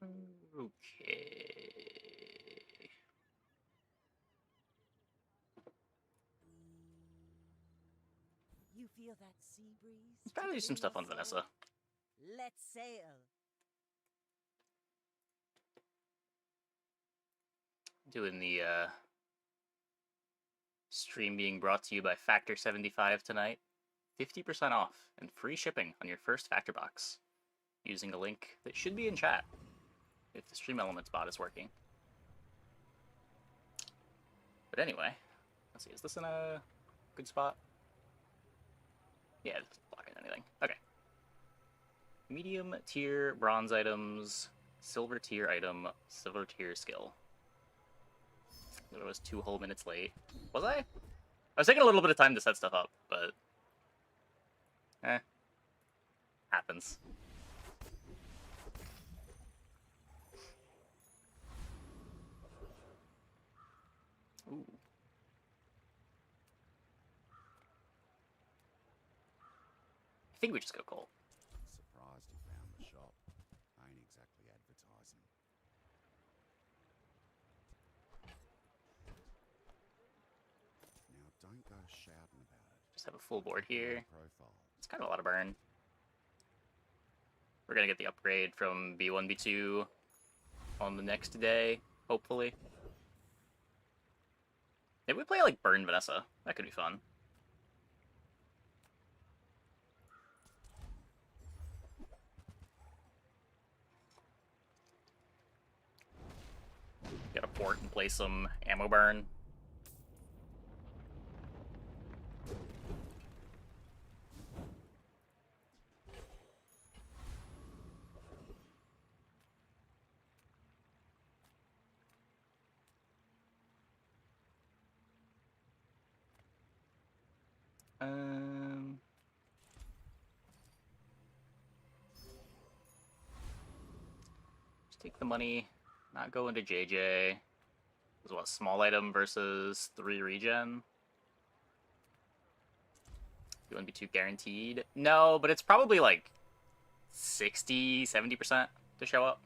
Okay. You feel that sea breeze? Let's probably do some stuff on Vanessa. Let's sail. Doing the stream being brought to you by Factor 75 tonight. 50% off and free shipping on your first Factor box using a link that should be in chat if the Stream Elements bot is working. But anyway, let's see, is this in a good spot? Yeah, it's blocking anything. Okay. Medium tier bronze items, silver tier item, silver tier skill. I was 2 whole minutes late. Was I? I was taking a little bit of time to set stuff up, but happens. Ooh. I think we just go Colt. Surprised you found the shop. Ain't exactly advertising. Now don't go shouting about it. Just have a full board here. Profile. It's kind of a lot of burn. We're gonna get the upgrade from B1, B2 on the next day, hopefully. Maybe we play like Burn Vanessa. That could be fun. Get a port and play some ammo burn. Just take the money, not go into JJ. There's what, small item versus 3 regen? You wouldn't be too guaranteed. No, but it's probably like 60, 70% to show up.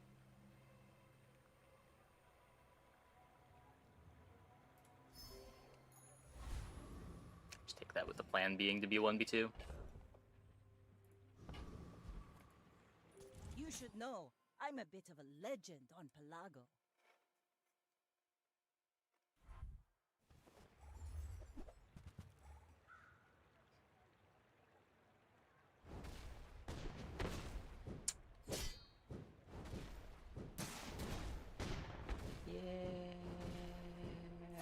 Just take that with the plan being to be 1v2. You should know, I'm a bit of a legend on Pelago. Yeah,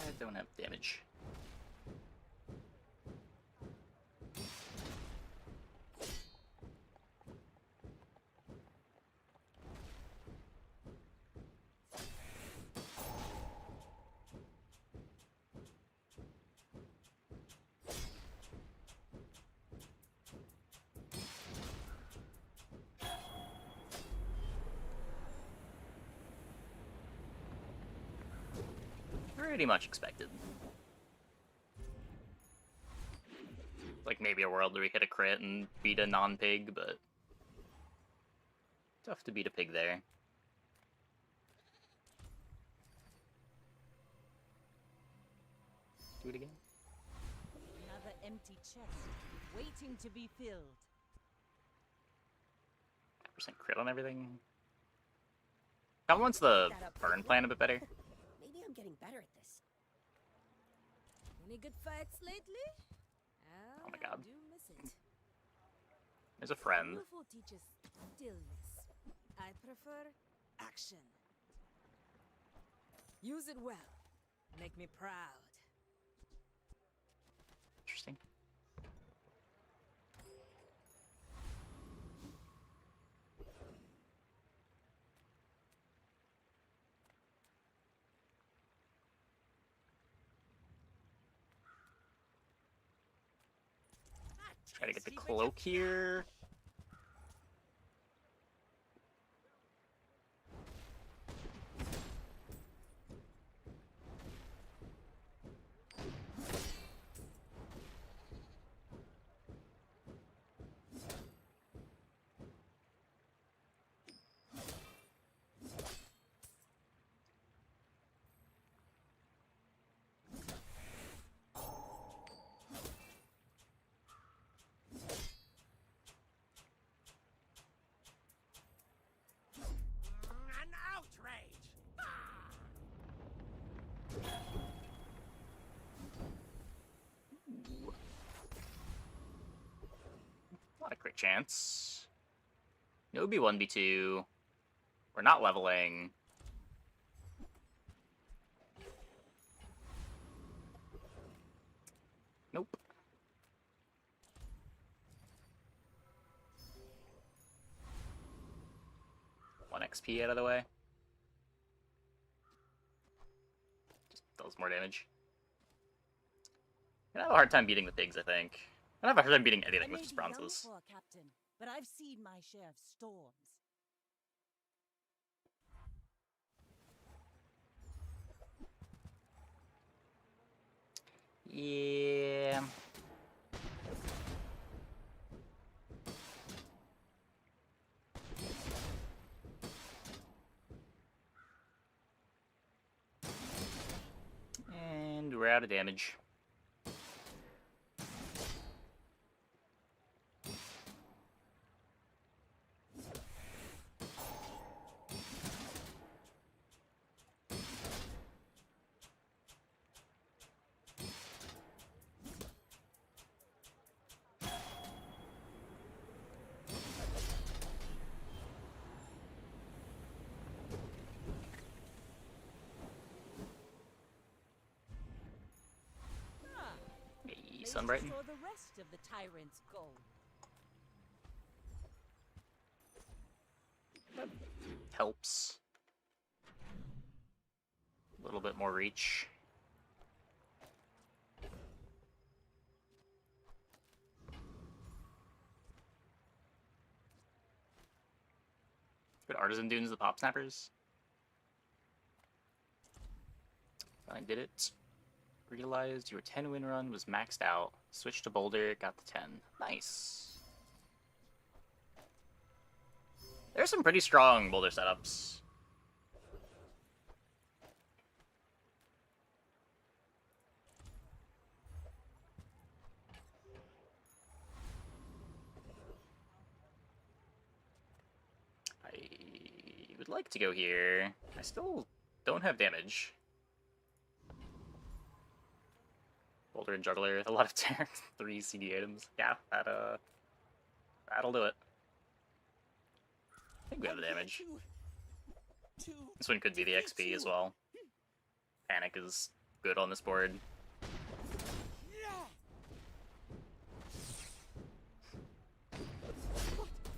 I don't have damage. Pretty much expected. Like maybe a world where we hit a crit and beat a non-pig, but tough to beat a pig there. Do it again. Another empty chest, waiting to be filled. Percent crit on everything. How wants the burn plan a bit better? Maybe I'm getting better at this. Any good fights lately? Oh my god. I do miss it. There's a friend. Beautiful teaches stillness. I prefer action. Use it well. Make me proud. Interesting. Try to get the cloak here. chance. No B1, B2. We're not leveling. Nope. One XP out of the way. Just does more damage. I have a hard time beating the pigs, I think. I have a hard time beating I anything may with be young Speranzas. for a captain, but I've seen my share of storms. Yeah. And we're out of damage. Hey, Maybe Sunbrighton. for the rest of the tyrant's gold. Helps. A little bit more reach. Good Artisan Dunes, the Pop Snappers. I did it. Realized your 10 win run was maxed out. Switched to Boulder, got the 10. Nice. There's some pretty strong Boulder setups. I would like to go here. I still don't have damage. Boulder and Juggler with a lot of 3 CD items. Yeah, that'll do it. I think we have the damage. This one could be the XP as well. Panic is good on this board.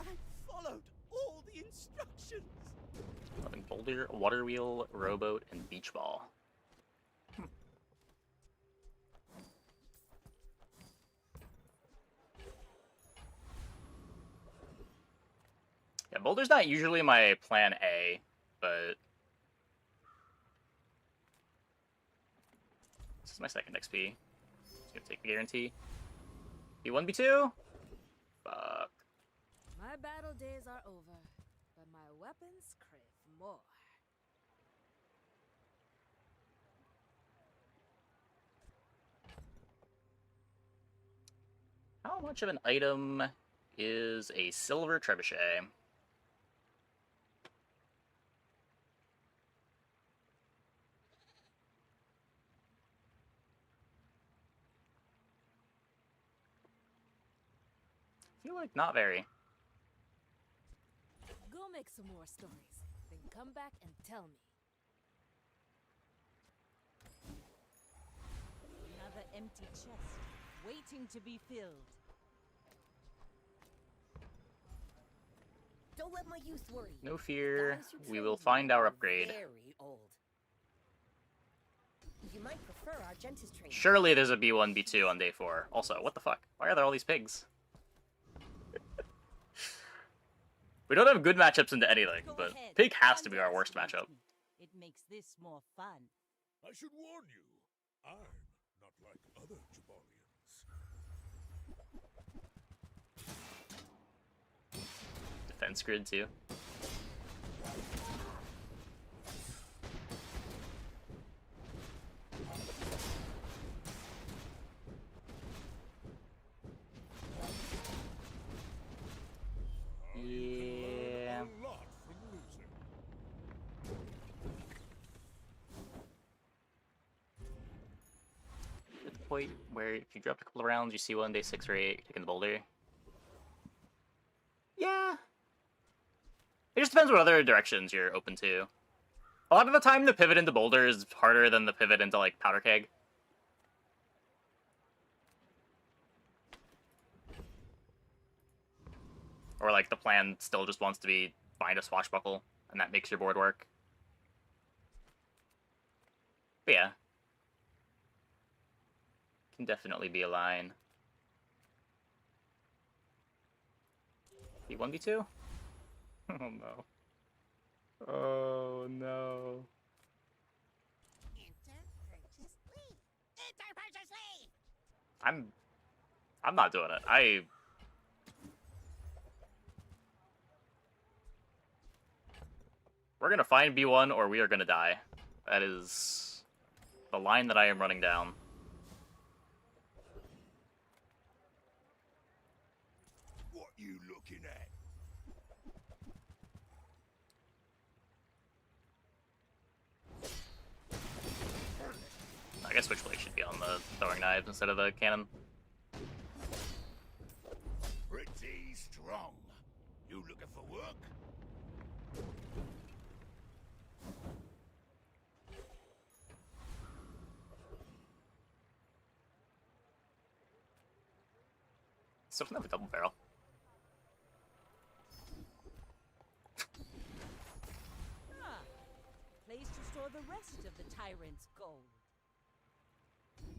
I followed all the instructions. Loving Boulder, Water Wheel, Rowboat, and Beach Ball. Yeah, Boulder's not usually my plan A, but this is my second XP. Just gonna take the guarantee. B1, B2? Fuck. My battle days are over, but my weapons crave more. How much of an item is a silver trebuchet? I feel like not very. Go make some more stories, then come back and tell me. Another empty chest, waiting to be filled. Don't let my youth worry. No fear. Guys who We trained will me find our are upgrade. Very old. You might prefer Argentus training. Surely there's a B1, B2 on day 4. Also, what the fuck? Why are there all these pigs? We don't have good matchups into anything, Go but ahead, pig has to be our worst underestimate matchup. me. It makes this more fun. I should warn you, I'm not like other Jabalians. Defense grid too. Yeah. A lot from losing. At the point where if you dropped a couple of rounds, you see one day 6 or 8, you're taking the Boulder. just depends what other directions you're open to. A lot of the time, the pivot into Boulder is harder than the pivot into, like, Powder Keg. Or, like, the plan still just wants to be find a Swashbuckle, and that makes your board work. But yeah. Can definitely be a line. B1, B2? Oh no. Oh no. Enter purchase lead. Enter purchase lead. I'm not doing it. We're gonna find B1 or we are gonna die. That is the line that I am running down. What you looking at? I guess Switchblade should be on the throwing knives instead of the cannon. Pretty strong. You looking for work? Still doesn't have a double barrel. Ah, place to store the rest of the tyrant's gold.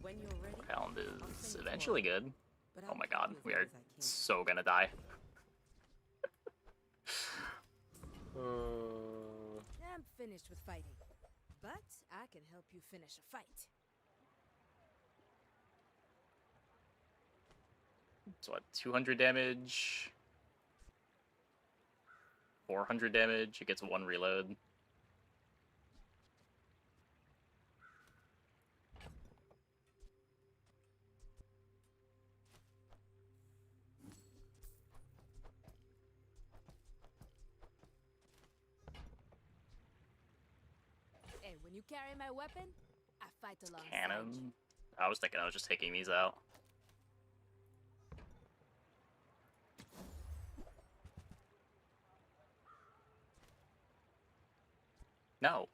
When you're ready. Pound I'll is send it eventually tomorrow. good. But Oh I'll my help god, you as we much are as I can. so gonna die. I'm finished with fighting. But I can help you finish a fight. So what, 200 damage? 400 damage, it gets one reload. And when you carry my weapon, I fight alongside you. Cannon? I was thinking I was just taking these out. No.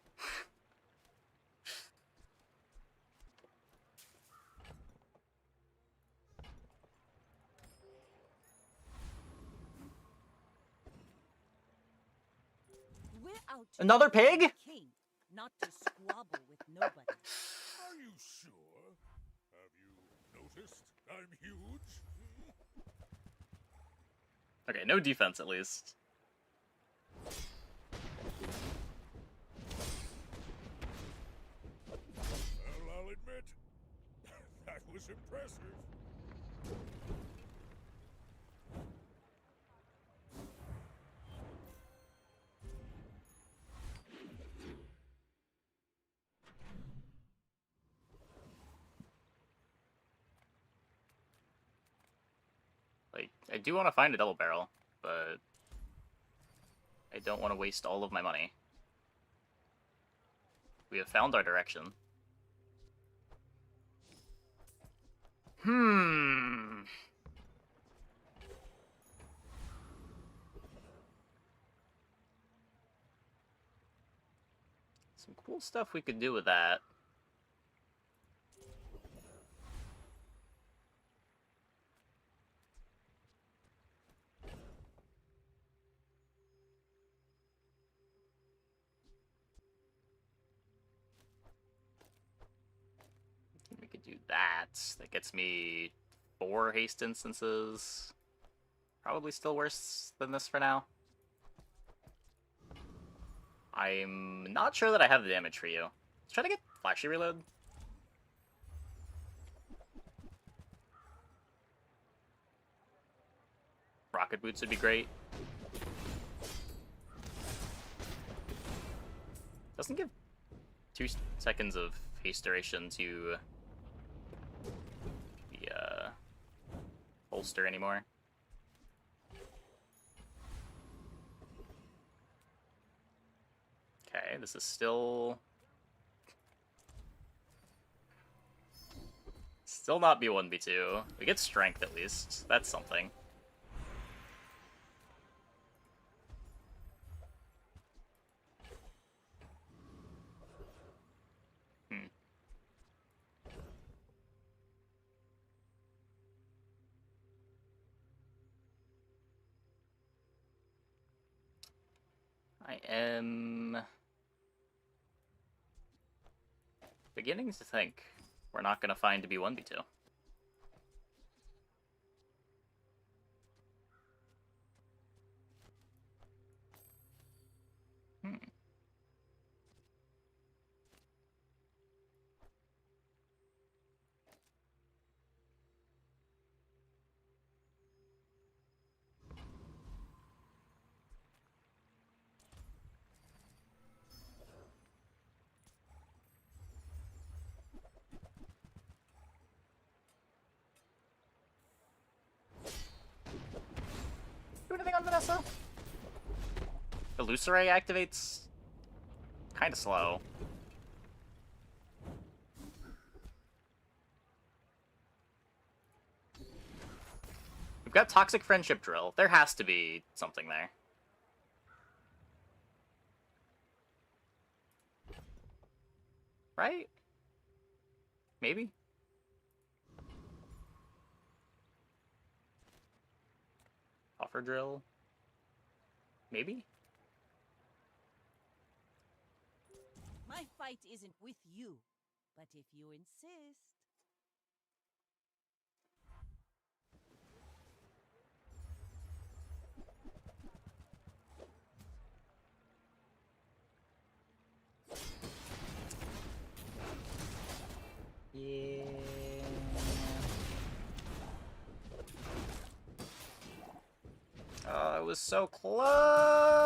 We're out to Another defend pig? the king, not to squabble with nobody. Are you sure? Have you noticed I'm huge? Okay, no defense at least. Well, I'll admit, that was impressive. Like, I do want to find a double barrel, but I don't want to waste all of my money. We have found our direction. Some cool stuff we could do with that. We could do that. That gets me 4 haste instances. Probably still worse than this for now. I'm not sure that I have the damage for you. Let's try to get flashy reload. Rocket boots would be great. Doesn't give 2 seconds of haste duration to the holster anymore. Okay, this is still not B1, B2. We get strength at least. That's something. I am beginning to think we're not going to find a B1, B2. Hmm. Do anything on Vanessa? The Luceray activates kind of slow. We've got Toxic Friendship Drill. There has to be something there. Right? Maybe? Offer Drill? Maybe? My fight isn't with you, but if you insist. Yeah. Oh, it was so close.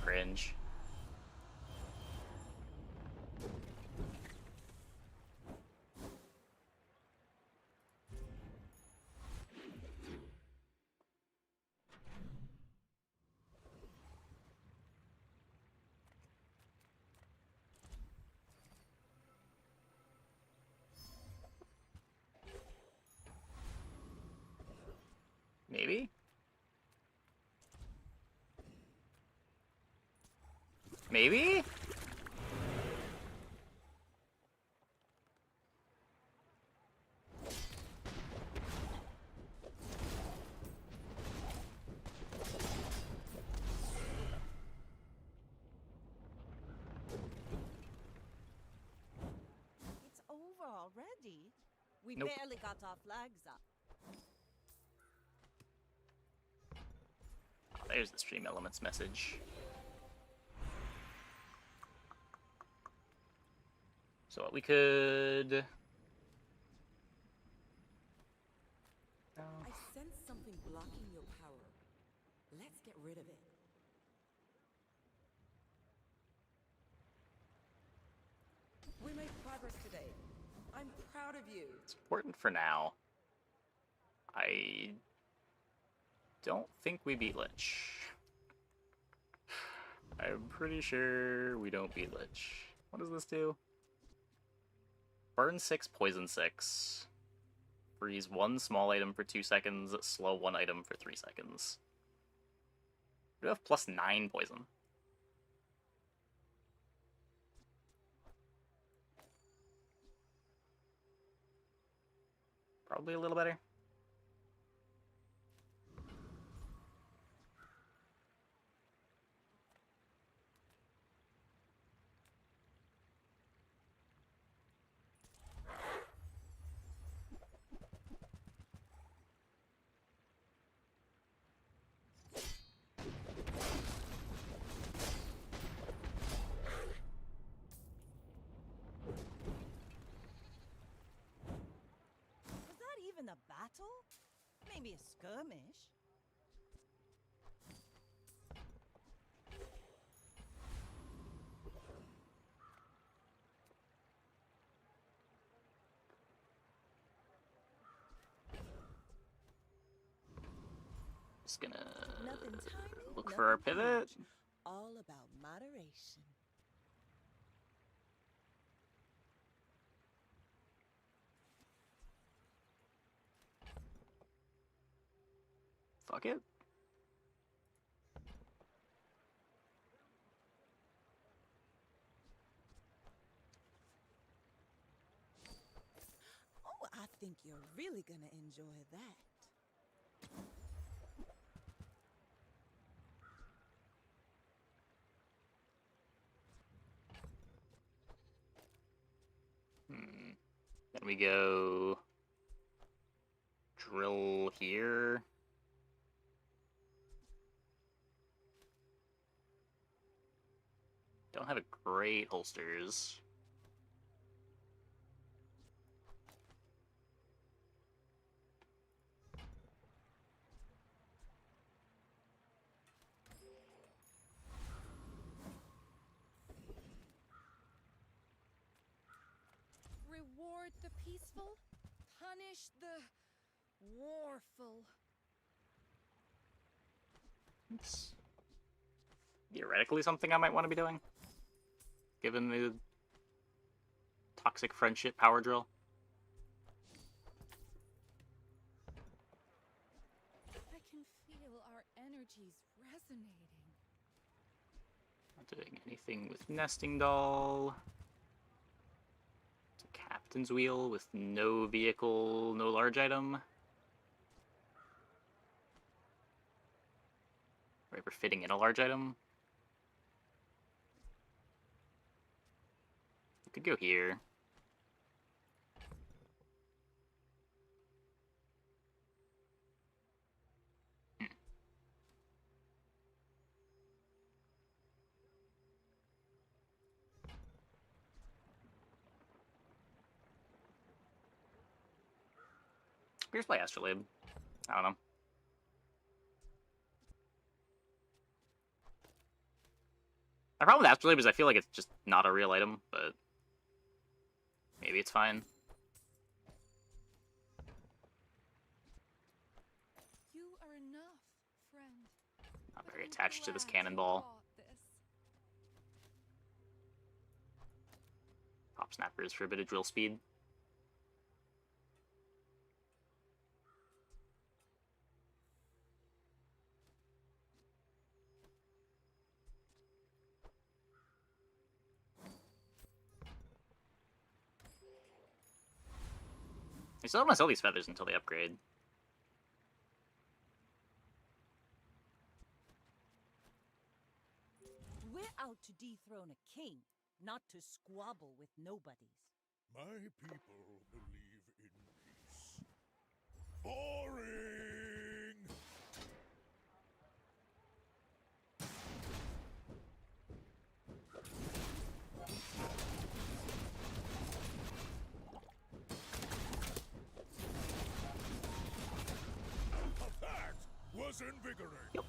Cringe. Maybe? Maybe? It's over already. We Nope. barely got our flags up. There's the Stream Elements message. So what we could... I sense something blocking your power. Let's get rid of it. We made progress today. I'm proud of you. It's important for now. I don't think we beat Lich. I'm pretty sure we don't beat Lich. What does this do? Burn 6, poison 6. Freeze 1 small item for 2 seconds, slow 1 item for 3 seconds. We have plus 9 poison. Probably a little better. Was that even a battle? Maybe a skirmish. Just gonna Nothing tiny, look for our nothing pivot. huge. All about moderation. Fuck it. Oh, I think you're really gonna enjoy that. Can we go drill here? Don't have a great holsters. Reward the peaceful, punish the warful. It's theoretically something I might want to be doing, given the toxic friendship power drill. I can feel our energies resonating. Not doing anything with nesting doll. It's a captain's wheel with no vehicle, no large item. Right, we're fitting in a large item. We could go here. We just play Astrolabe. I don't know. My problem with Astrolabe is I feel like it's just not a real item, but maybe it's fine. You are enough, friend. Not But very I'm attached to this glad you cannonball. bought this. Pop snappers for a bit of drill speed. I still don't want to sell these feathers until they upgrade. We're out to dethrone a king, not to squabble with nobodies. My people believe in peace. Boring! That was invigorating.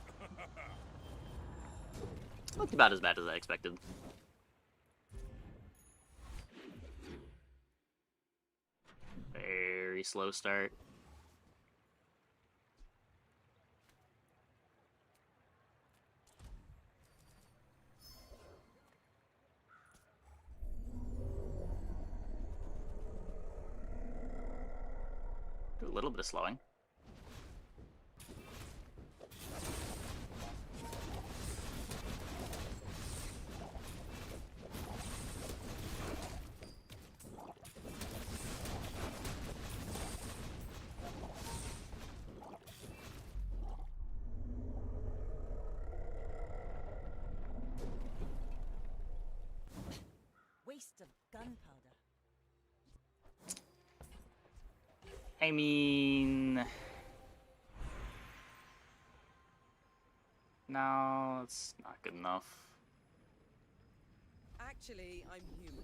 Looked about as bad as I expected. Very slow start. Do a little bit of slowing. Waste of gunpowder. I mean... No, it's not good enough. Actually, I'm human.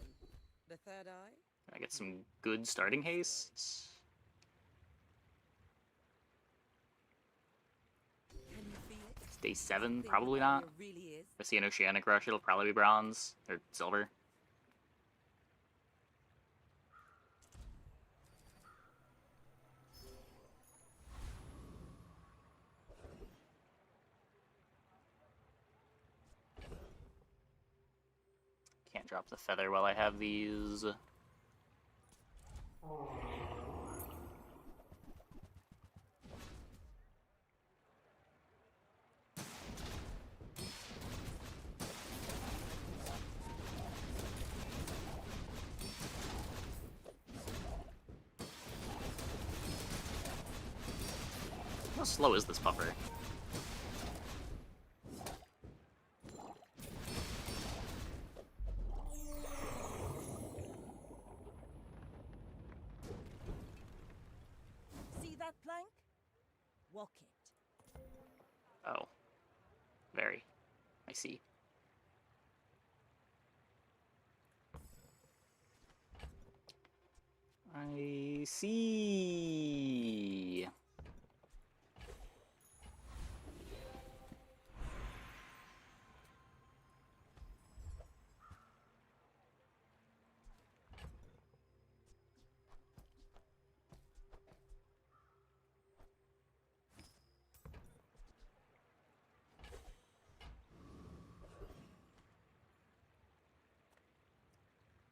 The third eye? Can I get some good starting haste? Can you feel it? It's day 7, Something probably about not. you really is. If I see an Oceanic Rush, it'll probably be bronze, or silver. Can't drop the feather while I have these. How slow is this puffer? Oh. Very. I see. I see.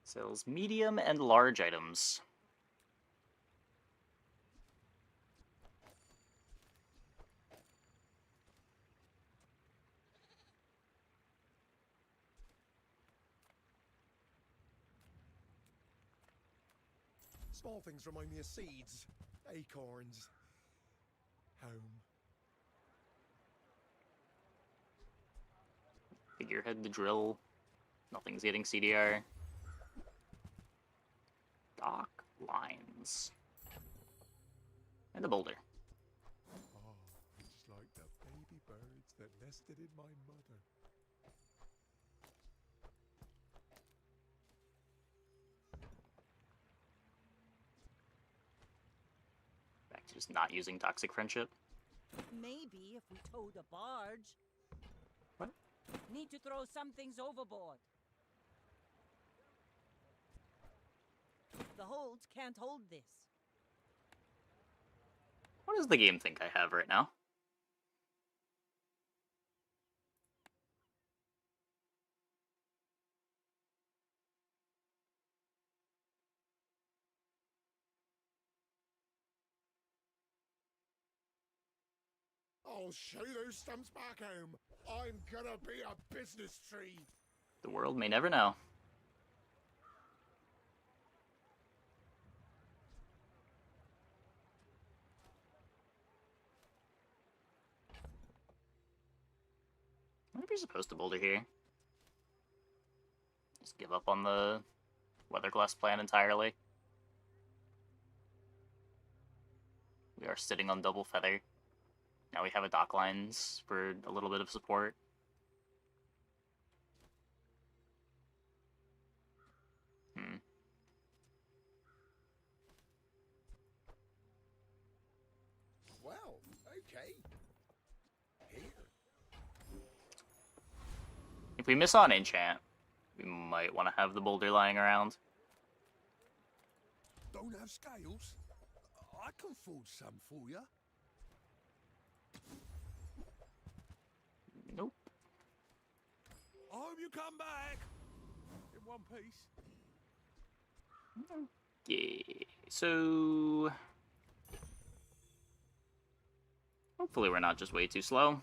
Sells medium and large items. Small things remind me of seeds, acorns, home. Figurehead the drill. Nothing's getting CDR. Dock lines. And the boulder. Oh, just like the baby birds that nested in my mother. Back to just not using toxic friendship. Maybe if we towed a barge. What? Need to throw some things overboard. The hold can't hold this. What does the game think I have right now? I'll show those stumps back home. I'm gonna be a business tree. The world may never know. Maybe you're supposed to boulder here. Just give up on the Weatherglass plan entirely. We are sitting on double feather. Now we have a dock lines for a little bit of support. Well, okay. Here. If we miss on enchant, we might want to have the boulder lying around. Don't have scales? I can forge some for you. Nope. I hope you come back in one piece. Yeah, so... hopefully we're not just way too slow.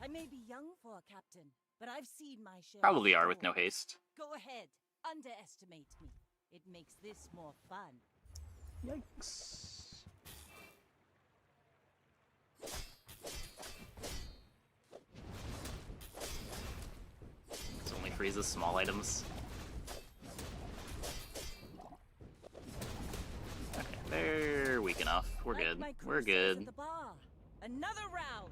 I may be young for a captain, but I've seen my share. Probably of are with no storms. haste. Go ahead, underestimate me. It makes this more fun. Yikes. This only freezes small items. Okay, they're weak enough. We're Like good. my We're crew says at good. the bar. Another round.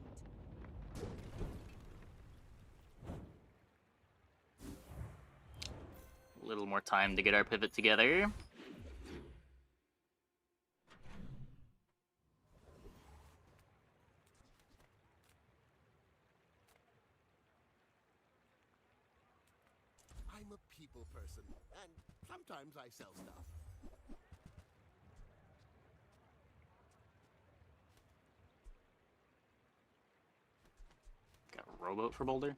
A little more time to get our pivot together. I'm a people person, and sometimes I sell stuff. Got a rowboat for Boulder.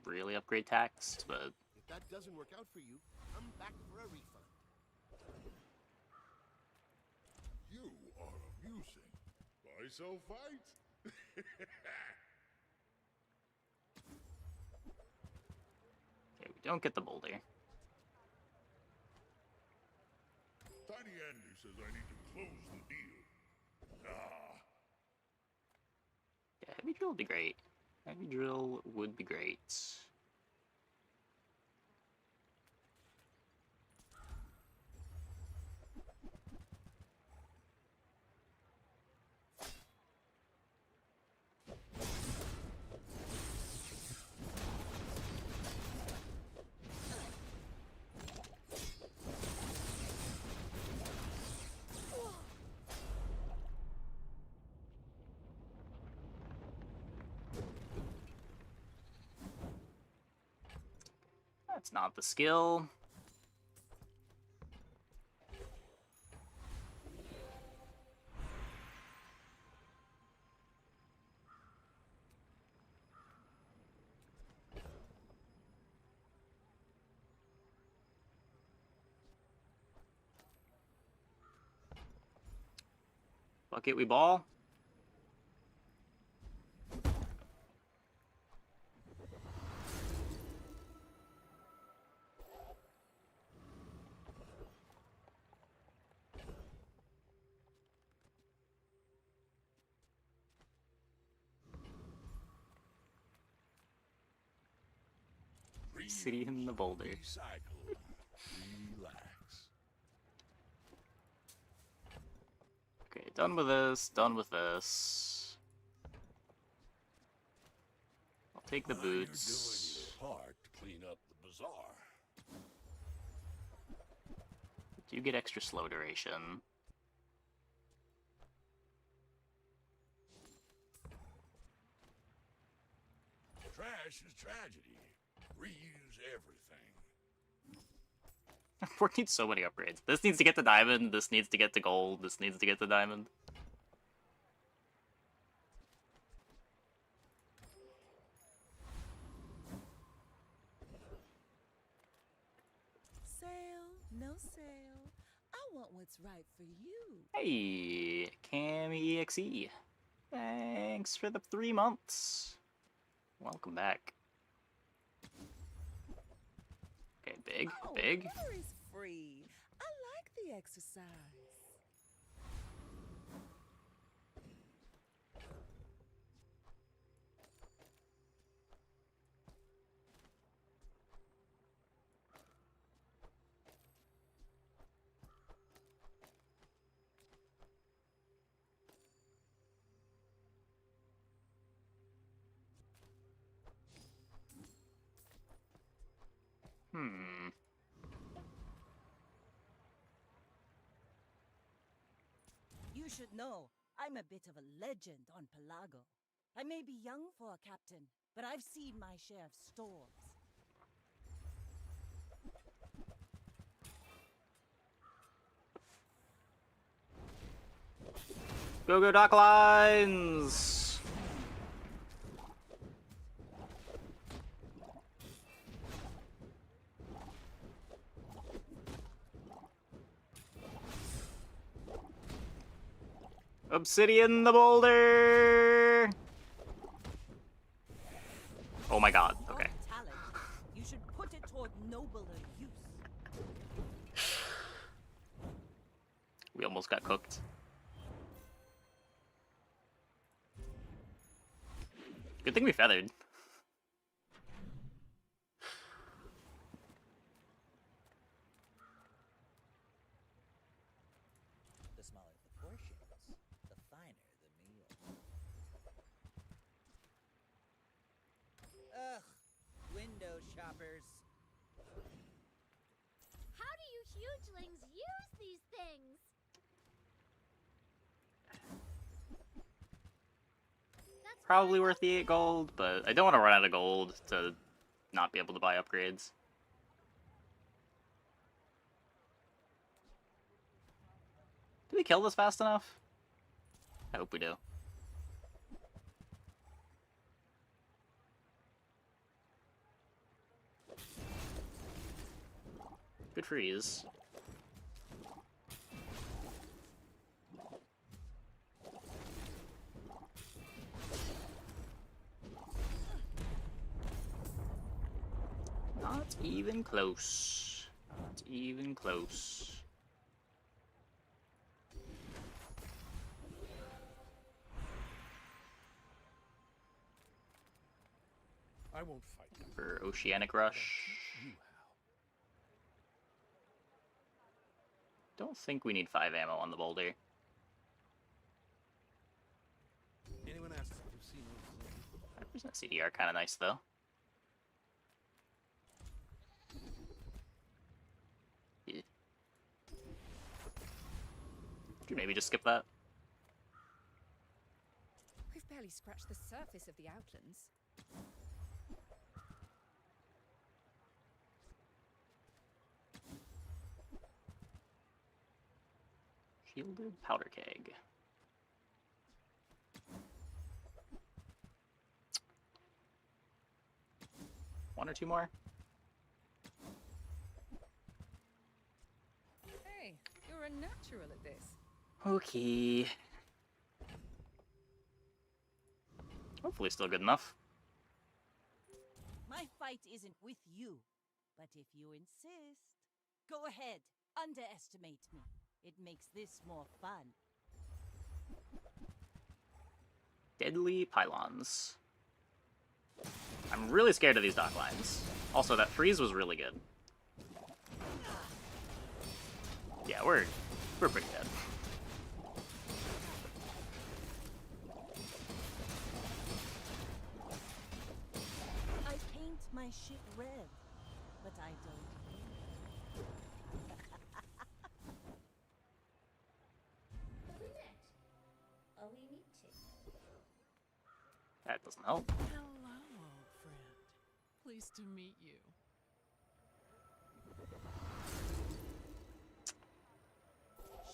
Really upgrade taxed, but If that doesn't work out for you, come back for a refund. You are amusing. Buy, sell, fight. okay, we don't get the Boulder. Tiny Andy says I need to close the deal. Ah, Yeah, heavy drill would be great. Heavy drill would be great. That's not the skill. Fuck it, we ball. City in the boulder. Recycle. Relax. Okay, done with this, done with this. I'll take the Well, you're boots. doing your part to clean up the bazaar. Do get extra slow duration. Trash is tragedy. Reuse everything. Fort needs so many upgrades. This needs to get to diamond, this needs to get to gold, this needs to get to diamond. Sale, no sale. I want what's right for you. Hey, Cam EXE. Thanks for the 3 months. Welcome back. Okay, big, Oh, big. water is free. I like the exercise. Hmm. You should know, I'm a bit of a legend on Pelago. I may be young for a captain, but I've seen my share of storms. Go go dock lines! Obsidian the boulder! Oh my god, Your okay. talent, you should put it toward nobler use. We almost got cooked. Good thing we feathered. The smaller the portions, the finer the meal. Ugh, window shoppers. How do you hugelings use these things? That's Probably worth the 8 gold, but I don't want to run out of gold to not be able to buy upgrades. Do we kill this fast enough? I hope we do. Good freeze. Not even close. Not even close. I won't fight you. For Oceanic Rush. You Don't think we need 5 ammo on the boulder. how? Anyone asks if you've seen old 5% CDR kind of nice though. Yeah. Could you maybe just skip that? We've barely scratched the surface of the Outlands. Shielded powder keg. One or two more? Hey, you're a natural at this. Okay. Hopefully still good enough. My fight isn't with you, but if you insist, go ahead, underestimate me. It makes this more fun. Deadly pylons. I'm really scared of these dock lines. Also, that freeze was really good. Yeah, we're pretty dead. I paint my ship red, but I don't. Oh, we need to. That doesn't help. Hello, old friend. Pleased to meet you.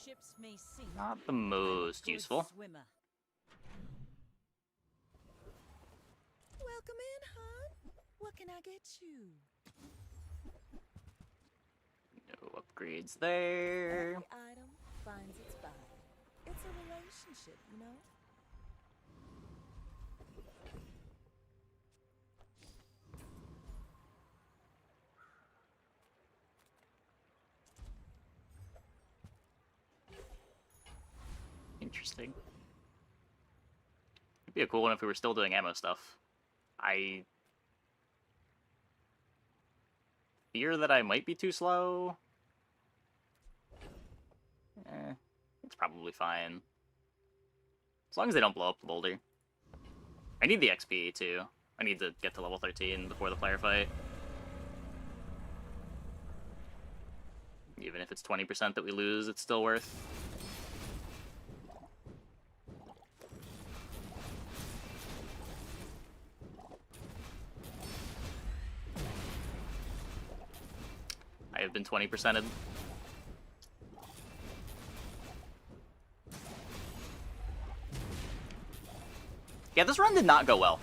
Ships may sink. Not the I'm a most good useful. swimmer. Welcome in, hon. What can I get you? No upgrades there. Every item finds its buyer. It's a relationship, you know? Interesting. It'd be a cool one if we were still doing ammo stuff. I fear that I might be too slow. It's probably fine. As long as they don't blow up the boulder. I need the XP too. I need to get to level 13 before the player fight. Even if it's 20% that we lose, it's still worth. I have been 20%ed. Yeah, this run did not go well.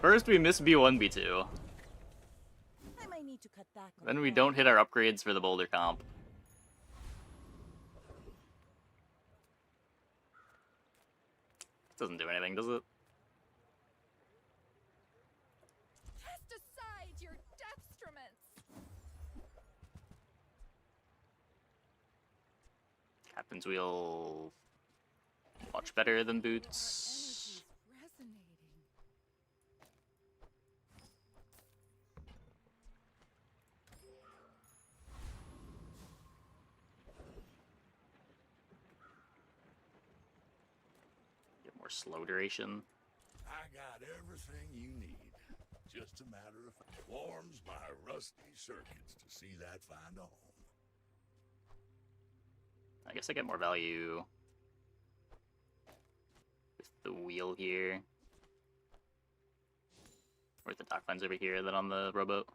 First we miss B1, B2. I might need to cut back on Then we the don't hit our upgrades for the boulder comp. Doesn't do anything, does it? Cast aside your deathstruments! Captain's wheel much better than Your boots. energy is resonating. Get more slow duration. I got everything you need. Just a matter of warms my rusty circuits to see that find a home. I guess I get more value with the wheel here. Or the dock lines over here than on the rowboat.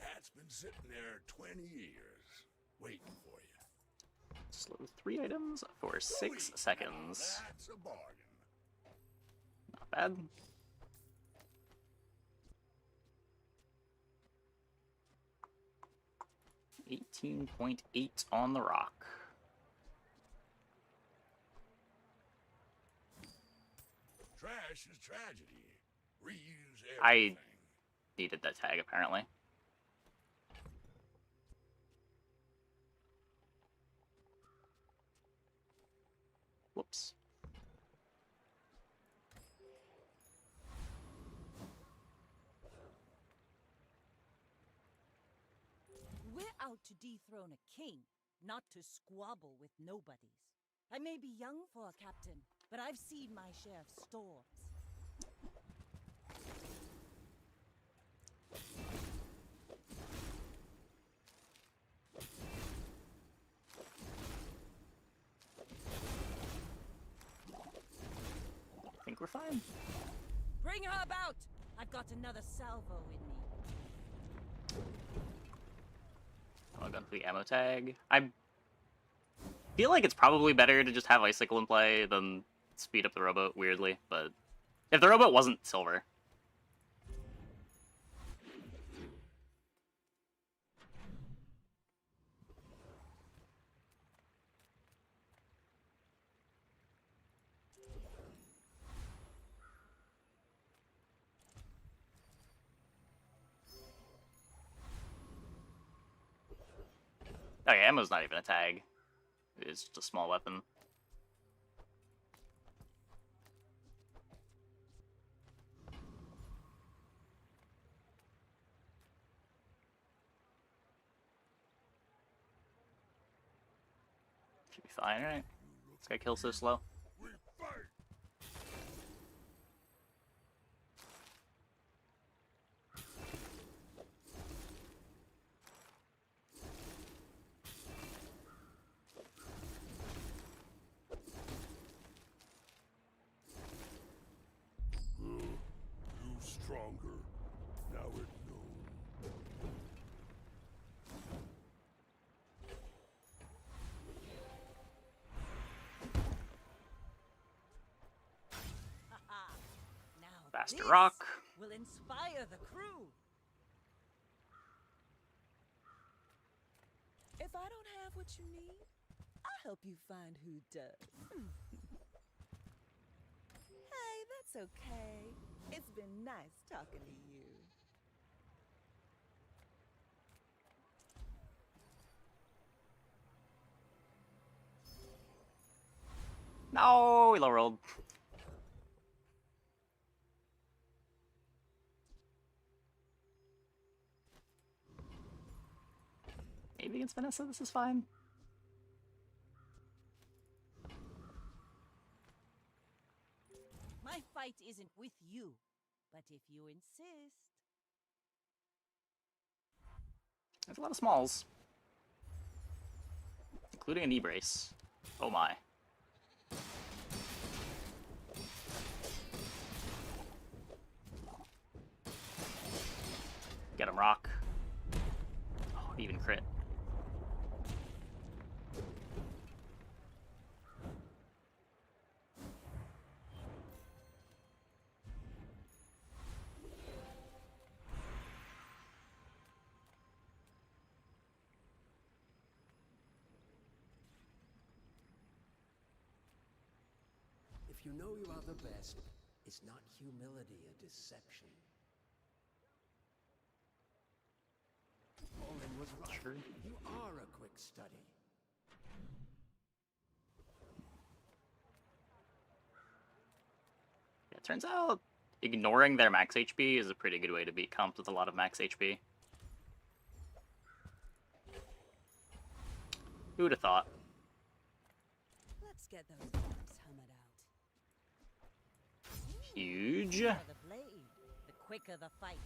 That's been sitting there 20 years, waiting for you. Slow 3 items for 6 Sweet. seconds. That's a bargain. Not bad. $18.8 on the rock. Trash is tragedy. Reuse I everything. needed that tag apparently. Whoops. We're out to dethrone a king, not to squabble with nobodies. I may be young for a captain, but I've seen my share of storms. think we're fine. Bring her about! I've got another salvo in me. I'll go for the ammo tag. I feel like it's probably better to just have Icicle in play than speed up the rowboat, weirdly, but if the rowboat wasn't silver. Oh yeah, ammo's not even a tag. It's just a small weapon. Should be fine, right? This guy kills so slow. We fight! You stronger. Now it known. Now Faster this rock. will inspire the crew. If I don't have what you need, I'll help you find who does. Hey, that's okay. It's been nice talking to you. No, we low rolled. Maybe against Vanessa, this is fine. My fight isn't with you, but if you insist. There's a lot of smalls, including a knee brace. Oh my. Get him, rock. Oh, even crit. If you know you are the best, is not humility a deception? Olin was right. Sure. You are a quick study. Yeah, it turns out ignoring their max HP is a pretty good way to beat comps with a lot of max HP. Who would have thought? Let's get those arms hammered out. Huge. The smaller the blade, the quicker the fight.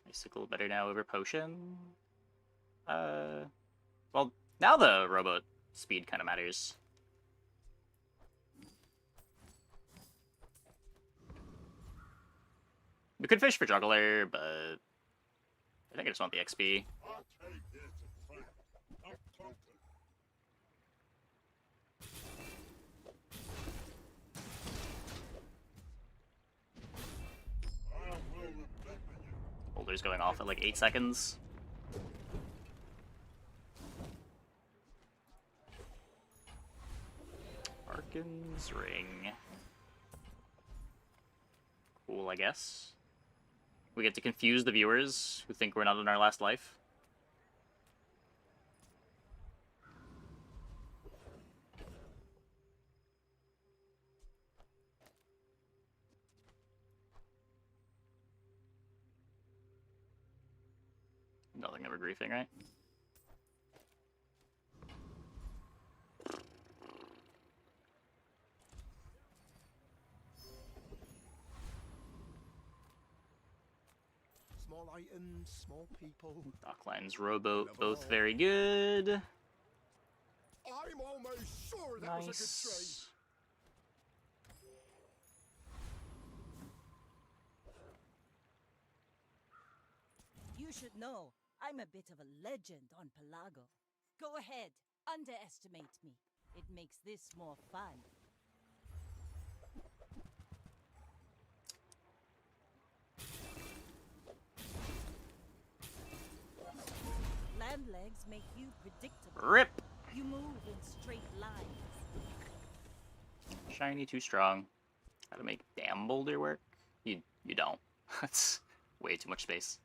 Icicle better now over potion. Well, now the rowboat speed kind of matters. We could fish for juggler, but I think I just want the XP. I'll take this and fight. I'm pumping. I will remember you. Boulder's going off at like 8 seconds. Arkan's ring. Cool, I guess. We get to confuse the viewers who think we're not in our last life. Nothing ever griefing, right? Small items, small people. Docklines, rowboat, both very good. I'm almost sure that was a good trade. Nice. You should know, I'm a bit of a legend on Pelago. Go ahead, underestimate me. It makes this more fun. Land legs make you predictable. Rip! You move in straight lines. Shiny, too strong. How to make Dam Boulder work? You don't. That's way too much space.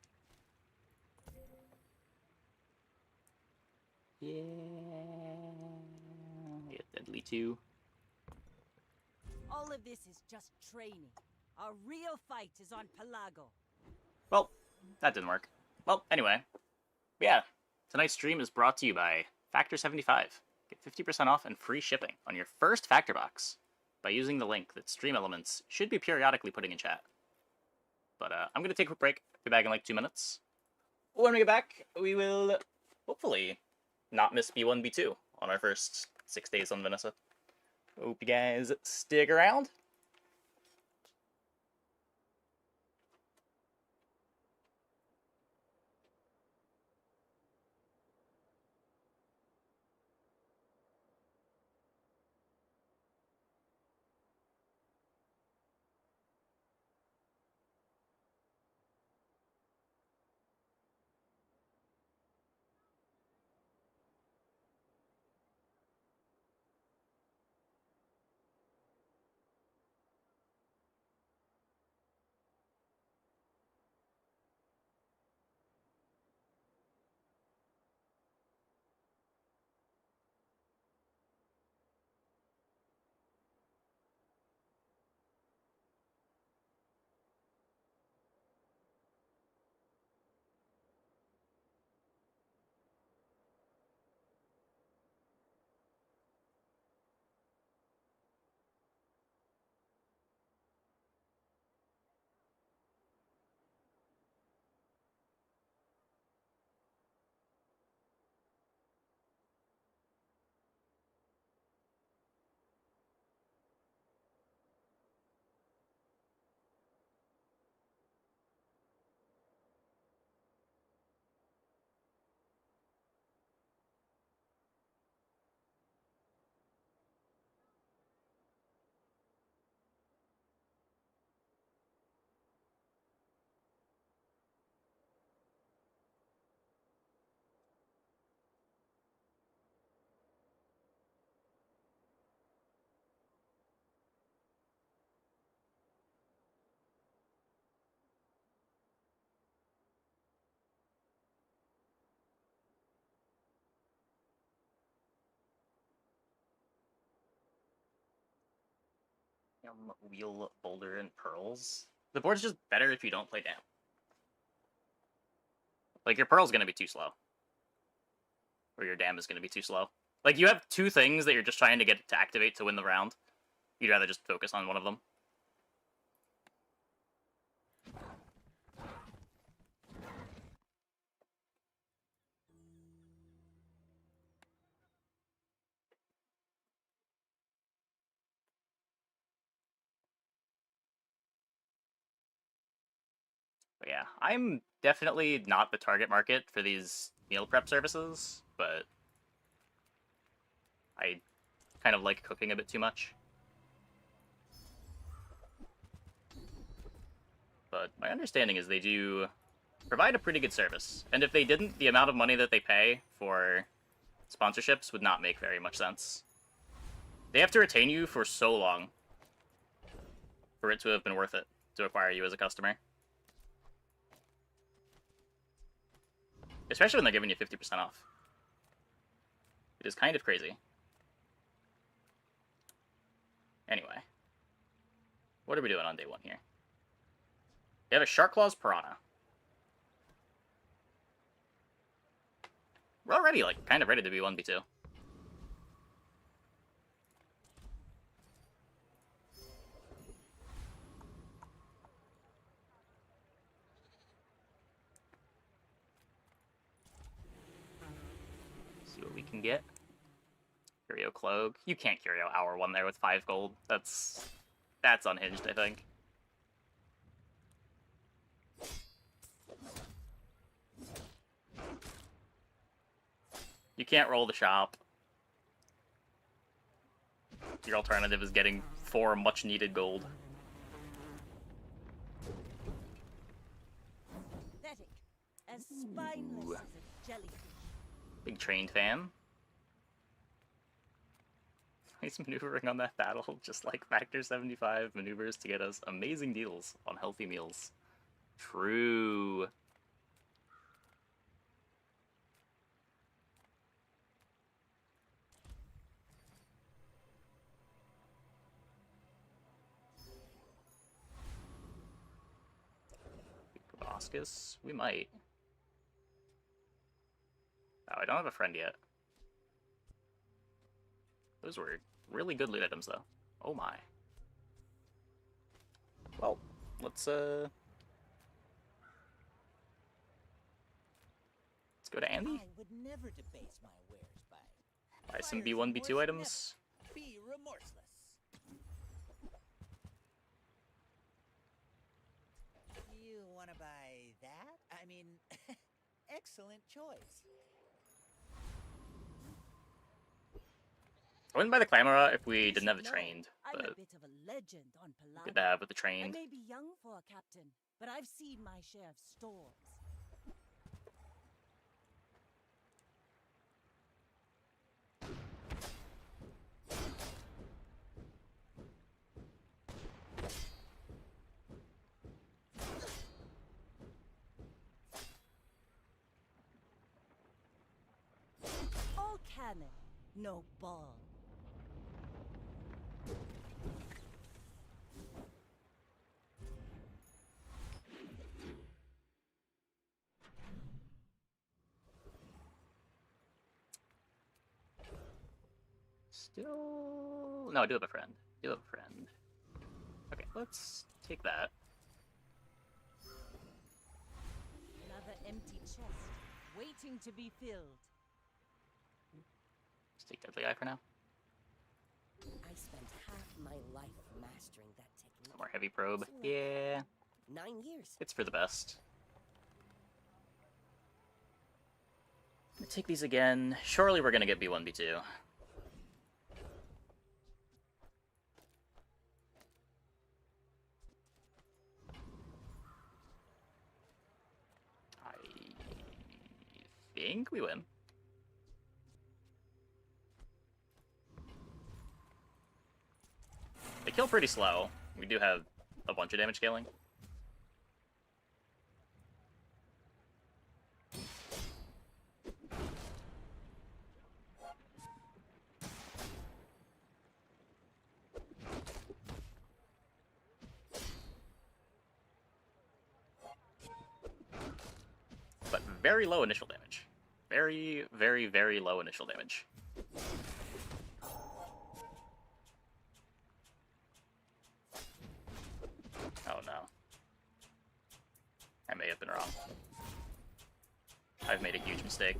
Yeah. Deadly too. All of this is just training. Our real fight is on Pelago. Well, that didn't work. Well, anyway. Yeah. Tonight's stream is brought to you by Factor 75. Get 50% off and free shipping on your first Factor box by using the link that Stream Elements should be periodically putting in chat. But I'm going to take a quick break. Be back in like 2 minutes. When we get back, we will hopefully not miss B1, B2 on our first 6 days on Vanessa. Hope you guys stick around. Wheel, Boulder, and Pearls. The board's just better if you don't play Dam. Like, your Pearl's gonna be too slow. Or your Dam is gonna be too slow. Like, you have two things that you're just trying to get to activate to win the round. You'd rather just focus on one of them. But yeah, I'm definitely not the target market for these meal prep services, but I kind of like cooking a bit too much. But my understanding is they do provide a pretty good service. And if they didn't, the amount of money that they pay for sponsorships would not make very much sense. They have to retain you for so long for it to have been worth it to acquire you as a customer. Especially when they're giving you 50% off. It is kind of crazy. Anyway. What are we doing on day 1 here? We have a Shark Claws Piranha. We're already, like, kind of ready to be 1v2. See what we can get. Curio Cloak. You can't Curio Hour 1 there with 5 gold. That's unhinged, I think. You can't roll the shop. Your alternative is getting 4 much-needed gold. Pathetic. As spineless as a jellyfish. Big trained fan. He's maneuvering on that battle, just like Factor 75 maneuvers to get us amazing deals on healthy meals. True. Proboscis? We might. Oh, I don't have a friend yet. Those were really good loot items, though. Oh my. Well, let's go to Andy? I would never debase my wares by Buy some buyer's B1, B2 remorse items. never. Be remorseless. You want to buy that? I mean, excellent choice. I wouldn't buy the Clamora if we You didn't have the should know, trained, I'm but a bit of a legend on Palladium. good to have with the I trained. may be young for a captain, but I've seen my share of storms. All cannon, no ball. Still... No, I do have a friend. Do have a friend. Okay, let's take that. Another empty chest, waiting to be filled. Let's take Deadly Eye for now. I spent half my life mastering that technique. More Heavy Probe. Yeah. 9 years. It's for the best. Take these again. Surely we're gonna get B1, B2. I think we win. They kill pretty slow. We do have a bunch of damage scaling. But very low initial damage. Very, very, very low initial damage. Oh no. I may have been wrong. I've made a huge mistake.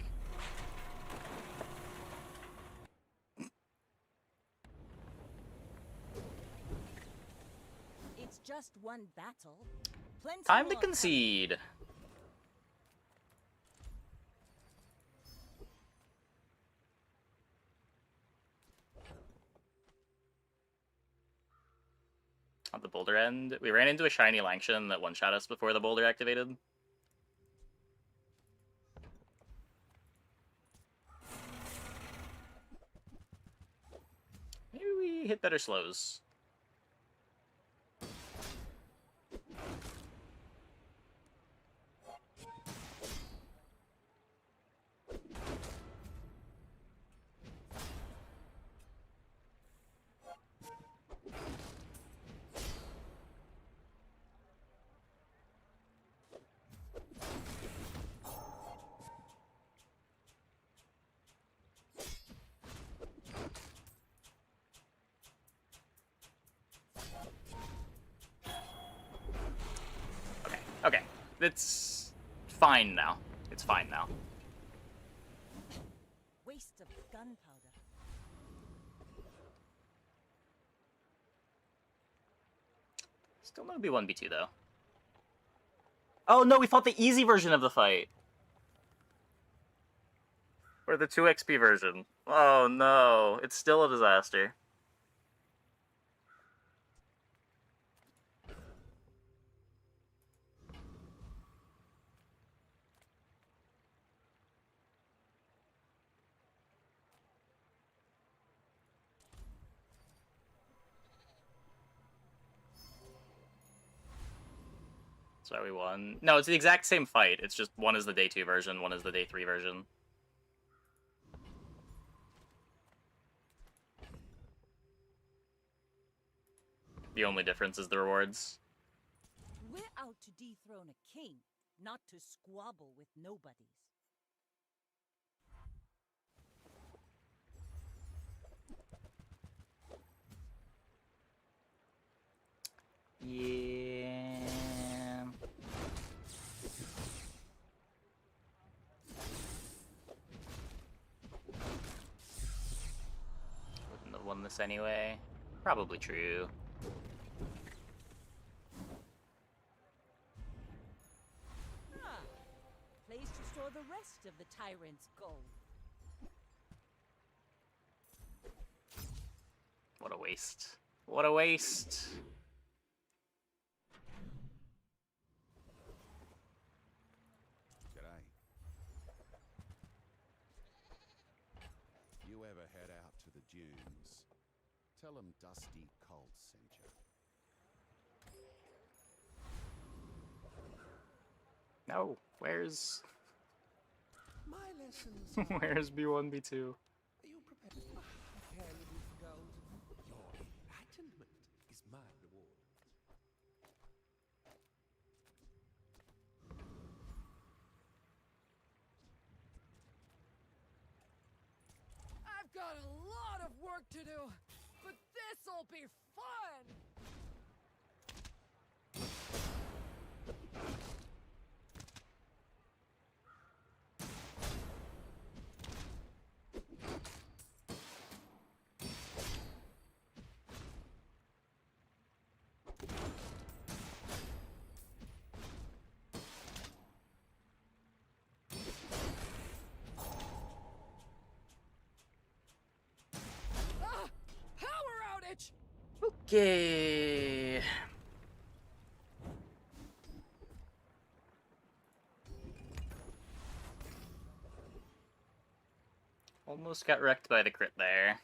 It's just one battle. Plenty Time to more concede. At the boulder end, we ran into a shiny Langshan that one-shot us before the boulder activated. Maybe we hit better slows. Okay, it's fine now. It's fine now. Waste of gunpowder. Still no B1, B2 though. Oh no, we fought the easy version of the fight. Or the 2 XP version. Oh no, it's still a disaster. Sorry, we won. No, it's the exact same fight. It's just one is the day 2 version, one is the day 3 version. The only difference is the rewards. We're out to dethrone a king, not to squabble with nobodies. Yeah. Wouldn't have won this anyway. Probably true. Ah, place to store the rest of the tyrant's gold. What a waste. What a waste. G'day. You ever head out to the dunes? Tell them Dusty Colt sent you. No, where's... My lessons. Where's B1, B2? Are you prepared? I care little for gold. Your enlightenment is my reward. I've got a lot of work to do, but this'll be fun! Ah! Power outage! Okay. Almost got wrecked by the crit there.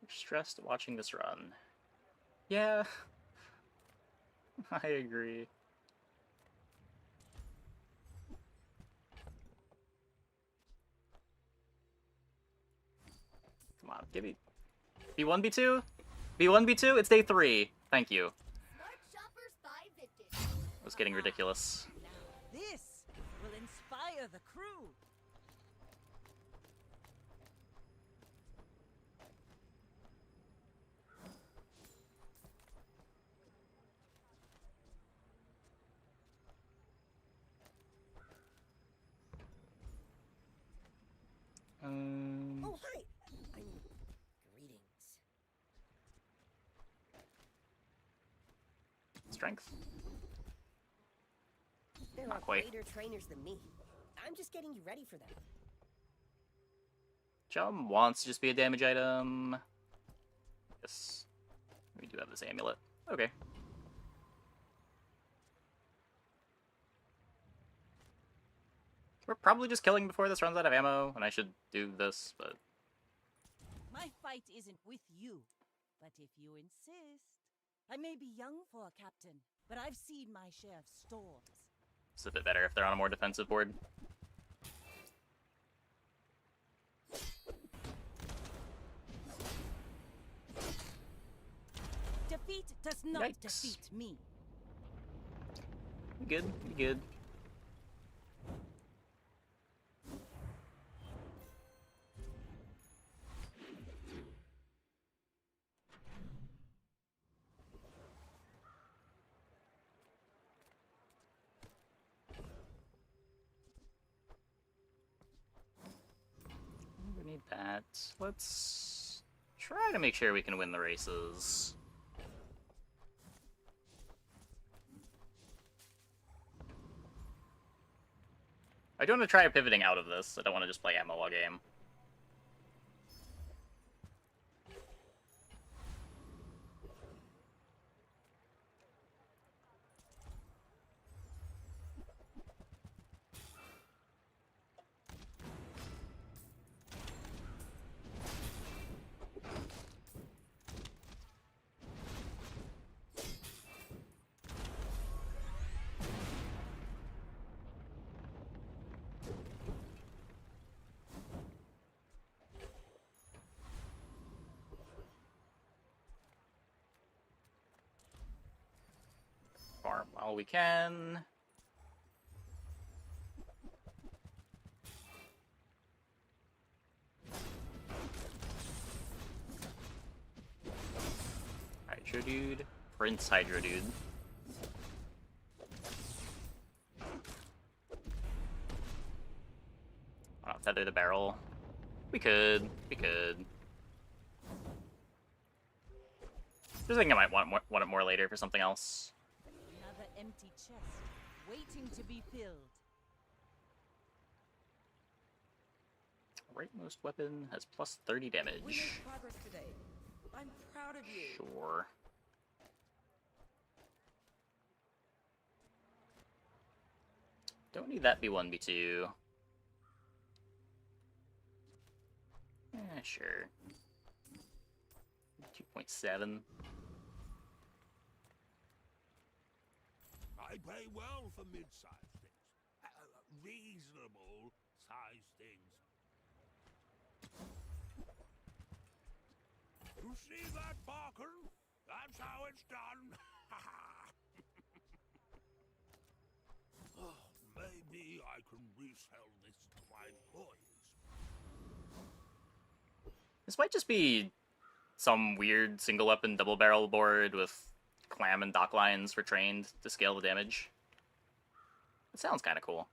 Stressed watching this run. Yeah. I agree. Come on, give me... B1, B2? B1, B2? It's day 3. Thank you. Smart shoppers buy vintage. It was getting ridiculous. Now this will inspire the crew. Oh, hi! I mean, greetings. Strength? There Not are quite. greater trainers than me. I'm just getting you ready for them. Chum wants to just be a damage item. Yes. We do have this amulet. Okay. We're probably just killing before this runs out of ammo, and I should do this, but... My fight isn't with you, but if you insist. I may be young for a captain, but I've seen my share of storms. It's a bit better if they're on a more defensive board. Defeat does not Yikes. defeat me. You good? You good? We need that. Let's try to make sure we can win the races. I do want to try pivoting out of this. I don't want to just play ammo all game. Farm while we can. Hydro Dude. Prince Hydro Dude. Feather the barrel. We could. Just thinking I might want it more later for something else. Another empty chest, waiting to be filled. Rightmost weapon has plus 30 damage. We made progress today. I'm proud of you. Sure. Don't need that B1, B2. Sure. 2.7. I pay well for mid-sized things. Reasonable sized things. You see that, Barker? That's how it's done. Oh, maybe I can resell this to my employees. This might just be some weird single weapon double barrel board with clam and dock lines for trained to scale the damage. It sounds kind of cool.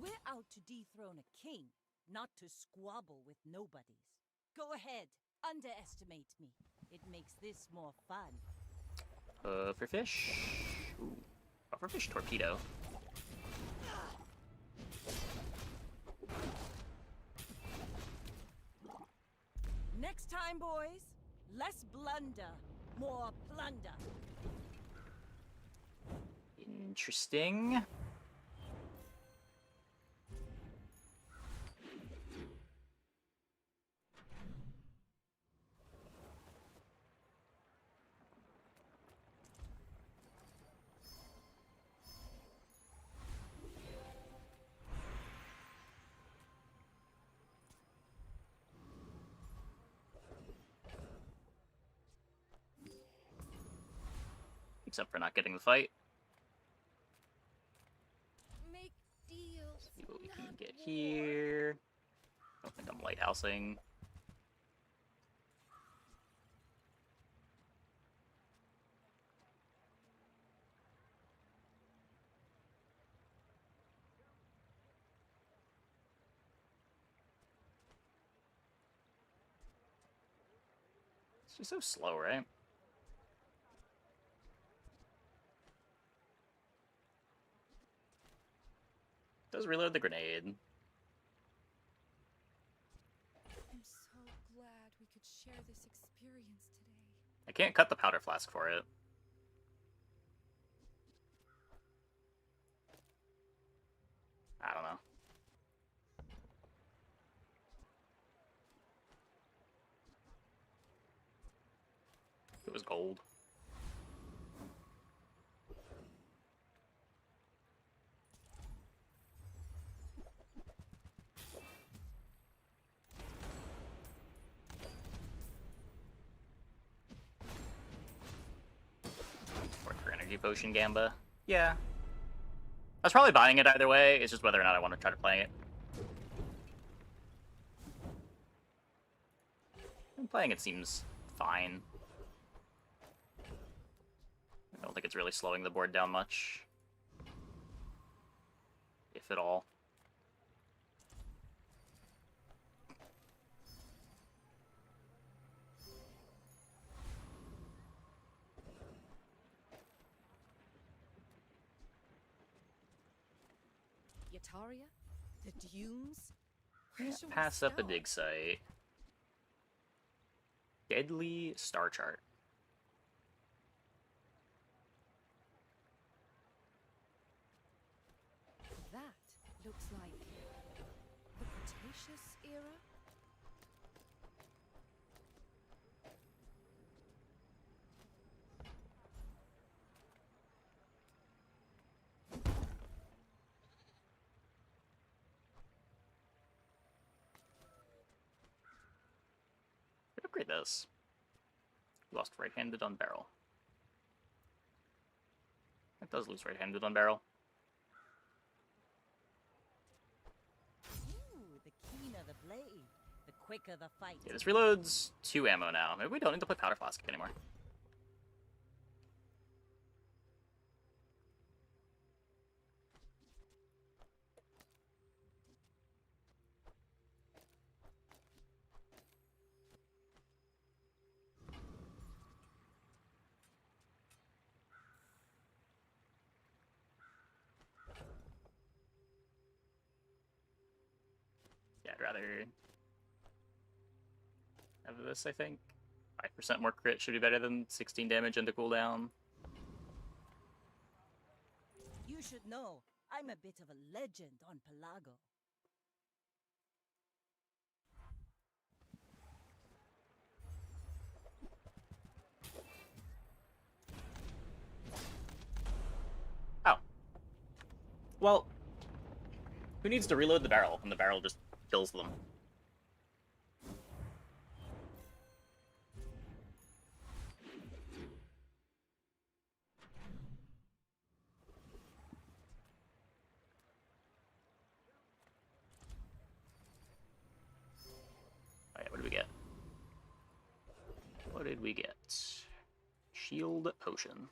We're out to dethrone a king, not to squabble with nobodies. Go ahead, underestimate me. It makes this more fun. Pufferfish? Ooh. Pufferfish torpedo. Next time, boys, less blunder, more plunder. Interesting. Except for not getting the fight. Make deals. See what we can not get war. here. I don't think I'm lighthousing. It's just so slow, right? Does reload the grenade. I'm so glad we could share this experience today. I can't cut the powder flask for it. I don't know. It was gold. Work for energy potion Gamba. Yeah. I was probably buying it either way, it's just whether or not I want to try to play it. And playing it seems fine. I don't think it's really slowing the board down much. If at all. Yataria? The Dunes? Where should we Pass up a start? dig site. Deadly star chart. That looks like the Cretaceous era? Upgrade this. Lost right-handed on barrel. It does lose right-handed on barrel. Ooh, the keener the blade, the quicker the fight. Yeah, this reloads 2 ammo now. Maybe we don't need to play powder flask anymore. Yeah, I'd rather have this, I think. 5% more crit should be better than 16 damage into cooldown. You should know, I'm a bit of a legend on Pelago. Oh. Well, who needs to reload the barrel when the barrel just kills them? Oh yeah, what did we get? What did we get? Shield potion.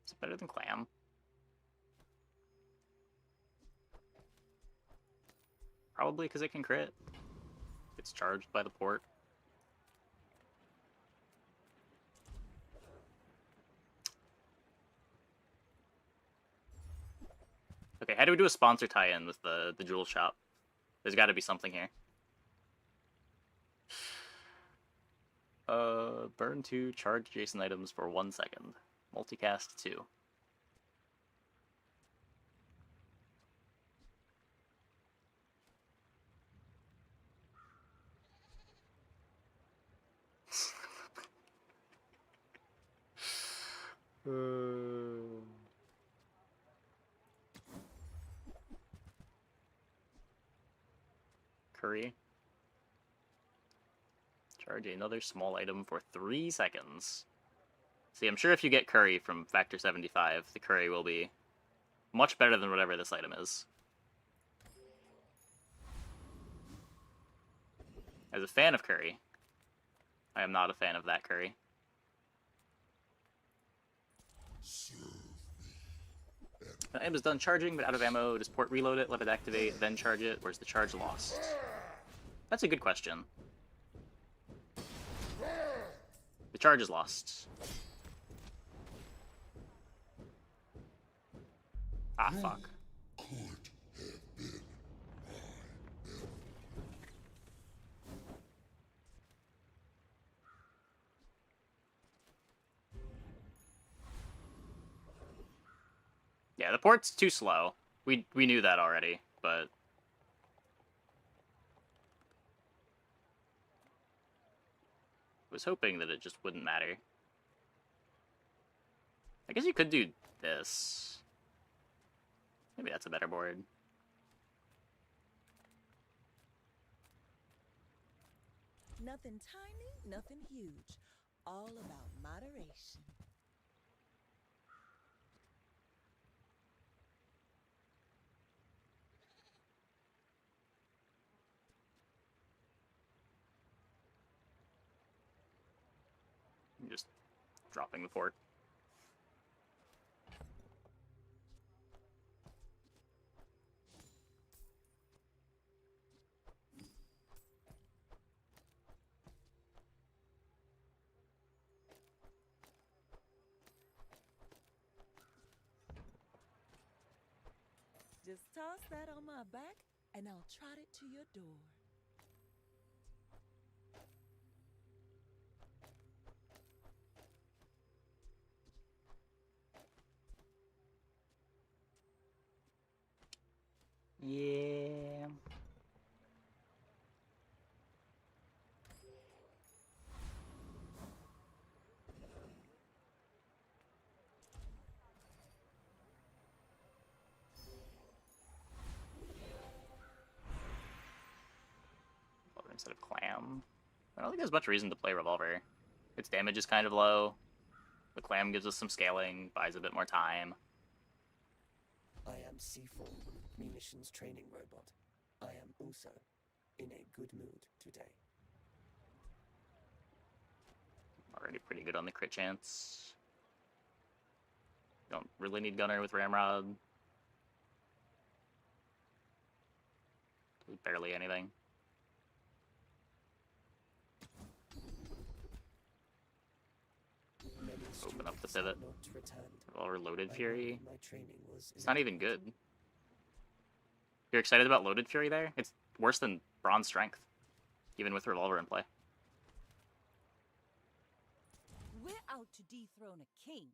Is it better than clam? Probably because it can crit. It's charged by the port. Okay, how do we do a sponsor tie-in with the jewel shop? There's got to be something here. Burn 2, charge adjacent items for 1 second. Multicast 2. Curry. Charge another small item for 3 seconds. See, I'm sure if you get curry from Factor 75, the curry will be much better than whatever this item is. As a fan of curry, I am not a fan of that curry. Aim is done charging, but out of ammo. Does port reload it, let it activate, then charge it? Where's the charge lost? That's a good question. The charge is lost. Ah, fuck. Yeah, the port's too slow. We knew that already, but was hoping that it just wouldn't matter. I guess you could do this. Maybe that's a better board. Nothing tiny, nothing huge. All about moderation. Just dropping the port. Just toss that on my back, and I'll trot it to your door. Yeah. Revolver instead of clam. I don't think there's much reason to play revolver. Its damage is kind of low. The clam gives us some scaling, buys a bit more time. I am C4, munitions training robot. I am also in a good mood today. Already pretty good on the crit chance. Don't really need gunner with ramrod. Barely anything. Open up the pivot. Or loaded fury. It's not even good. You're excited about loaded fury there? It's worse than bronze strength, even with revolver in play. We're out to dethrone a king,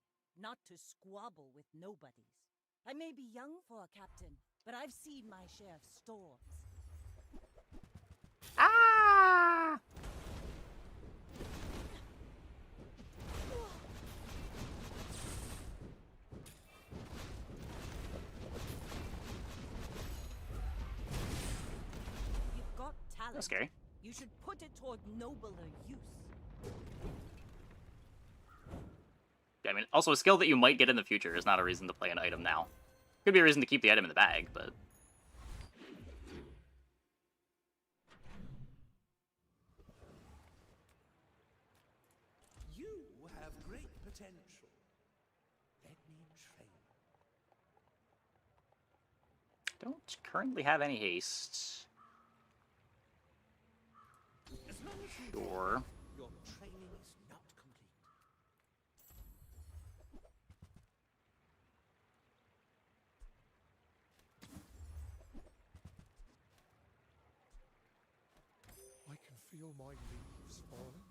not to squabble with nobodies. I may be young for a captain, but I've seen my share of storms. Ah! You've got talent. That's scary. You should put it toward nobler use. Yeah, I mean, also a skill that you might get in the future is not a reason to play an item now. Could be a reason to keep the item in the bag, but... You have great potential. Let me train. Don't currently have any haste. As long as you Sure. your training is not complete. I can feel my leaves falling.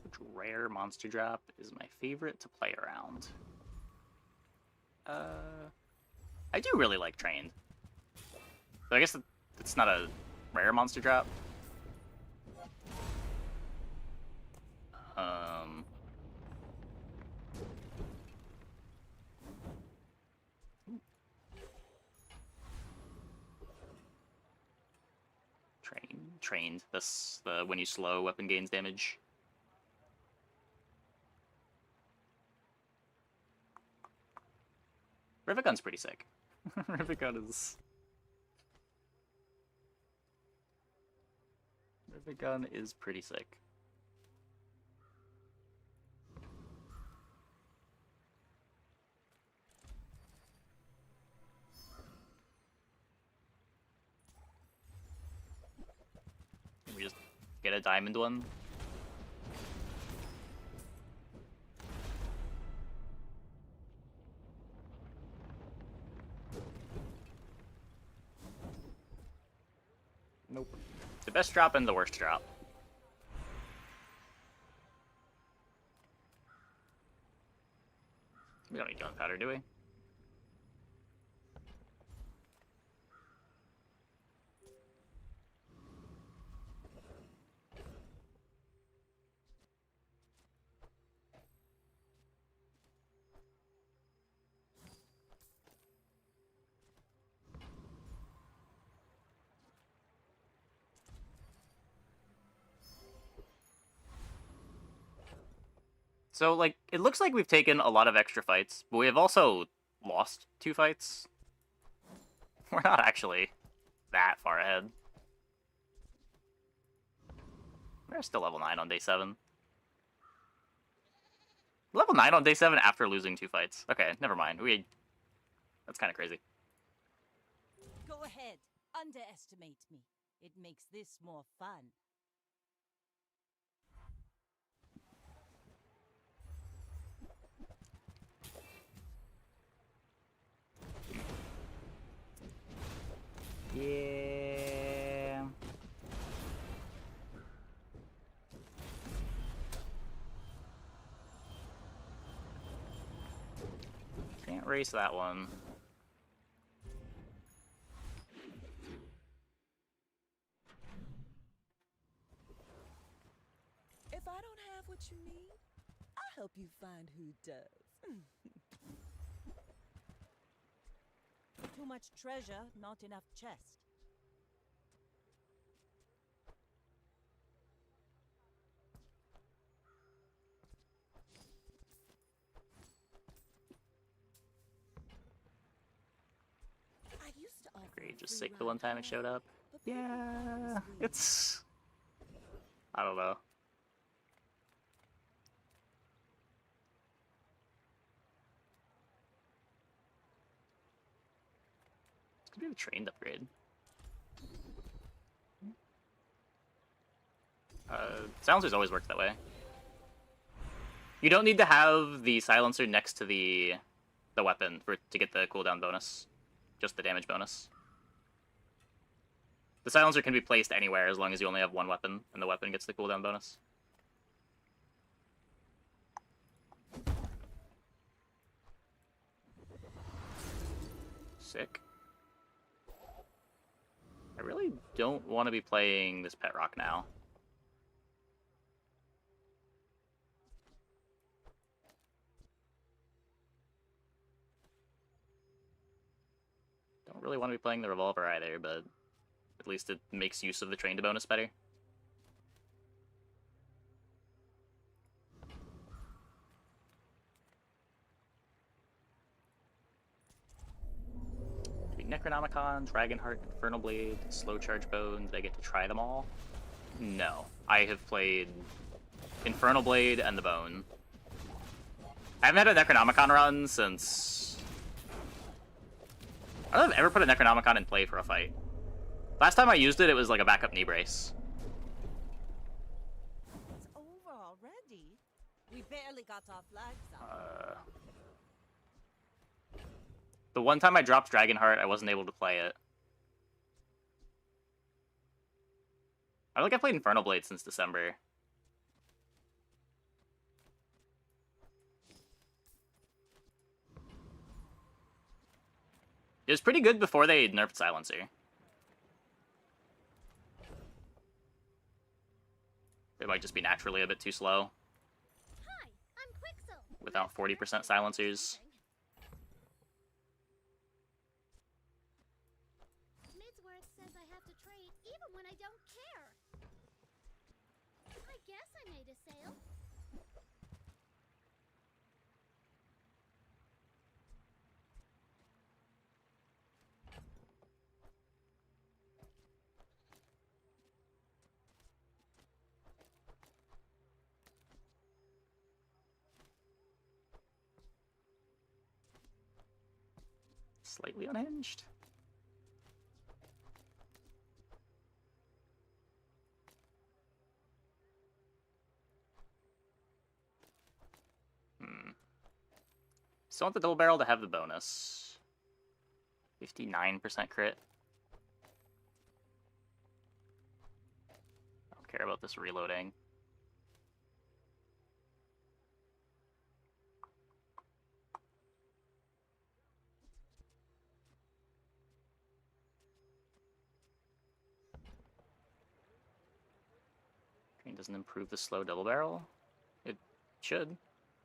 Which rare monster drop is my favorite to play around? I do really like Trained. So I guess it's not a rare monster drop. Trained. That's the when you slow, weapon gains damage. Rivet Gun's pretty sick. Rivet Gun is... Rivet Gun is pretty sick. Can we just get a diamond one? Nope. The best drop and the worst drop. We don't need gunpowder, do we? So, like, it looks like we've taken a lot of extra fights, but we have also lost 2 fights. We're not actually that far ahead. We're still level 9 on day 7. Level 9 on day 7 after losing 2 fights. Okay, never mind. That's kind of crazy. Go ahead. Underestimate me. It makes this more fun. Can't race that one. If I don't have what you need, I'll help you find who does. Too much treasure, not enough chest. I used to offer Great, a just free sick the ride one time it home, showed up. but people thought it Yeah, was weird. it's... I don't know. It's gonna be the trained upgrade. Silencers always work that way. You don't need to have the silencer next to the weapon to get the cooldown bonus. Just the damage bonus. The silencer can be placed anywhere as long as you only have one weapon, and the weapon gets the cooldown bonus. Sick. I really don't want to be playing this Pet Rock now. Don't really want to be playing the Revolver either, but at least it makes use of the trained bonus better. Necronomicon, Dragonheart, Infernal Blade, Slow Charge Bone. Did I get to try them all? No. I have played Infernal Blade and the Bone. I haven't had a Necronomicon run since... I don't know if I've ever put a Necronomicon in play for a fight. Last time I used it, it was like a backup knee brace. It's over already. We barely got our flags up. The one time I dropped Dragonheart, I wasn't able to play it. I don't think I played Infernal Blade since December. It was pretty good before they nerfed Silencer. It might just be naturally a bit too slow. Hi, I'm Quixel. Without 40% silencers. Midsworth says I have to trade even when I don't care. I guess I made a sale. Slightly unhinged. Still want the double barrel to have the bonus. 59% crit. I don't care about this reloading. Green doesn't improve the slow double barrel. It should.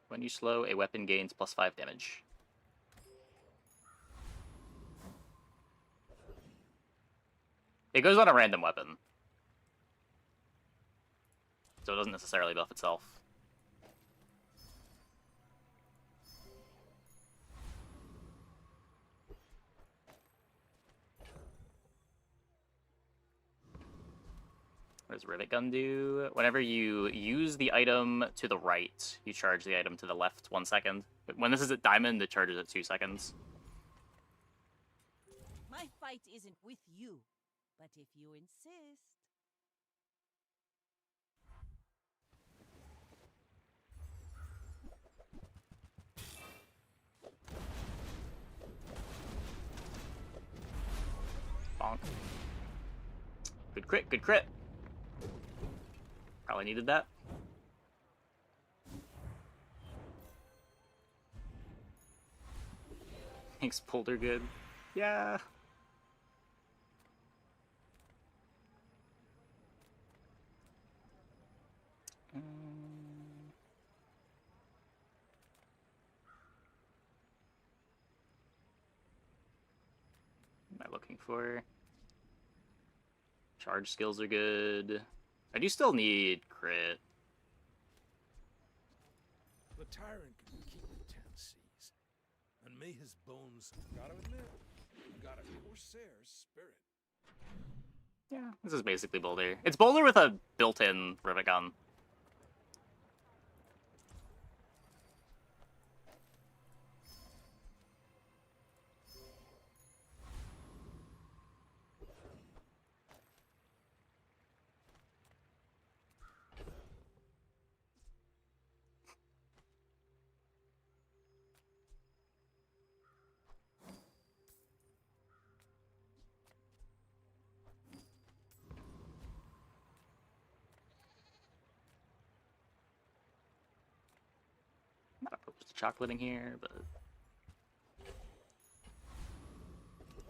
When you slow, a weapon gains +5 damage. It goes on a random weapon, so it doesn't necessarily buff itself. What does Rivet Gun do? Whenever you use the item to the right, you charge the item to the left 1 second. When this is at Diamond, it charges at 2 seconds. My fight isn't with you, but if you insist. Bonk. Good crit, good crit. Probably needed that. Makes Boulder good. Yeah. What am I looking for? Charge skills are good. I do still need crit. The tyrant can keep the 10 C's. And may his bones, gotta admit, got a Corsair's spirit. Yeah, this is basically Boulder. It's Boulder with a built-in rivet gun. Not opposed to chocolating here, but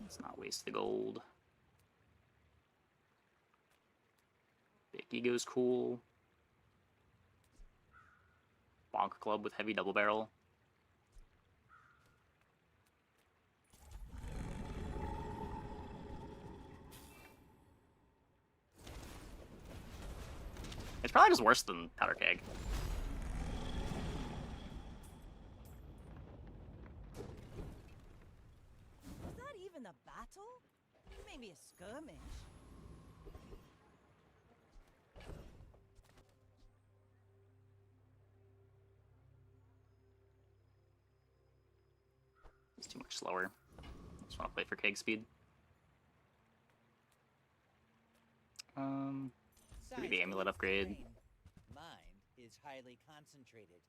let's not waste the gold. Big Ego's cool. Bonk Club with heavy double barrel. It's probably just worse than Powder Keg. Was that even a battle? Maybe a skirmish. It's too much slower. Just want to play for keg speed. Maybe the amulet upgrade. Mind is highly concentrated.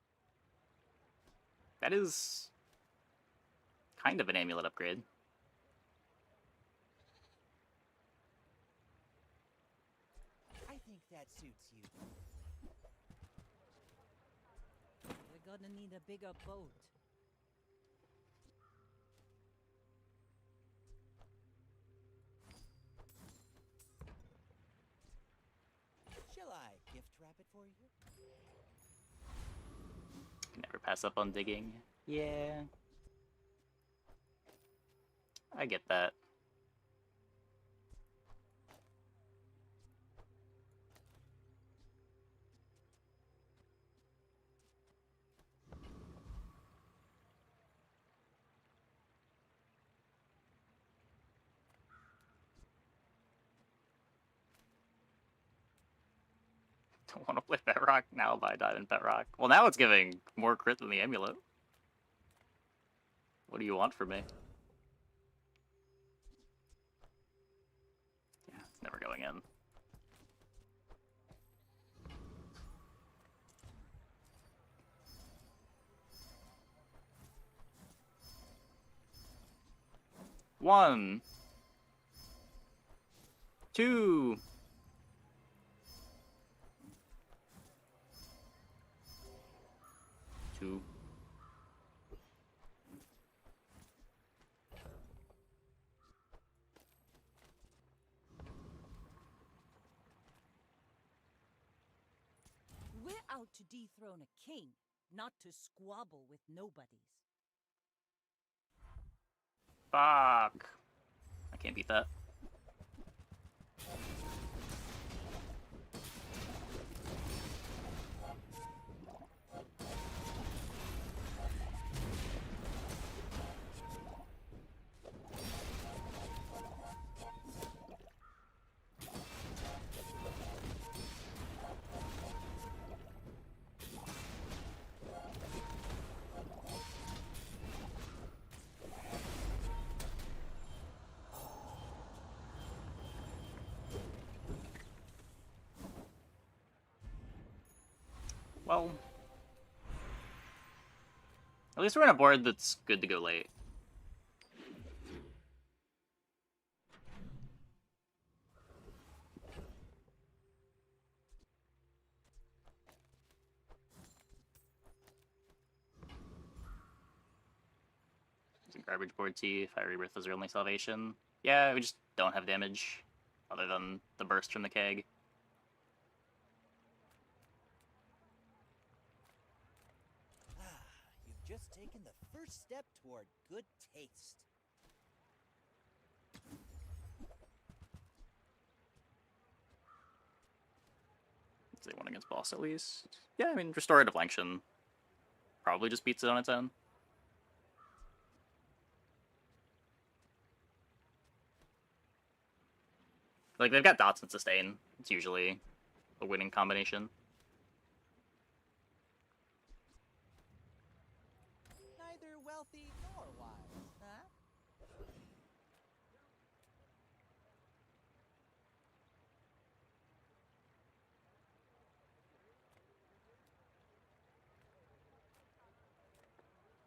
That is kind of an amulet upgrade. I think that suits you. We're gonna need a bigger boat. Shall I gift wrap it for you? Can never pass up on digging. Yeah. I get that. Don't want to play Petrock, now buy Diamond Petrock. Well, now it's giving more crit than the amulet. What do you want from me? Yeah, it's never going in. One. Two. Two. We're out to dethrone a king, not to squabble with nobodies. Fuck. I can't beat that. Well, at least we're on a board that's good to go late. Using Garbage Board Tea. Fire Rebirth is your only salvation. Yeah, we just don't have damage, other than the burst from the keg. You've just taken the first step toward good taste. Let's say one against boss at least. Yeah, I mean, Restorative Lanction probably just beats it on its own. Like, they've got dots and sustain. It's usually a winning combination. Neither wealthy nor wise, huh?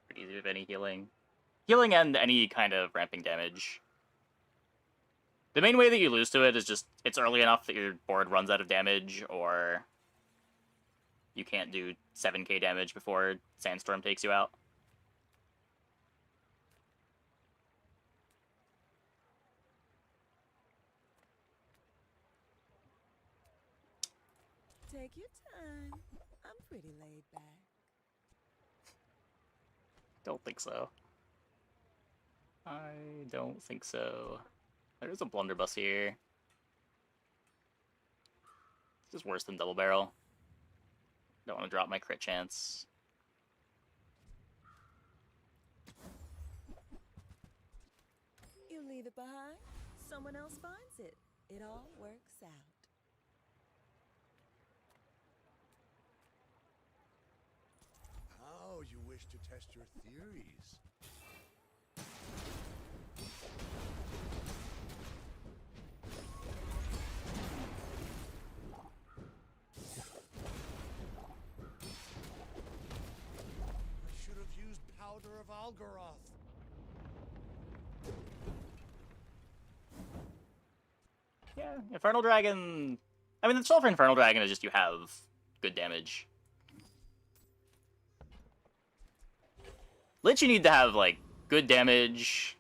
Pretty easy with any healing. Healing and any kind of ramping damage. The main way that you lose to it is just, it's early enough that your board runs out of damage, or you can't do 7k damage before Sandstorm takes you out. Take your time. I'm pretty laid back. Don't think so. I don't think so. There's a blunderbuss here. This is worse than double barrel. Don't want to drop my crit chance. You leave it behind, someone else finds it. It all works out. Oh, you wish to test your theories? I should have used Powder of Algaroth. Yeah, Infernal Dragon... I mean, the solve for Infernal Dragon is just you have good damage. Lich, you need to have, like, good damage,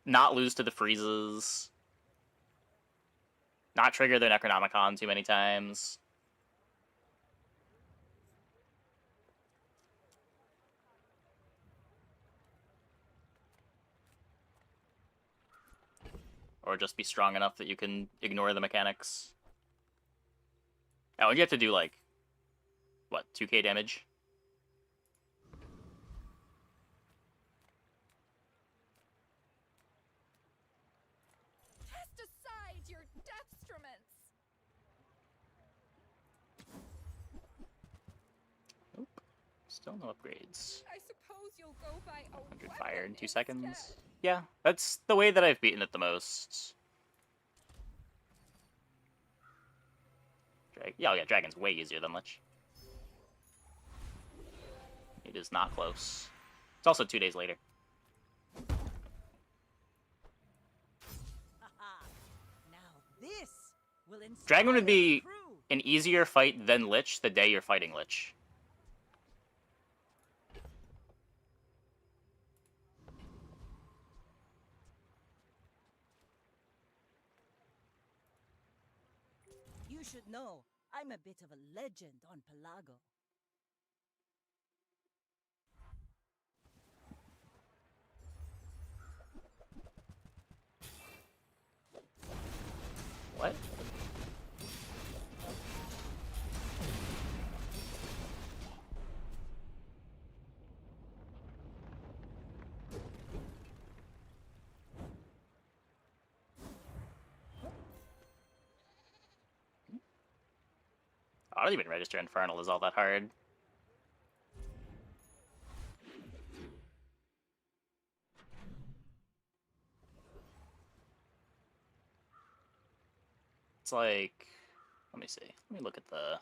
not lose to the freezes, not trigger their Necronomicon too many times. Or just be strong enough that you can ignore the mechanics. Oh, and you have to do, like, what, 2k damage? Cast aside your destruments! Nope. Still no upgrades. I suppose you'll go by a 100 weapon fire in 2 instead. seconds. Yeah, that's the way that I've beaten it the most. Yeah, Dragon's way easier than Lich. It is not close. It's also 2 days later. Now this will inspire Dragon would be the crew. an easier fight than Lich the day you're fighting Lich. You should know, I'm a bit of a legend on Pelago. What? I don't even register Infernal is all that hard. It's like, let me see. Let me look at the...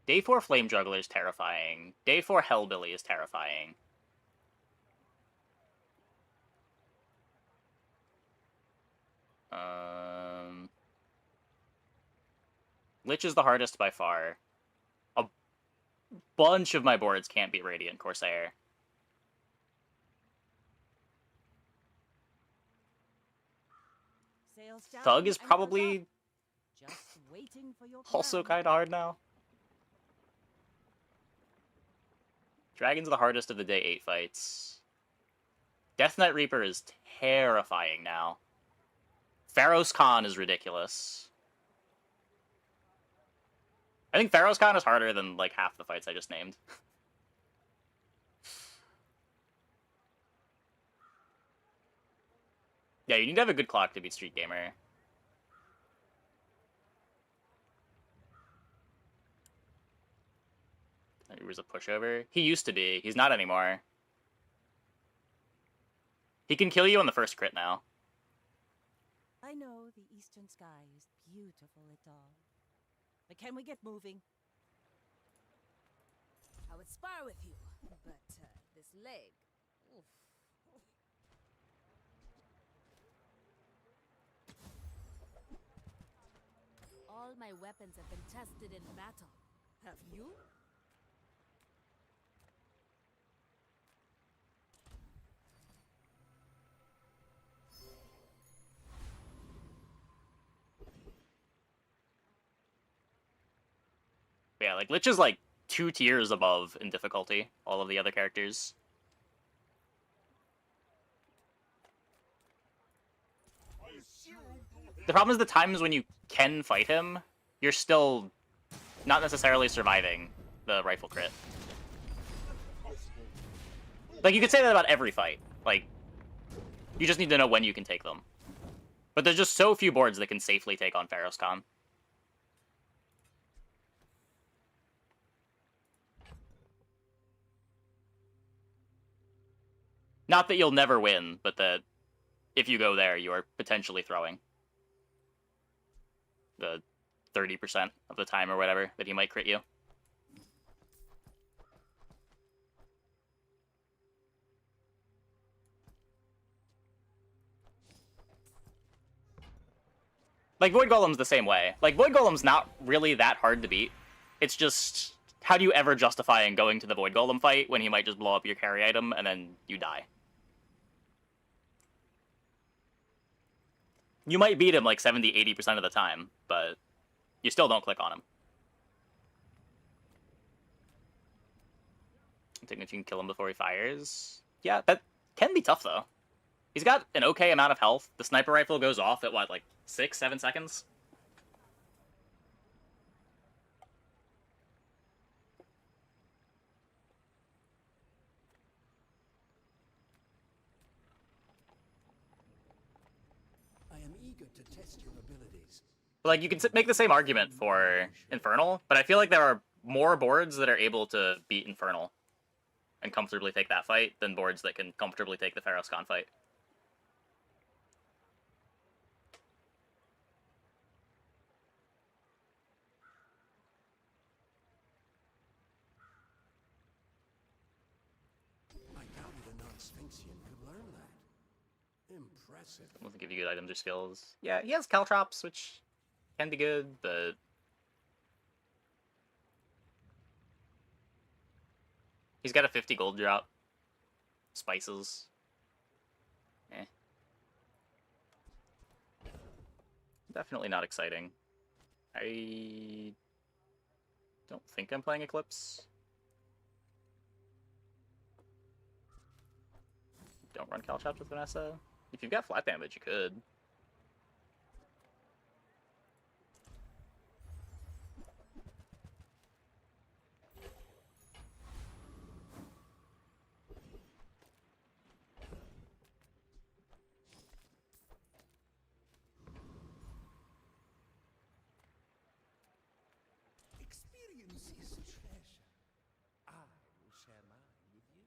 Day 4 Flame Juggler is terrifying. Day 4 Hellbilly is terrifying. Lich is the hardest by far. A bunch of my boards can't beat Radiant Corsair. Sails down, Thug is anchors probably up. Just waiting for your also command. kind of hard now. Dragon's the hardest of the day 8 fights. Death Knight Reaper is terrifying now. Pharaoh's Khan is ridiculous. I think Pharaoh's Khan is harder than like half the fights I just named. Yeah, you need to have a good clock to beat Street Gamer. He was a pushover. He used to be. He's not anymore. He can kill you on the first crit now. I know the eastern sky is beautiful at all. But can we get moving? I would spar with you, but this leg. Oof. All my weapons have been tested in battle. Have you? Yeah, like Lich is like 2 tiers above in difficulty all of the other characters. The problem is the times when you can fight him, you're still not necessarily surviving the rifle crit. Like, you could say that about every fight. Like, you just need to know when you can take them. But there's just so few boards that can safely take on Pharaoh's Khan. Not that you'll never win, but that if you go there, you are potentially throwing the 30% of the time or whatever that he might crit you. Like, Void Golem's the same way. Like, Void Golem's not really that hard to beat. It's just, how do you ever justify going to the Void Golem fight when he might just blow up your carry item and then you die? You might beat him like 70-80% of the time, but you still don't click on him. I think if you can kill him before he fires. Yeah, that can be tough, though. He's got an okay amount of health. The sniper rifle goes off at, what, like 6-7 seconds? I am eager to test your abilities. Like, you can make the same argument for Infernal, but I feel like there are more boards that are able to beat Infernal and comfortably take that fight than boards that can comfortably take the Pharaoh's Khan fight. I doubted a non-Sphinxian could learn that. Impressive. Doesn't give you good items or skills. Yeah, he has Caltrops, which can be good, but he's got a 50 gold drop. Spices. Eh. Definitely not exciting. I don't think I'm playing Eclipse. Don't run Caltrops with Vanessa. If you've got flat damage, you could. Experience is treasure. I will share mine with you.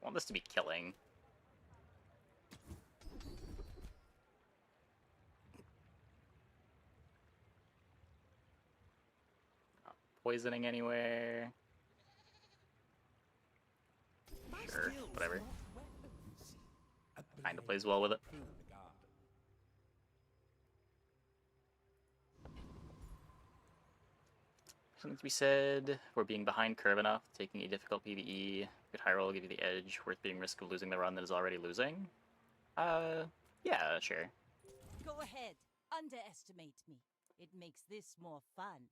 I want this to be killing. Not poisoning anywhere. Sure, whatever. Kinda plays well with it. Something to be said for being behind curve enough, taking a difficult PvE. Good high roll, give you the edge, worth being risk of losing the run that is already losing. Yeah, sure. Go ahead, underestimate me. It makes this more fun.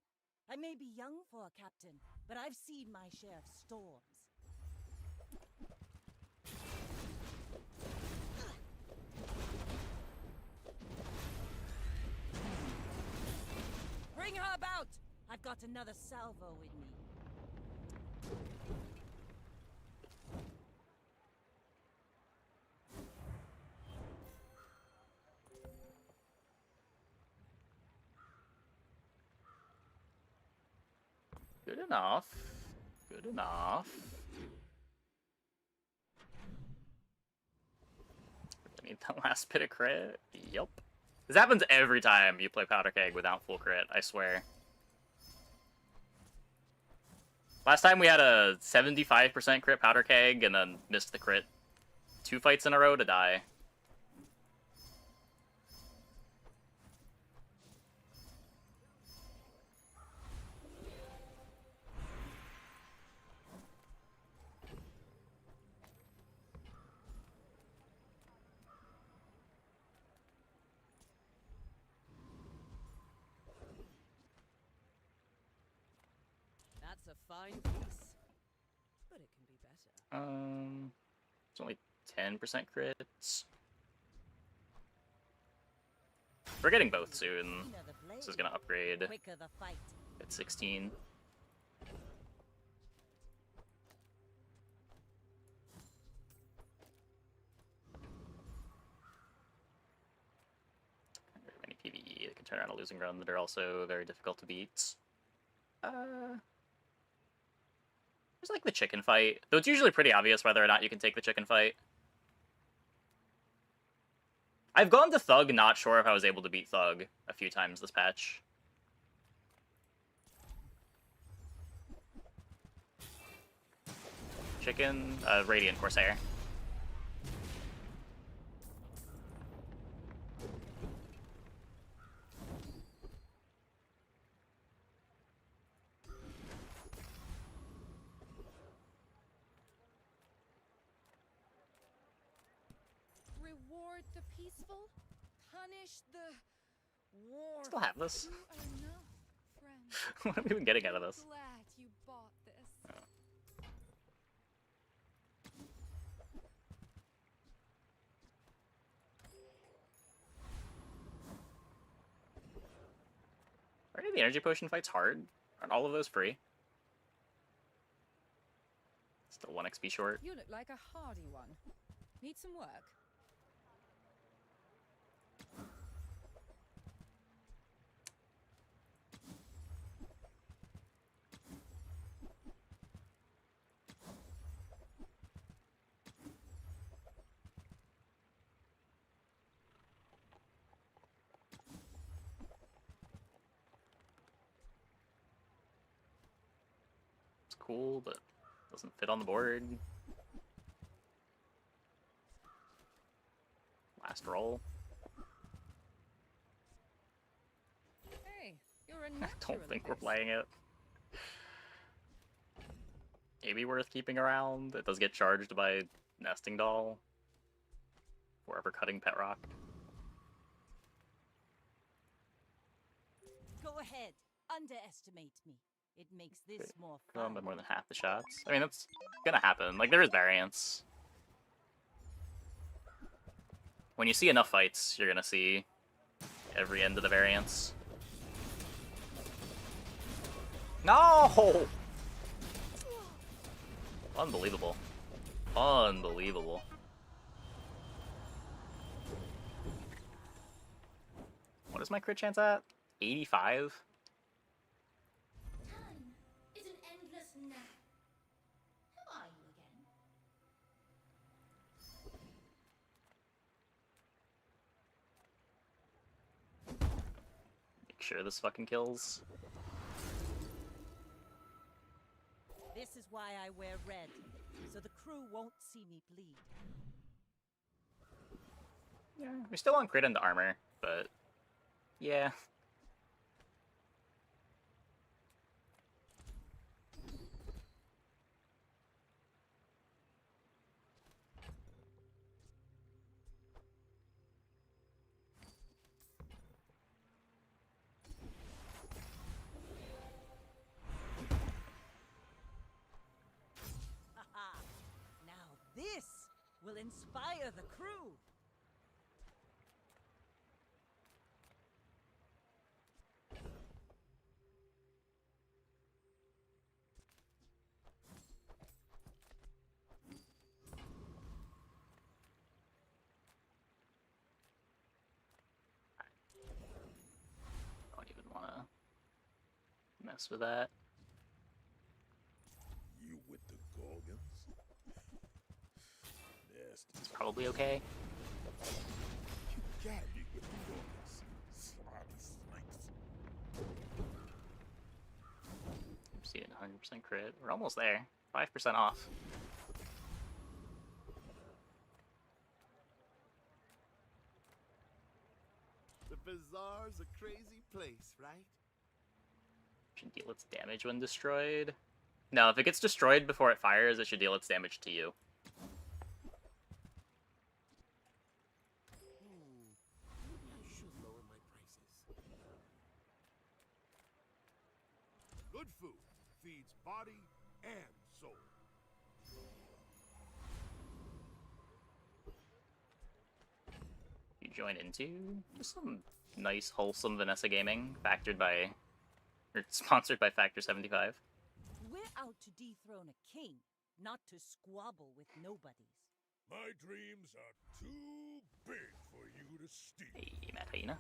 I may be young for a captain, but I've seen my share of storms. Bring her about! I've got another salvo in me. Good enough. Good enough. I need that last bit of crit. Yup. This happens every time you play Powder Keg without full crit, I swear. Last time we had a 75% crit Powder Keg and then missed the crit 2 fights in a row to die. That's a fine piece, but it can be better. It's only 10% crits. We're getting both soon. This is gonna upgrade Quicker the fight. at 16. Any PvE that can turn around a losing run that are also very difficult to beat. There's like the chicken fight, though it's usually pretty obvious whether or not you can take the chicken fight. I've gone to Thug not sure if I was able to beat Thug a few times this patch. Chicken, Radiant Corsair. Reward the peaceful, punish the war. Still have this. You are no friend. What are we even getting out of this? Glad you bought this. Are any of the energy potion fights hard? Aren't all of those free? Still 1 XP short. You look like a hardy one. Need some work? It's cool, but doesn't fit on the board. Last roll. Hey, you're a I natural don't think at we're this. playing it. Maybe worth keeping around. It does get charged by Nesting Doll. Forever cutting Pet Rock. Go ahead, underestimate me. It makes this more By fun. more than half the shots. I mean, that's gonna happen. Like, there is variance. When you see enough fights, you're gonna see every end of the variance. No! Unbelievable. Unbelievable. What is my crit chance at? 85? Time is an endless nap. Who are you again? Make sure this fucking kills. This is why I wear red, so the crew won't see me bleed. Yeah, we're still on crit into armor, but yeah. Haha! Now this will inspire the crew. Don't even want to mess with that. You with the Gorgons? Nasty. It's probably okay. You gotta be with the Gorgons. Slimy snakes. I'm seeing 100% crit. We're almost there. 5% off. The bazaar's a crazy place, right? Should deal its damage when destroyed. No, if it gets destroyed before it fires, it should deal its damage to you. Maybe I should lower my prices. Good food feeds body and soul. You join into just some nice, wholesome Vanessa gaming, sponsored by Factor 75. We're out to dethrone a king, not to squabble with nobodies. My dreams are too big for you to steal. Hey, Matt Hyena.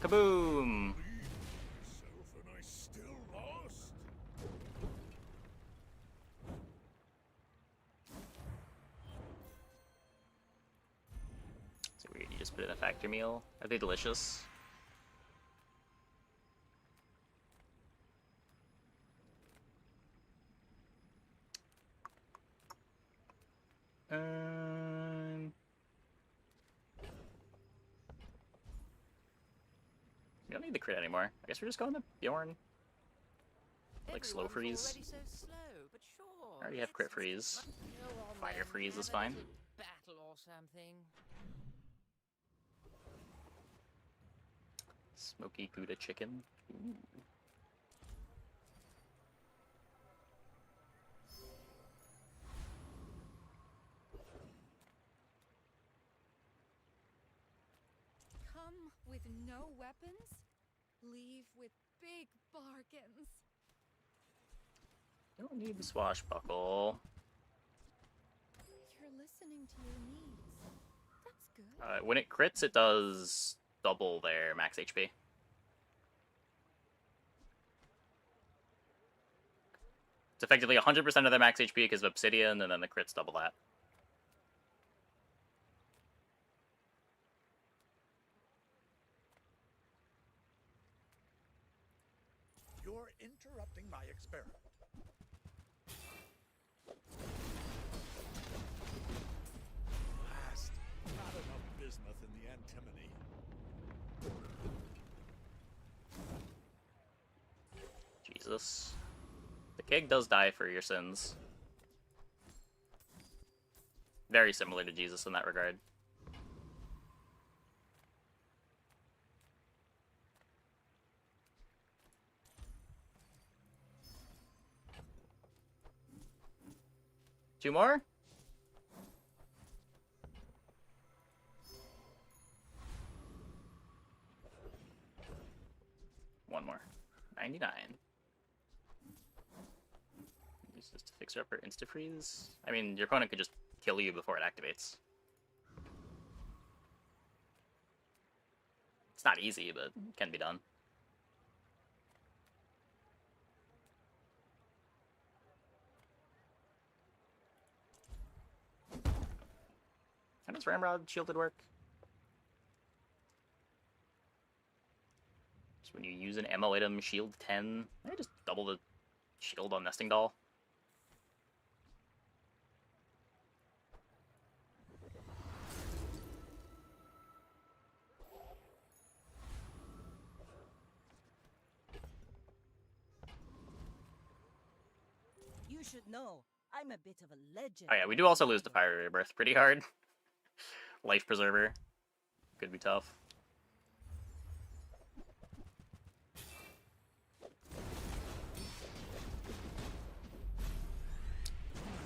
Kaboom! Myself and I still lost. It's weird, you just put in a factor meal. Are they delicious? We don't need the crit anymore. I guess we're just going to Bjorn. Like slow freeze. Already so slow, but sure. I already have crit freeze. Go on Fire then, freeze have is a fine. little battle or something. Smoky Gouda chicken. Ooh. Come with no weapons, leave with big bargains. You don't need the swashbuckle. You're listening to your needs. That's good. When it crits, it does double their max HP. It's effectively 100% of their max HP because of Obsidian, and then the crits double that. You're interrupting my experiment. Last, not enough bismuth in the antimony. Jesus. The keg does die for your sins. Very similar to Jesus in that regard. Two more? One more. 99. Use this to fix her up her insta-freeze. I mean, your opponent could just kill you before it activates. It's not easy, but it can be done. How does Ramrod shielded work? When you use an ammo item, shield 10, I just double the shield on Nesting Doll. should know, I'm a bit of a legend. Oh yeah, we do also lose to Fire Rebirth pretty hard. Life Preserver. Could be tough.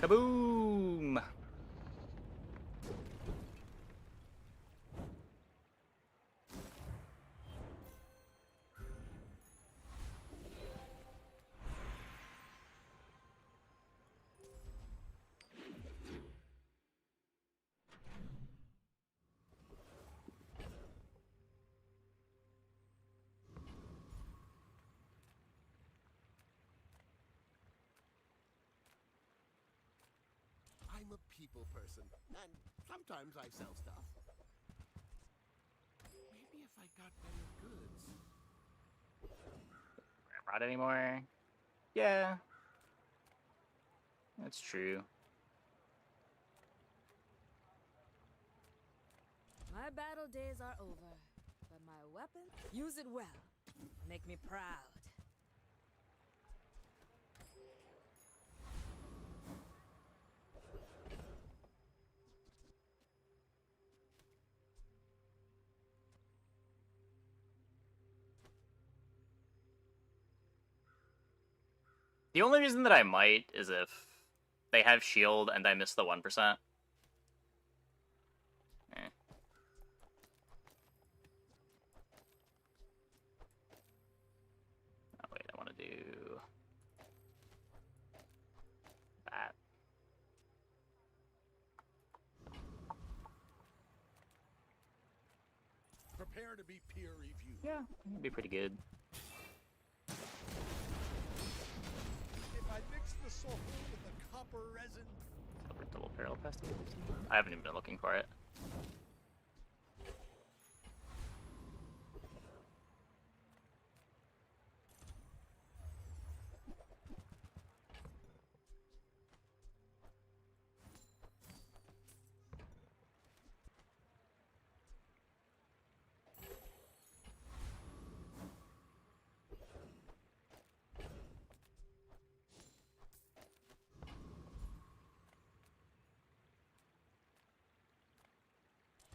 Kaboom! I'm a people person, and sometimes I sell stuff. Maybe if I got better goods. Not anymore. Yeah. That's true. My battle days are over, but my weapon, use it well. Make me proud. The only reason that I might is if they have shield and I miss the 1%. Eh. Oh wait, I want to do that. Prepare to be peer reviewed. Yeah, it'd be pretty good. If I mix the sulfur with the copper resin. Silver double barrel past 15. I haven't even been looking for it.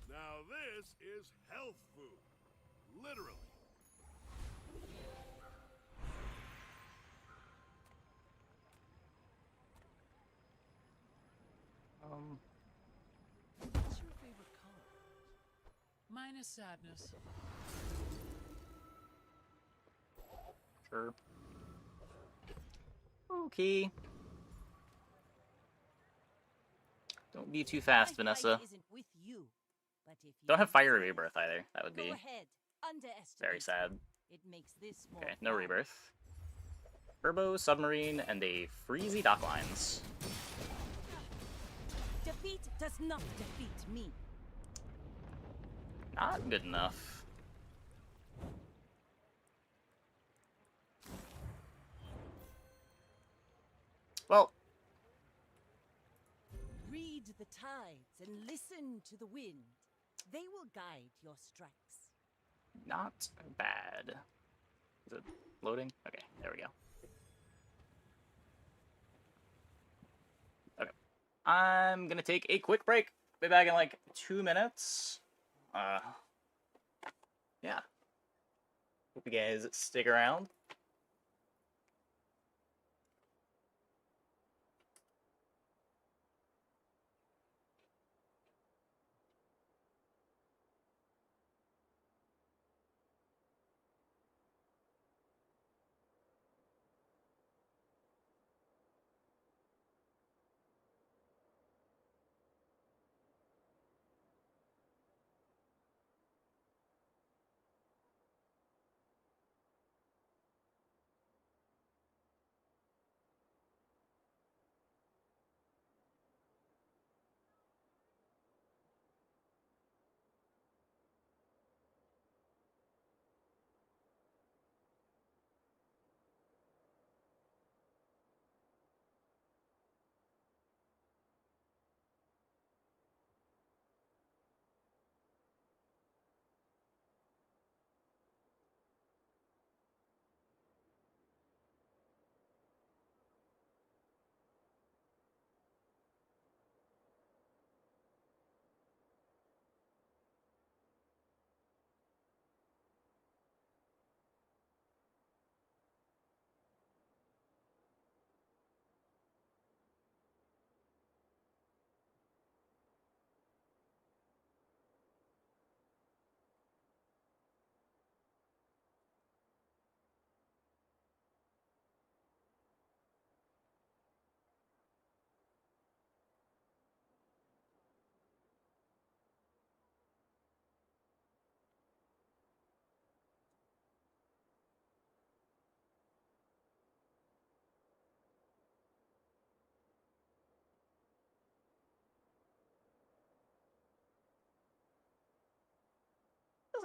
Now this is health food. Literally. What's your favorite color? Mine is sadness. Sure. Okay. Don't be too fast, My Vanessa. fight isn't with you, but if you Don't have Fire decide- Rebirth either. That would Go be ahead. Underestimate very sad. It makes this more Okay, no fun. Rebirth. Turbo, Submarine, and a Freezy Docklines. Defeat does not defeat me. Not good enough. Well, Read the tides and listen to the wind. They will guide your strikes. not bad. Is it loading? Okay, there we go. Okay. I'm gonna take a quick break. Be back in like 2 minutes. Yeah. Hope you guys stick around.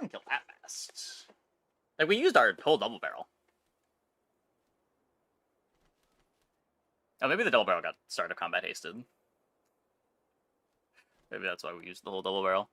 doesn't kill that fast. Like, we used our whole double barrel. Oh, maybe the double barrel got start of combat hasted. Maybe that's why we used the whole double barrel.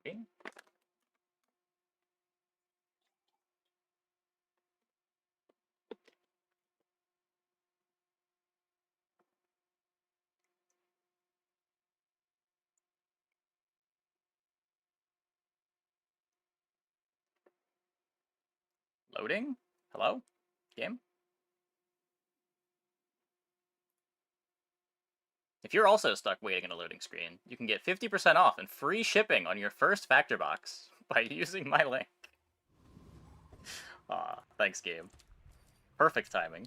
Okay. Loading? Hello? Game? If you're also stuck waiting in a loading screen, you can get 50% off and free shipping on your first Factor Box by using my link. Aw, thanks, game. Perfect timing.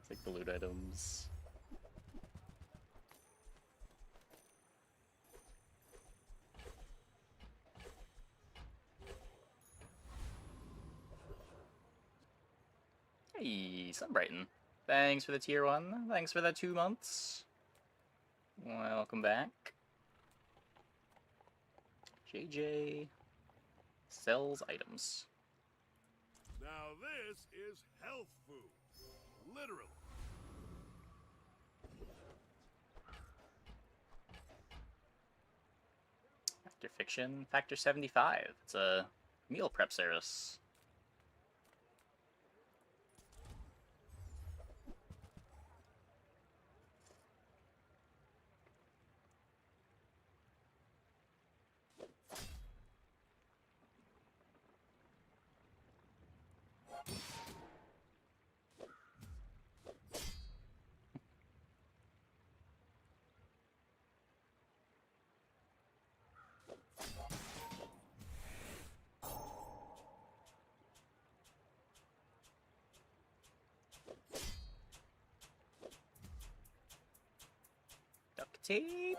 Take the loot items. Hey, Sunbrighton. Thanks for the tier 1. Thanks for the 2 months. Welcome back. JJ sells items. Now this is health food. Literally. Factor Fiction, Factor 75. It's a meal prep service. Duct tape.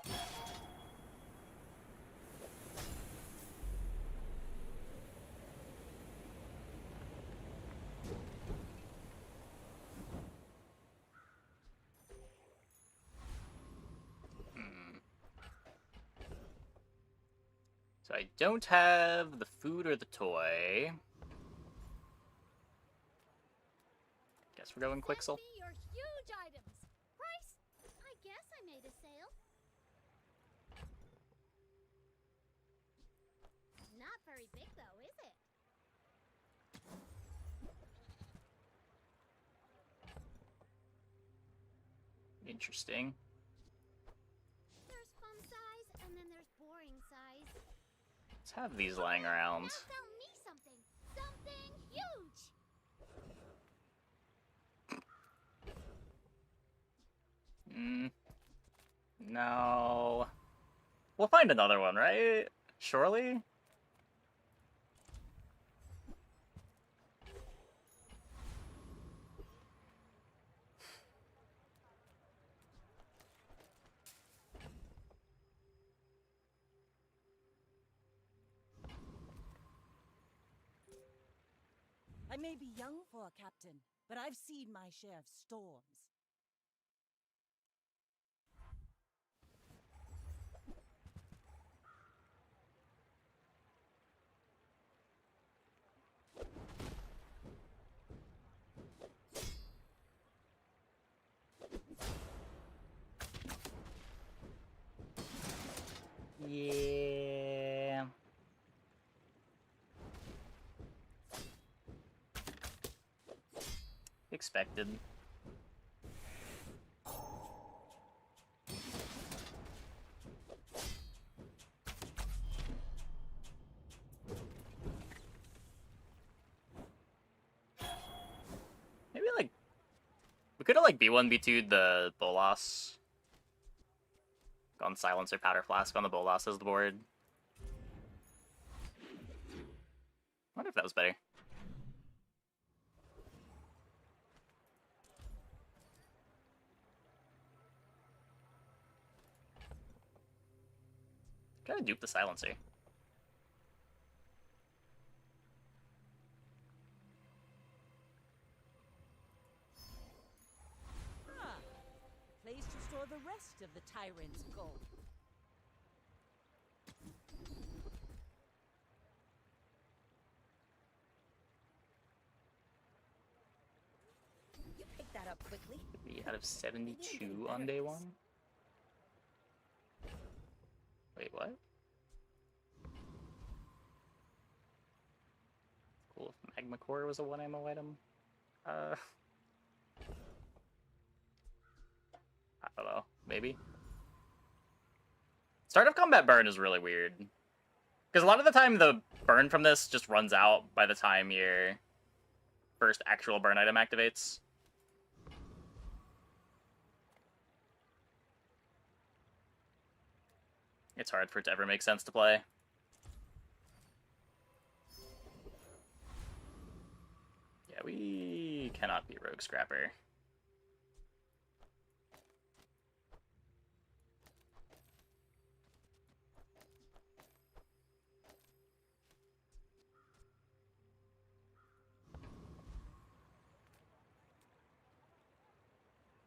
So I don't have the food or the toy. Guess we're going Quixel. Send me your huge items. Price? I guess I made a sale. Not very big though, is it? Interesting. There's fun size and then there's boring size. Let's have these lying around. Now sell me something. Something huge. No. We'll find another one, right? Surely? I may be young for a captain, but I've seen my share of storms. Yeah. Expected. Maybe like we could have like B1 B2'd the Bolas. on Silencer Powder Flask on the Bolas as the board. I wonder if that was better. Gotta dupe the Silencer. Ah, place to store the rest of the tyrant's gold. You picked that up quickly. Be out of 72 on day one. Wait, what? Cool if Magma Core was a 1 ammo item. I don't know. Maybe. Start of combat burn is really weird. Because a lot of the time the burn from this just runs out by the time your first actual burn item activates. It's hard for it to ever make sense to play. Yeah, we cannot be Rogue Scrapper.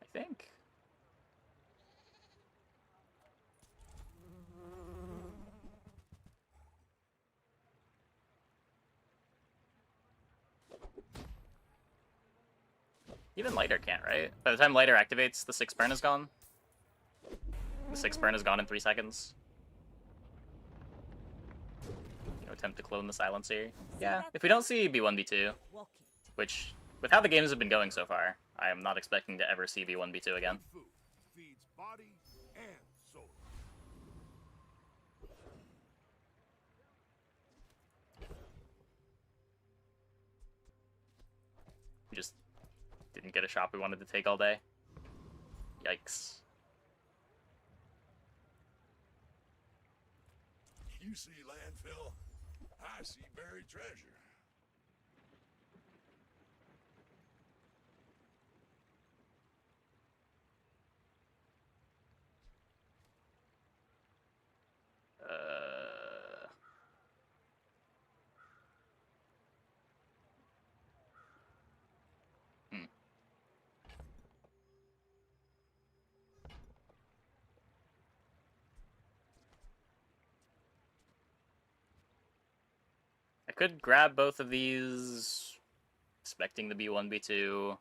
I think. Even Lighter can't, right? By the time Lighter activates, the 6 burn is gone. The 6 burn is gone in 3 seconds. No attempt to clone the Silencer. Yeah, if we don't see B1, B2, which, with how the games have been going so far, I am not expecting to ever see B1, B2 again. Food feeds body and soul. We just didn't get a shot we wanted to take all day. Yikes. You see landfill, I see buried treasure. I could grab both of these, expecting the B1, B2. I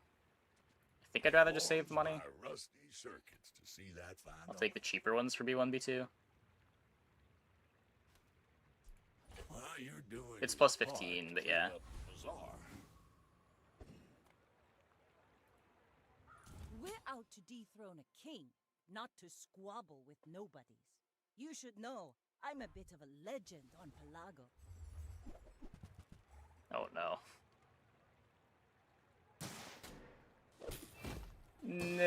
think I'd rather just save the money. Rusty circuits to see that final. I'll take the cheaper ones for B1, B2. Well, you're doing It's plus 15, but yeah. Bizarre. We're out to dethrone a king, not to squabble with nobodies. You should know, I'm a bit of a legend on Pelago. Oh no. No.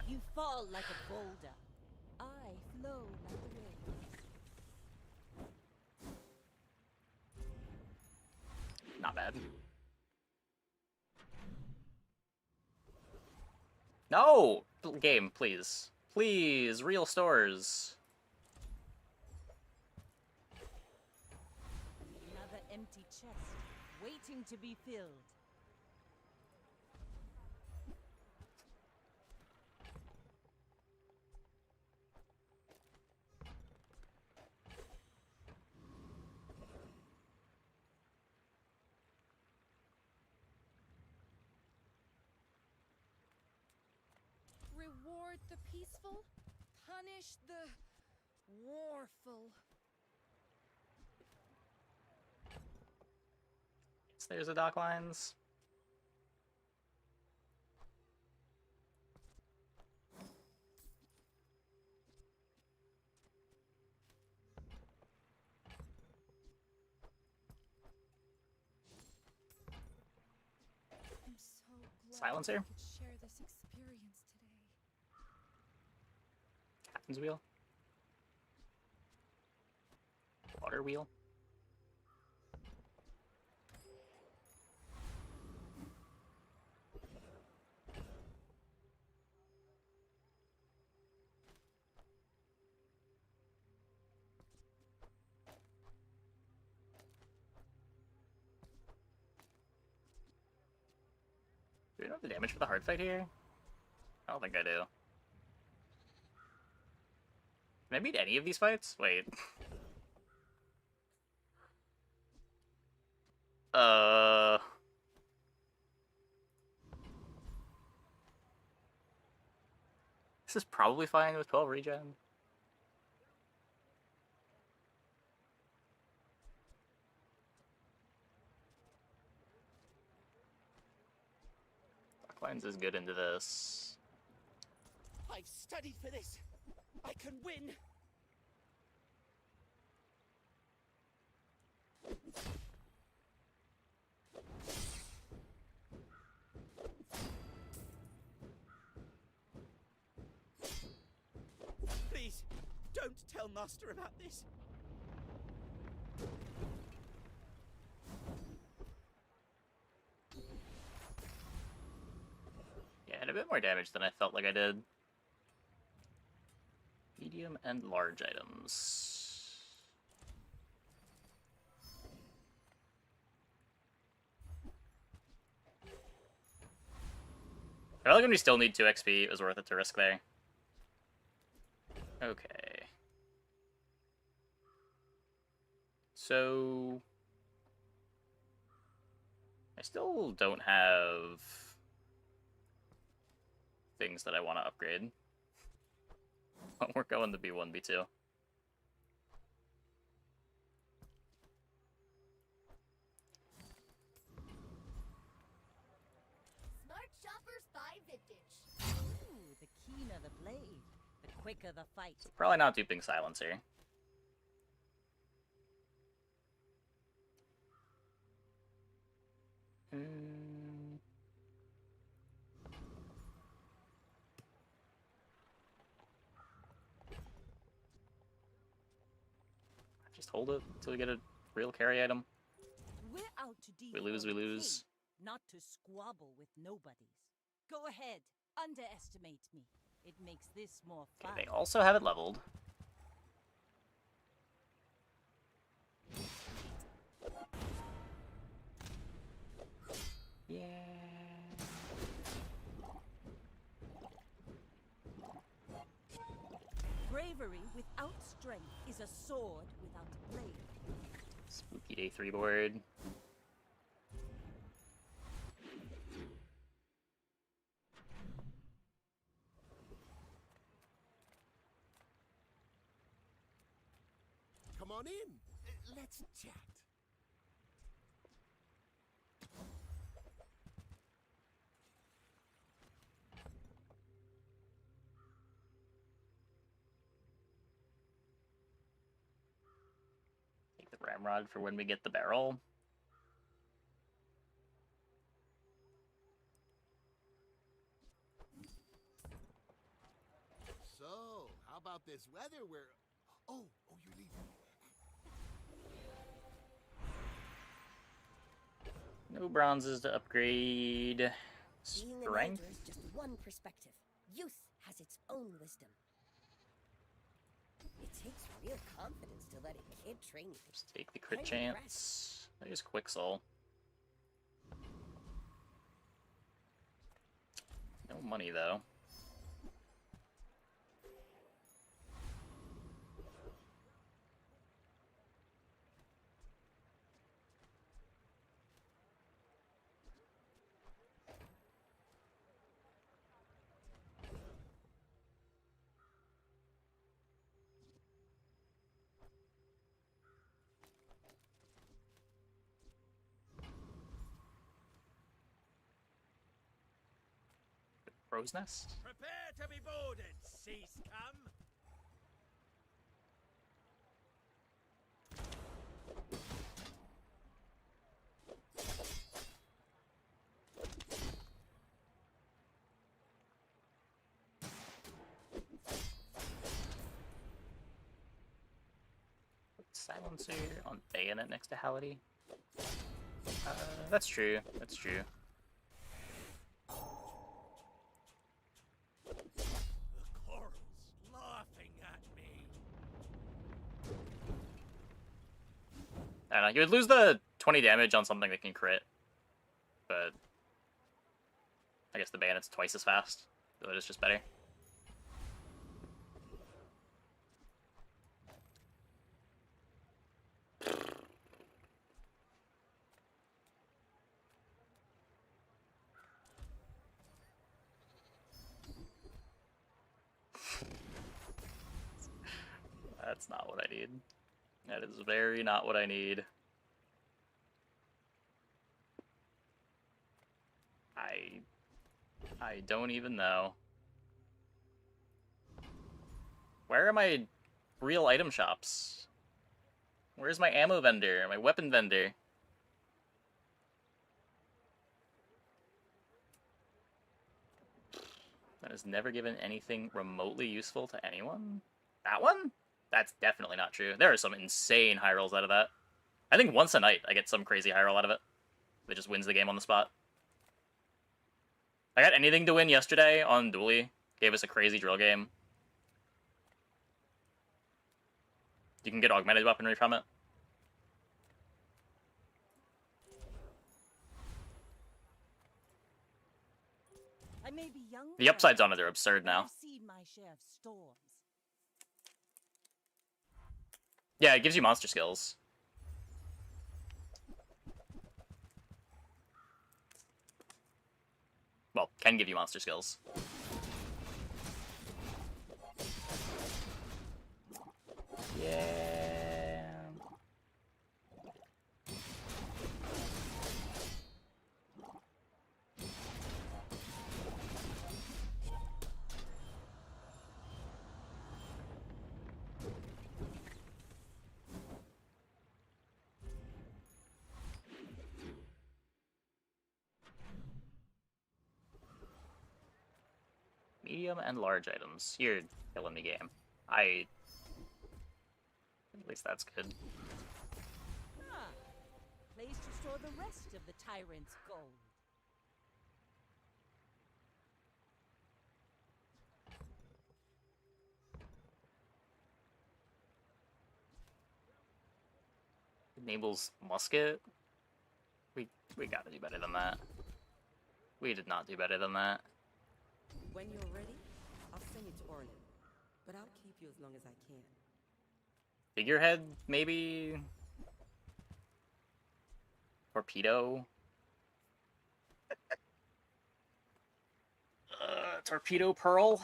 You fall like a boulder. I flow like the rain. Not bad. No! Game, please. Please, real stores. Another empty chest, waiting to be filled. Reward the peaceful, punish the warful. There's the dock lines. I'm so glad Silencer? I could share this experience Captain's wheel? Water wheel? Do we know the damage for the hard fight here? I don't think I do. Can I beat any of these fights? Wait. This is probably fine with 12 regen. Darklines is good into this. I've studied for this. I can win. Please, don't tell Master about this. Yeah, and a bit more damage than I felt like I did. Medium and large items. I feel like when we still need 2 XP, it was worth it to risk there. Okay. So... I still don't have things that I want to upgrade. But we're going to B1, B2. Smart shoppers buy vintage. Ooh, the keener the blade, the quicker the fight. Probably not duping Silencer. Just hold it until we get a real carry item. We're out to We lose, we lose. king, not to squabble with nobodies. Go ahead, underestimate me. It makes this more fun. Okay, they also have it leveled. Yeah. Bravery without strength is a sword without a blade. Spooky day 3 board. Come on in. Let's chat. Take the ramrod for when we get the barrel. So, how about this weather? Oh, you're leaving. No bronzes to upgrade. Being an Strength. elder is just one perspective. Youth has its own wisdom. It takes real confidence to let a kid train you. Just take the crit I'm impressed. chance. I use Quick Soul. No money though. Crow's Nest? Prepare to be boarded, seas come. Silencer on Bayonet next to Hality. That's true. That's true. The coral's laughing at me. I don't know, you would lose the 20 damage on something that can crit, but I guess the Bayonet's twice as fast, so it is just better. That's not what I need. That is very not what I need. I don't even know. Where are my real item shops? Where's my ammo vendor, my weapon vendor? That has never given anything remotely useful to anyone? That one? That's definitely not true. There are some insane high rolls out of that. I think once a night I get some crazy high roll out of it. That just wins the game on the spot. I got anything to win yesterday on Dually. Gave us a crazy drill game. You can get augmented weaponry from it. I may be young, The upsides on it are absurd now. I've seen my share of storms. Yeah, it gives you monster skills. Well, can give you monster skills. Yeah. Medium and large items. You're killing the game. At least that's good. Ah, place to store the rest of the tyrant's gold. Enables musket. We gotta do better than that. We did not do better than that. When you're ready, I'll send you to Orlin. But I'll keep you as long as I can. Figurehead, maybe? Torpedo? Torpedo Pearl?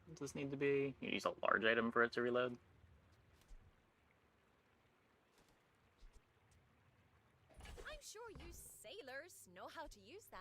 Does this need to be? You use a large item for it to reload? I'm sure you sailors know how to use that.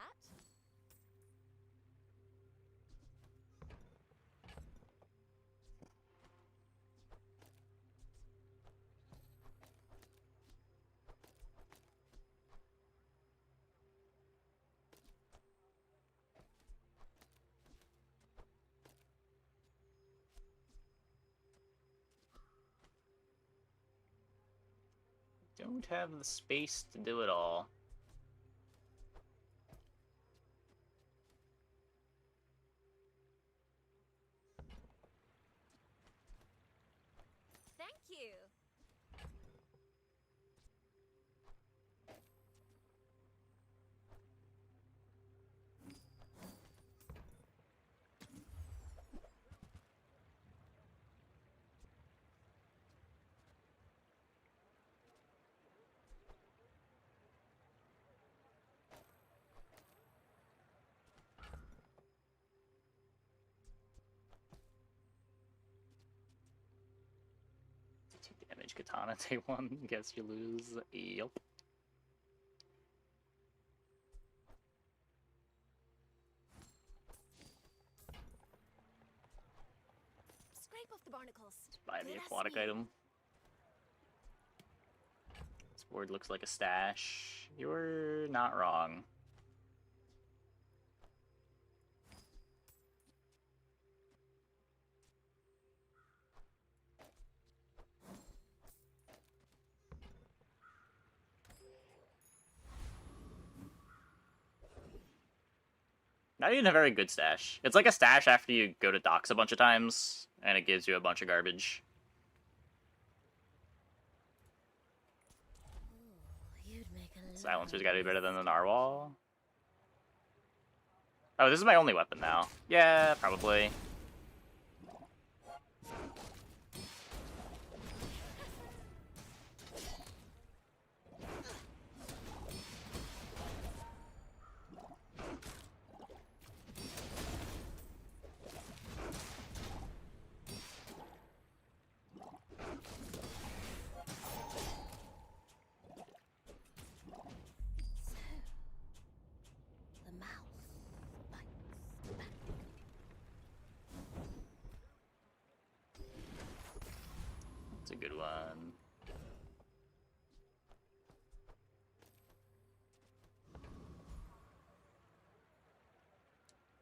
Don't have the space to do it all. Thank you. Damage katana, take one. Guess you lose. Yep. type of the barnacles? Buy the Let us aquatic see. item. This board looks like a stash. You're not wrong. Not even a very good stash. It's like a stash after you go to docks a bunch of times, and it gives you a bunch of garbage. Silencer's gotta be better than the narwhal. Oh, this is my only weapon now. Yeah, probably. The mouse bites back. It's a good one.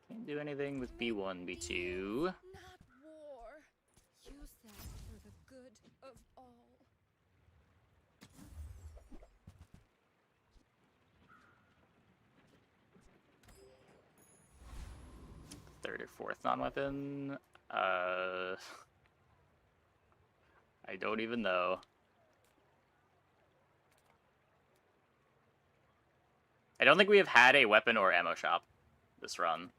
Can't do anything with B1, B2. Not war. Use that for the good of all. Third or fourth non-weapon. I don't even know. I don't think we have had a weapon or ammo shop this run.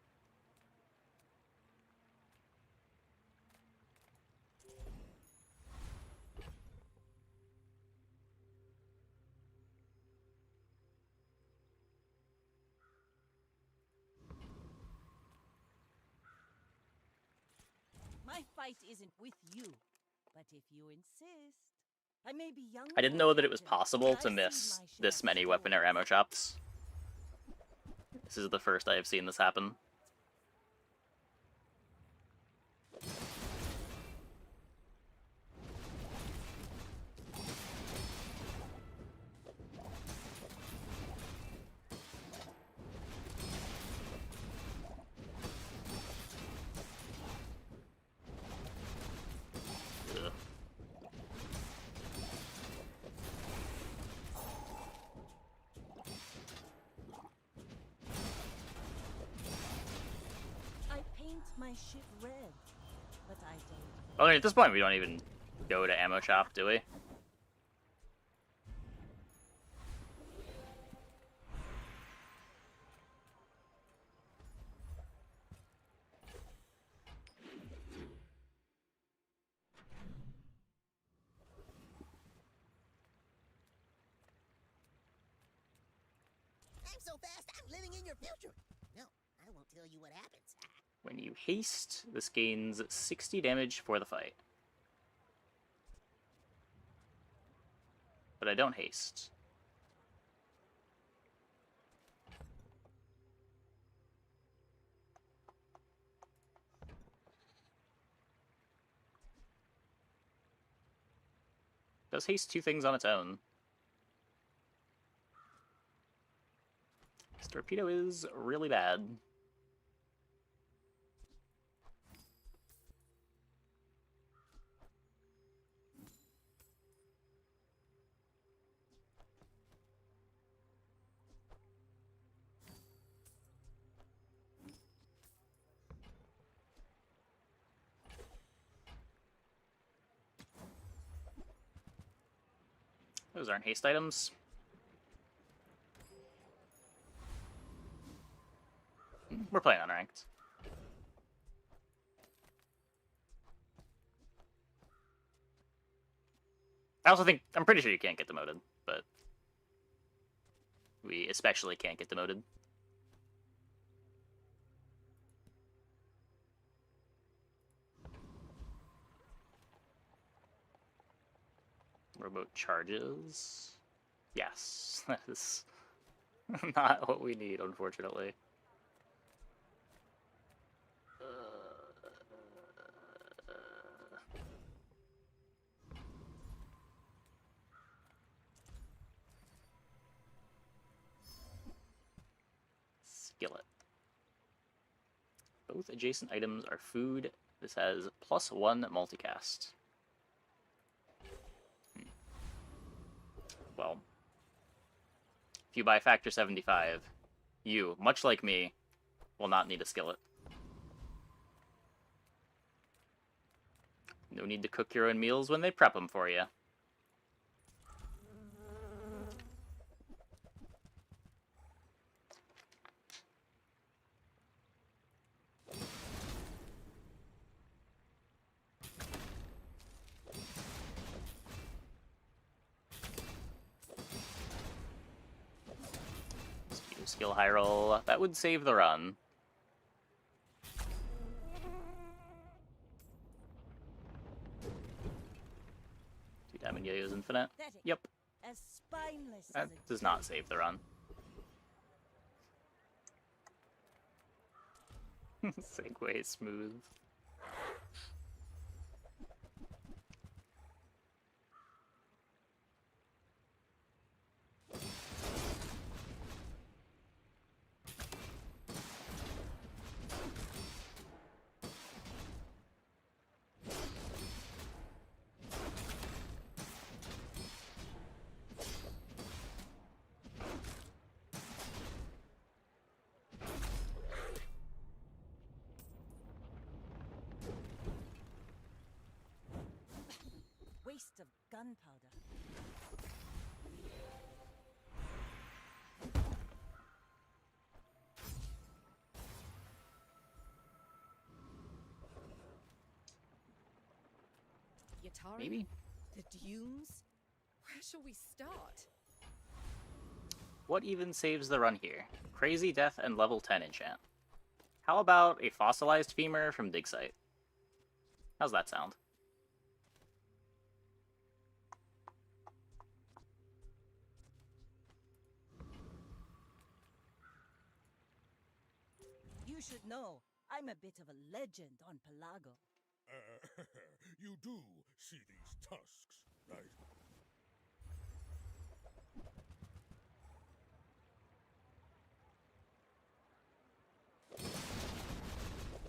My fight isn't with you, but if you insist, I may be young. I didn't for a know that it was captain, possible but to I've miss seen my this share many of weapon or stories. ammo shops. This is the first I have seen this happen. Ugh. I paint my ship red, but I don't. Oh, at this point we don't even go to ammo shop, do we? I'm so fast, I'm living in your future. No, I won't tell you what happens. When you haste, this gains 60 damage for the fight. But I don't haste. Does haste two things on its own. This torpedo is really bad. Those aren't haste items. We're playing unranked. I also think, I'm pretty sure you can't get demoted, but we especially can't get demoted. Rowboat charges. Yes, that is not what we need, unfortunately. skillet. Both adjacent items are food. This has +1 multicast. Well, if you buy Factor 75, you, much like me, will not need a skillet. No need to cook your own meals when they prep them for you. Skill high roll. That would save the run. Two diamond yo-yo's infinite. Yep. As spineless That as a does not save the run. Segway smooth. waste of gunpowder. Yatari? Maybe. The dunes? Where shall we start? What even saves the run here? Crazy Death and level 10 enchant. How about a fossilized femur from Dig Site? How's that sound? You should know, I'm a bit of a legend on Pelago. You do see these tusks, right?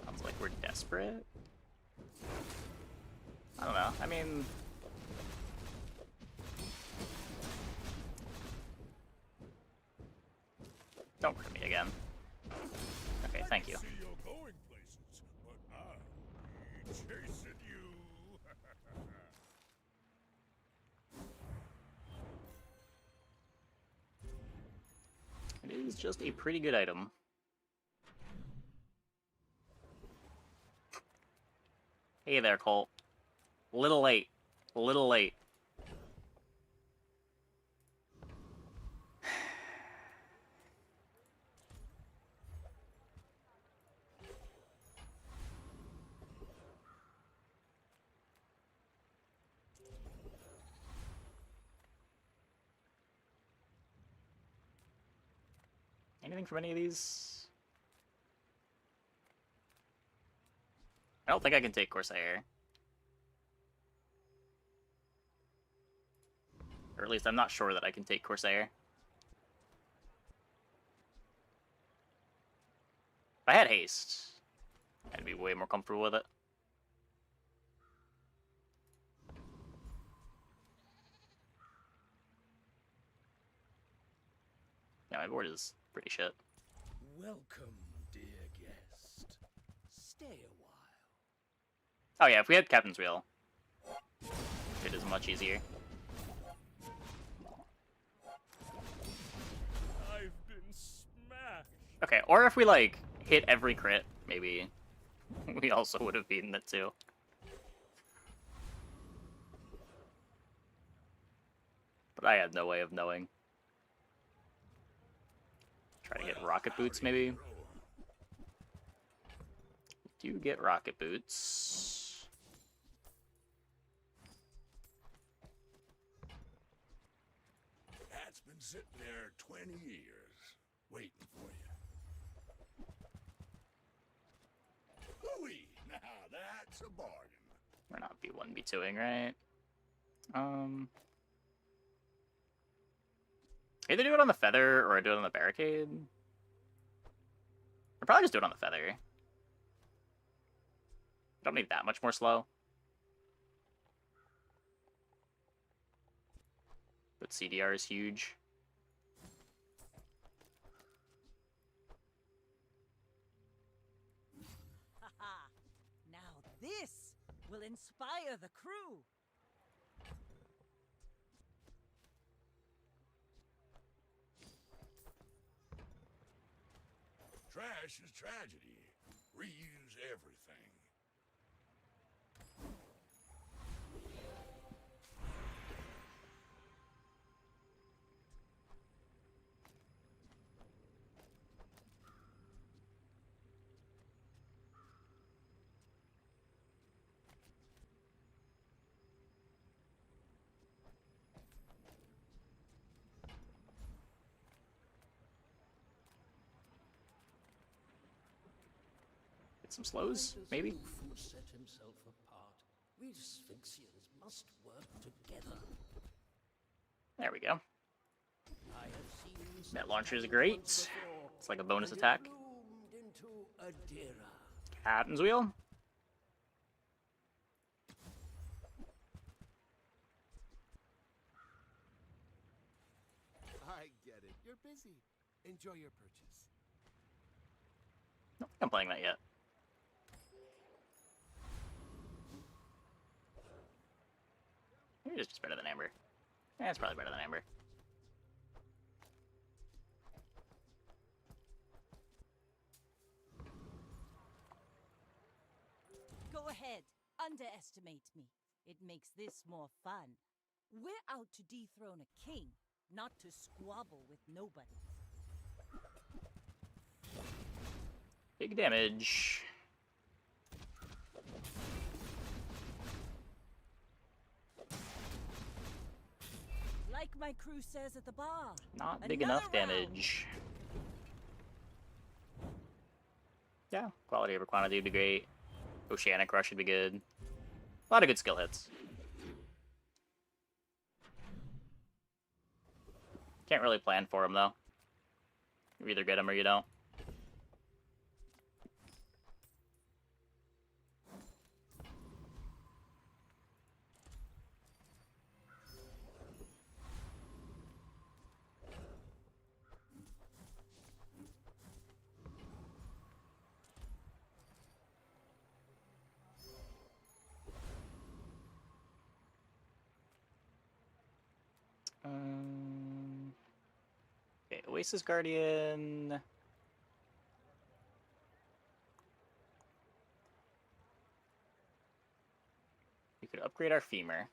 Sounds like we're desperate. I don't know. I mean... Don't hurt me again. Okay, thank you. I see you're going places, but I'll be chasing you. It is just a pretty good item. Hey there, Colt. Little late. A little late. Anything from any of these? I don't think I can take Corsair. Or at least I'm not sure that I can take Corsair. If I had haste, I'd be way more comfortable with it. Yeah, my board is pretty shit. Welcome, dear guest. Stay a while. Oh yeah, if we had Captain's Wheel, it is much easier. I've been smashed. Okay, or if we, like, hit every crit, maybe we also would have beaten it too. But I had no way of knowing. Try to get rocket boots, maybe. Do get rocket boots. That's been sitting there 20 years, waiting for you. Ooh-wee, now that's a bargain. We're not B1, B2ing, right? Either do it on the feather or do it on the barricade. probably just do it on the feather. Don't need that much more slow. But CDR is huge. Haha! Now this will inspire the crew. Trash is tragedy. Reuse everything. Get some slows, maybe? Who set himself apart? We Sphinxians must work together. There we go. I have seen That launcher is great. It's like a bonus attack. bloomed into Adira. Captain's wheel. I get it. You're busy. Enjoy your purchase. I don't think I'm playing that yet. Maybe it's just better than Amber. Yeah, it's probably better than Amber. Go ahead, underestimate me. It makes this more fun. We're out to dethrone a king, not to squabble with nobody. Big damage. Like my crew says at the bar. Not big another enough round. damage. Yeah, quality over quantity would be great. Oceanic Rush would be good. A lot of good skill hits. Can't really plan for them, though. You either get them or you don't. Okay, Oasis Guardian. We could upgrade our femur.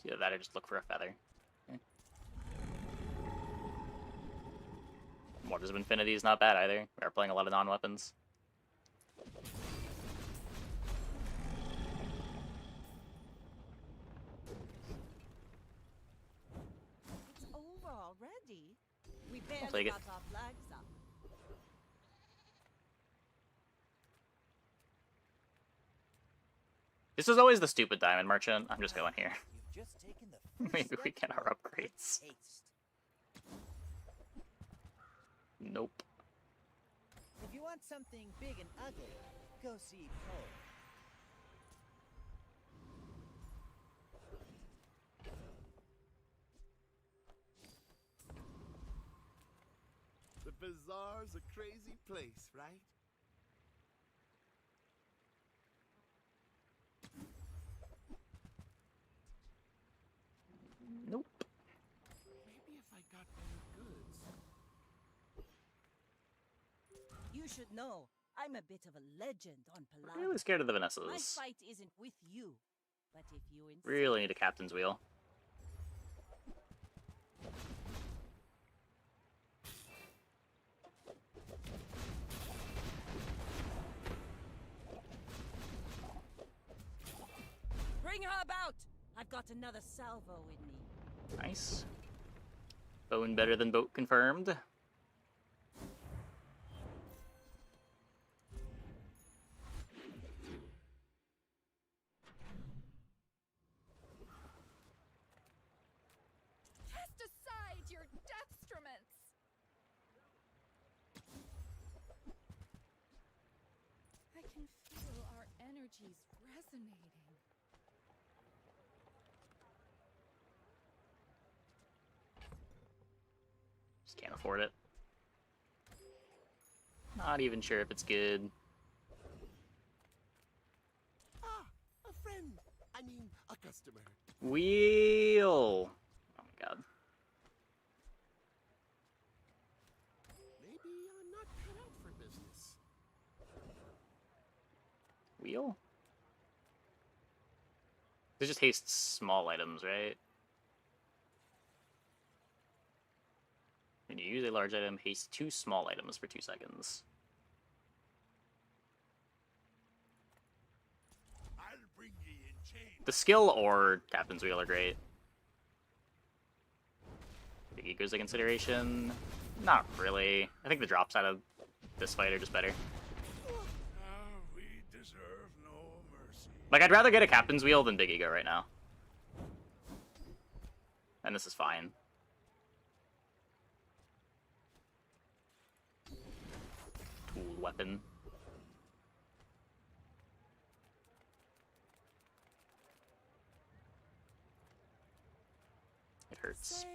Either that or just look for a feather. Mortars of Infinity is not bad either. We are playing a lot of non-weapons. It's over already. We barely take it. got our flags up. This is always the stupid diamond merchant. I'm just going here. You've just taken the first Maybe we step get our toward upgrades. taste. Nope. If you want something big and ugly, go see Cole. The bazaar's a crazy place, right? Nope. Maybe if I got better goods. You should know, I'm a bit of a legend on Palladium. Really scared of the My Vanessas. fight isn't with you, but if you insist. Really need a captain's wheel. Bring her about! I've got another salvo in me. Nice. Bone better than boat confirmed. energy's resonating. Just can't afford it. Not even sure if it's good. Ah, a friend. I mean, a customer. Wheel! Oh my god. Maybe I'm not cut out for business. Wheel? This just hastes small items, right? When you use a large item, haste 2 small items for 2 seconds. I'll bring ye in chains. The skill or Captain's Wheel are great. Big Ego's a consideration. Not really. I think the drops out of this fight are just better. We deserve no mercy. Like, I'd rather get a Captain's Wheel than Big Ego right now. And this is fine. Tool weapon. It hurts. Sale,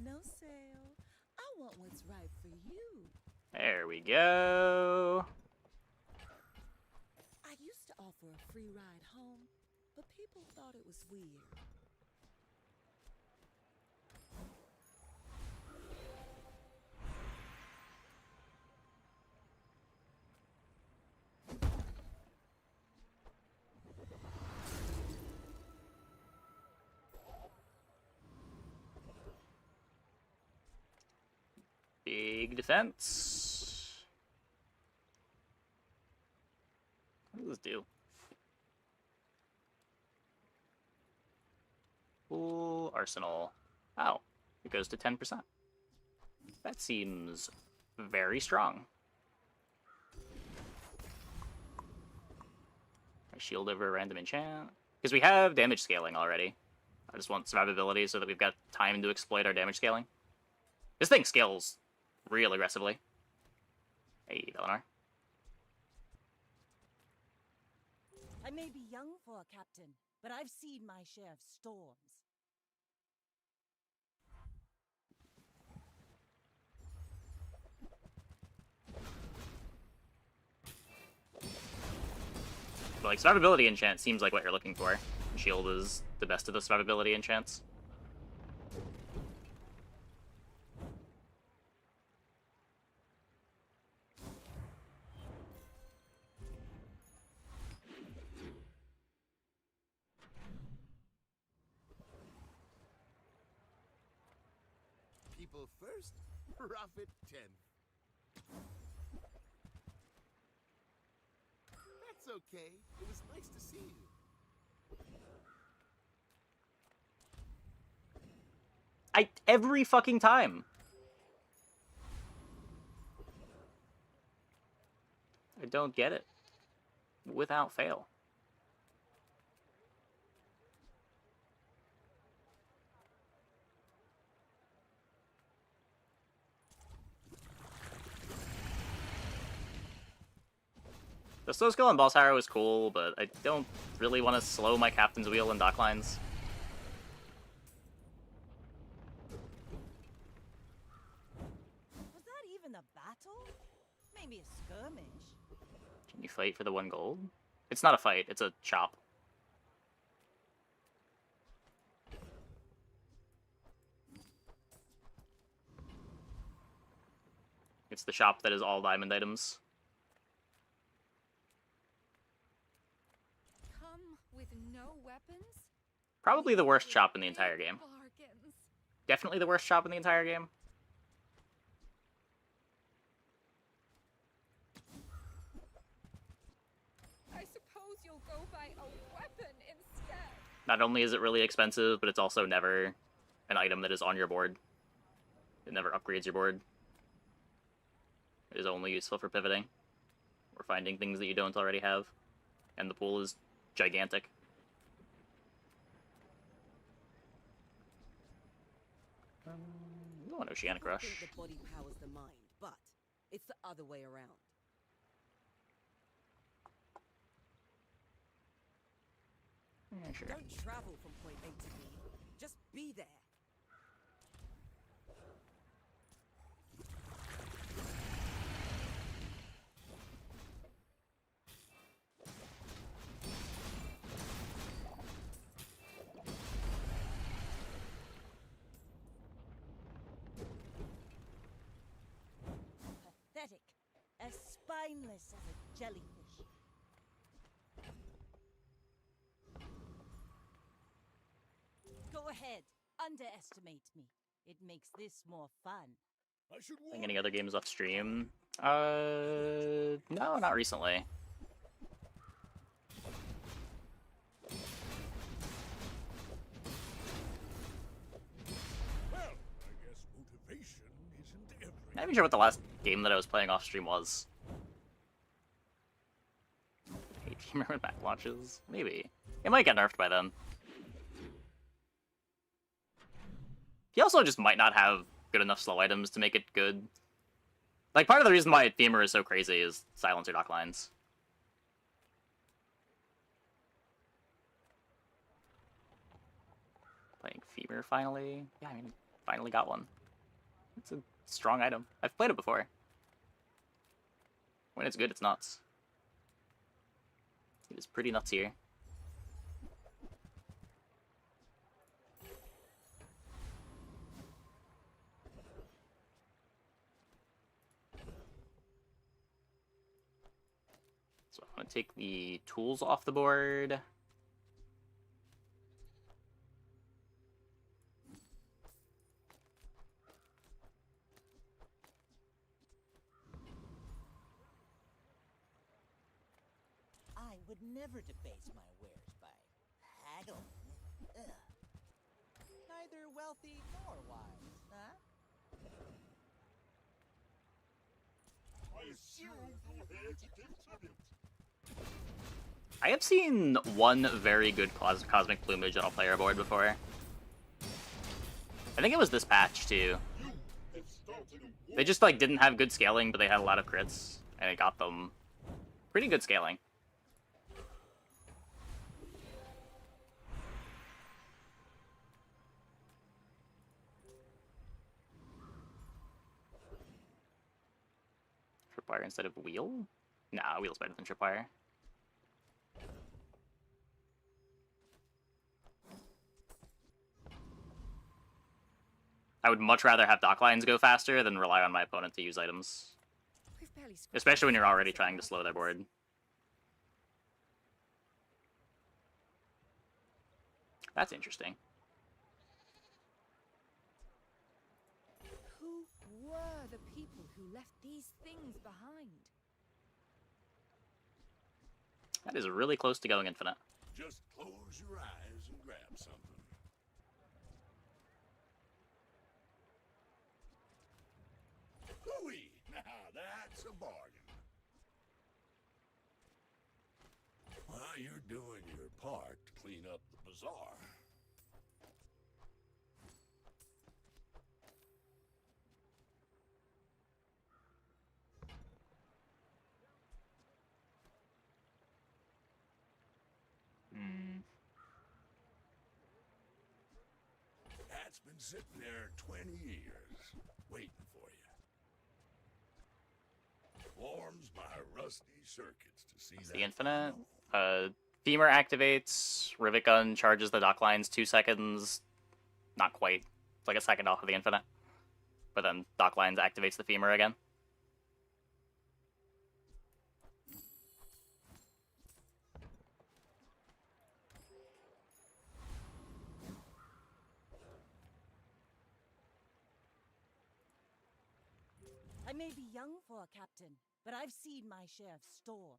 no sale. I want what's right for you. There we go. I used to offer a free ride home, but people thought it was weird. Big defense. What does this do? Full arsenal. Oh, it goes to 10%. That seems very strong. I shield over a random enchant. Because we have damage scaling already. I just want survivability so that we've got time to exploit our damage scaling. This thing scales real aggressively. Hey, Eleanor. I may be young for a captain, but I've seen my share of storms. But, like, survivability enchant seems like what you're looking for. Shield is the best of the survivability enchants. People first, profit 10th. That's okay. It was nice to see you. Every fucking time. I don't get it. Without fail. The slow skill on Boss Harrow is cool, but I don't really want to slow my Captain's Wheel in docklines. Was that even a battle? Maybe a skirmish. Can you fight for the 1 gold? It's not a fight, it's a chop. It's the shop that is all diamond items. Come with no weapons? Probably the worst chop in the entire game. Bargains. Definitely the worst chop in the entire game. I suppose you'll go buy a weapon instead. Not only is it really expensive, but it's also never an item that is on your board. It never upgrades your board. It is only useful for pivoting, or finding things that you don't already have. And the pool is gigantic. You want Oceanic People Rush. think the body powers the mind, but it's the other way around. Yeah, sure. Don't travel from point A to B. Just be there. Pathetic. As spineless as a jellyfish. Go ahead. Underestimate me. It makes this more fun. I should Playing any other games off stream? No, not recently. Well, I guess motivation isn't everything. Not even sure what the last game that I was playing off stream was. Hey, do you remember when back launches? Maybe. It might get nerfed by then. He also just might not have good enough slow items to make it good. Like, part of the reason why Femur is so crazy is Silencer Dock Lines. Playing Femur finally. Yeah, I mean, finally got one. It's a strong item. I've played it before. When it's good, it's nuts. It is pretty nuts here. So I'm going to take the tools off the board. I would never debase my wares by haggle. Ugh. Neither wealthy nor wise, huh? I assume you're here to give tribute. I have seen one very good Cosmic Plumage on a player board before. I think it was this patch, too. They just, like, didn't have good scaling, but they had a lot of crits, and it got them pretty good scaling. Tripwire instead of Wheel? Nah, Wheel's better than Tripwire. I would much rather have dock lines go faster than rely on my opponent to use items. Especially when you're already trying to slow their board. That's interesting. Who were the people who left these things behind? That is really close to going infinite. Just close your eyes and grab something. Hooey! Now that's a bargain. Well, you're doing your part to clean up the bazaar. That's been sitting there 20 years, waiting for you. Warms my rusty circuits to see that. The infinite. Femur activates, Rivet Gun charges the dock lines 2 seconds. Not quite. It's like a second off of the infinite. But then dock lines activates the Femur again. I may be young for a captain, but I've seen my share of storms.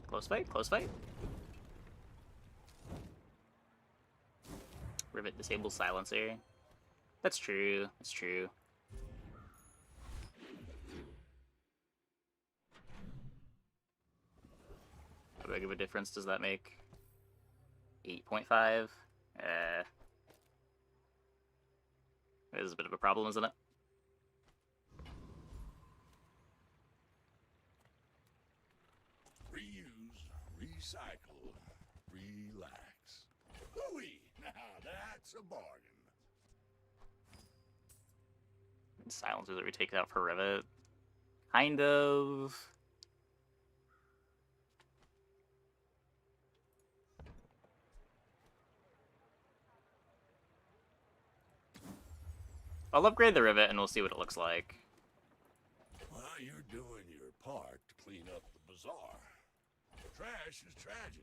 Close fight, close fight. Rivet disables silencer. That's true, that's true. big of a difference does that make? 8.5? It is a bit of a problem, isn't it? Reuse, recycle, relax. Hooey! Now that's a bargain. Silencer that we take out for Rivet. Kind of. I'll upgrade the Rivet and we'll see what it looks like. Well, you're doing your part to clean up the bazaar. Trash is tragedy.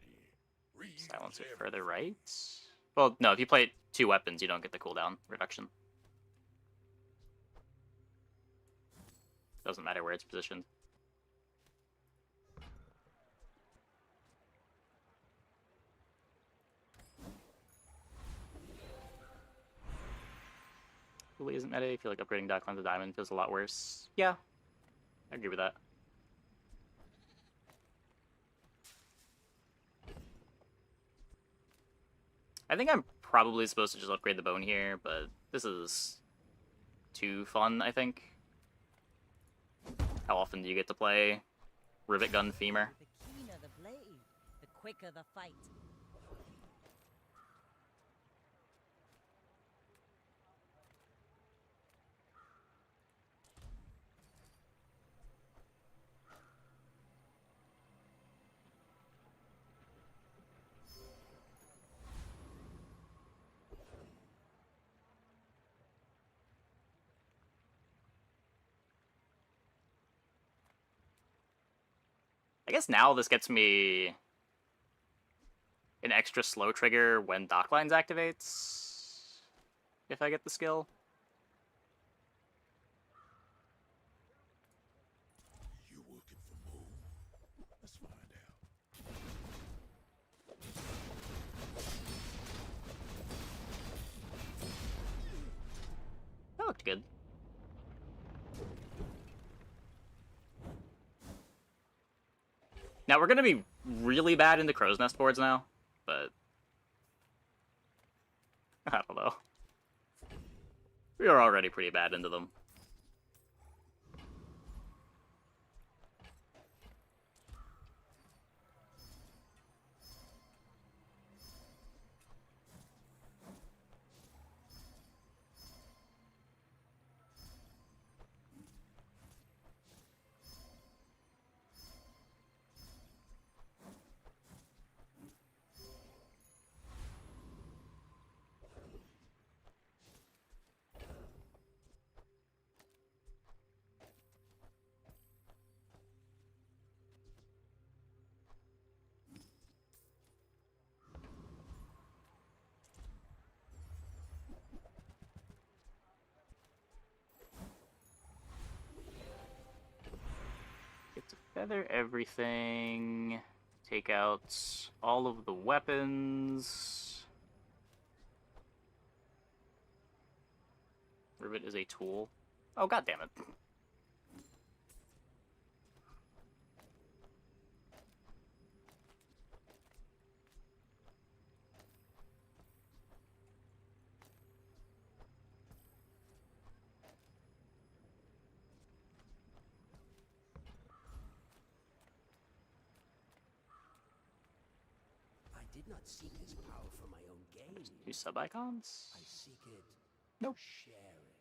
Reuse Silencer everything. further right? Well, no, if you play 2 weapons, you don't get the cooldown reduction. Doesn't matter where it's positioned. Really isn't meta. I feel like upgrading Darklands to Diamond feels a lot worse. Yeah, I agree with that. I think I'm probably supposed to just upgrade the bone here, but this is too fun, I think. How often do you get to play Rivet Gun Femur? The keener the blade, the quicker the fight. I guess now this gets me an extra slow trigger when Docklines activates, if I get the skill. You looking for more? Let's find out. That looked good. Now, we're going to be really bad into Crow's Nest boards now, but I don't know. We are already pretty bad into them. Get to feather everything. Take out all of the weapons. Rivet is a tool. Oh, god damn it. I did not seek this power for my own gain. Two sub-icons? I seek it Nope. to share it.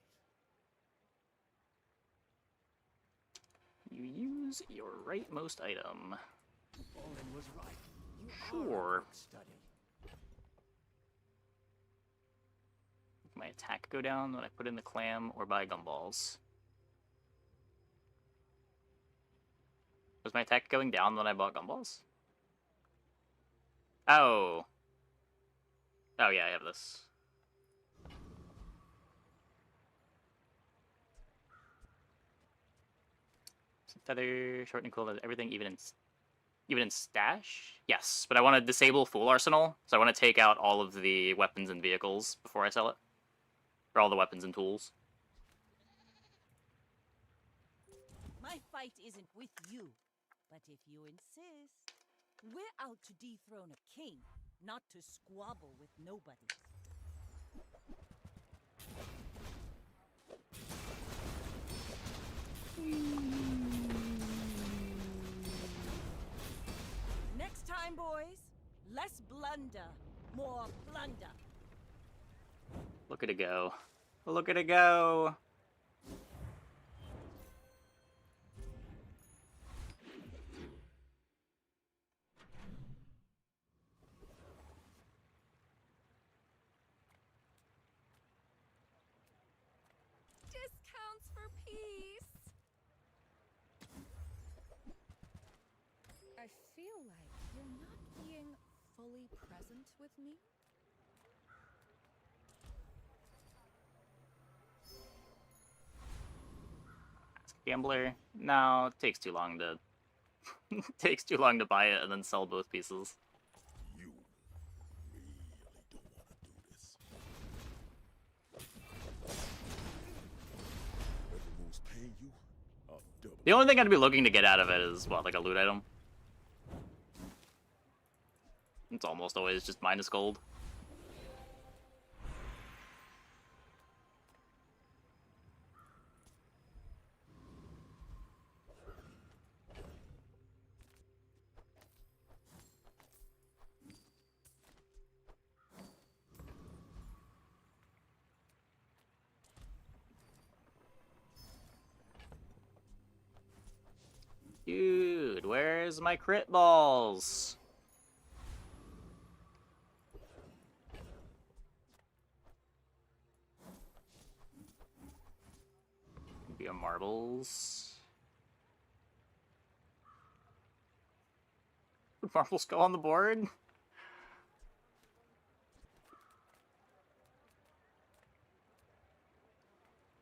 You use your rightmost item. Olin was right. You are a Sure. book study. My attack go down when I put in the clam or buy gumballs. Was my attack going down when I bought gumballs? Oh. Oh yeah, I have this. Feather, shortening cooldown, everything even in stash? Yes, but I want to disable Fool Arsenal, so I want to take out all of the weapons and vehicles before I sell it. Or all the weapons and tools. My fight isn't with you, but if you insist. We're out to dethrone a king, not to squabble with nobody. Next time, boys, less blunder, more plunder. Look at it go. Look at it go. Discounts for peace. I feel like you're not being fully present with me. Gambler? No, it takes too long to takes too long to buy it and then sell both pieces. You really don't want to do this. Everyone's paying you, I'll double. The only thing I'd be looking to get out of it is what, like a loot item? It's almost always just minus gold. Dude, where's my crit balls? Maybe a marbles. Marbles go on the board?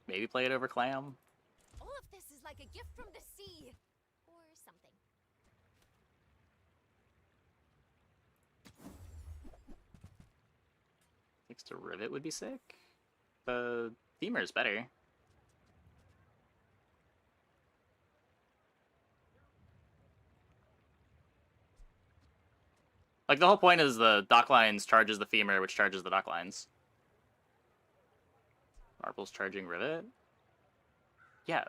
Maybe play it over clam. All of this is like a gift from the sea. Or something. Next to Rivet would be sick. The Femur is better. Like, the whole point is the dock lines charges the Femur, which charges the dock lines. Marbles charging Rivet? Yeah.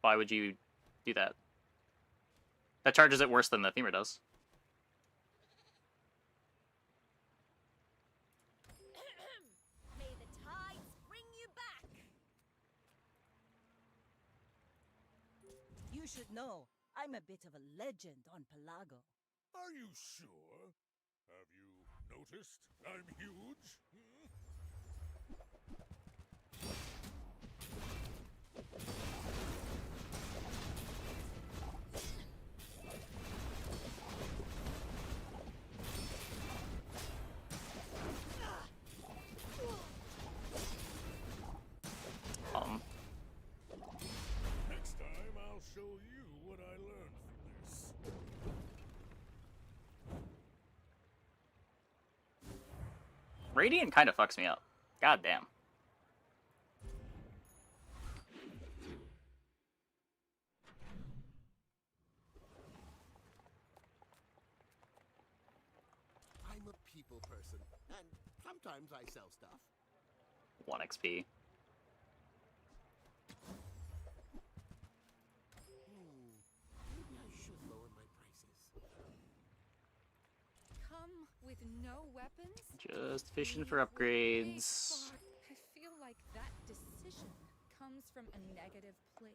Why would you do that? That charges it worse than the Femur does. May the tides bring you back. You should know, I'm a bit of a legend on Pelago. Are you sure? Have you noticed I'm huge? Next time I'll show you what I learned from this. Radiant kind of fucks me up. God damn. I'm a people person, and sometimes I sell stuff. 1 XP. Maybe I should lower my prices. Come with no weapons? Just fishing for upgrades. I feel like that decision comes from a negative place.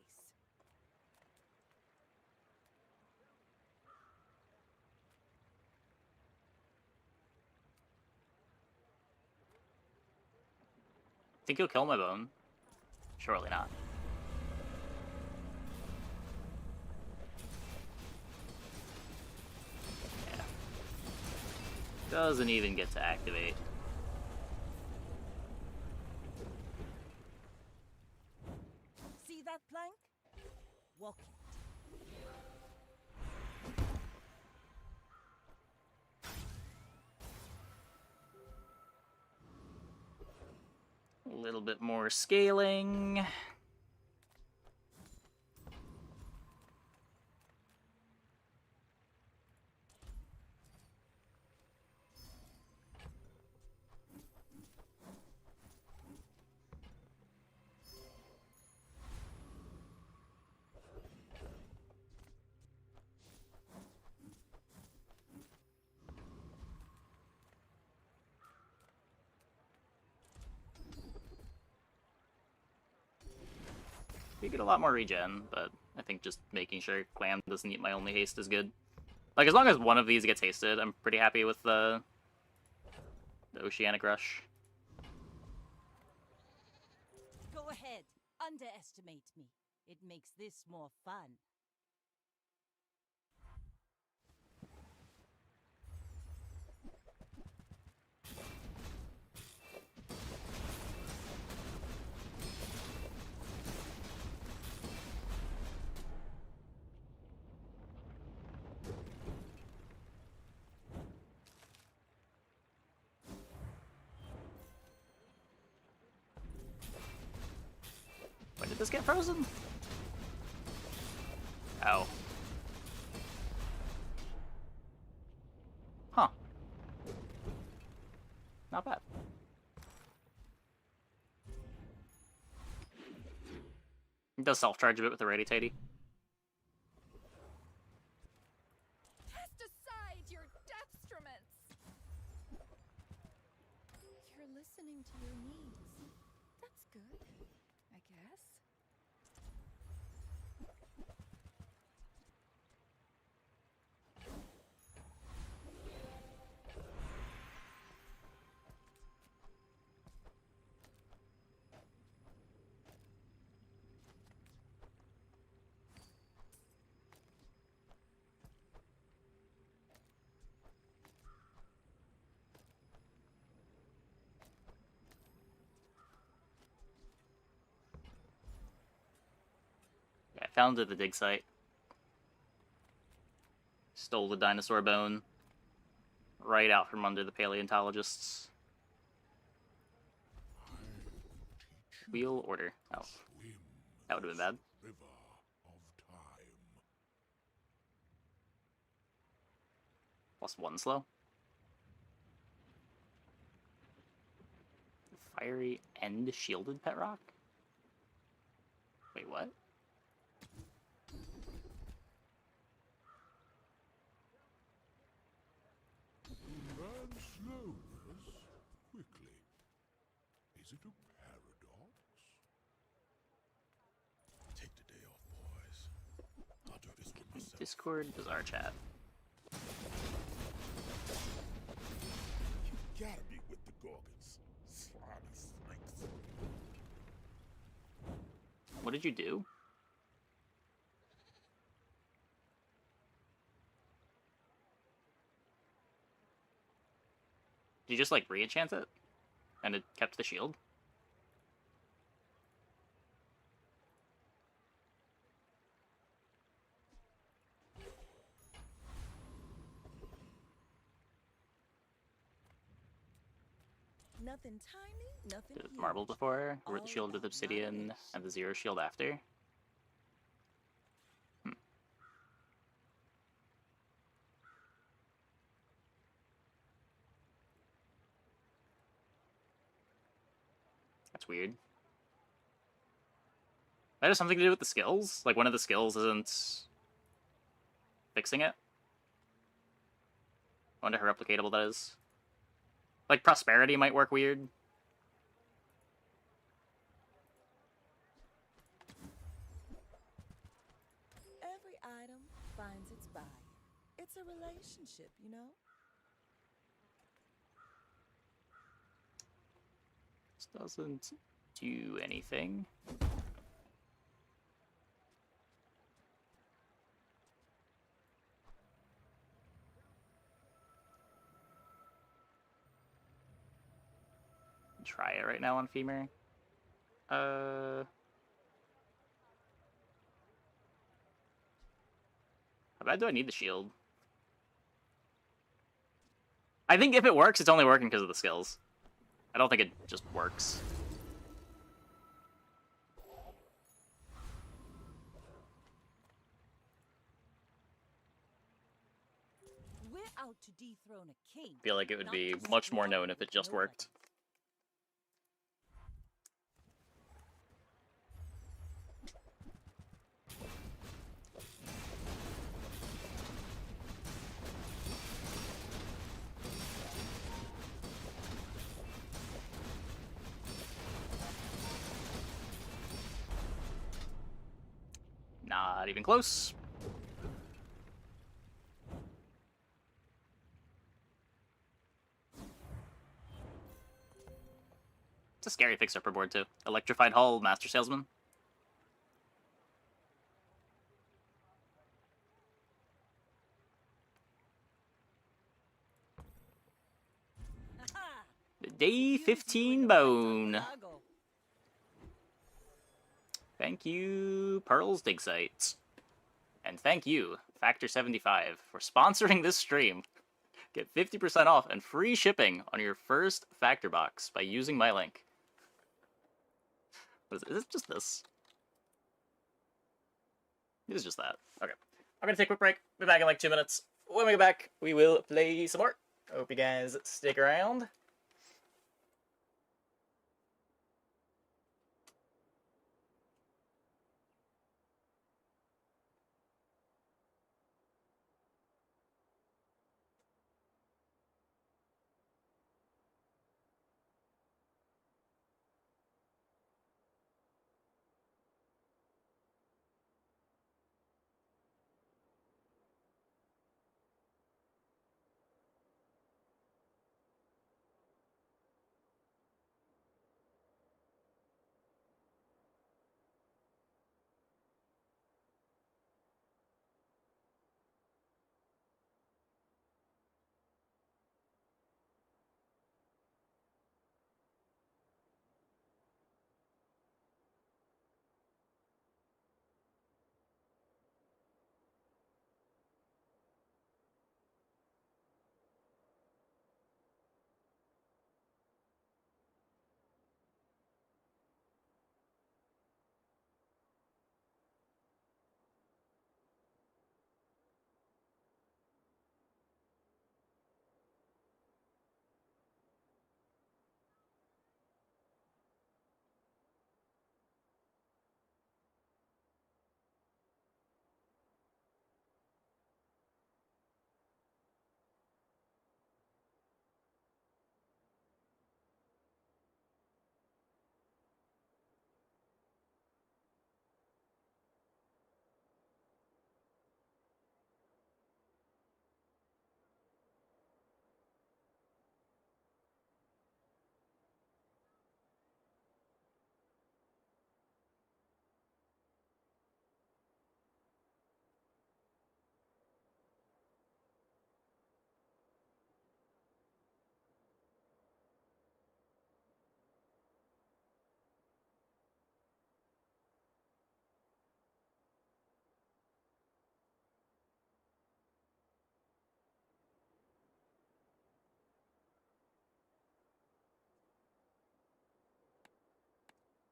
Think he'll kill my bone? Surely not. Yeah. Doesn't even get to activate. See that plank? Walk it. A little bit more scaling. You get a lot more regen, but I think just making sure Clam doesn't eat my only haste is good. Like, as long as one of these gets hasted, I'm pretty happy with the Oceanic Rush. Go ahead, underestimate me. It makes this more fun. When did this get frozen? Ow. Huh. Not bad. It does self-charge a bit with the Radiatatey. Cast aside your deathstruments! You're listening to your needs. That's good, I guess. Yeah, I found it at the dig site. Stole the dinosaur bone right out from under the paleontologists. Wheel order. Oh. That would have been bad. River of time. +1 slow. Fiery and shielded pet rock? Wait, what? And slowness quickly. Is it a paradox? Take the day off, boys. I'll do this one myself. Discord does our chat. You gotta be with the Gorgons. Slimy snakes. What did you do? Did you just, like, re-enchant it? And it kept the shield? Nothing tiny, nothing Did it huge. marble before? Or the All shield with about obsidian knowledge. and the 0 shield after? That's weird. That has something to do with the skills? Like, one of the skills isn't fixing it? I wonder how replicatable that is. Like, prosperity might work weird. Every item finds its buyer. It's a relationship, you know? This doesn't do anything. Try it right now on Femur. How bad do I need the shield? I think if it works, it's only working because of the skills. I don't think it just works. We're out to dethrone a king. I feel like it would not be to much more squabble known if it with just nobody. worked. Not even close. It's a scary fixer-upper board, too. Electrified Hull, Master Salesman. Day 15 bone. Thank you, Pearl's Dig Sites. And thank you, Factor75, for sponsoring this stream. Get 50% off and free shipping on your first Factor box by using my link. What is it just this? It is just that. Okay. I'm gonna take a quick break. Be back in like 2 minutes. When we get back, we will play some more. Hope you guys stick around.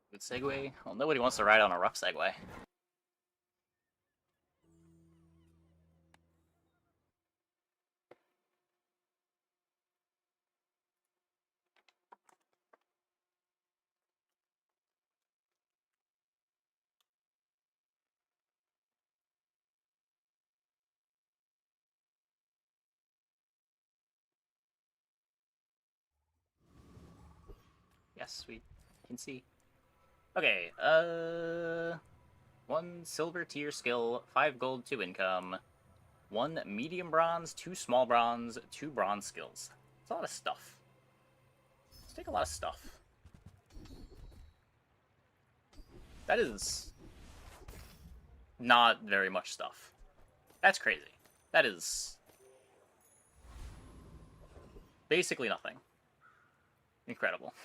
Good segue. Well, nobody wants to ride on a rough segue. Yes, we can see. Okay, 1 silver tier skill, 5 gold, 2 income, 1 medium bronze, 2 small bronze, 2 bronze skills. It's a lot of stuff. Let's take a lot of stuff. That is not very much stuff. That's crazy. That is basically nothing. Incredible.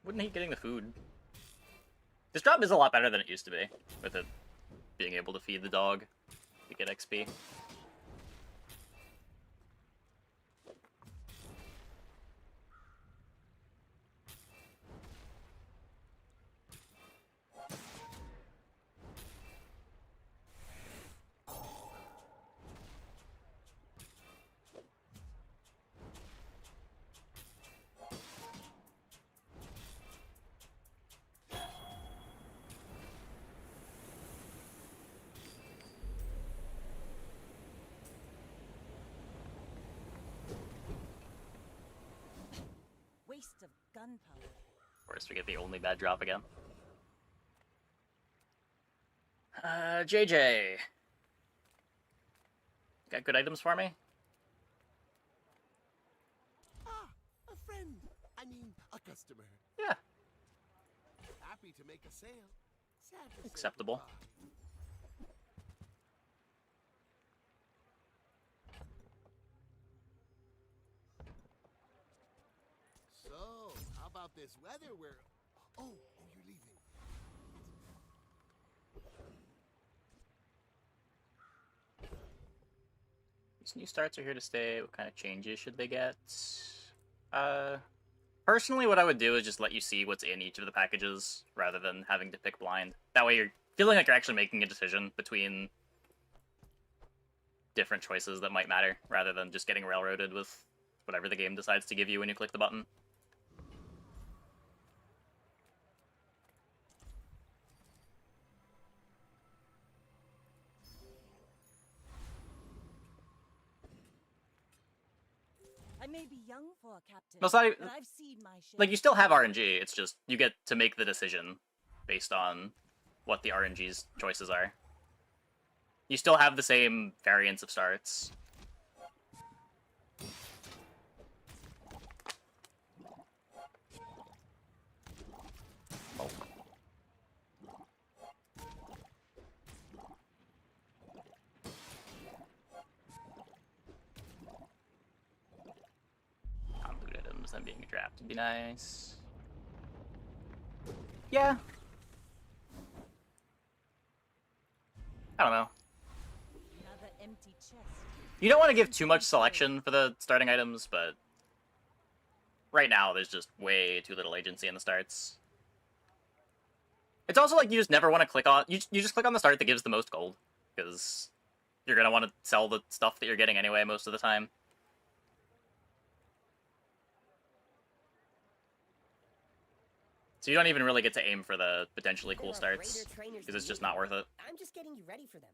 Wouldn't hate getting the food. This job is a lot better than it used to be, with it being able to feed the dog to get XP. waste of gunpowder. Of course, we get the only bad drop again. JJ. Got good items for me? Ah, a friend. I mean, a customer. Yeah. Happy to make a sale. Sad to say Acceptable. goodbye. So, how about this weather where... Oh, you're leaving. These new starts are here to stay. What kind of changes should they get? Personally, what I would do is just let you see what's in each of the packages, rather than having to pick blind. That way you're feeling like you're actually making a decision between different choices that might matter, rather than just getting railroaded with whatever the game decides to give you when you click the button. I may be young for a captain, No, it's not even- but I've seen my share. Like, you still have RNG, it's just you get to make the decision based on what the RNG's choices are. You still have the same variance of starts. Oh. Non-loot items, them being trapped would be nice. Yeah. I don't know. Another empty chest. You don't want to give too much selection for the starting items, but right now there's just way too little agency in the starts. It's also like you just never want to click on... You just click on the start that gives the most gold, because you're going to want to sell the stuff that you're getting anyway most of the time. So you don't even really get to aim for the potentially cool There are starts, greater trainers because than it's just you. not worth it. I'm just getting you ready for them.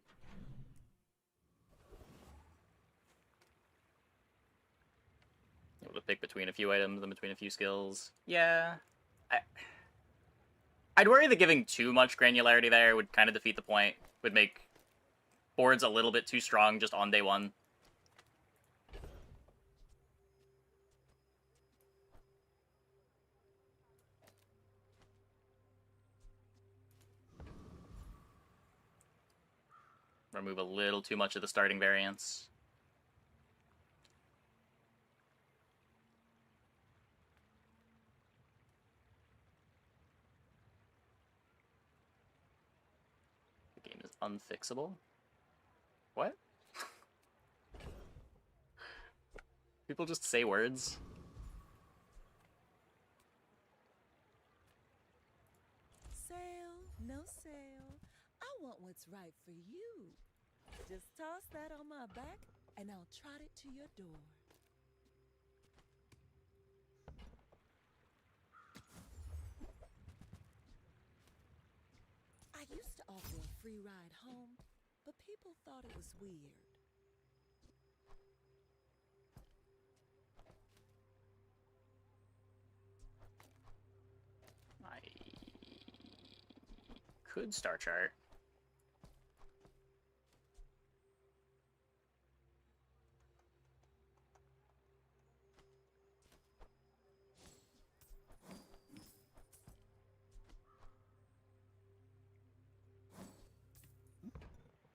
Able to pick between a few items and between a few skills. Yeah. I'd worry that giving too much granularity there would kind of defeat the point. Would make boards a little bit too strong just on day one. Remove a little too much of the starting variance. The game is unfixable. What? People just say words. Sale, no sale. I want what's right for you. Just toss that on my back, and I'll trot it to your door. I used to offer a free ride home, but people thought it was weird. I could star chart.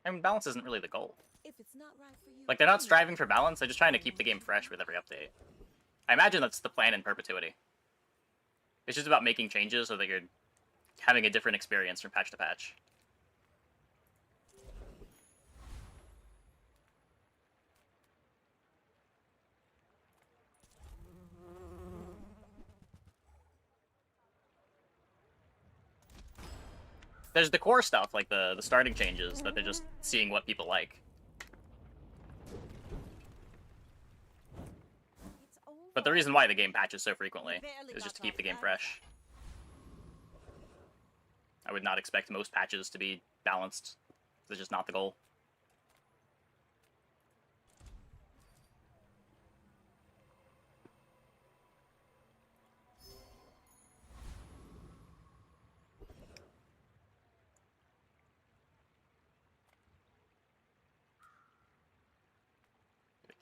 I mean, balance isn't really the goal. If it's not right for you, Like, they're not striving for balance, they're just trying to keep the game fresh with every update. I imagine that's the plan in perpetuity. It's just about making changes so that you're having a different experience from patch to patch. There's the core stuff, like the starting changes, that they're just seeing what people like. But the reason why the game patches so frequently is just to keep the game fresh. I would not expect most patches to be balanced. It's just not the goal.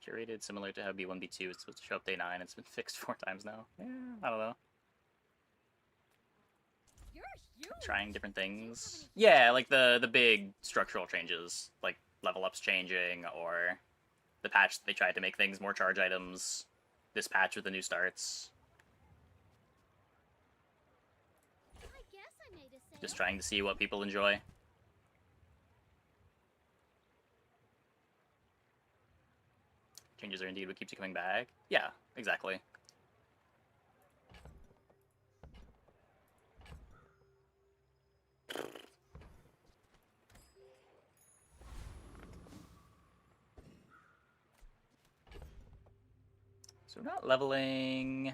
Curated similar to how B1, B2 is supposed to show up day 9. It's been fixed 4 times now. Yeah, I don't know. Trying different things. Yeah, like the big structural changes, like level ups changing, or the patch they tried to make things more charge items. This patch with the new starts. Just trying to see what people enjoy. Changes are indeed what keeps you coming back. Yeah, exactly. So we're not leveling.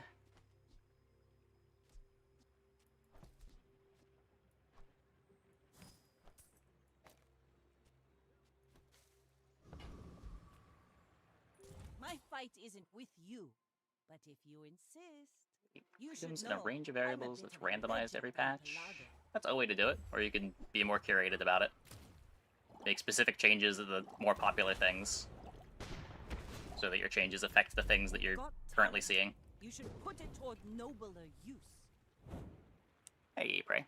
My fight isn't with you, but if you insist, you should Items know. in a range of I'm a variables bit that's of a randomized legend every in patch. Pelago. That's a way to do it, or you can be more curated about it. Make specific changes to the more popular things, so that your changes affect the things that you're currently seeing. You should put it toward nobler use. Hey, Prey.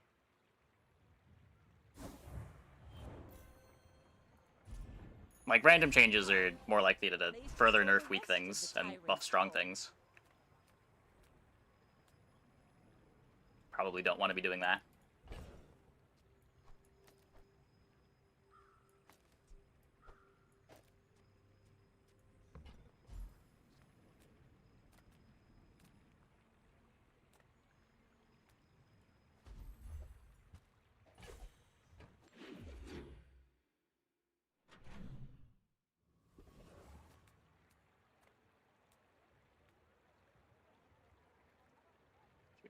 Like, random changes are more likely to further nerf weak things and buff strong things. Probably don't want to be doing that.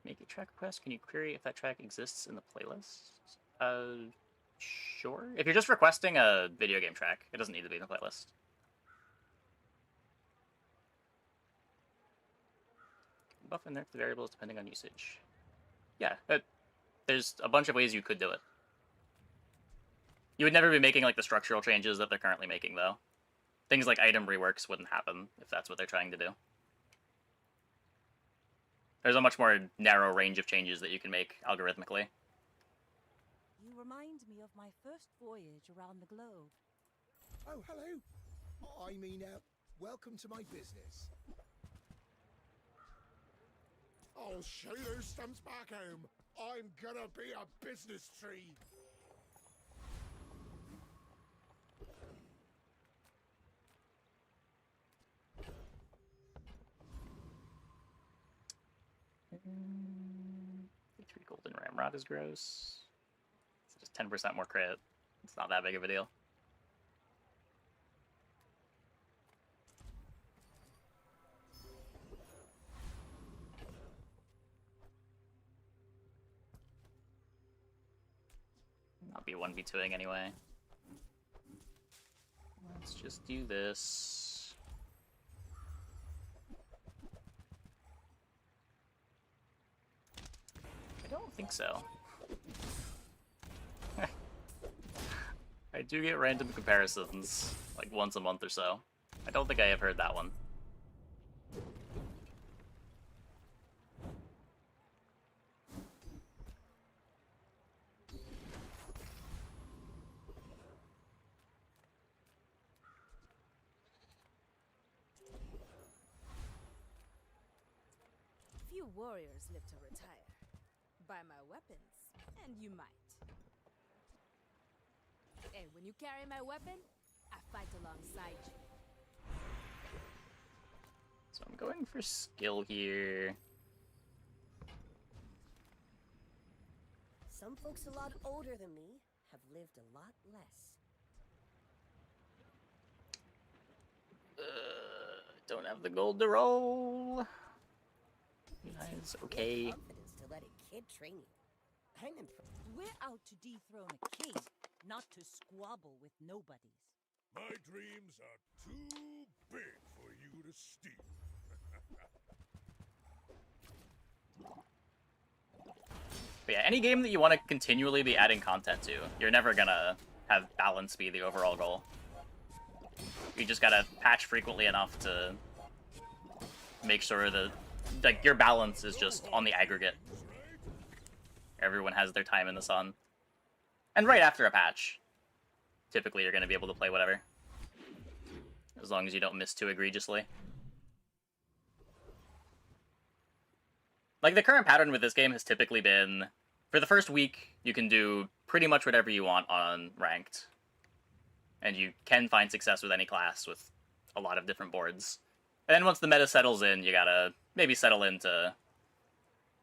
Make a track request. Can you query if that track exists in the playlist? Sure. If you're just requesting a video game track, it doesn't need to be in the playlist. Buff and nerf the variables depending on usage. Yeah, there's a bunch of ways you could do it. You would never be making like the structural changes that they're currently making, though. Things like item reworks wouldn't happen if that's what they're trying to do. There's a much more narrow range of changes that you can make algorithmically. You remind me of my first voyage around the globe. Oh, hello. I mean, welcome to my business. I'll show you those stumps back home. I'm gonna be a business tree. Three golden ramrod is gross. It's just 10% more crit. It's not that big of a deal. I'll be 1v2ing anyway. Let's just do this. I don't think so. I do get random comparisons, like once a month or so. I don't think I have heard that one. Few warriors live to retire. Buy my weapons, and you might. And when you carry my weapon, I fight alongside you. So I'm going for skill here. Some folks a lot older than me have lived a lot less. Don't have the gold to roll. That's okay. Confidence to let a kid train you. I'm impressed. We're out to dethrone a king, not to squabble with nobodies. My dreams are too big for you to steal. But yeah, any game that you want to continually be adding content to, you're never gonna have balance be the overall goal. You just gotta patch frequently enough to make sure that like your balance is just on the aggregate. Everyone has their time in the sun. And right after a patch, typically you're gonna be able to play whatever. As long as you don't miss too egregiously. Like, the current pattern with this game has typically been, for the first week, you can do pretty much whatever you want on Ranked. And you can find success with any class with a lot of different boards. And then once the meta settles in, you gotta maybe settle into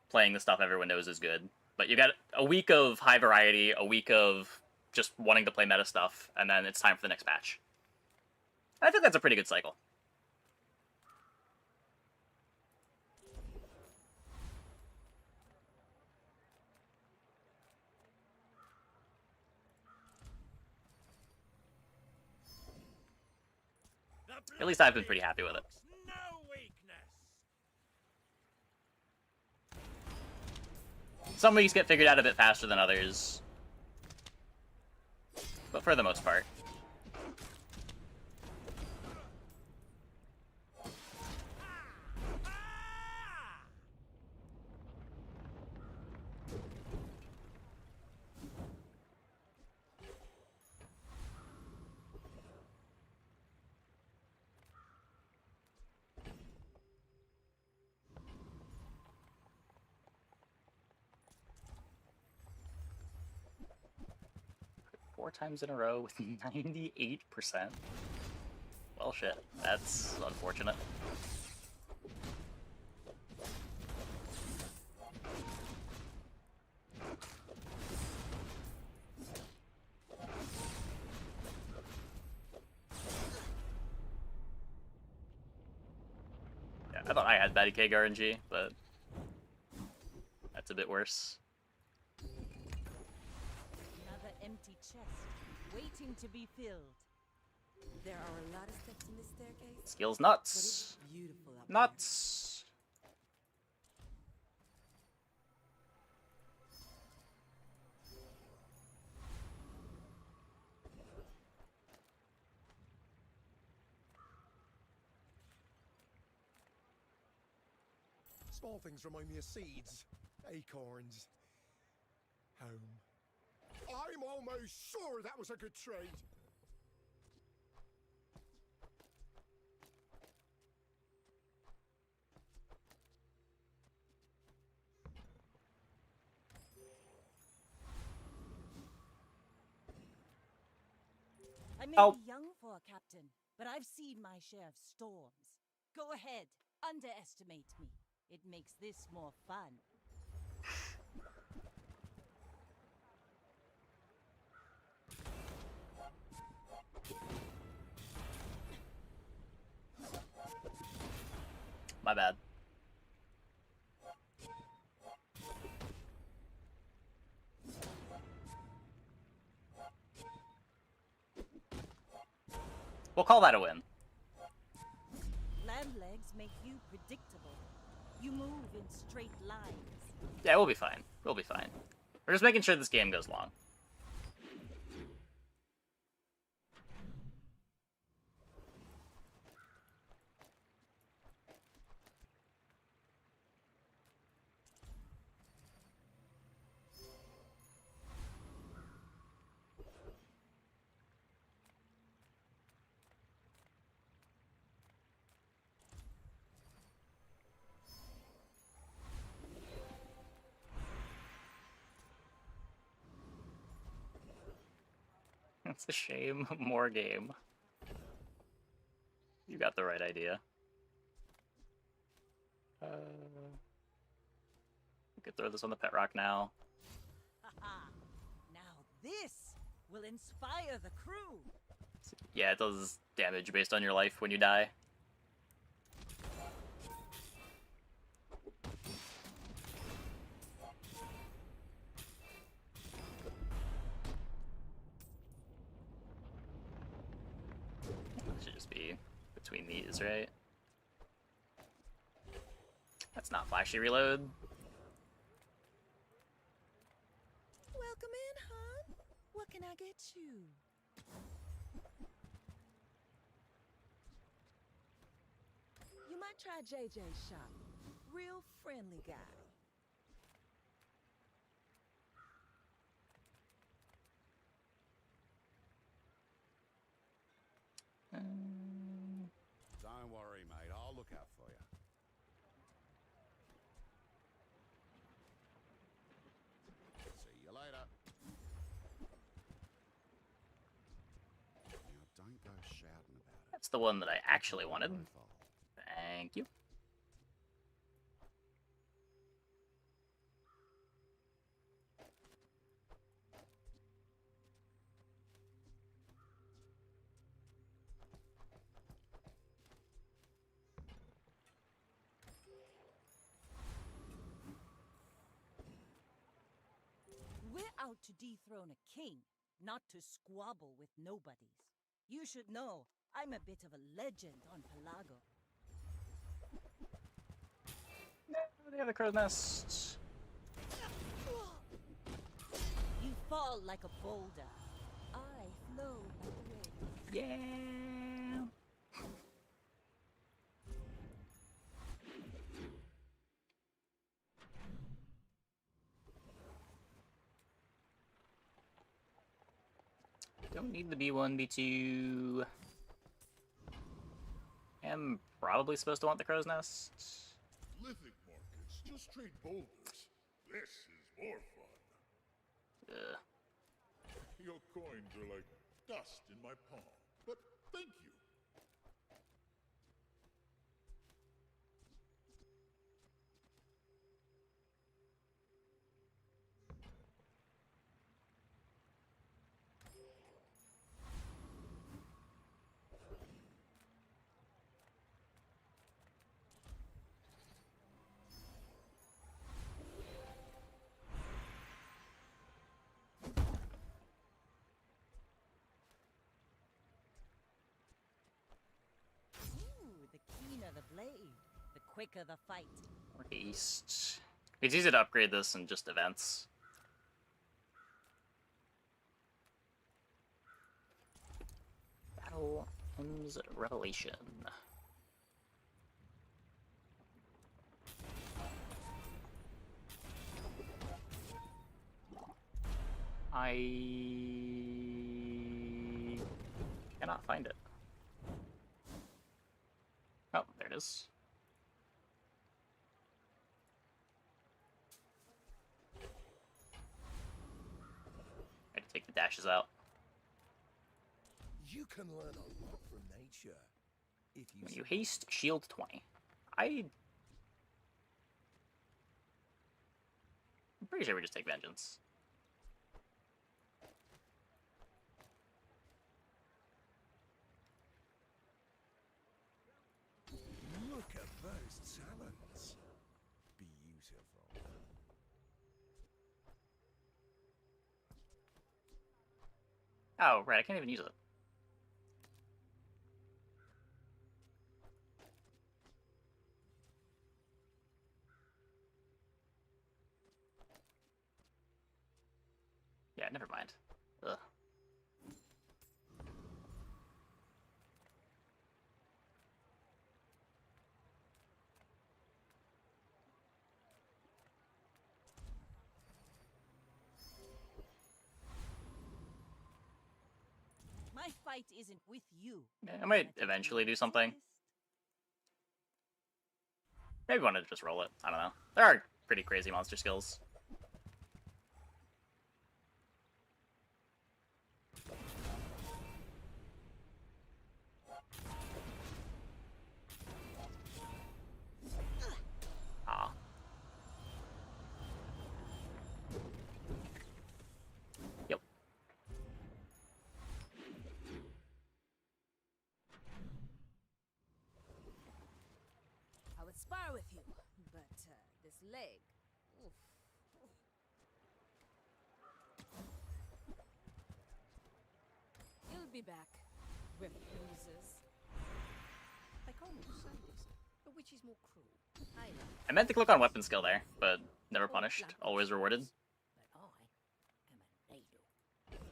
playing the stuff everyone knows is good. But you got a week of high variety, a week of just wanting to play meta stuff, and then it's time for the next patch. I think that's a pretty good cycle. At least I've been pretty happy with it. Some weeks get figured out a bit faster than others, but for the most part. Four times in a row with 98%. Well, shit. That's unfortunate. Yeah, I thought I had Batty K RNG, but that's a bit worse. Empty chest, waiting to be filled. There are a lot of steps in this staircase. Skills nuts. But it's beautiful up Nuts. Small things remind me of seeds, acorns, home. I'm almost sure that was a good trade. I may Oh. be young for a captain, but I've seen my share of storms. Go ahead, underestimate me. It makes this more fun. My bad. We'll call that a win. Land legs make you predictable. You move in straight lines. Yeah, we'll be fine. We'll be fine. We're just making sure this game goes long. It's a shame. More game. You got the right idea. We could throw this on the pet rock now. Haha. Now this will inspire the crew. Yeah, it does damage based on your life when you die. Should just be between these, right? That's not flashy reload. Welcome in, hon. What can I get you? might try JJ's shop. Real friendly guy. Don't worry, mate. I'll look out for you. See you later. Now, don't go shouting about it. That's the one that I actually wanted. Thank you. We're out to dethrone a king, not to squabble with nobodies. You should know, I'm a bit of a legend on Pelago. They have the crow's nest. You fall like a boulder. I flow like a wave. Yeah. Don't need the B1, B2. Am probably supposed to want the crow's nest. Lithic markets, just trade boulders. This is more fun. Ugh. Your coins are like dust in my palm, but thank you. The keener the blade, the quicker the fight. East. It's easy to upgrade this in just events. Battle Hymns Revelation. I cannot find it. Oh, there it is. I had to take the dashes out. You can learn a lot from nature if you. When you haste, shield 20. I'm pretty sure we just take vengeance. Look at those talons. Beautiful. Oh, right, I can't even use it. Yeah, never mind. Ugh. My fight isn't with you. Yeah, I might eventually do something. Maybe wanted to just roll it. I don't know. There are pretty crazy monster skills. Ah. Yep. I would spar with you, but this leg. Oof. You'll be back, with bruises. They can't all say this, but which is more cruel? I know. I meant to click on weapon skill there, but never punished. Always rewarded. But I am a needle.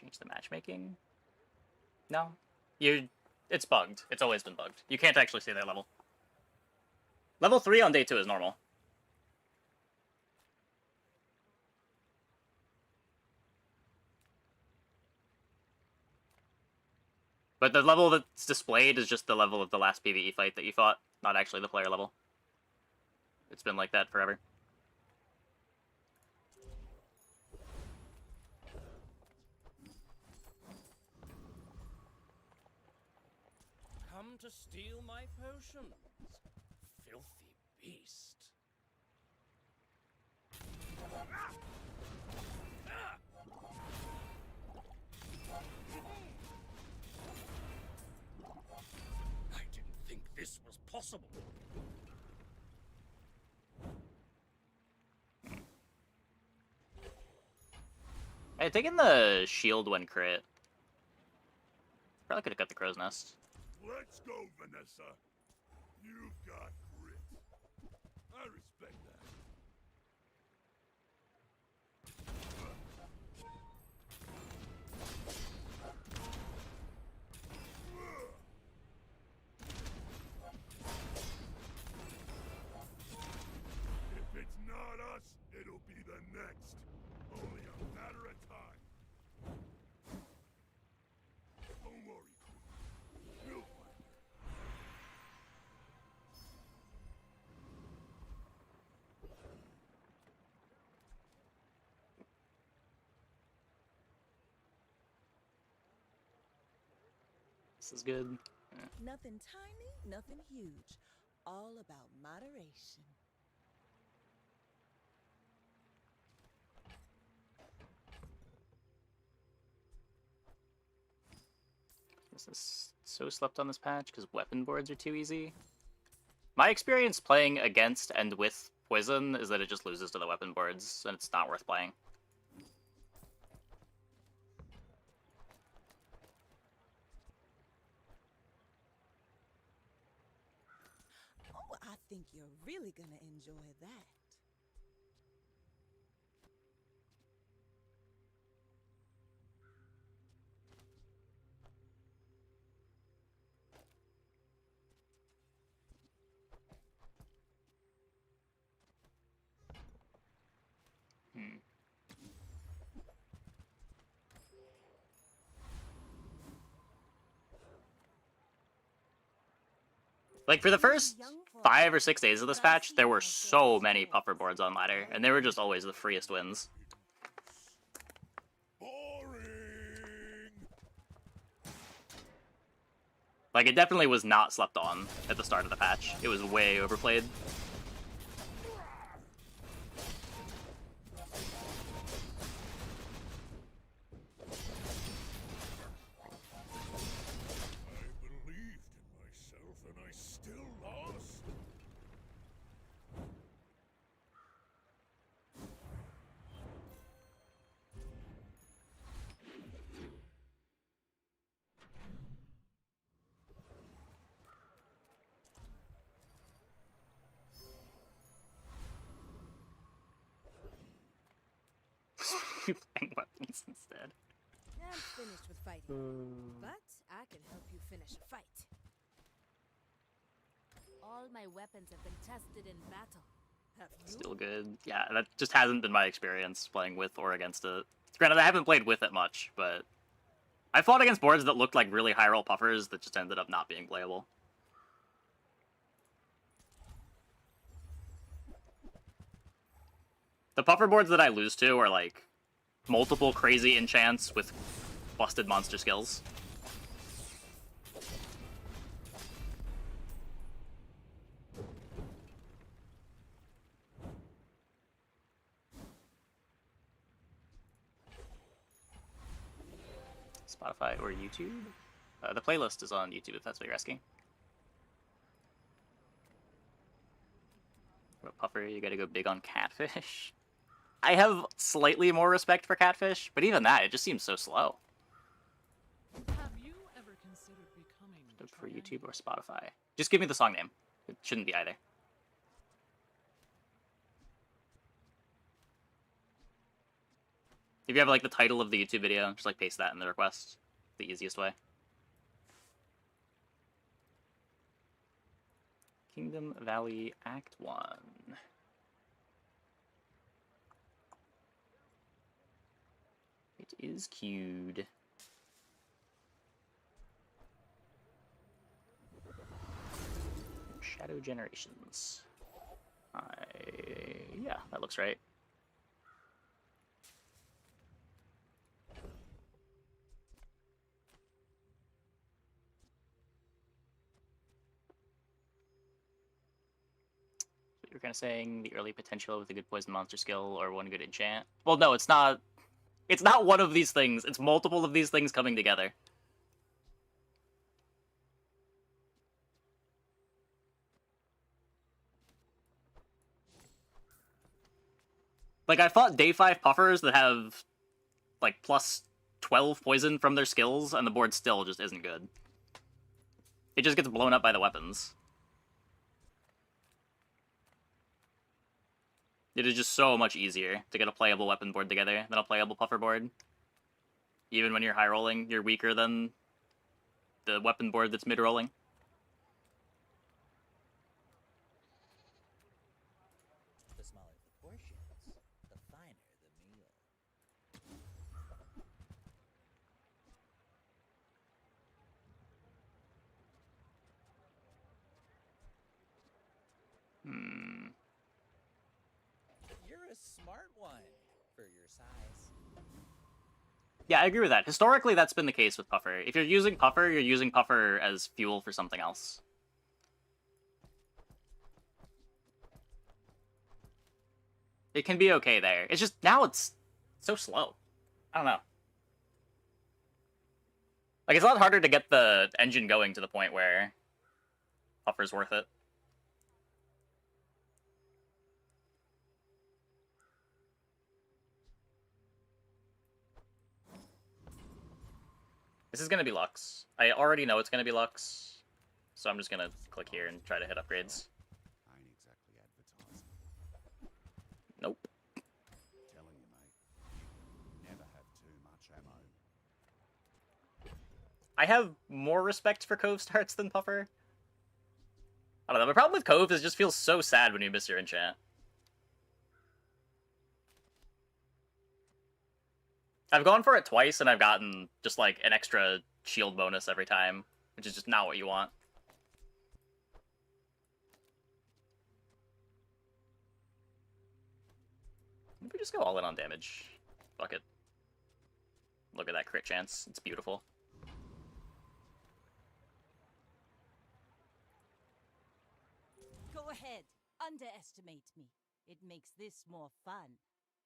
Change the matchmaking? No. It's bugged. It's always been bugged. You can't actually see their level. Level 3 on day 2 is normal. But the level that's displayed is just the level of the last PvE fight that you fought, not actually the player level. It's been like that forever. Come to steal my potions, filthy beast. I didn't think this was possible. Hey, taking the shield when crit. Probably could have got the crow's nest. Let's go, Vanessa. You've got grit. I respect that. If it's not us, it'll be the next. Only a matter of time. Don't worry, Queen. We'll find her. This is good. Nothing tiny, nothing huge. All about moderation. This is so slept on this patch because weapon boards are too easy. My experience playing against and with Poison is that it just loses to the weapon boards, and it's not worth playing. Oh, I think you're really gonna enjoy that. Like, for the first 5 or 6 days of this patch, there were so many puffer boards on ladder, and they were just always the freest wins. Like, it definitely was not slept on at the start of the patch. It was way overplayed. And I still lost. Playing weapons instead. I'm finished with fighting, but I can help you finish a fight. All my weapons have been tested in battle. Have you? Still good. Yeah, that just hasn't been my experience playing with or against it. Granted, I haven't played with it much, but I fought against boards that looked like really high roll puffers that just ended up not being playable. The puffer boards that I lose to are like multiple crazy enchants with busted monster skills. Spotify or YouTube? The playlist is on YouTube if that's what you're asking. What puffer, you gotta go big on Catfish. I have slightly more respect for Catfish, but even that, it just seems so slow. Have you ever considered becoming For YouTube or Spotify. Just give me the song name. It shouldn't be either. If you have like the title of the YouTube video, just like paste that in the request. The easiest way. Kingdom Valley Act 1. It is queued. Shadow Generations. Yeah, that looks right. You're kind of saying the early potential with a good poison monster skill or one good enchant. Well, no, it's not. It's not one of these things. It's multiple of these things coming together. Like, I fought day 5 puffers that have, like, plus 12 poison from their skills, and the board still just isn't good. It just gets blown up by the weapons. It is just so much easier to get a playable weapon board together than a playable puffer board. Even when you're high rolling, you're weaker than the weapon board that's mid rolling. The smaller the portions, the finer the meal. You're a smart one for your size. Yeah, I agree with that. Historically, that's been the case with Puffer. If you're using Puffer as fuel for something else. It can be okay there. It's just, now it's so slow. I don't know. Like, it's a lot harder to get the engine going to the point where Puffer's worth it. This is going to be Lux. I already know it's going to be Lux, so I'm just going to click here and try to hit upgrades. I ain't exactly advertising. Nope. Telling you, mate. Never have too much ammo. I have more respect for Cove starts than Puffer. I don't know, the problem with Cove is it just feels so sad when you miss your enchant. I've gone for it twice, and I've gotten just, like, an extra shield bonus every time, which is just not what you want. Maybe just go all in on damage. Fuck it. Look at that crit chance. It's beautiful. Go ahead. Underestimate me. It makes this more fun.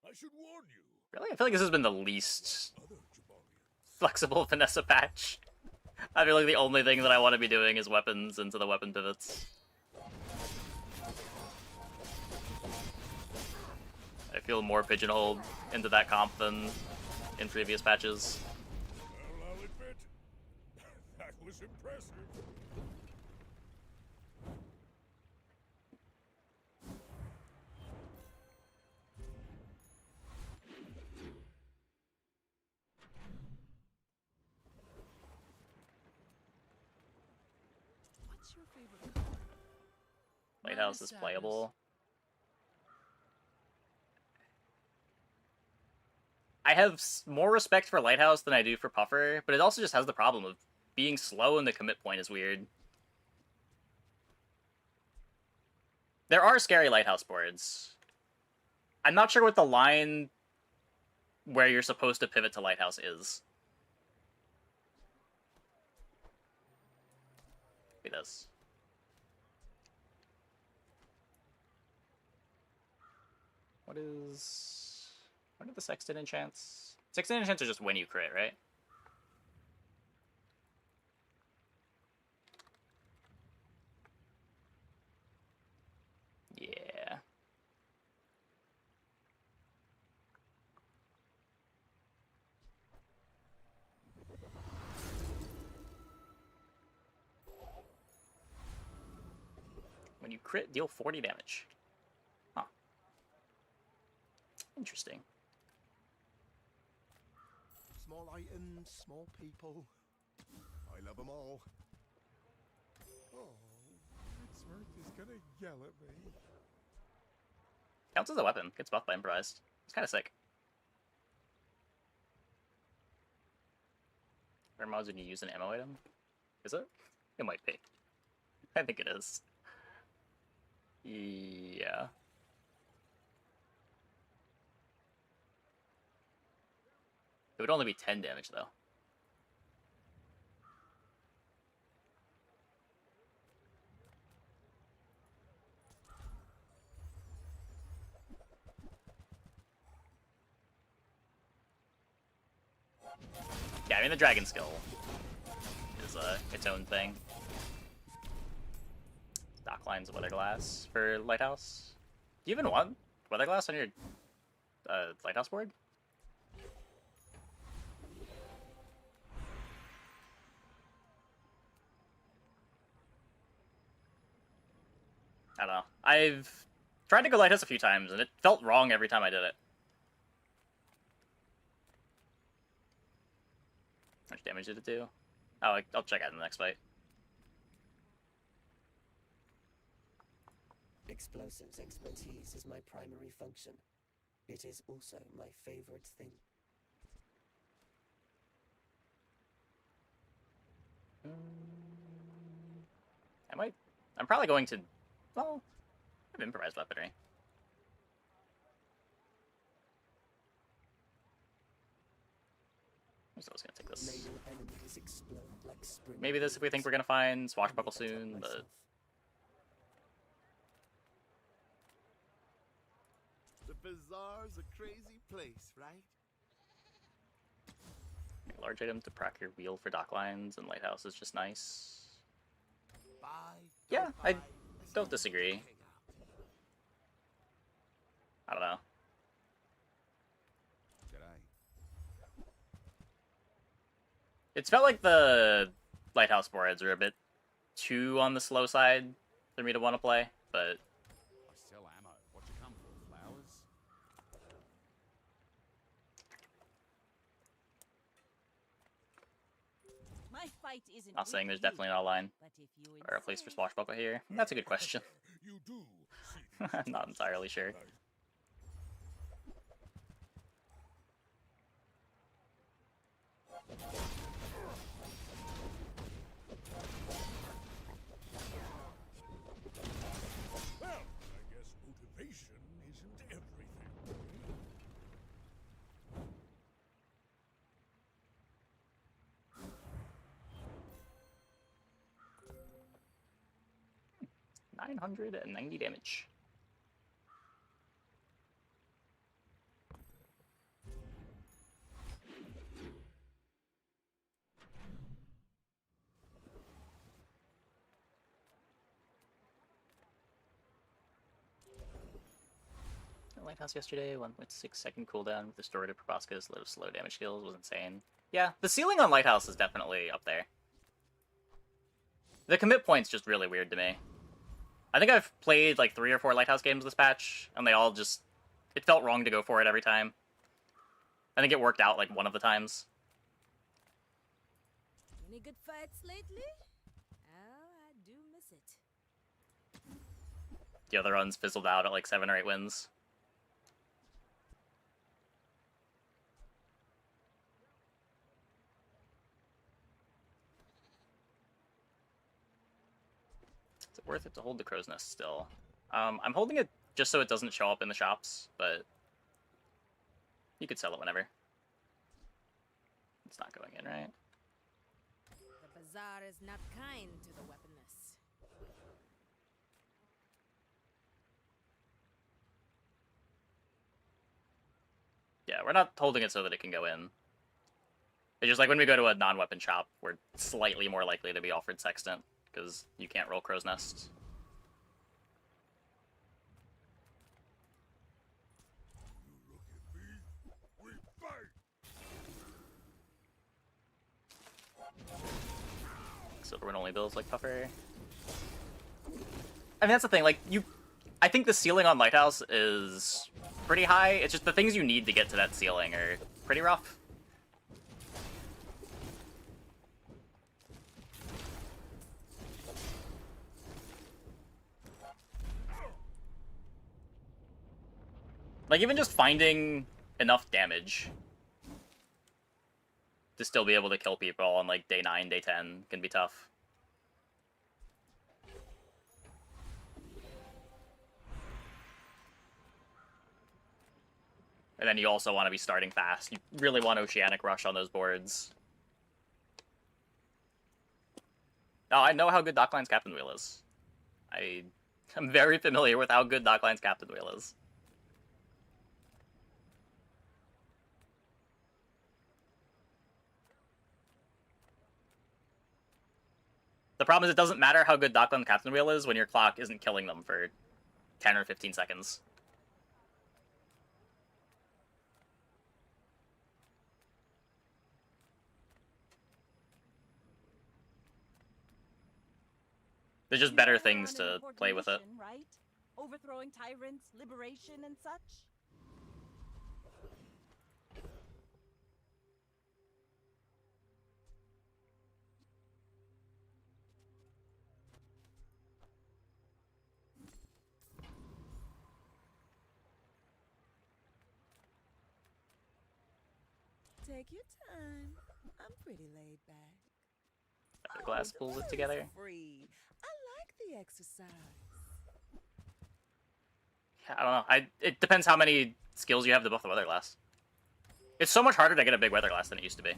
I should warn you. Really? I feel like this has been the least flexible Vanessa patch. I feel like the only thing that I want to be doing is weapons into the weapon pivots. I feel more pigeonholed into that comp than in previous patches. Well, I'll admit, that was impressive. What's your favorite color? Lighthouse is playable. I have more respect for Lighthouse than I do for Puffer, but it also just has the problem of being slow and the commit point is weird. There are scary Lighthouse boards. I'm not sure what the line where you're supposed to pivot to Lighthouse is. Look at this. What are the Sexton enchants? Sexton enchants are just when you crit, right? Yeah. When you crit, deal 40 damage. Huh. Interesting. Small items, small people. I love them all. Oh, Woodsworth is gonna yell at me. Counts as a weapon. Gets buffed by improvised. It's kind of sick. Rare mods when you use an ammo item? Is it? It might be. I think it is. Yeah. It would only be 10 damage, though. Yeah, I mean, the dragon skill is its own thing. Dock lines of weather glass for lighthouse. Do you even want weather glass on your lighthouse board? I don't know. I've tried to go lighthouse a few times, and it felt wrong every time I did it. How much damage did it do? Oh, I'll check out in the next fight. Explosives expertise is my primary function. It is also my favorite thing. I'm probably going to... Well, I have improvised weaponry. I'm still just gonna take this. Maybe this if we think we're gonna find Swashbuckle soon, but... The bazaar's a crazy place, right? Large item to proc your wheel for dock lines and lighthouse is just nice. Yeah, I don't disagree. I don't know. It's felt like the lighthouse boards are a bit too on the slow side for me to want to play, but... I sell ammo. What you come for, flowers? My fight isn't Not saying with there's you, definitely not a line but if you or a place for Swashbuckle here. That's a good question. You do I'm not entirely sure. Well, I guess motivation isn't everything. 990 damage. Lighthouse yesterday, 1.6 second cooldown with restorative proboscis, slow damage skills was insane. Yeah, the ceiling on Lighthouse is definitely up there. The commit point's just really weird to me. I think I've played like 3 or 4 Lighthouse games this patch, and they all just... It felt wrong to go for it every time. I think it worked out like one of the times. Any good fights lately? Oh, I do miss it. The other runs fizzled out at like 7 or 8 wins. Is it worth it to hold the Crow's Nest still? I'm holding it just so it doesn't show up in the shops, but you could sell it whenever. It's not going in, right? The bazaar is not kind to the weaponless. Yeah, we're not holding it so that it can go in. It's just like when we go to a non-weapon shop, we're slightly more likely to be offered Sextant, because you can't roll Crow's Nest. Silverwind only builds like Puffer. I mean, that's the thing, like, I think the ceiling on Lighthouse is pretty high. It's just the things you need to get to that ceiling are pretty rough. Like, even just finding enough damage to still be able to kill people on, like, day 9, day 10 can be tough. And then you also want to be starting fast. You really want Oceanic Rush on those boards. Oh, I know how good Dockline's Captain Wheel is. I'm very familiar with how good Dockline's Captain Wheel is. The problem is it doesn't matter how good Dockline's Captain Wheel is when your clock isn't killing them for 10 or 15 seconds. There's just better things to play with it. Right? Overthrowing tyrants, liberation, and such? Take your time. I'm pretty laid back. The glass pulls it together. Free. I like the exercise. Yeah, I don't know. It depends how many skills you have to buff the weather glass. It's so much harder to get a big weather glass than it used to be.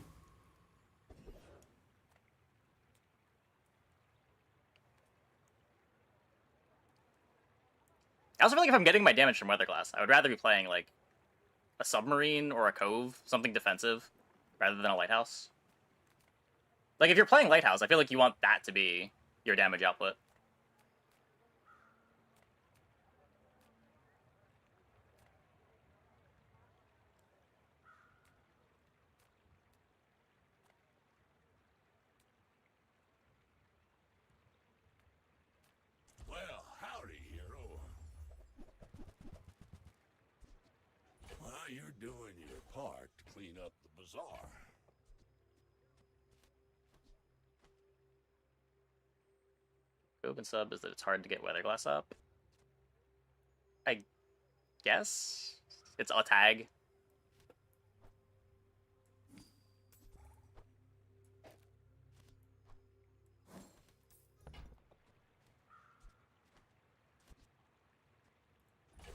I also feel like if I'm getting my damage from weather glass, I would rather be playing like a submarine or a cove, something defensive, rather than a lighthouse. Like if you're playing lighthouse, I feel like you want that to be your damage output. Well, howdy, hero. Well, you're doing your part to clean up the bazaar. Open sub is that it's hard to get weather glass up. I guess it's a tag.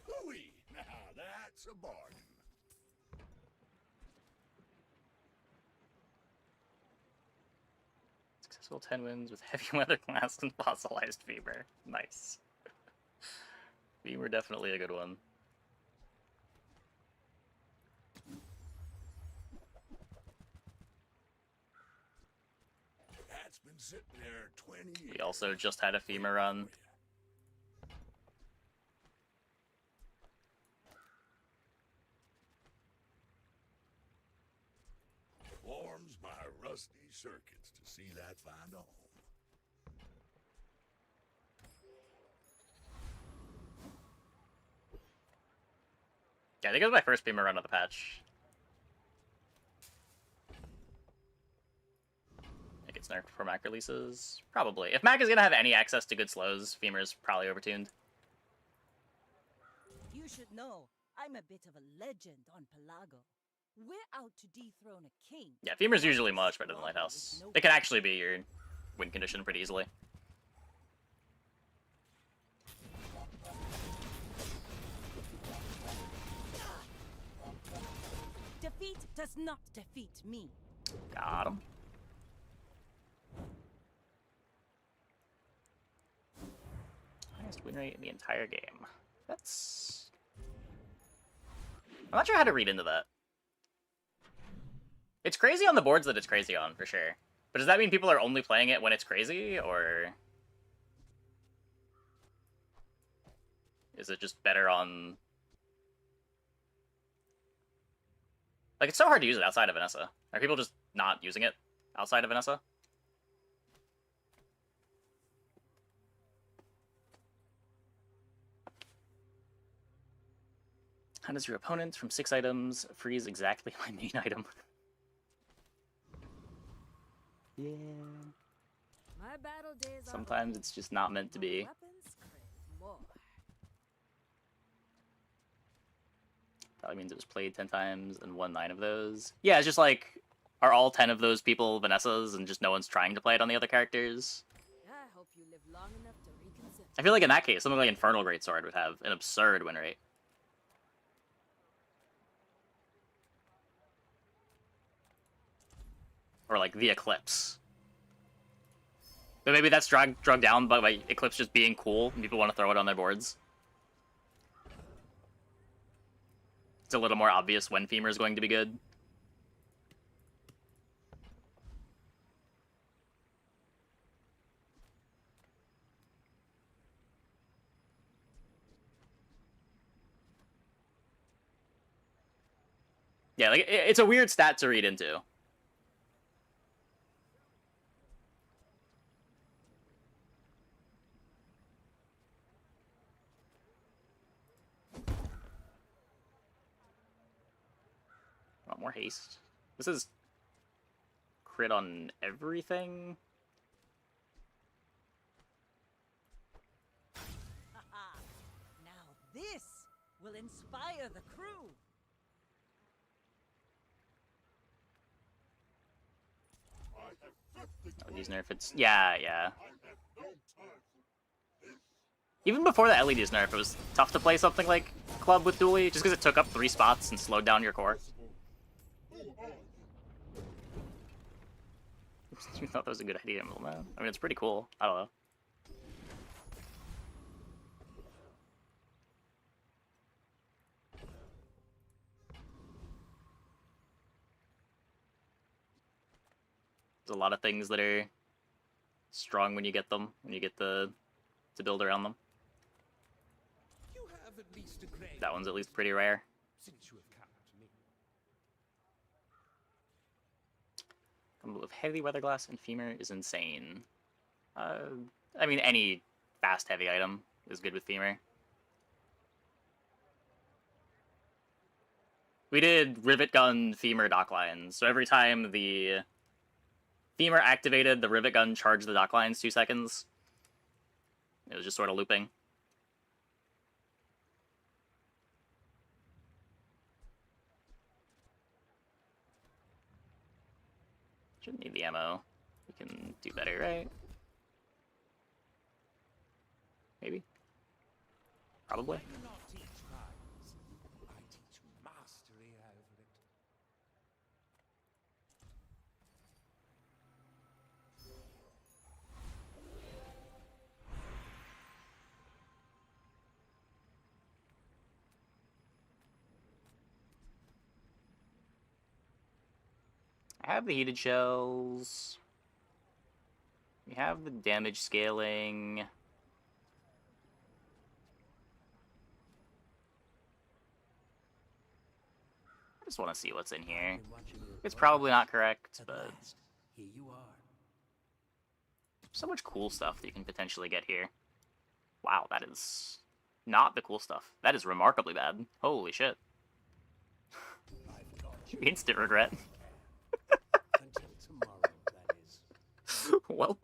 Hooey! Now that's a bargain. Successful 10 wins with heavy weather glass and fossilized femur. Nice. Femur definitely a good one. That's been sitting there 20 years. We also just had a femur run. Warms my rusty circuits to see that find a home. Yeah, I think it was my first femur run of the patch. It gets nerfed for Mac releases? Probably. If Mac is gonna have any access to good slows, femur's probably overtuned. You should know, I'm a bit of a legend on Pelago. We're out to dethrone a king. Yeah, femur's usually much better than Lighthouse. It can actually be your win condition pretty easily. Defeat does not defeat me. Got him. Highest win rate in the entire game. That's... I'm not sure how to read into that. It's crazy on the boards that it's crazy on, for sure. But does that mean people are only playing it when it's crazy, or... is it just better on... Like, it's so hard to use it outside of Vanessa. Are people just not using it outside of Vanessa? How does your opponent from 6 items freeze exactly my main item? Yeah. My battle days are Sometimes it's just not meant to be. weapons crave more. Probably means it was played 10 times and won 9 of those. Yeah, it's just like, are all 10 of those people Vanessas and just no one's trying to play it on the other characters? I hope you live long enough to reconsider. I feel like in that case, something like Infernal Greatsword would have an absurd win rate. Or like the Eclipse. But maybe that's drugged down by Eclipse just being cool and people want to throw it on their boards. It's a little more obvious when Femur is going to be good. Yeah, like it's a weird stat to read into. Want more haste? This is crit on everything. Haha. Now this will inspire the crew. Oh, these nerf it's yeah. Even before the LED's nerf, it was tough to play something like Club with Dually, just because it took up 3 spots and slowed down your core. You thought that was a good idea, man. I mean, it's pretty cool. I don't know. There's a lot of things that are strong when you get them, when you get to build around them. You have at least a grade. That one's at least pretty rare. Since you have come to me. Combo of Heavy Weatherglass and Femur is insane. I mean, any fast heavy item is good with Femur. We did Rivet Gun, Femur, Dock Lines, so every time the Femur activated, the Rivet Gun charged the Dock Lines 2 seconds. It was just sort of looping. Shouldn't need the ammo. We can do better, right? Maybe? Probably? I do not teach violence. I teach mastery over it. I have the heated shells. We have the damage scaling. I just want to see what's in here. It's probably not correct, but Here you are. so much cool stuff that you can potentially get here. Wow, that is not the cool stuff. That is remarkably bad. Holy shit. Instant regret. Until tomorrow, that is. Welp.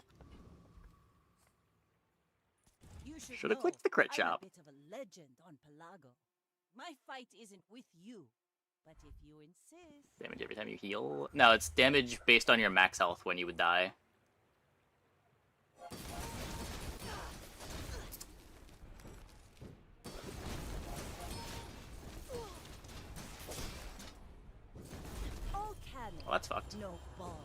You Should have know clicked the crit I'm shop. a bit of a legend on Pelago. My fight isn't with you, but if you insist. Damage every time you heal? No, it's damage based on your max health when you would die. All cannon, Well, that's fucked. no ball.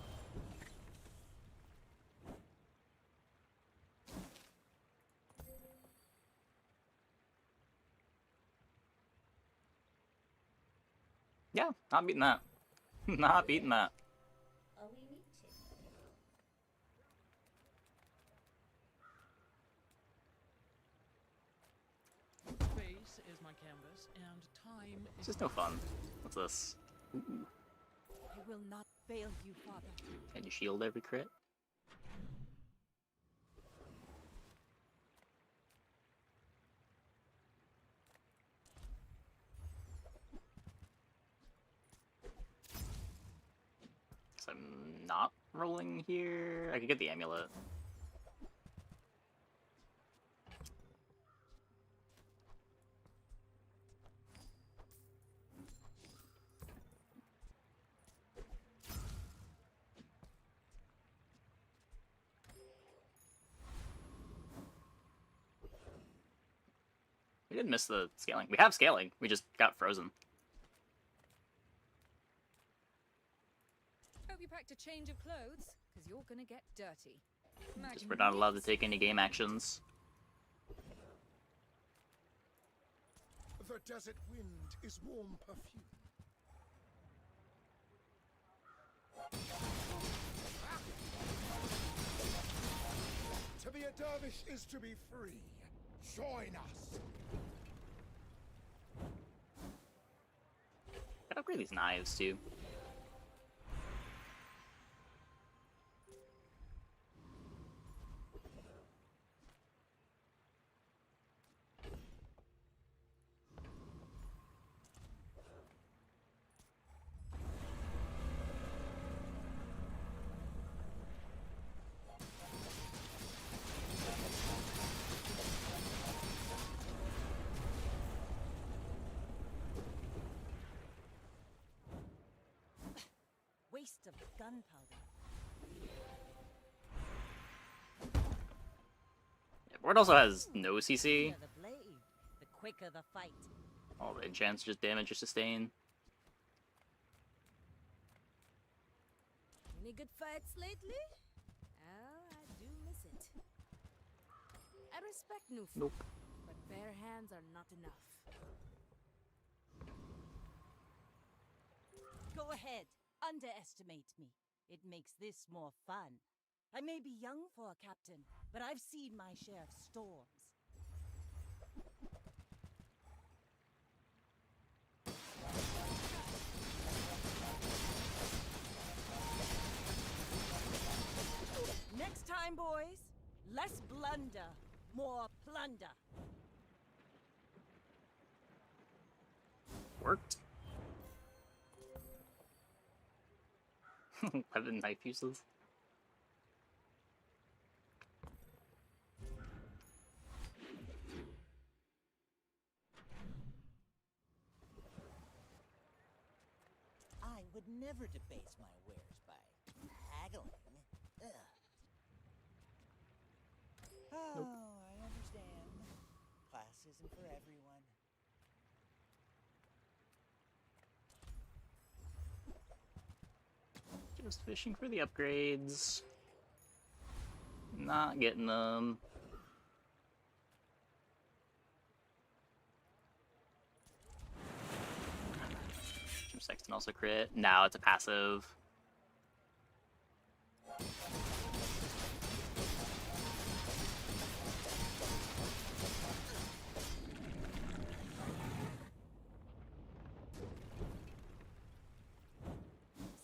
Yeah, not beating that. Not beating that. Are we meeting? Space is my canvas, and time It's is just no fun. What's this? Ooh. I will not fail you, Father. Can you shield every crit? So I'm not rolling here. I could get the amulet. We didn't miss the scaling. We have scaling. We just got frozen. Hope you packed a change of clothes, because you're gonna get dirty. Because we're not allowed to take any game actions. The desert wind is warm perfume. To be a dervish is to be free. Join us. Gotta upgrade these knives too. Waste of gunpowder. Yeah, Board also has no CC. The blade, the quicker the fight. All the enchants just damage or sustain. Any good fights lately? Oh, I do miss it. I respect new food, Nope. but bare hands are not enough. Go ahead. Underestimate me. It makes this more fun. I may be young for a captain, but I've seen my share of storms. Next time, boys, less blunder, more plunder. Worked. 11 knife uses. I would never debase my wares by haggling. Ugh. Oh, I understand. Class isn't for everyone. Just fishing for the upgrades. Not getting them. Sexton also crit. Now it's a passive.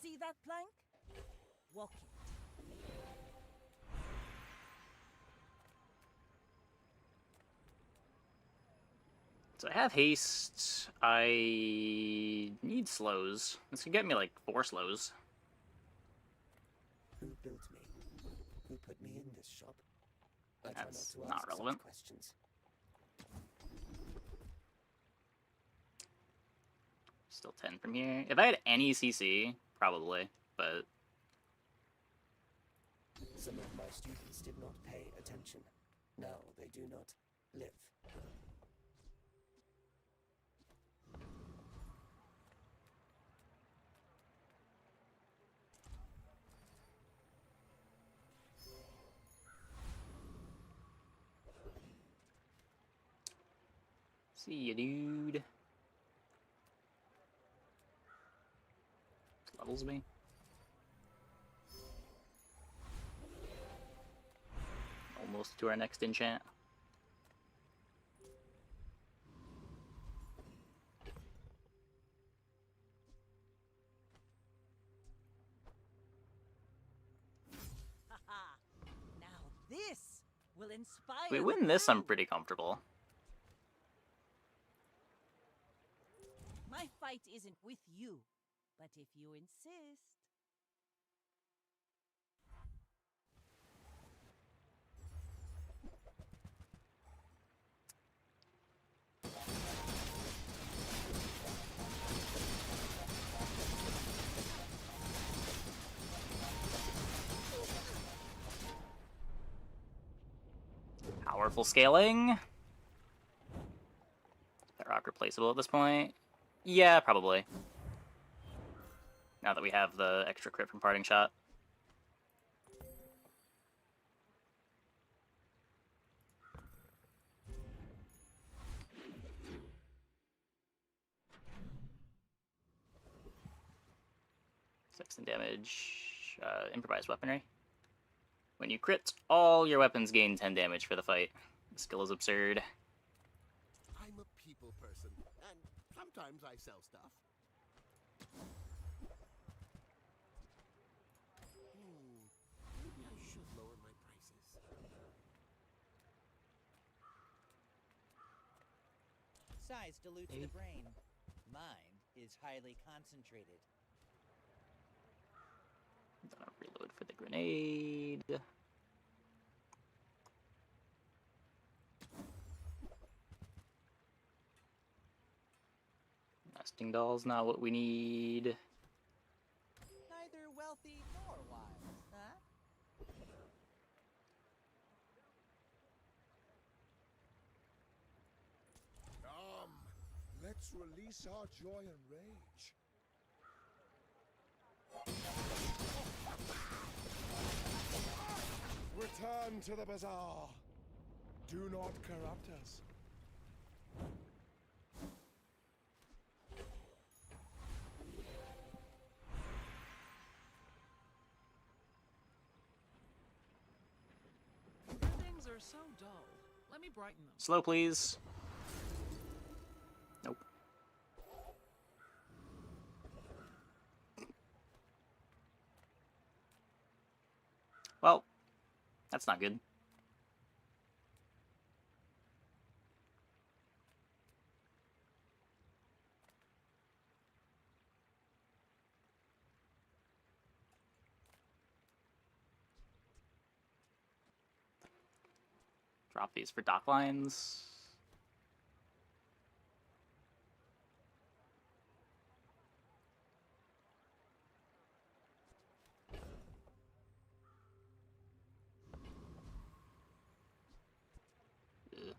See that plank? Walk it. So I have haste. I need slows. This can get me like 4 slows. Who built me? Who put me in this shop? I try That's to not ask such relevant. questions. Still 10 from here. If I had any CC, probably, but Some of my students did not pay attention. Now they do not live. see ya, dude. Levels me. Almost to our next enchant. Haha. Now this will inspire. If we win this, I'm pretty comfortable. My fight isn't with you, but if you insist. Powerful scaling. replaceable at this point. Yeah, probably. Now that we have the extra crit from Parting Shot. Six in damage. Improvised weaponry. When you crit, all your weapons gain 10 damage for the fight. The skill is absurd. I'm a people person, and sometimes I sell stuff. Maybe I should lower my prices. Size dilutes the brain. Mine is highly concentrated. Gonna reload for the grenade. Nesting doll's not what we need. Neither wealthy nor wise, huh? Let's release our joy and rage. Return to the bazaar. Do not corrupt us. Things are so dull. Let me brighten them. Slow, please. Nope. Well, that's not good. Drop these for dock lines. Ugh.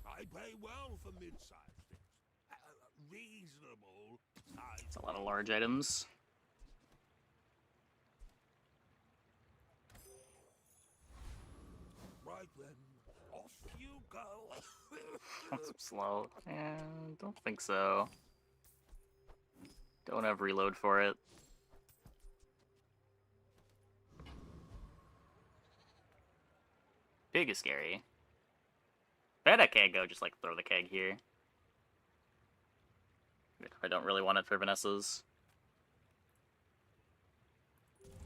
I pay well for mid-sized things. Reasonable size. It's a lot of large items. Right then, off you go. That's slow. Don't think so. Don't have reload for it. Big is scary. Bet I can't go just like throw the keg here. I don't really want it for Vanessa's.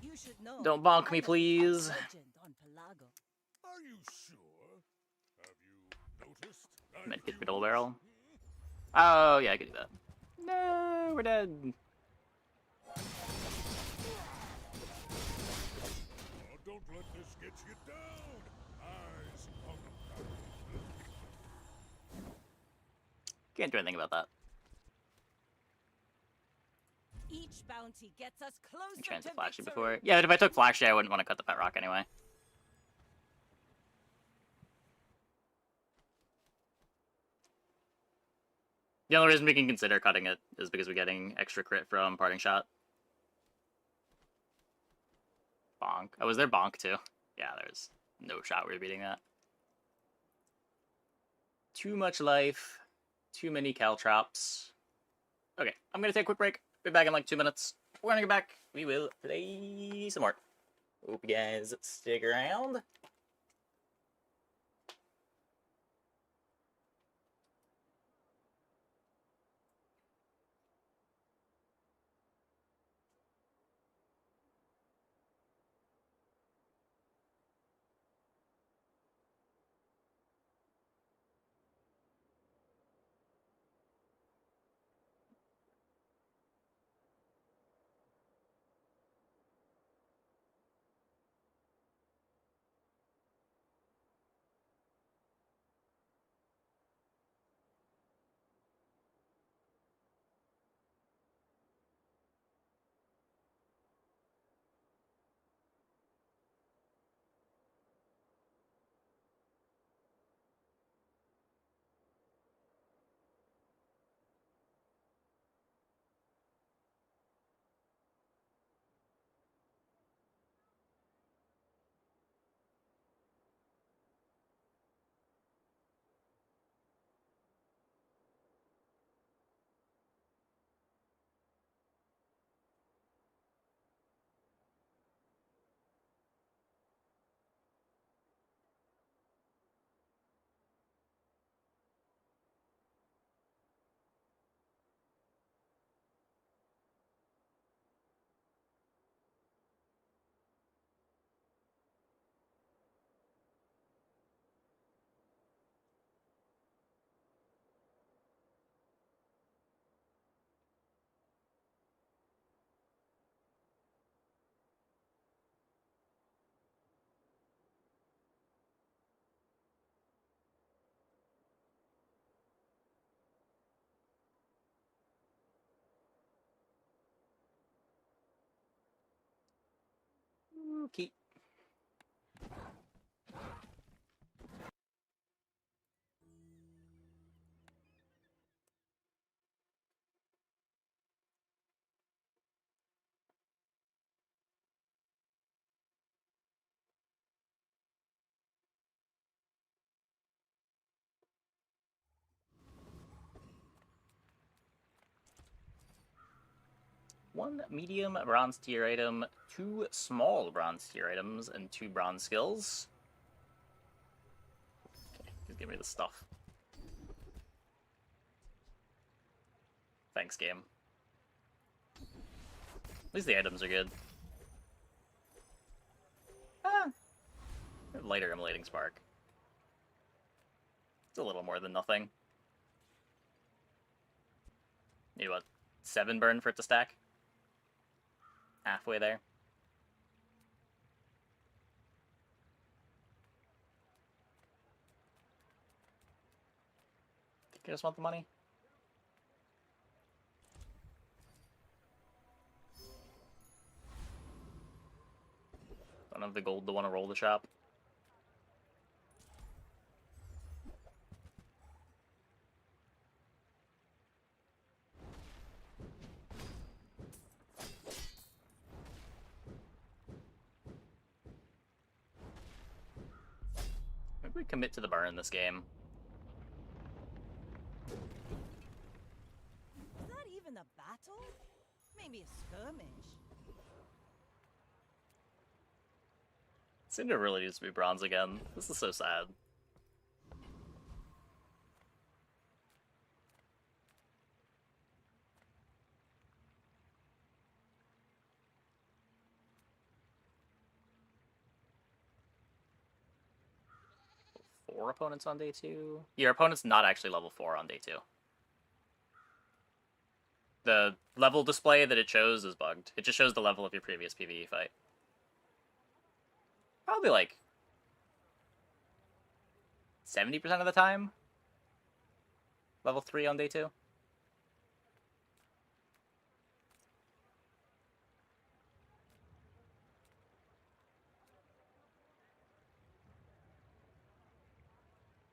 You should know. Don't bonk I'm me, the please. legend on Pelago. Are you sure? Have you noticed? Medkit for double barrel. Oh yeah, I could do that. No, we're dead. Oh, don't let this get you down. Eyes on the prize. Can't do anything about that. Each bounty gets us closer Chance to of Flashy victory. before. Yeah, but if I took Flashy, I wouldn't want to cut the pet rock anyway. The only reason we can consider cutting it is because we're getting extra crit from Parting Shot. Bonk. Oh, was there Bonk too? Yeah, there's no shot we were beating that. Too much life. Too many caltrops. Okay, I'm gonna take a quick break. Be back in like 2 minutes. We're gonna get back. We will play some more. Hope you guys stick around. Okay. One medium bronze tier item, 2 small bronze tier items, and 2 bronze skills. Okay, just give me the stuff. Thanks, game. At least the items are good. Ah! Lighter Immolating Spark. It's a little more than nothing. Maybe what, 7 burn for it to stack? Halfway there. Think I just want the money? Don't have the gold to want to roll the shop. Maybe we commit to the burn in this game. Was that even a battle? Maybe a skirmish. Cinder really needs to be bronze again. This is so sad. Four opponents on day 2? Your opponent's not actually level 4 on day 2. The level display that it shows is bugged. It just shows the level of your previous PvE fight. Probably like 70% of the time. Level 3 on day 2.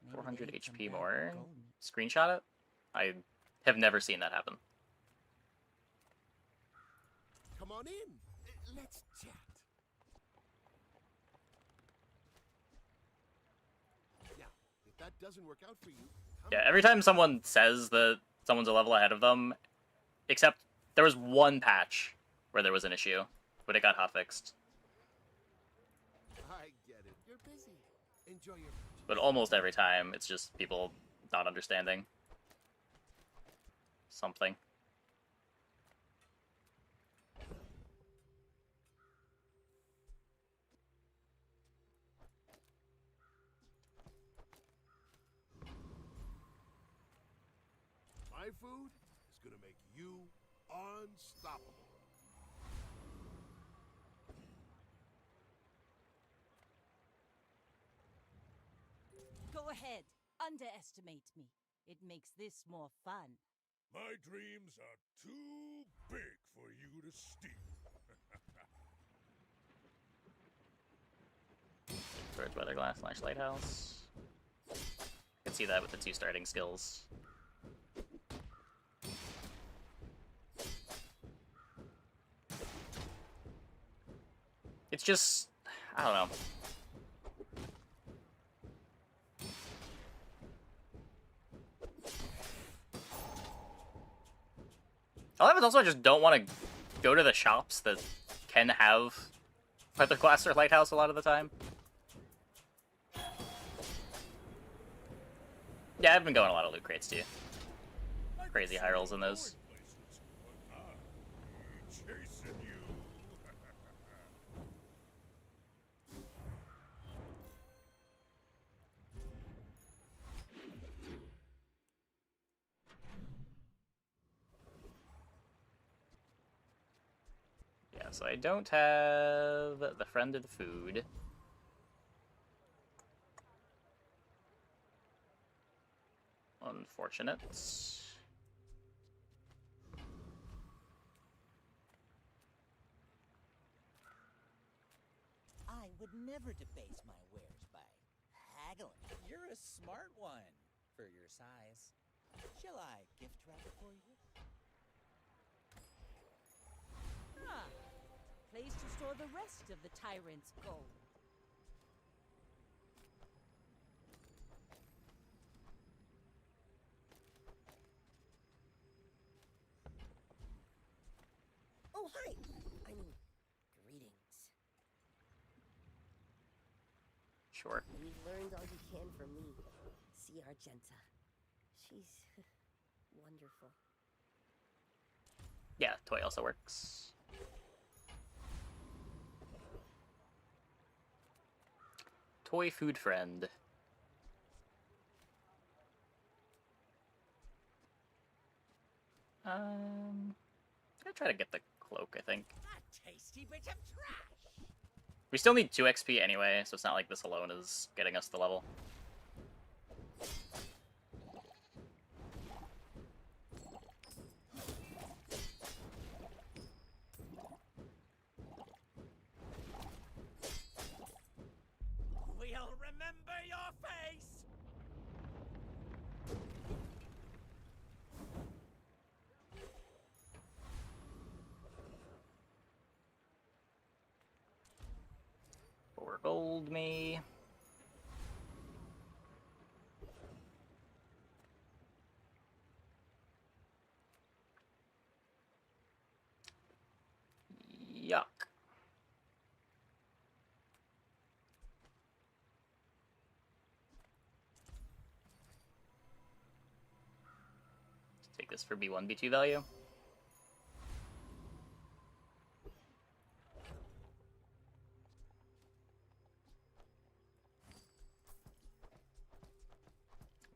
Maybe 400 they come HP back more. golden. Screenshot it? I have never seen that happen. Come on in. Let's chat. Yeah, if that doesn't work out for you, Yeah, every time someone says that someone's a level ahead of them, except there was one patch where there was an issue, but it got hotfixed. I get it. You're busy. Enjoy your. But almost every time, it's just people not understanding something. My food is gonna make you unstoppable. Go ahead, underestimate me. It makes this more fun. My dreams are too big for you to steal. Towards Weatherglass / Lighthouse. I can see that with the 2 starting skills. It's just, I don't know. A lot of us also just don't want to go to the shops that can have Weatherglass or Lighthouse a lot of the time. Yeah, I've been going a lot of loot crates too. Crazy high rolls in those. Chasing you. Yeah, so I don't have the Friend of the Food. Unfortunate. would never debase my wares by haggling. You're a smart one for your size. Shall I gift wrap it for you? Ah, place to store the rest of the tyrant's gold. Oh, hi! I mean, greetings. Sure. You've learned all you can from me. See Argenta. She's wonderful. Yeah, toy also works. Toy food friend. I'll try to get the cloak, I think. A tasty bit of trash! We still need 2 XP anyway, so it's not like this alone is getting us the level. We'll remember your face! Or gold me. Yuck. Take this for B1, B2 value.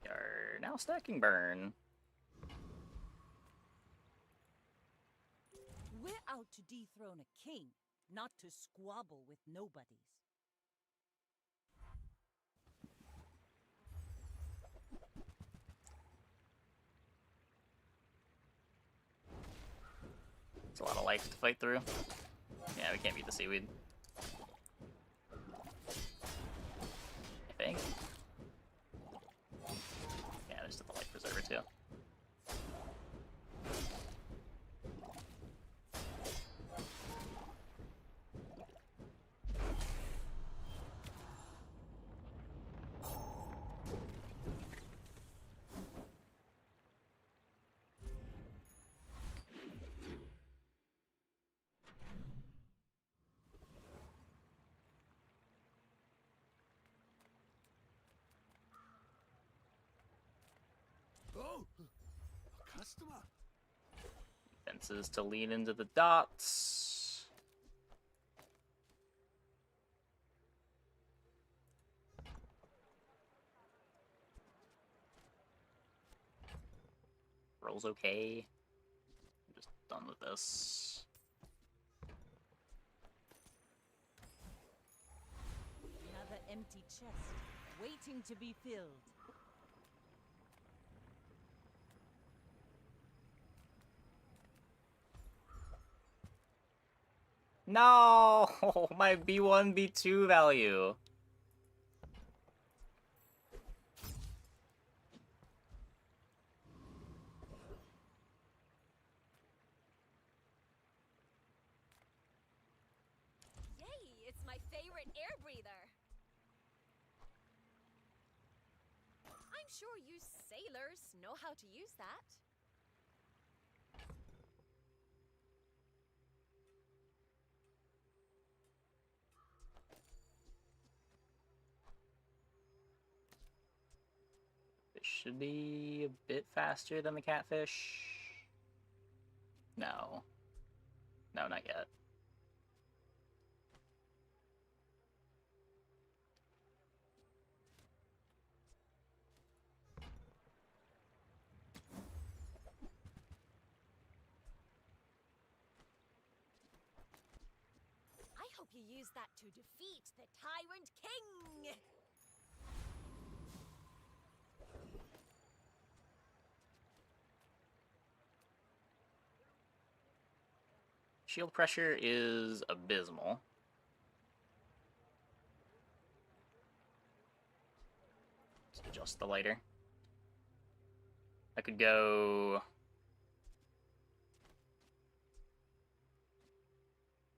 We are now stacking burn. We're out to dethrone a king, not to squabble with nobodies. It's a lot of life to fight through. Yeah, we can't beat the seaweed. I think. Yeah, there's still the life preserver too. Oh, a customer. Fences to lean into the dots. Rolls okay. I'm just done with this. Another empty chest, waiting to be filled. No! My B1, B2 value. Yay, it's my favorite air breather. I'm sure you sailors know how to use that. This should be a bit faster than the catfish. No. No, not yet. I hope you use that to defeat the Tyrant King! Shield pressure is abysmal. just the lighter. I could go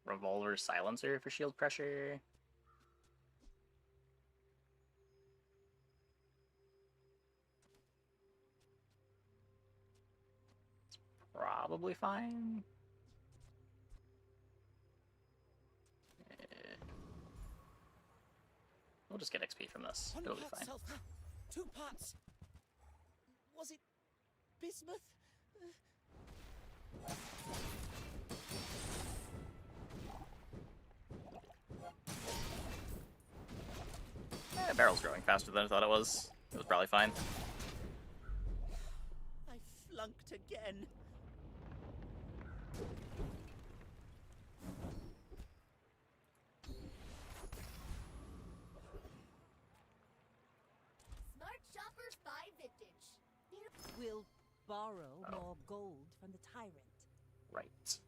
revolver silencer for shield pressure. It's probably fine. We'll just get XP from this. It'll be fine. Sulfur, 2 pots. Was it bismuth? Barrel's growing faster than I thought it was. It was probably fine. I flunked again. Smart shopper 5 vintage. We'll borrow more gold from the tyrant. Right.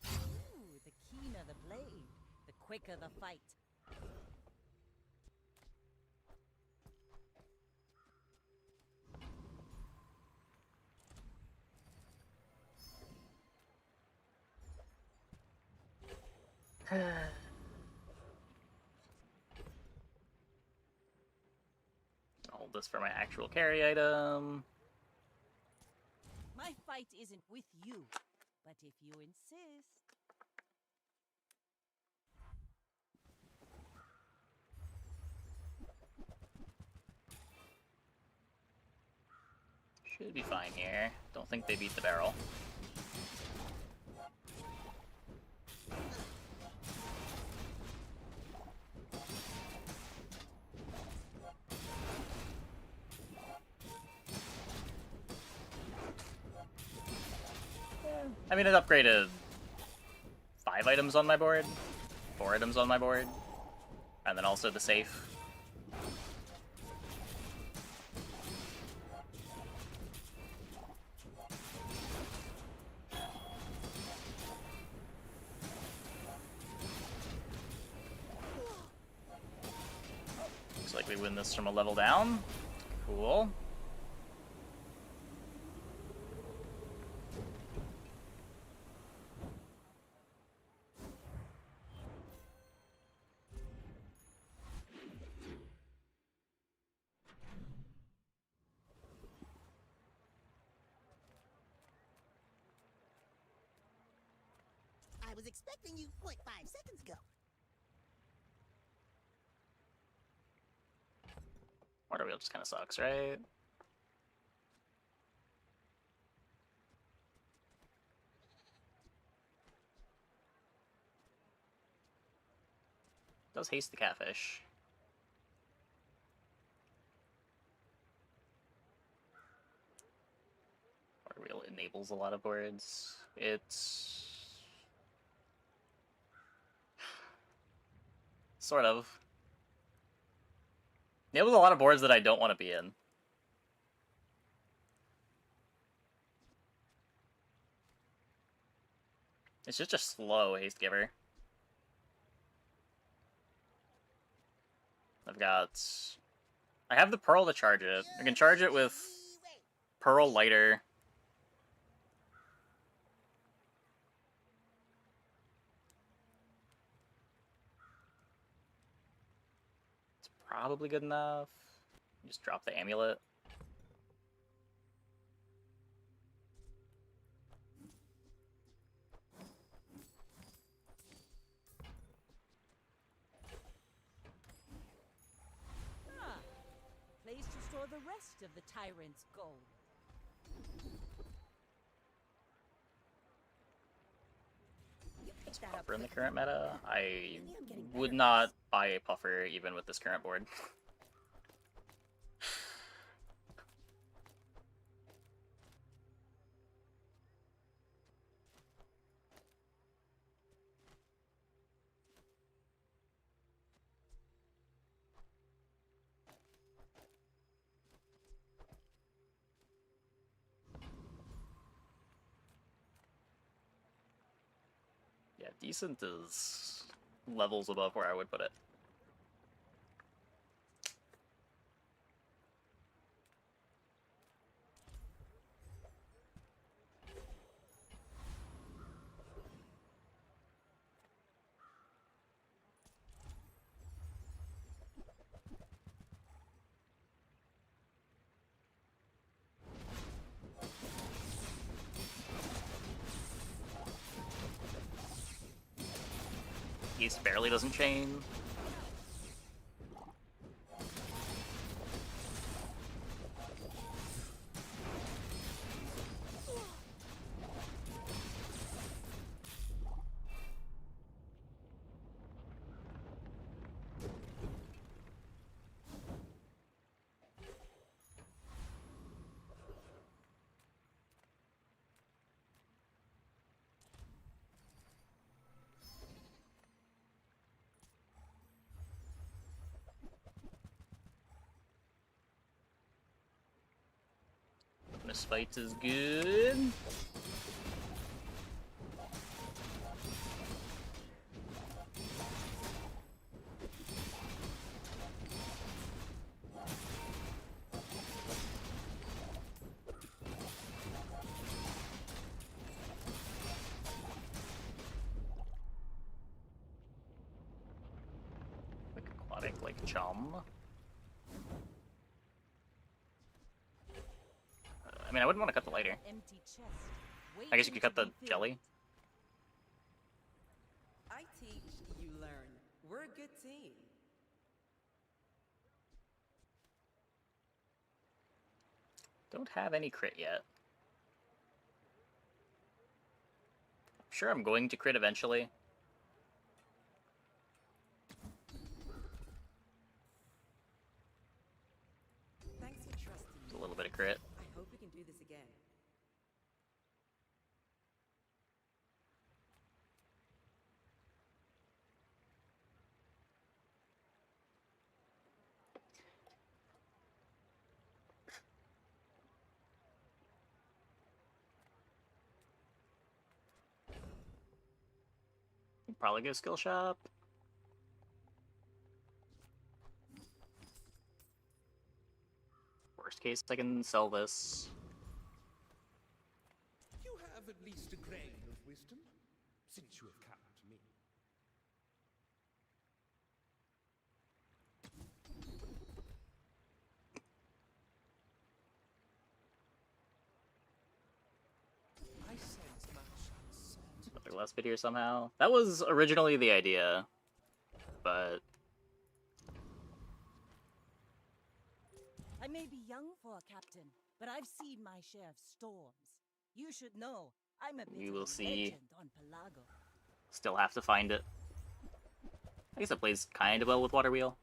Ooh, the keener the blade, the quicker the fight. Hold this for my actual carry item. My fight isn't with you, but if you insist. Should be fine here. Don't think they beat the barrel. I mean, it upgraded 5 items on my board, 4 items on my board, and then also the safe. Looks like we win this from a level down. Cool. I was expecting you 0.5 seconds ago. Water wheel just kind of sucks, right? Does haste the catfish. Water wheel enables a lot of boards. It's sort of. It was a lot of boards that I don't want to be in. It's just a slow haste giver. I have the pearl to charge it. I can charge it with pearl lighter. It's probably good enough. Just drop the amulet. Place to store the rest of the tyrant's gold. Puffer in the current meta. I would not buy a puffer even with this current board. Yeah, decent is levels above where I would put it. East barely doesn't chain. This fight is good. Like aquatic, like chum. I mean, I wouldn't want to cut the lighter. Empty chest. I guess you could cut the jelly. I teach, you learn. We're a good team. Don't have any crit yet. I'm sure I'm going to crit eventually. Thanks for trusting me. A little bit of crit. I hope we can do this again. Probably go skill shop. Worst case, I can sell this. You have at least a grain of wisdom, since you have come to me. I sense much uncertainty. Another last bit here somehow. That was originally the idea, but I may be young for a captain, but I've seen my share of storms. You should know, I'm a bit We of will a see. legend on Pelago. still have to find it. I guess it plays kind of well with Water Wheel.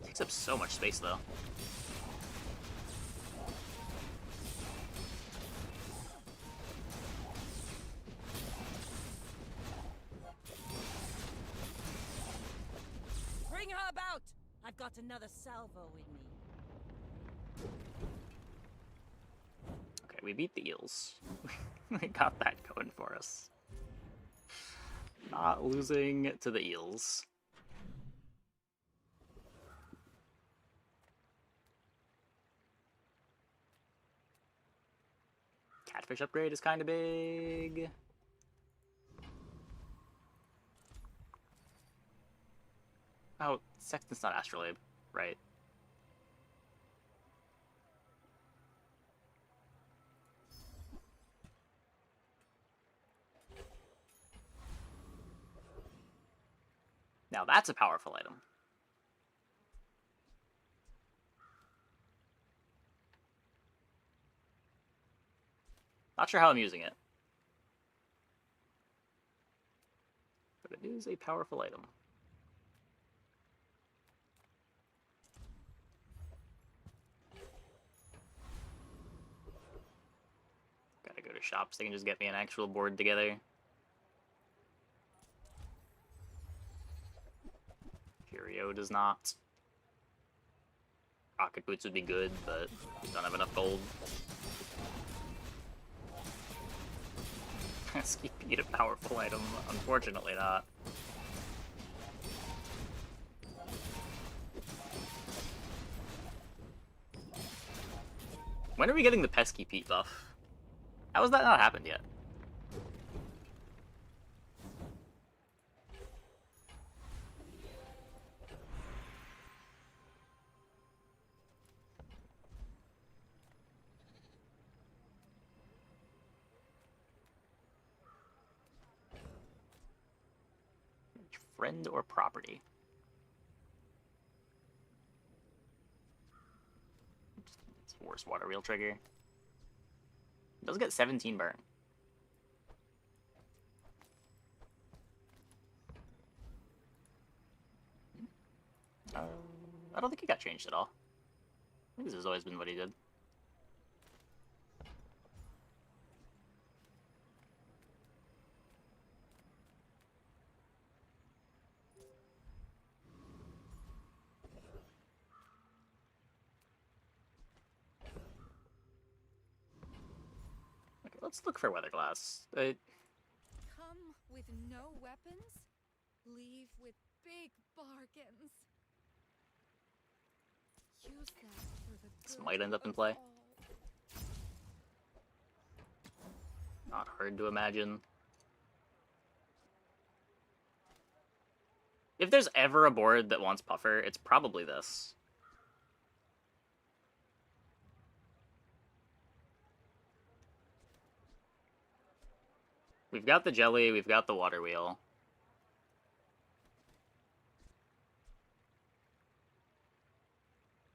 Takes up so much space though. Bring her about! I've got another salvo in me. Okay, we beat the eels. We got that going for us. Not losing to the eels. Catfish upgrade is kind of big. Oh, Sexton's not Astrolabe, right? Now that's a powerful item. Not sure how I'm using it. But it is a powerful item. Gotta go to shops, they can just get me an actual board together. Curio does not. Rocket Boots would be good, but we don't have enough gold. pesky Pete a powerful item? Unfortunately not. When are we getting the pesky Pete buff? How has that not happened yet? Friend or property? It's worst water wheel trigger. It does get 17 burn. I don't think he got changed at all. I think this has always been what he did. Okay, let's look for weather glass. Come with no weapons, leave with big bargains. Use that for the This good might end up in of play. all. Not hard to imagine. If there's ever a board that wants Puffer, it's probably this. We've got the jelly, we've got the water wheel.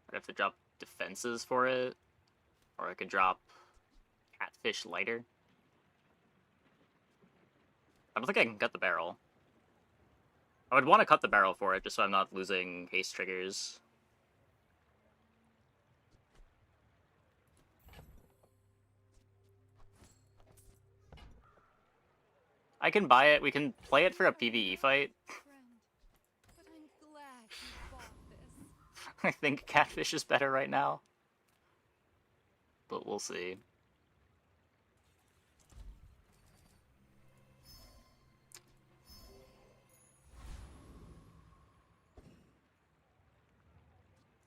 I'd have to drop defenses for it, or I could drop catfish lighter. I don't think I can cut the barrel. I would want to cut the barrel for it, just so I'm not losing haste triggers. I can buy it, we can play it for a PvE fight. But I'm glad you bought this. I think catfish is better right now. But we'll see.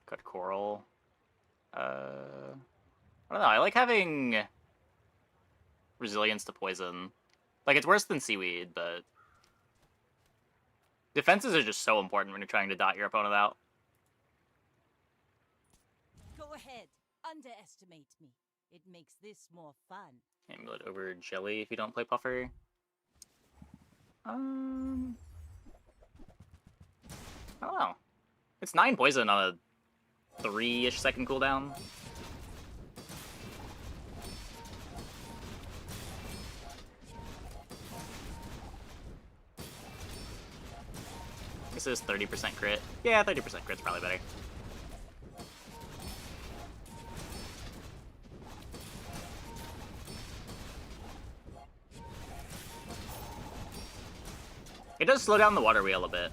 Cut coral. I don't know, I like having resilience to poison. Like, it's worse than seaweed, but defenses are just so important when you're trying to dot your opponent out. Go ahead. Underestimate me. It makes this more fun. Amulet over jelly if you don't play Puffer. I don't know. It's 9 poison on a 3-ish second cooldown. This is 30% crit. Yeah, 30% crit's probably better. It does slow down the water wheel a bit.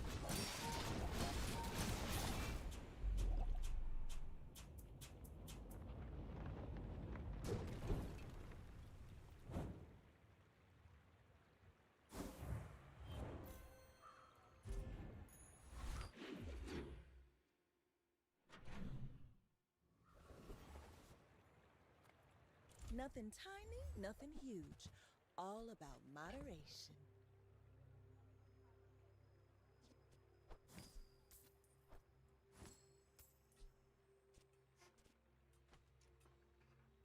Nothing tiny, nothing huge. All about moderation.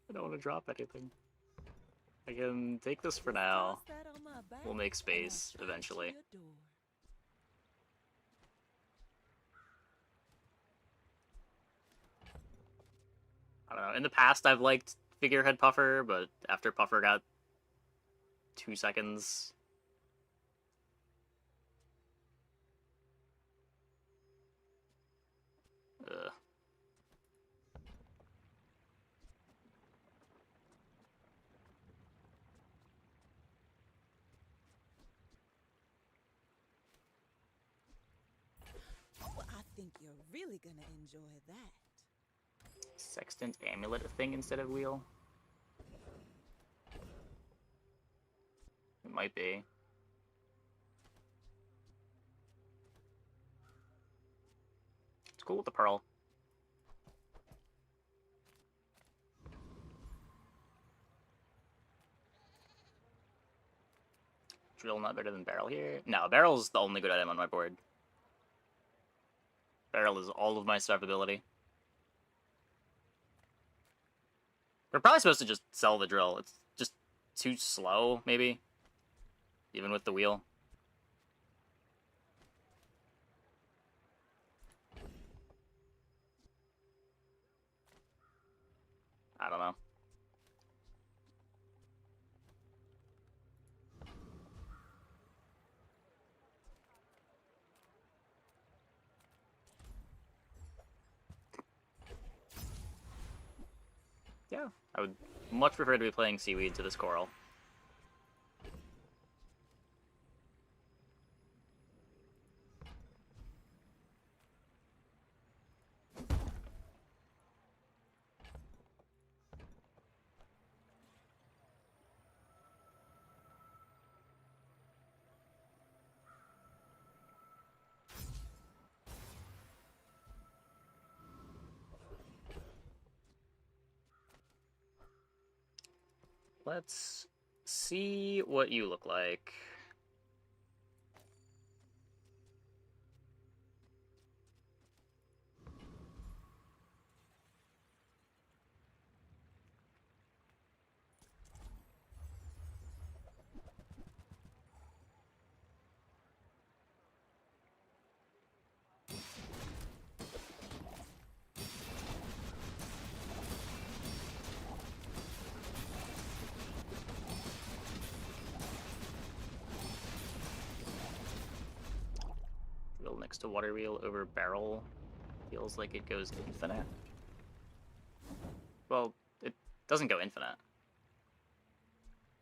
I don't want to drop anything. I can take this for now. We'll make space eventually. I don't know. In the past, I've liked Figurehead Puffer, but after Puffer got 2 seconds... Ugh. Oh, I think you're really gonna enjoy that. Sextant Amulet a thing instead of wheel? It might be. It's cool with the pearl. Drill not better than barrel here. No, barrel's the only good item on my board. Barrel is all of my survivability. We're probably supposed to just sell the drill. It's just too slow, maybe. Even with the wheel. I don't know. Yeah, I would much prefer to be playing Seaweed to this Coral. Let's see what you look like. Next to water wheel over barrel feels like it goes infinite. Well, it doesn't go infinite.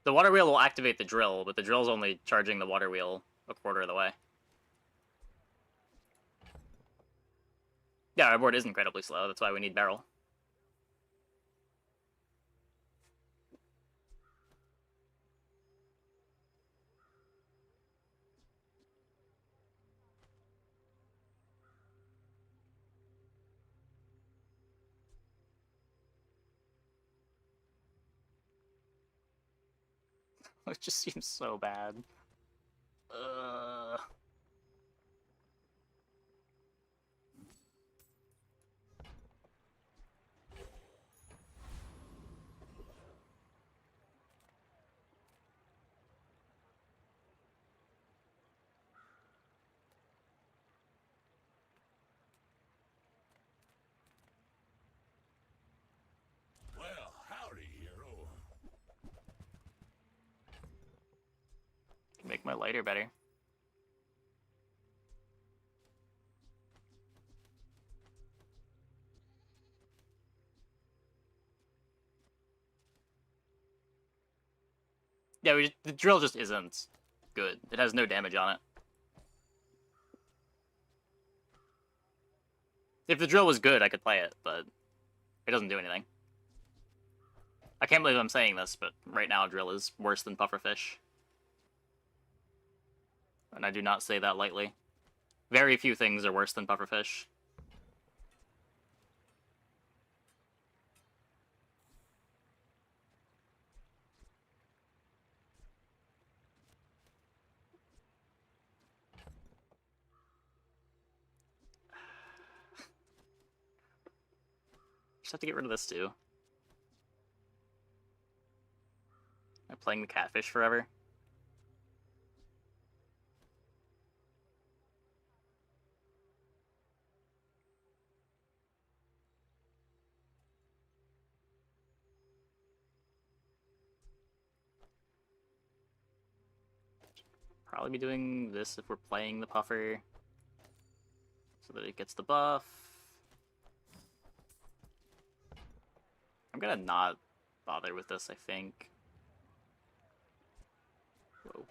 The water wheel will activate the drill, but the drill's only charging the water wheel a quarter of the way. Yeah, our board is incredibly slow. That's why we need barrel. It just seems so bad. Well, howdy, hero. Can make my lighter better. Yeah, the drill just isn't good. It has no damage on it. If the drill was good, I could play it, but it doesn't do anything. I can't believe I'm saying this, but right now drill is worse than pufferfish. And I do not say that lightly. Very few things are worse than pufferfish. Just have to get rid of this too. Am I playing the catfish forever? Probably be doing this if we're playing the puffer, so that it gets the buff. I'm gonna not bother with this, I think. Whoa.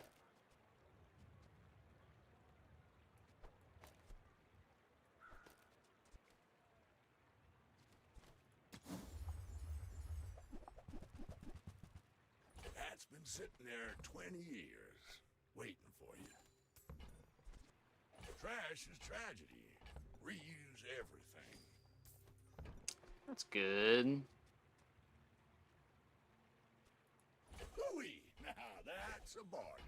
That's been sitting there 20 years. waiting for you. Trash is tragedy. Reuse everything. That's good. Hooey! Now that's a bargain.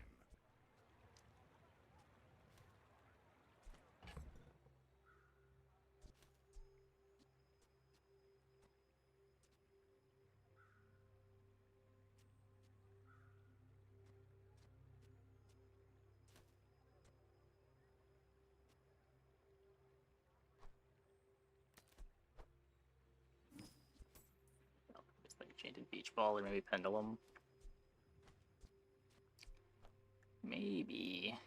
It's like Enchanted Beach Ball or maybe Pendulum. Maybe.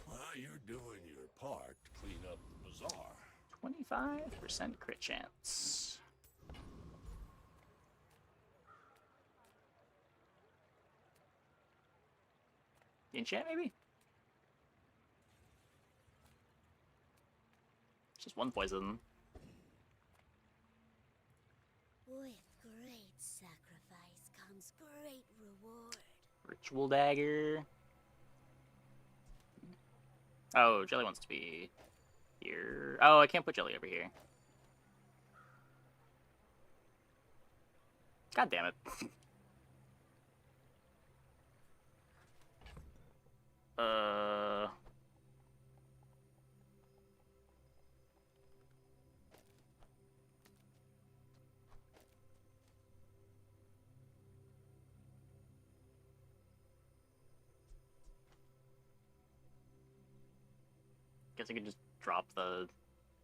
Well, you're doing your part to clean up the bazaar. 25% crit chance. Enchant, maybe? It's just one poison. With great sacrifice comes great reward. Ritual Dagger. Oh, Jelly wants to be here. Oh, I can't put Jelly over here. God damn it. Guess I could just drop the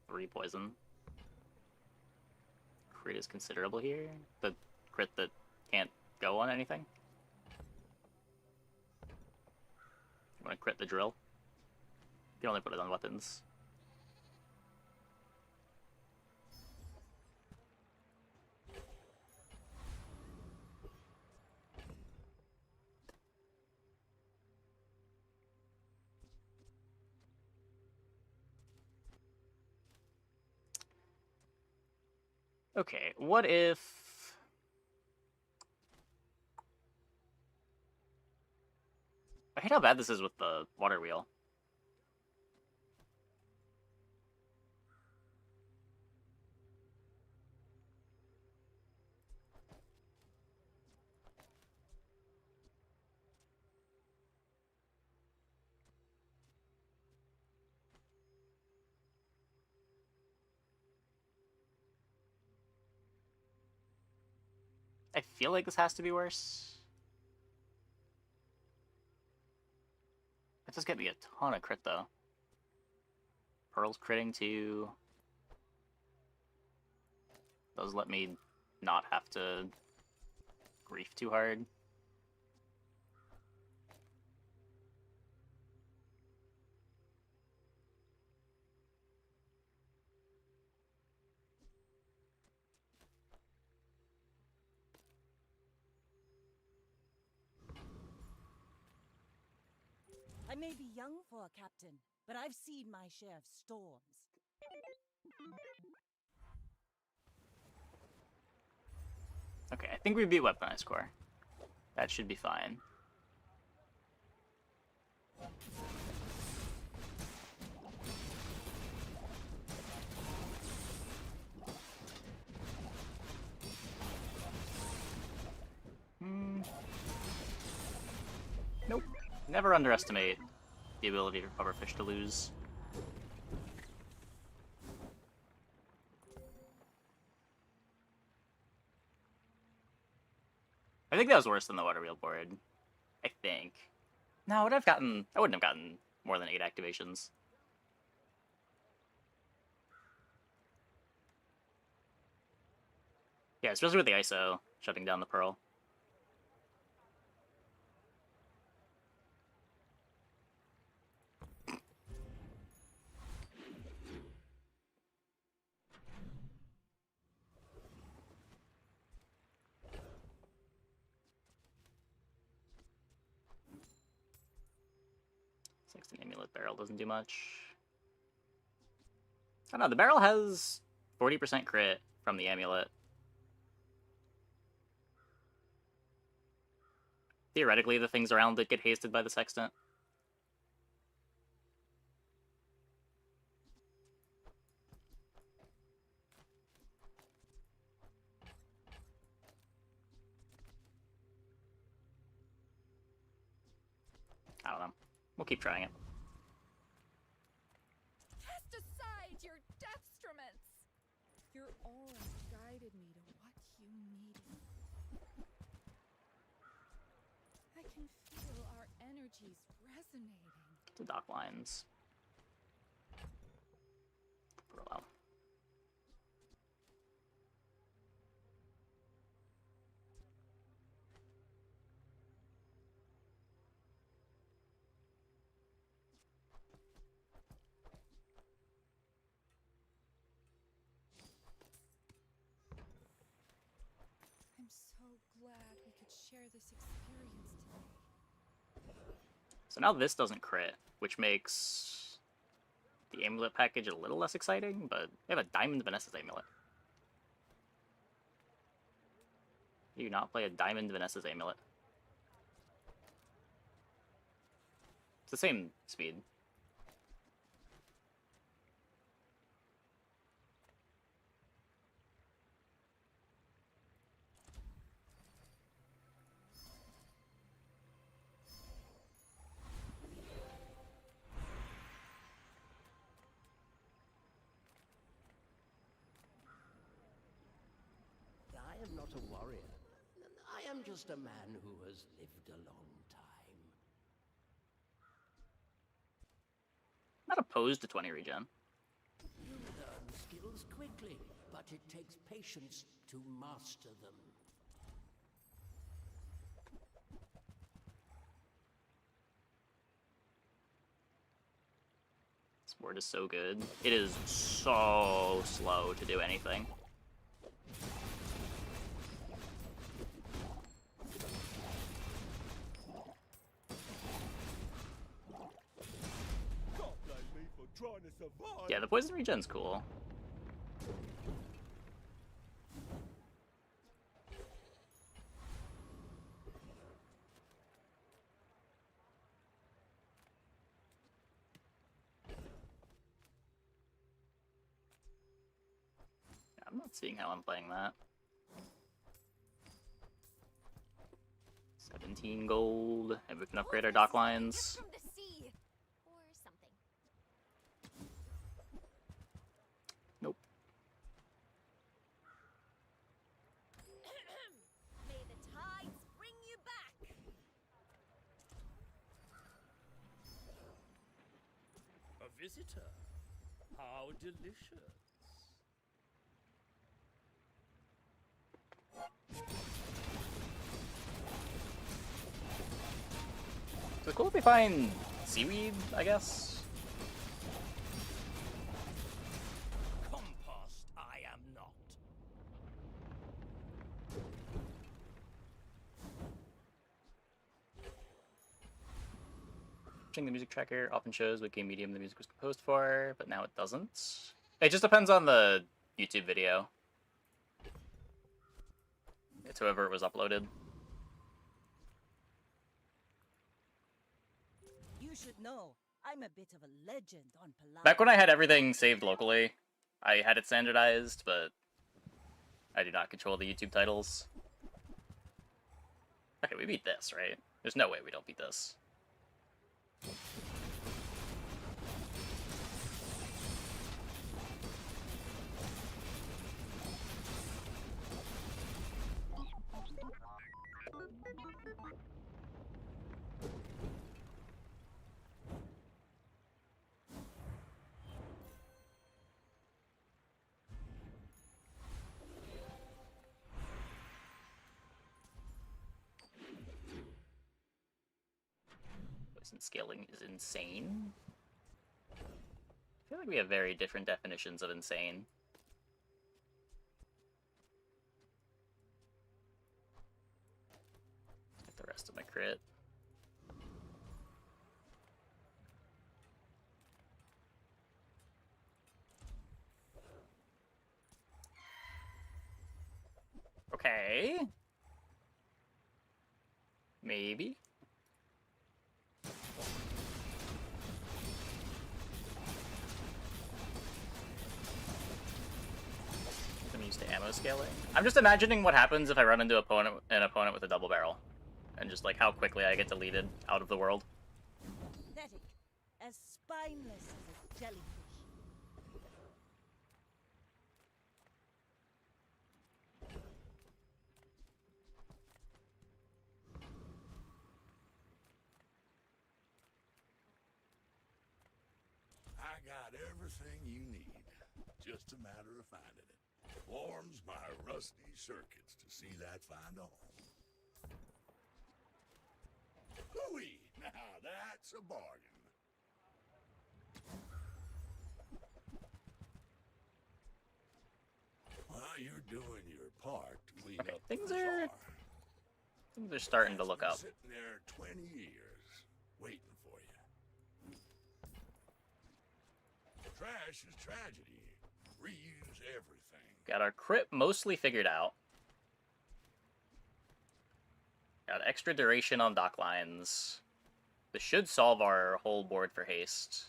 3 poison. Crit is considerable here. The crit that can't go on anything. You want to crit the drill? You can only put it on weapons. Okay, what if... I hate how bad this is with the water wheel. I feel like this has to be worse. It does get me a ton of crit, though. Pearl's critting, too. Does let me not have to grief too hard. I may be young for a captain, but I've seen my share of storms. Okay, I think we beat Weaponized Core. That should be fine. Nope. Never underestimate the ability for pufferfish to lose. I think that was worse than the water wheel board. I think. No, I wouldn't have gotten more than 8 activations. Yeah, especially with the ISO shutting down the Pearl. Sexton Amulet Barrel doesn't do much. I don't know, the barrel has 40% crit, from the amulet. Theoretically, the things around it get hasted by the sextant. I don't know. We'll keep trying it. Cast aside your deathstruments! Your aura guided me to what you needed. I can feel our energies resonating. The dock lines. For a while. I'm so glad we could share this experience today. So now this doesn't crit, which makes the amulet package a little less exciting, but we have a Diamond Vanessa's amulet. Do you not play a Diamond Vanessa's amulet? It's the same speed. I am not a warrior. I am just a man who has lived a long time. Not opposed to 20 regen. You learn skills quickly, but it takes patience to master them. This ward is so good. It is so slow to do anything. Trying to survive. Yeah, the poison regen's cool. Yeah, I'm not seeing how I'm playing that. 17 gold, and we can upgrade our dock lines. From the sea, or something. Nope. May the tides bring you back. A visitor? How delicious. Is it cool if we find seaweed, I guess? Compost, I am not. Watching the music tracker often shows what game medium the music was composed for, but now it doesn't. It just depends on the YouTube video. It's whoever it was uploaded. You should know, I'm a bit of a legend on Palawan. Back when I had everything saved locally, I had it standardized, but I do not control the YouTube titles. Okay, we beat this, right? There's no way we don't beat this. Poison scaling is insane. I feel like we have very different definitions of insane. Get the rest of my crit. Maybe? I'm used to ammo scaling. I'm just imagining what happens if I run into an opponent with a double barrel. And just like how quickly I get deleted out of the world. Pathetic. As spineless as a jellyfish. I got everything you need. Just a matter of finding it. Warms my rusty circuits to see that find a home. Hooey! Now that's a bargain. While you're doing your part to clean up Things the are bazaar, starting to look up. sitting there 20 years, waiting for you. Trash is tragedy. Reuse everything. Got our crit mostly figured out. Got extra duration on dock lines. This should solve our whole board for haste.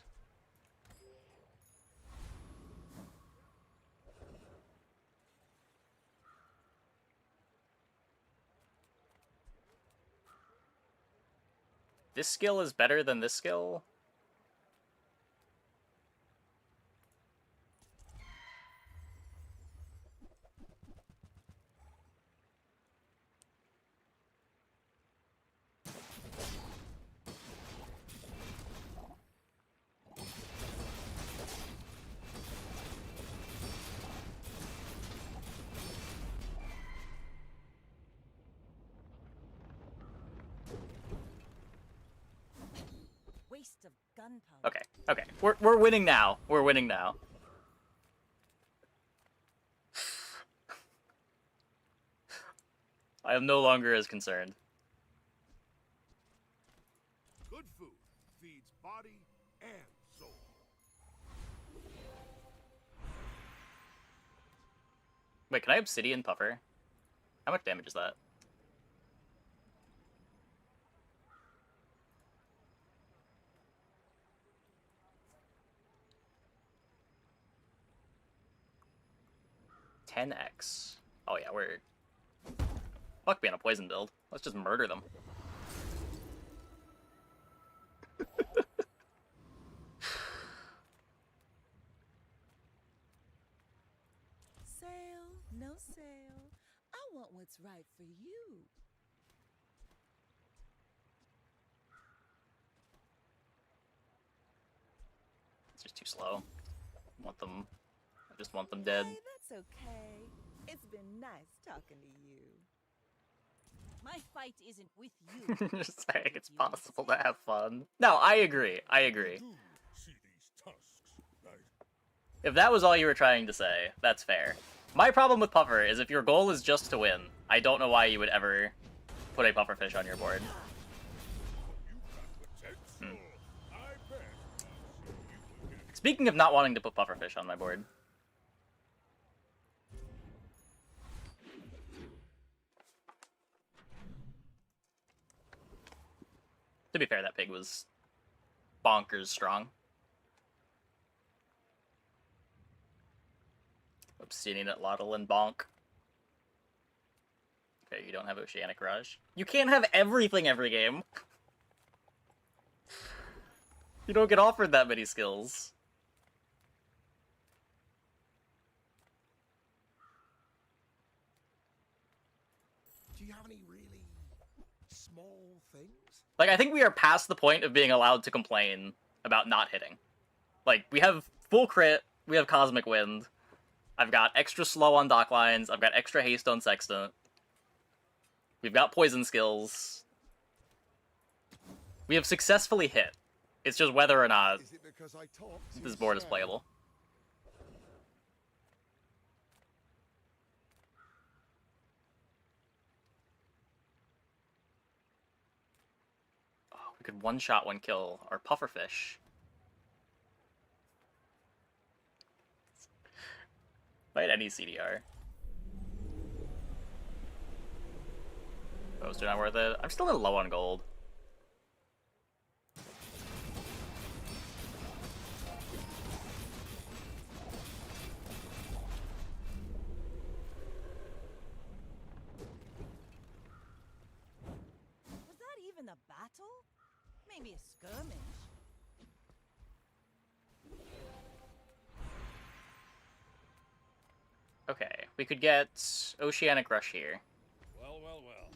This skill is better than this skill. Waste of gunpowder. Okay, okay. We're winning now. We're winning now. I am no longer as concerned. Good food feeds body and soul. Wait, can I obsidian puffer? How much damage is that? $10x. Oh yeah, we're... Fuck being a poison build. Let's just murder them. Sale, no sale. I want what's right for you. It's just too slow. I just want them dead. Hey, that's okay. It's been nice talking to you. My fight isn't with you. Just saying it's possible to have fun. No, I agree. I agree. If that was all you were trying to say, that's fair. My problem with Puffer is if your goal is just to win, I don't know why you would ever put a Pufferfish on your board. Speaking of not wanting to put Pufferfish on my board. To be fair, that pig was bonkers strong. Obsidian at Lottle and Bonk. Okay, you don't have Oceanic Rush. You can't have everything every game. You don't get offered that many skills. Do you have any really small things? Like, I think we are past the point of being allowed to complain about not hitting. Like, we have full crit, we have Cosmic Wind, I've got extra slow on dock lines, I've got extra haste on Sextant, we've got poison skills. We have successfully hit. It's just whether or not this board is playable. Oh, we could one-shot one kill our Pufferfish. Fight any CDR. Those are not worth it. I'm still a little low on gold. Was that even a battle? Maybe a skirmish. Okay, we could get Oceanic Rush here. Well, well, well.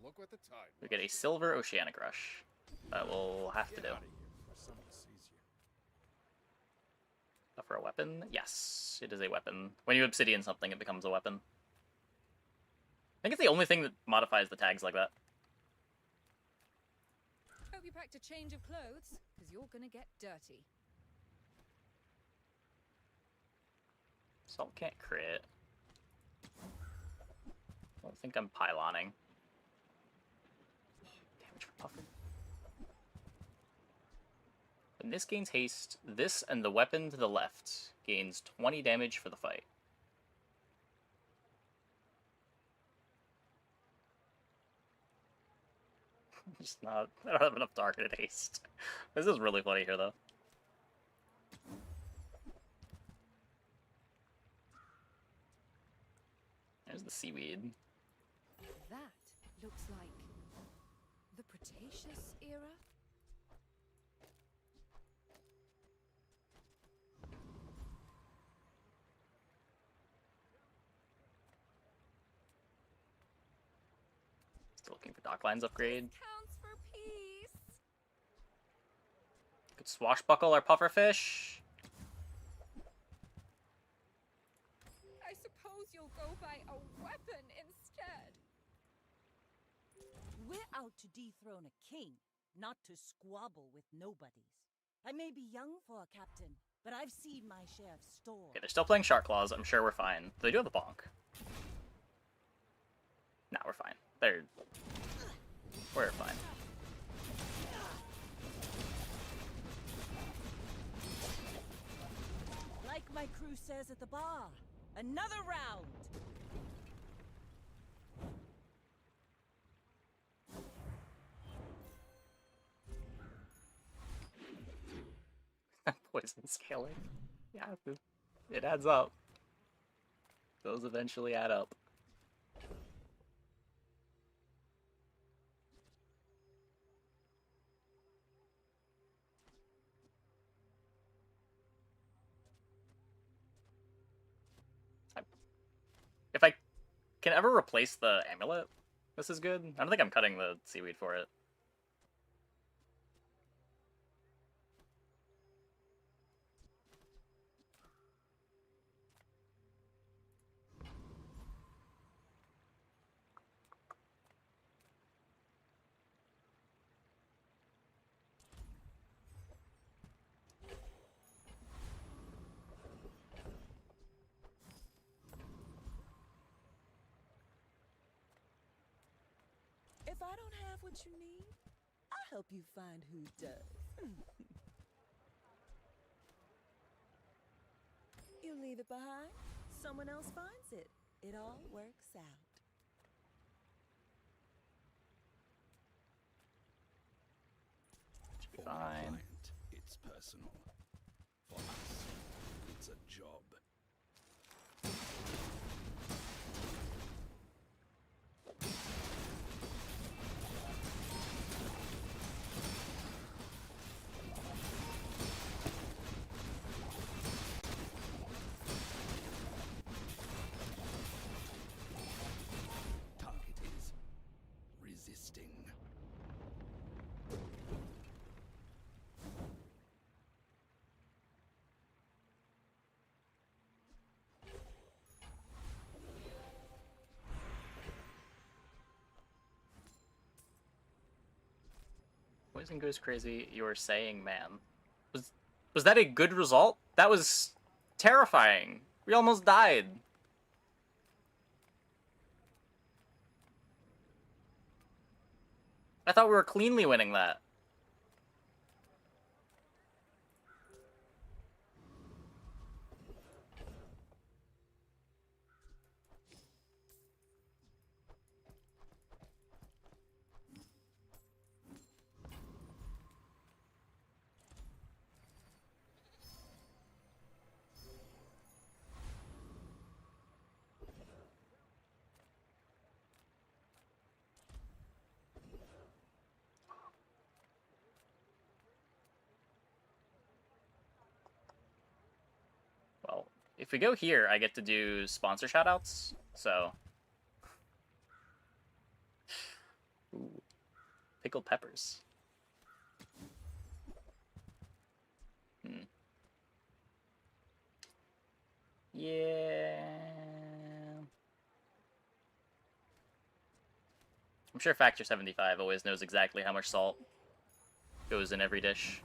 Look what the tide. We get a silver Oceanic Rush. That we'll have to do. For a weapon? Yes, it is a weapon. When you obsidian something, it becomes a weapon. I think it's the only thing that modifies the tags like that. Hope you packed a change of clothes, because you're gonna get dirty. Salt can't crit. I don't think I'm pyloning. Damage for puffer. When this gains haste, this and the weapon to the left gains 20 damage for the fight. Just not. I don't have enough targeted haste. This is really funny here, though. There's the seaweed. That looks like the Cretaceous era. Still looking for docklines upgrade. Counts for peace. Could swashbuckle our pufferfish. I suppose you'll go by a weapon instead. We're out to dethrone a king, not to squabble with nobodies. I may be young for a captain, but I've seen my share of storms. Okay, they're still playing Shark Claws. I'm sure we're fine. They do have the bonk. Nah, we're fine. We're fine. Like my crew says at the bar, another round. Poison scaling. Yeah, it adds up. Those eventually add up. If I can ever replace the amulet, this is good. I don't think I'm cutting the seaweed for it. If I don't have what you need, I'll help you find who does. You leave it behind, someone else finds it. It all works out. Should be For my fine. client, it's personal. For us, it's a job. Target is resisting. Poison goes crazy. You are saying, man. Was that a good result? That was terrifying. We almost died. I thought we were cleanly winning that. If we go here, I get to do sponsor shoutouts, so... Ooh. Pickled peppers. Yeah... I'm sure Factor 75 always knows exactly how much salt goes in every dish.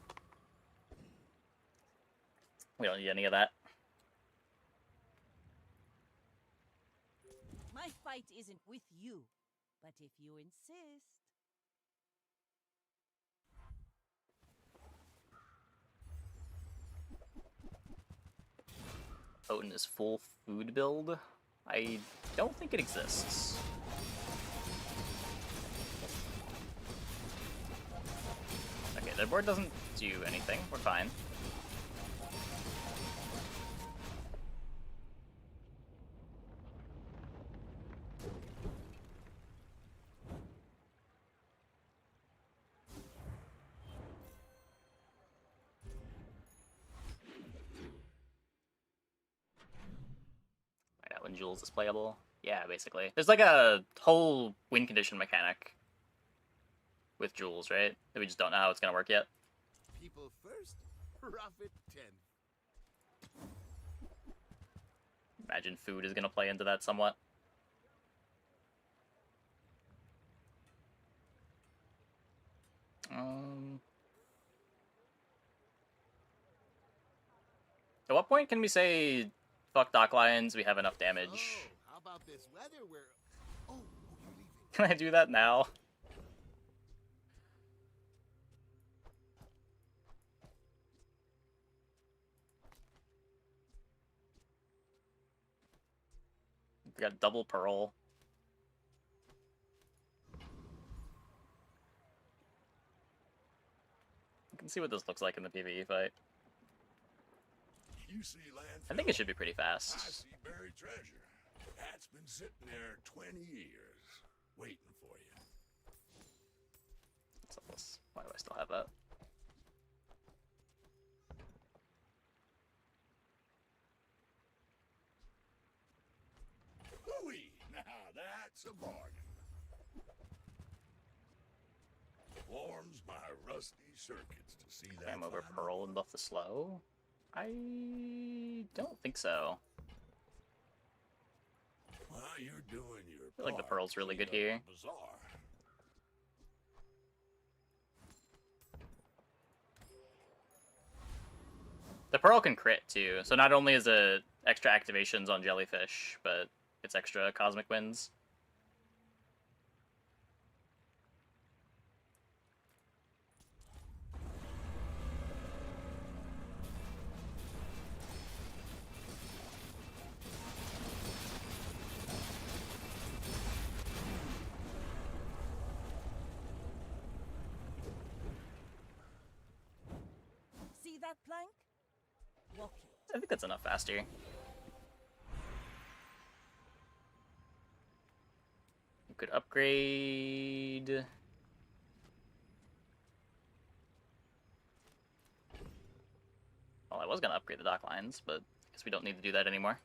We don't need any of that. My fight isn't with you, but if you insist. Potent is full food build? I don't think it exists. Okay, their board doesn't do anything. We're fine. Find out when Jules is playable. Yeah, basically. There's like a whole win condition mechanic with Jules, right? That we just don't know how it's gonna work yet. People first, profit 10. Imagine food is gonna play into that somewhat. At what point can we say, fuck Dock Lions, we have enough damage? Oh, how about this weather where... Oh, you're leaving. Can I do that now? We got double Pearl. You can see what this looks like in the PvE fight. You see landfill. I think it should be pretty I fast. see buried treasure. That's been sitting there 20 years, waiting for you. What's all this? Why do I still have that? Ooh-wee! Now that's a bargain. Warms my rusty circuits to see that. Cam over final Pearl and buff the slow? I don't think so. Well, you're doing your I feel like the part Pearl's to really good clean here. up the bazaar. The Pearl can crit too, so not only is it extra activations on Jellyfish, but it's extra Cosmic Winds. See that plank? Walk it. I think that's enough faster. You could upgrade... Well, I was gonna upgrade the dock lines, but I guess we don't need to do that anymore.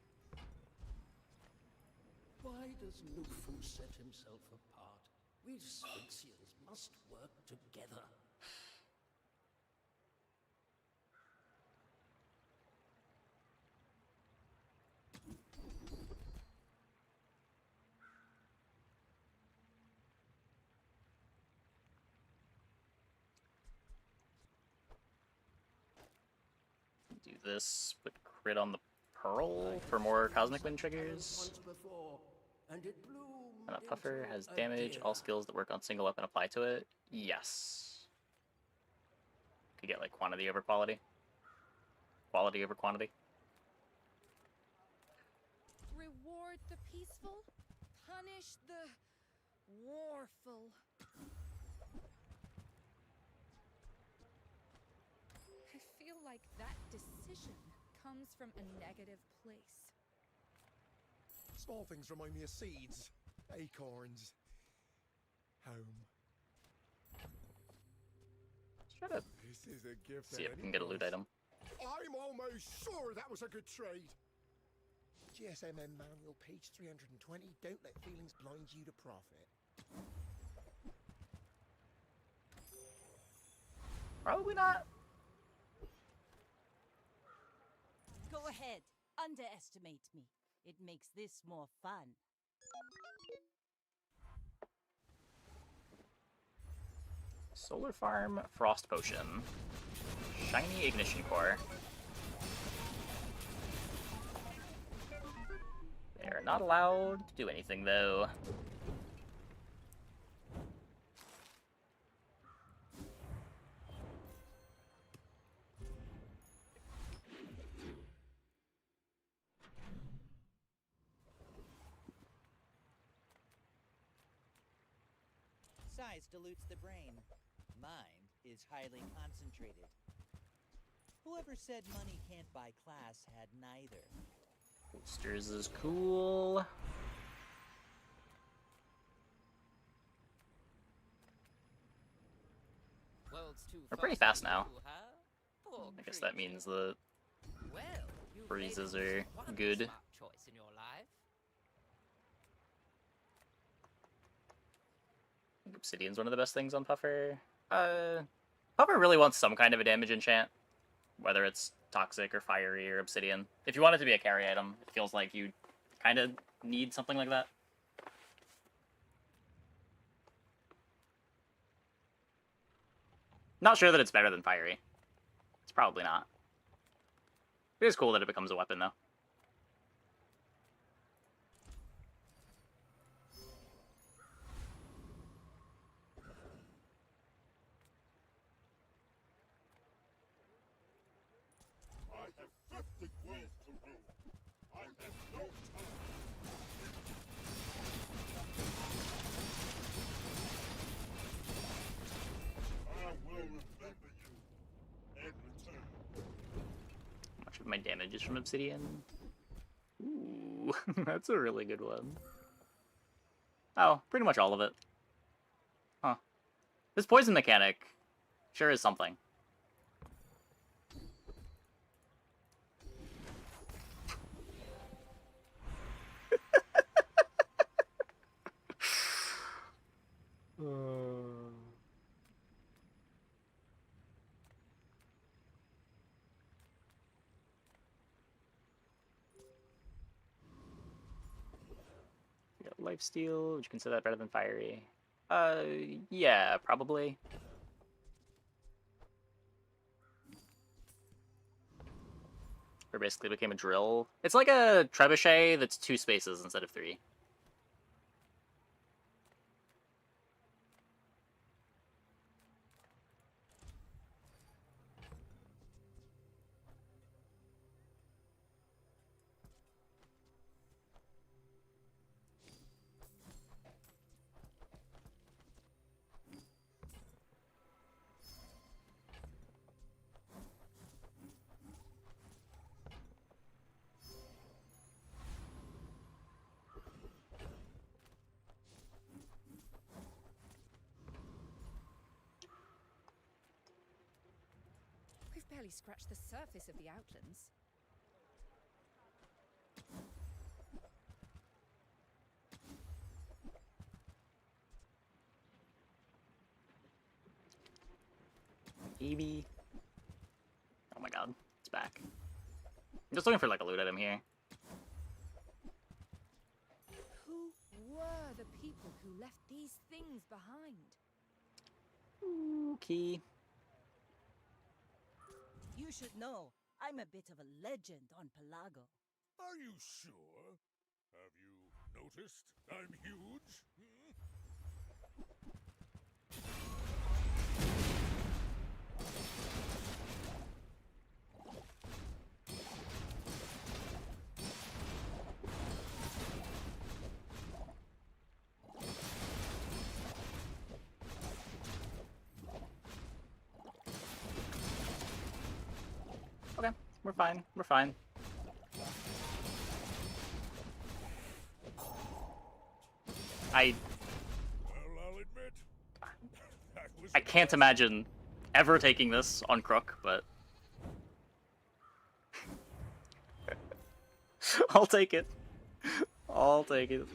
Why does Lufu set himself apart? We Sphinxians must work together. Do this, put crit on the Pearl for more Cosmic Wind triggers. Once before, and it bloomed And a Puffer into has a damage. deer. All skills that work on single weapon apply to it. Yes. Could get like quantity over quality. Quality over quantity. Reward the peaceful, punish the warful. I feel like that decision comes from a negative place. Small things remind me of seeds, acorns, home. Shut up. This is a gift. See if we can get a loot item. I'm almost sure that was a good trade. GSMM manual, page 320. Don't let feelings blind you to profit. Probably not. Go ahead. Underestimate me. It makes this more fun. Solar Farm, Frost Potion. Shiny Ignition Core. They're not allowed to do anything, though. Size dilutes the brain. Mind is highly concentrated. Whoever said money can't buy class had neither. Boosters is cool. We're pretty fast now. I guess that means the breezes are good. I think Obsidian's one of the best things on Puffer. Puffer really wants some kind of a damage enchant, whether it's toxic or fiery or obsidian. If you want it to be a carry item, it feels like you kind of need something like that. Not sure that it's better than fiery. It's probably not. It is cool that it becomes a weapon, though. Much of my damage is from obsidian. Ooh, that's a really good one. Oh, pretty much all of it. Huh. This poison mechanic sure is something. Lifesteal, would you consider that better than fiery? Yeah, probably. Or basically became a drill. It's like a trebuchet that's 2 spaces instead of 3. We've barely scratched the surface of the Outlands. Maybe. Oh my god, it's back. I'm just looking for like a loot item here. Who were the people who left these things behind? Ooh, key. You should know, I'm a bit of a legend on Pelago. Are you sure? Have you noticed I'm huge? Okay, we're fine. We're fine. I can't imagine ever taking this on Crook, but I'll take it. I'll take it.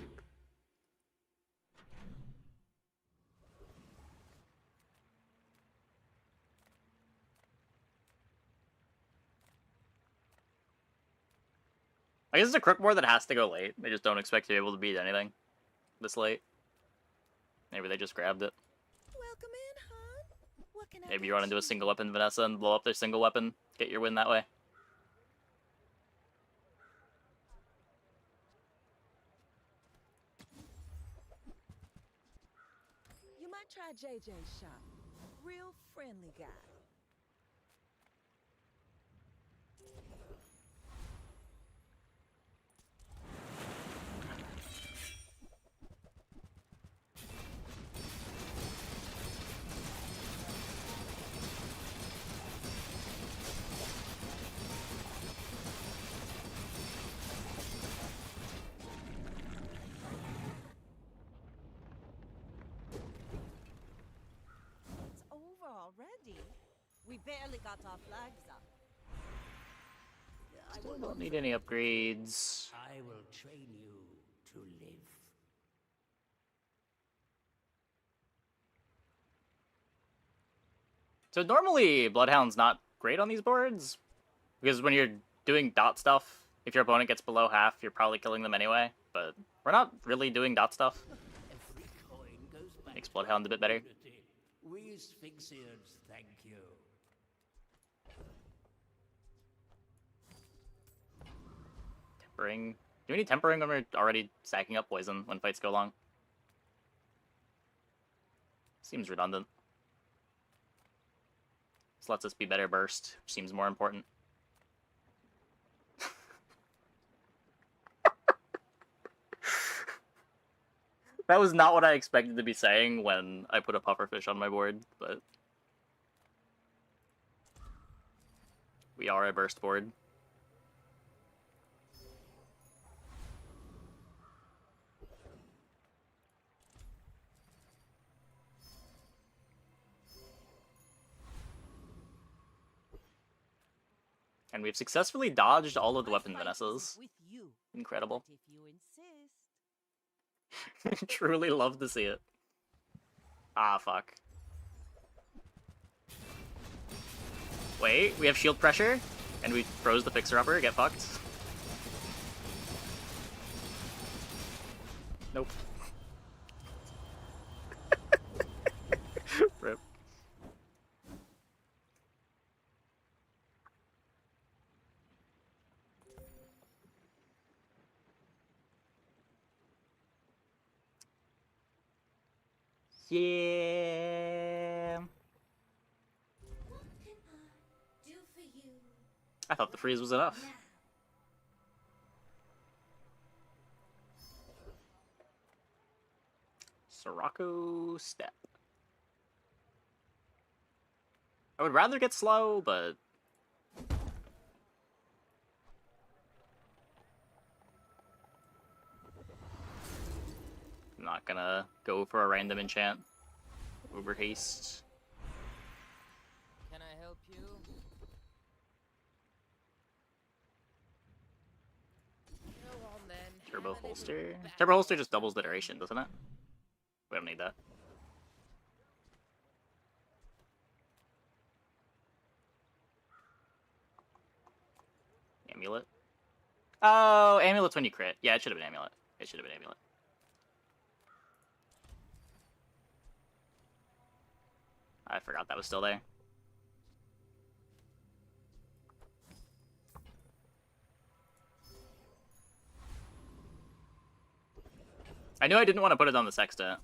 I guess it's a Crookmore that has to go late. They just don't expect to be able to beat anything this late. Maybe they just grabbed it. Welcome in, hon. What can I Maybe get you run into a single weapon Vanessa and blow up their single weapon. Get your win that way. You might try JJ's shop. Real friendly guy. It's over already. We barely got our flags up. Still don't need any upgrades. I will train you to live. So normally Bloodhound's not great on these boards, because when you're doing dot stuff, if your opponent gets below half, you're probably killing them anyway, but we're not really doing dot stuff. Every coin goes back Makes Bloodhound a bit better. community. We Sphinxians thank you. Tempering. Do we need tempering when we're already stacking up poison when fights go long? Seems redundant. This lets us be better burst, which seems more important. That was not what I expected to be saying when I put a pufferfish on my board, but we are a burst board. And we've successfully dodged all of the weapon Vanessas. With you. Incredible. But if you insist. Truly love to see it. Ah, fuck. Wait, we have shield pressure, and we froze the fixer-upper, get fucked. Nope. Rip. Yeah. What can I do for you? I thought the freeze was enough. Now? Sirocco Step. I would rather get slow, but I'm not gonna go for a random enchant. Uber haste. Can I help you? Go on then. Turbo Have a little holster. back. Turbo holster just doubles the duration, doesn't it? We don't need that. Amulet. Oh, amulet's when you crit. Yeah, it should have been amulet. It should have been amulet. I forgot that was still there. I knew I didn't want to put it on the sextant.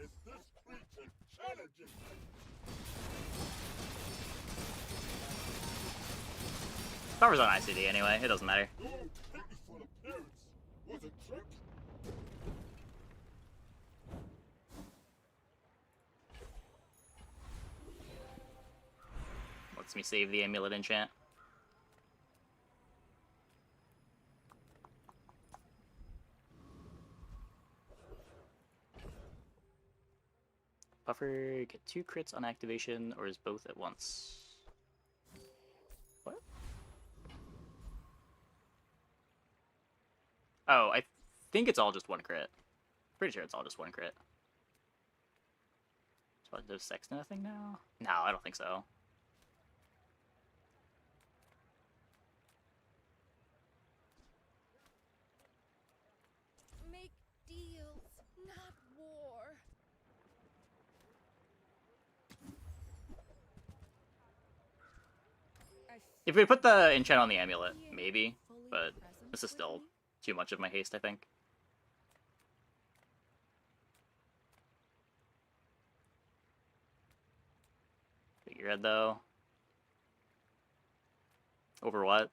Is this creature challenging? Power's on ICD anyway, it doesn't matter. Your pitiful appearance was a trick. lets me save the amulet enchant. Puffer, get 2 crits on activation, or is both at once? What? Oh, I think it's all just 1 crit. Pretty sure it's all just 1 crit. So does Sexton a thing now? No, I don't think so. Make deals, not war. If we put the enchant on the amulet, maybe, but this is still too much of my haste, I think. Figurehead, though. Over what?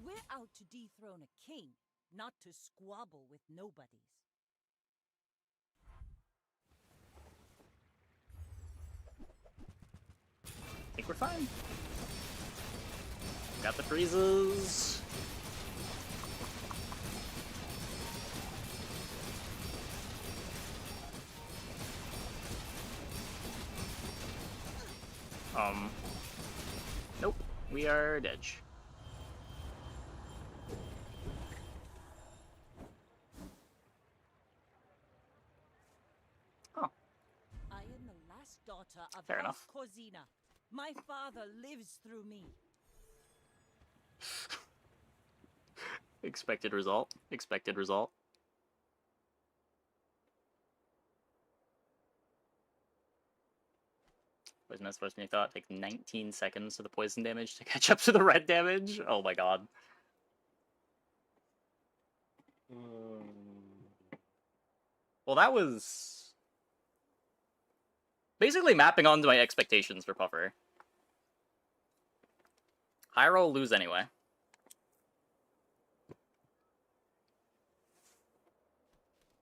We're out to dethrone a king, not to squabble with nobodies. I think we're fine. Got the freezes. Nope. We are dead. Oh. I am the last daughter of Fair House enough. Cosina. My father lives through me. Expected result. Expected result. Poison is supposed to be thought take 19 seconds to the poison damage to catch up to the red damage. Oh my god. Well, that was basically mapping onto my expectations for Puffer. High roll, lose anyway.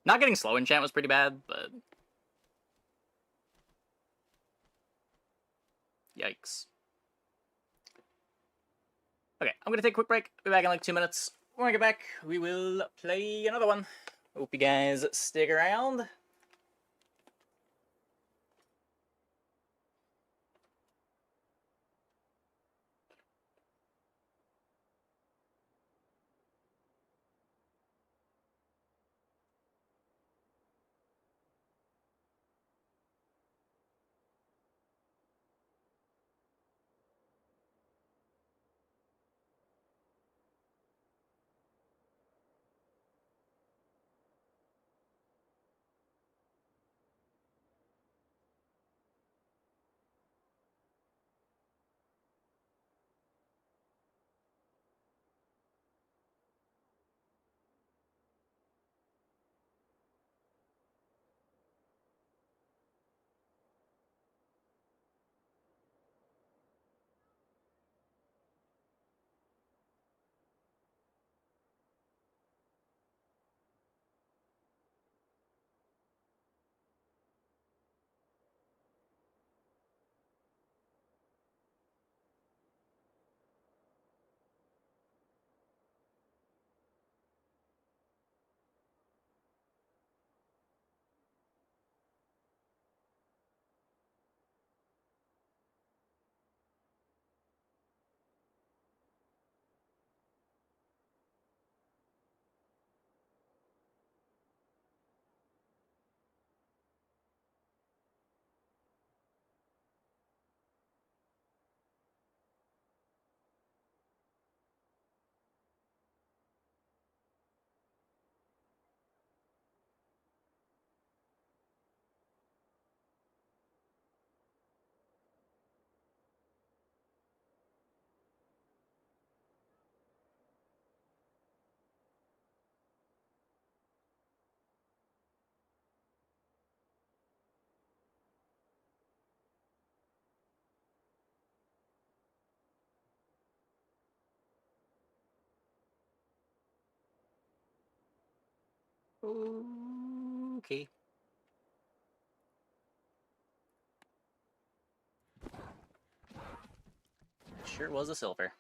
Not getting slow enchant was pretty bad, but yikes. Okay, I'm gonna take a quick break. Be back in like 2 minutes. When I get back, we will play another one. Hope you guys stick around. Okay. Sure was a silver.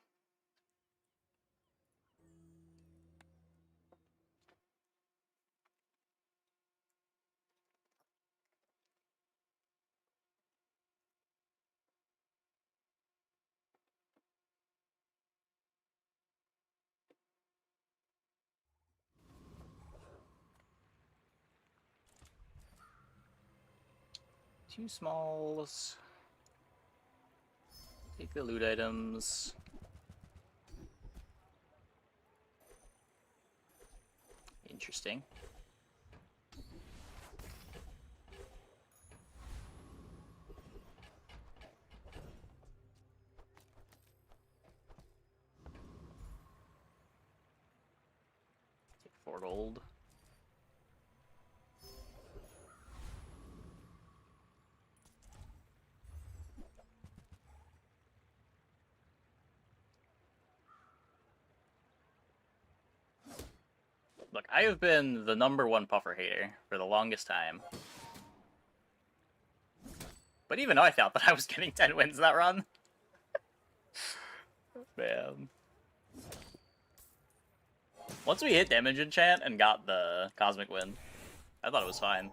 Two smalls. Take the loot items. Interesting. Take 4 gold. Look, I have been the #1 puffer hater for the longest time. But even though I thought that I was getting 10 wins that run. Man. Once we hit damage enchant and got the cosmic win, I thought it was fine.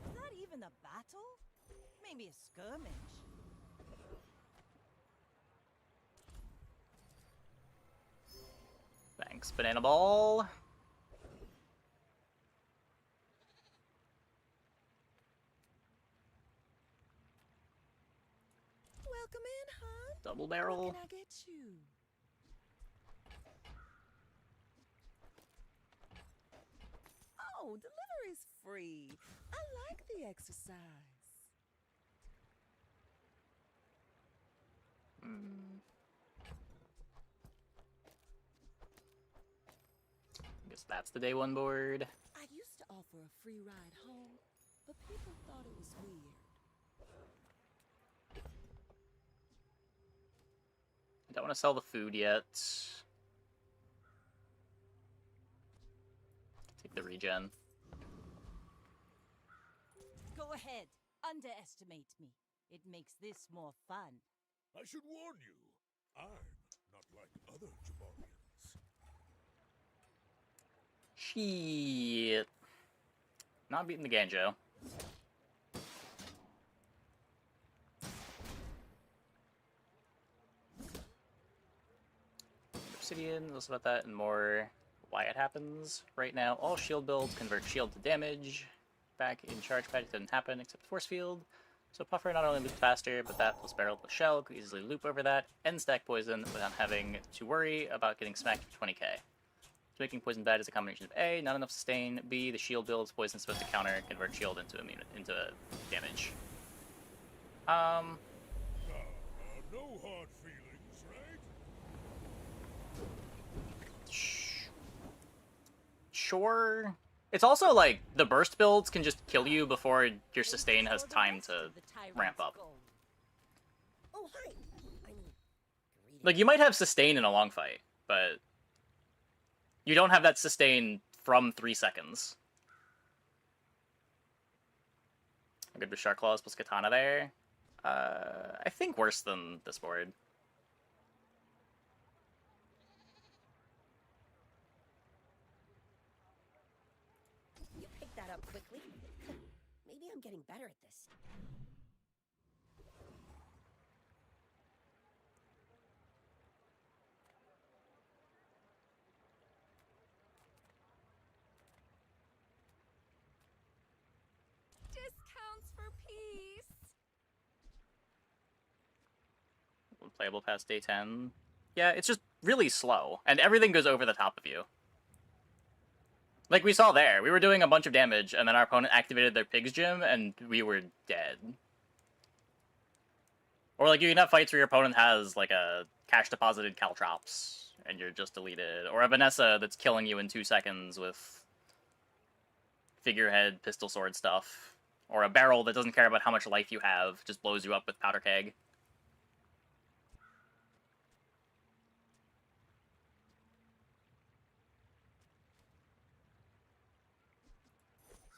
Is that even a battle? Maybe a skirmish. Thanks, banana ball. Welcome in, hon. Double barrel. What can I get you? Oh, delivery's free. I like the exercise. Guess that's the day 1 board. I used to offer a free ride home, but people thought it was weird. I don't want to sell the food yet. Take the regen. Go ahead. Underestimate me. It makes this more fun. I should warn you, I'm not like other Jabarians. Shit. Not beating the Ganjo. Obsidian, less about that and more why it happens right now. All shield builds convert shield to damage. Back in charge pad, it doesn't happen except force field. So Puffer not only loops faster, but that plus barrel plus shell could easily loop over that and stack poison without having to worry about getting smacked for 20k. So making poison bad is a combination of A, not enough sustain, B, the shield builds poison supposed to counter, convert shield into damage. No hard feelings, right? Sure. It's also like the burst builds can just kill you before your sustain has time to ramp up. Oh, hi. Like you might have sustain in a long fight, but you don't have that sustain from 3 seconds. I'm good with Shark Claws plus Katana there. I think worse than this board. You picked that up quickly. Maybe I'm getting better at this. Discounts for peace. Playable past day 10. Yeah, it's just really slow, and everything goes over the top of you. Like we saw there, we were doing a bunch of damage, and then our opponent activated their Pig's Gym, and we were dead. Or like you can have fights where your opponent has like a cash deposited Caltrops, and you're just deleted. Or a Vanessa that's killing you in 2 seconds with figurehead pistol sword stuff, or a barrel that doesn't care about how much life you have, just blows you up with powder keg.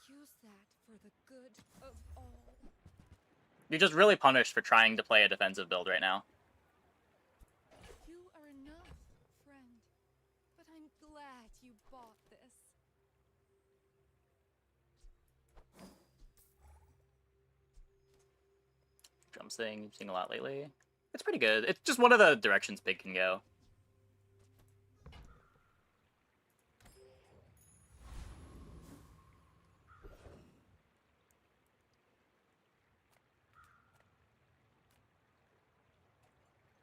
Use that for the good of all. You're just really punished for trying to play a defensive build right now. You are enough, friend. But I'm glad you bought this. Jump thing you've seen a lot lately. It's pretty good. It's just one of the directions Pig can go.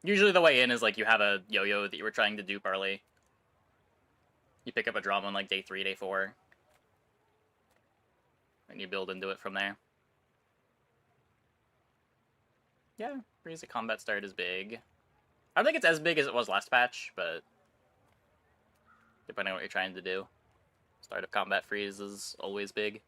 Usually the way in is like you have a yo-yo that you were trying to dupe early. You pick up a drum on like day 3, day 4. And you build into it from there. Yeah, Freeze at combat start is big. I don't think it's as big as it was last patch, but depending on what you're trying to do. Start of combat freeze is always big.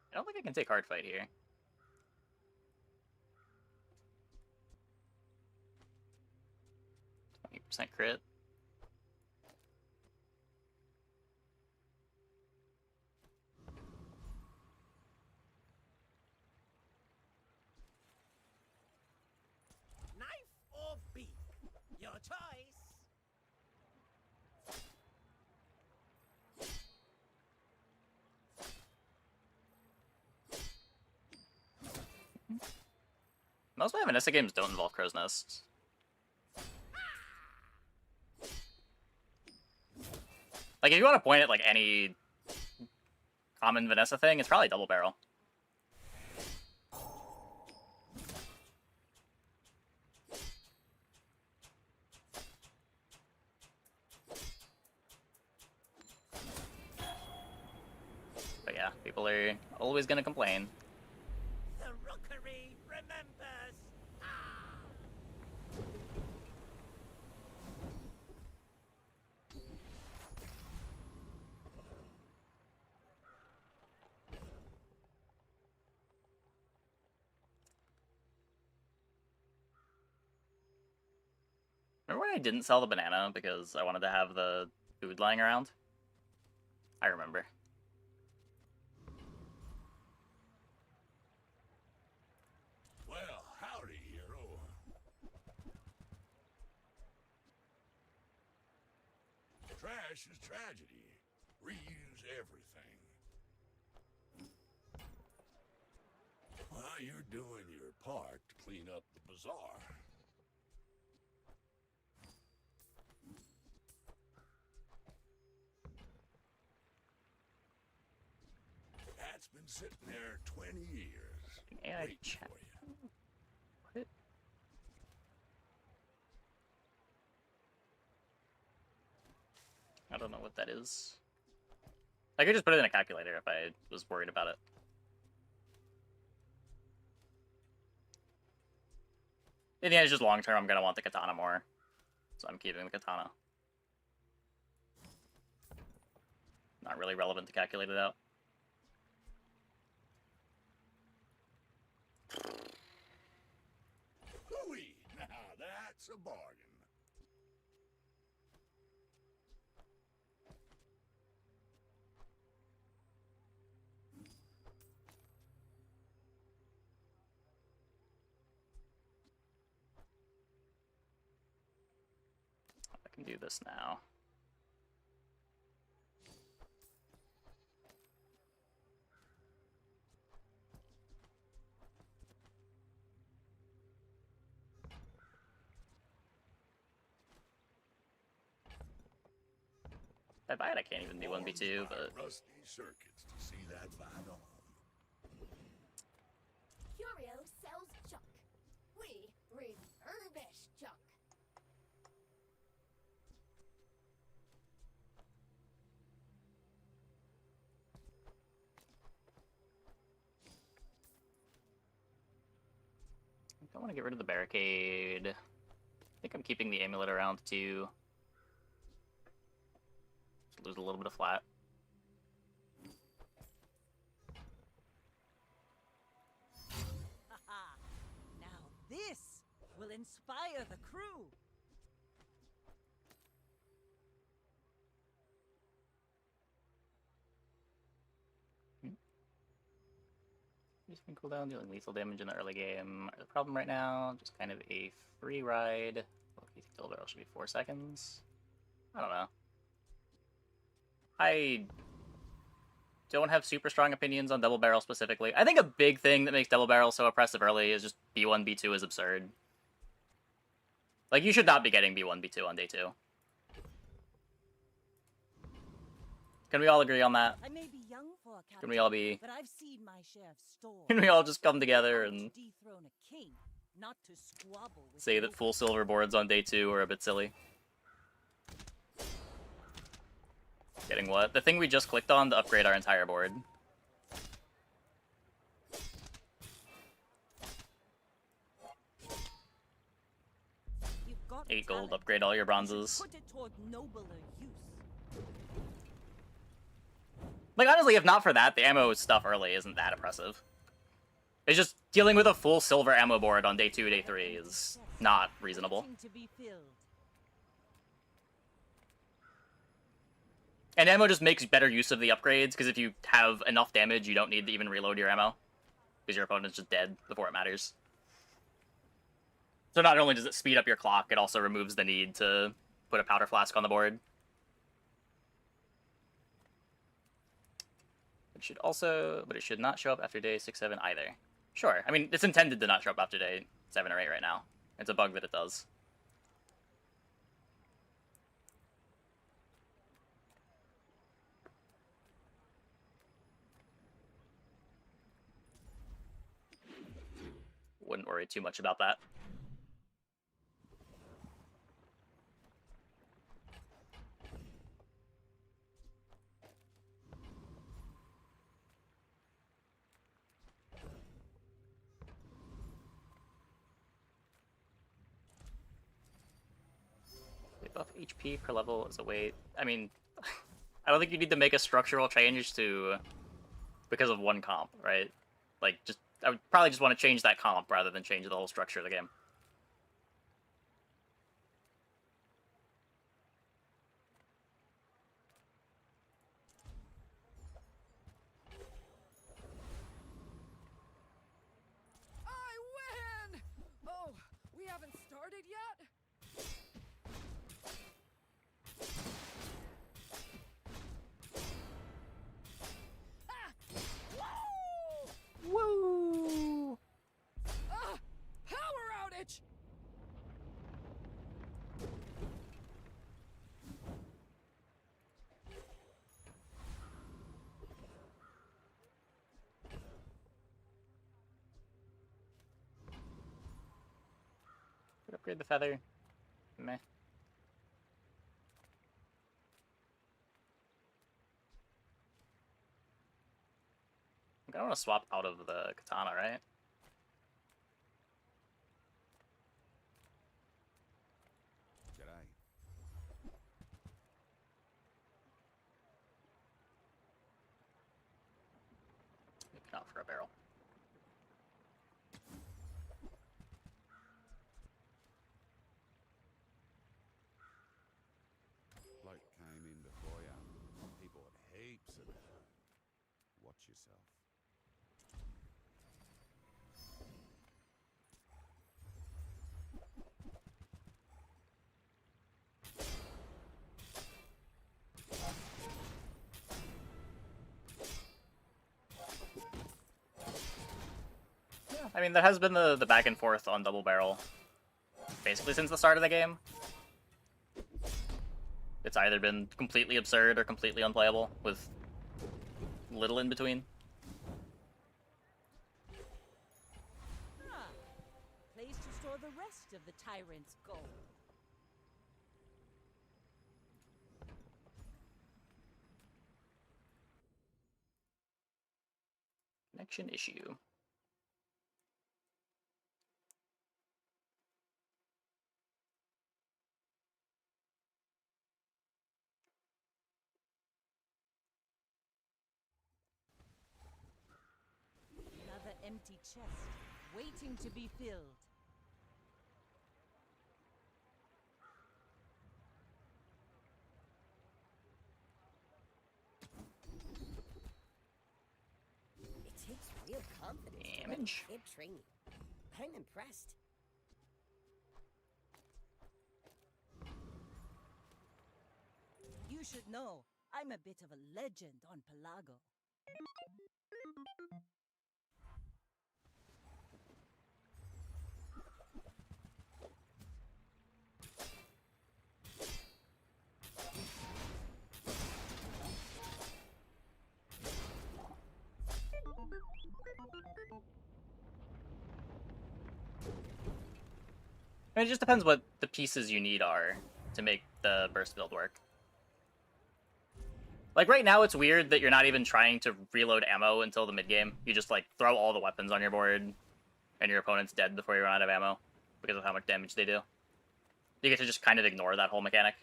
I don't think I can take hard fight here. %20 crit. Knife or beak? Your choice. Most of my Vanessa games don't involve Crow's Nests. Like, if you want to point at, like, any common Vanessa thing, it's probably double barrel. But yeah, people are always gonna complain. The rookery remembers. Remember when I didn't sell the banana because I wanted to have the food lying around? I remember. Well, howdy, hero. Trash is tragedy. Reuse everything. Well, you're doing your part to clean up the bazaar. That's been sitting there 20 years. AI Waiting chat. for you. What? I don't know what that is. I could just put it in a calculator if I was worried about it. In the end, it's just long term, I'm gonna want the katana more. So I'm keeping the katana. Not really relevant to calculate it out. Hooey! Now that's a bargain. I can do this now. If I buy it, I can't even do 1v2, but... Rusty circuits to see that find on. Curio sells gonna get rid of the barricade. I think I'm keeping the amulet around too. Just lose a little bit of flat. Haha! Now this will inspire the crew. Spin cooldown, dealing lethal damage in the early game. The problem right now, just kind of a free ride. Well, you think double barrel should be 4 seconds? I don't know. I don't have super strong opinions on double barrel specifically. I think a big thing that makes double barrel so oppressive early is just B1, B2 is absurd. Like, you should not be getting B1, B2 on day 2. Can we all agree on that? I may be young for a captain, Can we all be... but I've seen my share of storms. Can we all just come together and dethrone a king, not to squabble with say that full silver boards on day 2 are a bit silly? Getting what? The thing we just clicked on to upgrade our entire board. You've got 8 gold, talent. upgrade all your bronzes. Put it toward nobler use. Like, honestly, if not for that, the ammo stuff early isn't that oppressive. It's just dealing with a full silver ammo board on day 2, day 3 is not reasonable. To be filled. And ammo just makes better use of the upgrades, because if you have enough damage, you don't need to even reload your ammo. Because your opponent's just dead before it matters. So not only does it speed up your clock, it also removes the need to put a powder flask on the board. But it should not show up after day 6, 7 either. Sure, I mean, it's intended to not show up after day 7 or 8 right now. It's a bug that it does. Wouldn't worry too much about that. Buff HP per level is a way. I mean, I don't think you need to make a structural change because of one comp, right? Like, I would probably just want to change that comp rather than change the whole structure of the game. I win! Oh, we haven't started yet? Woo! Power outage! Could upgrade the feather. Meh. I don't want to swap out of the katana, right? G'day. Maybe not for a barrel. Bloke came in before ya. He bought heaps of it. Watch yourself. I mean, there has been the back and forth on double barrel basically since the start of the game. It's either been completely absurd or completely unplayable, with little in between. Ah, place to store the rest of the tyrant's gold. Connection issue. empty chest, waiting to be filled. It takes real confidence to let a Damage. kid train you. I'm impressed. You should know, I'm a bit of a legend on Pelago. I mean, it just depends what the pieces you need are to make the burst build work. Like, right now, it's weird that you're not even trying to reload ammo until the mid-game. You just, like, throw all the weapons on your board, and your opponent's dead before you run out of ammo, because of how much damage they do. You get to just kind of ignore that whole mechanic.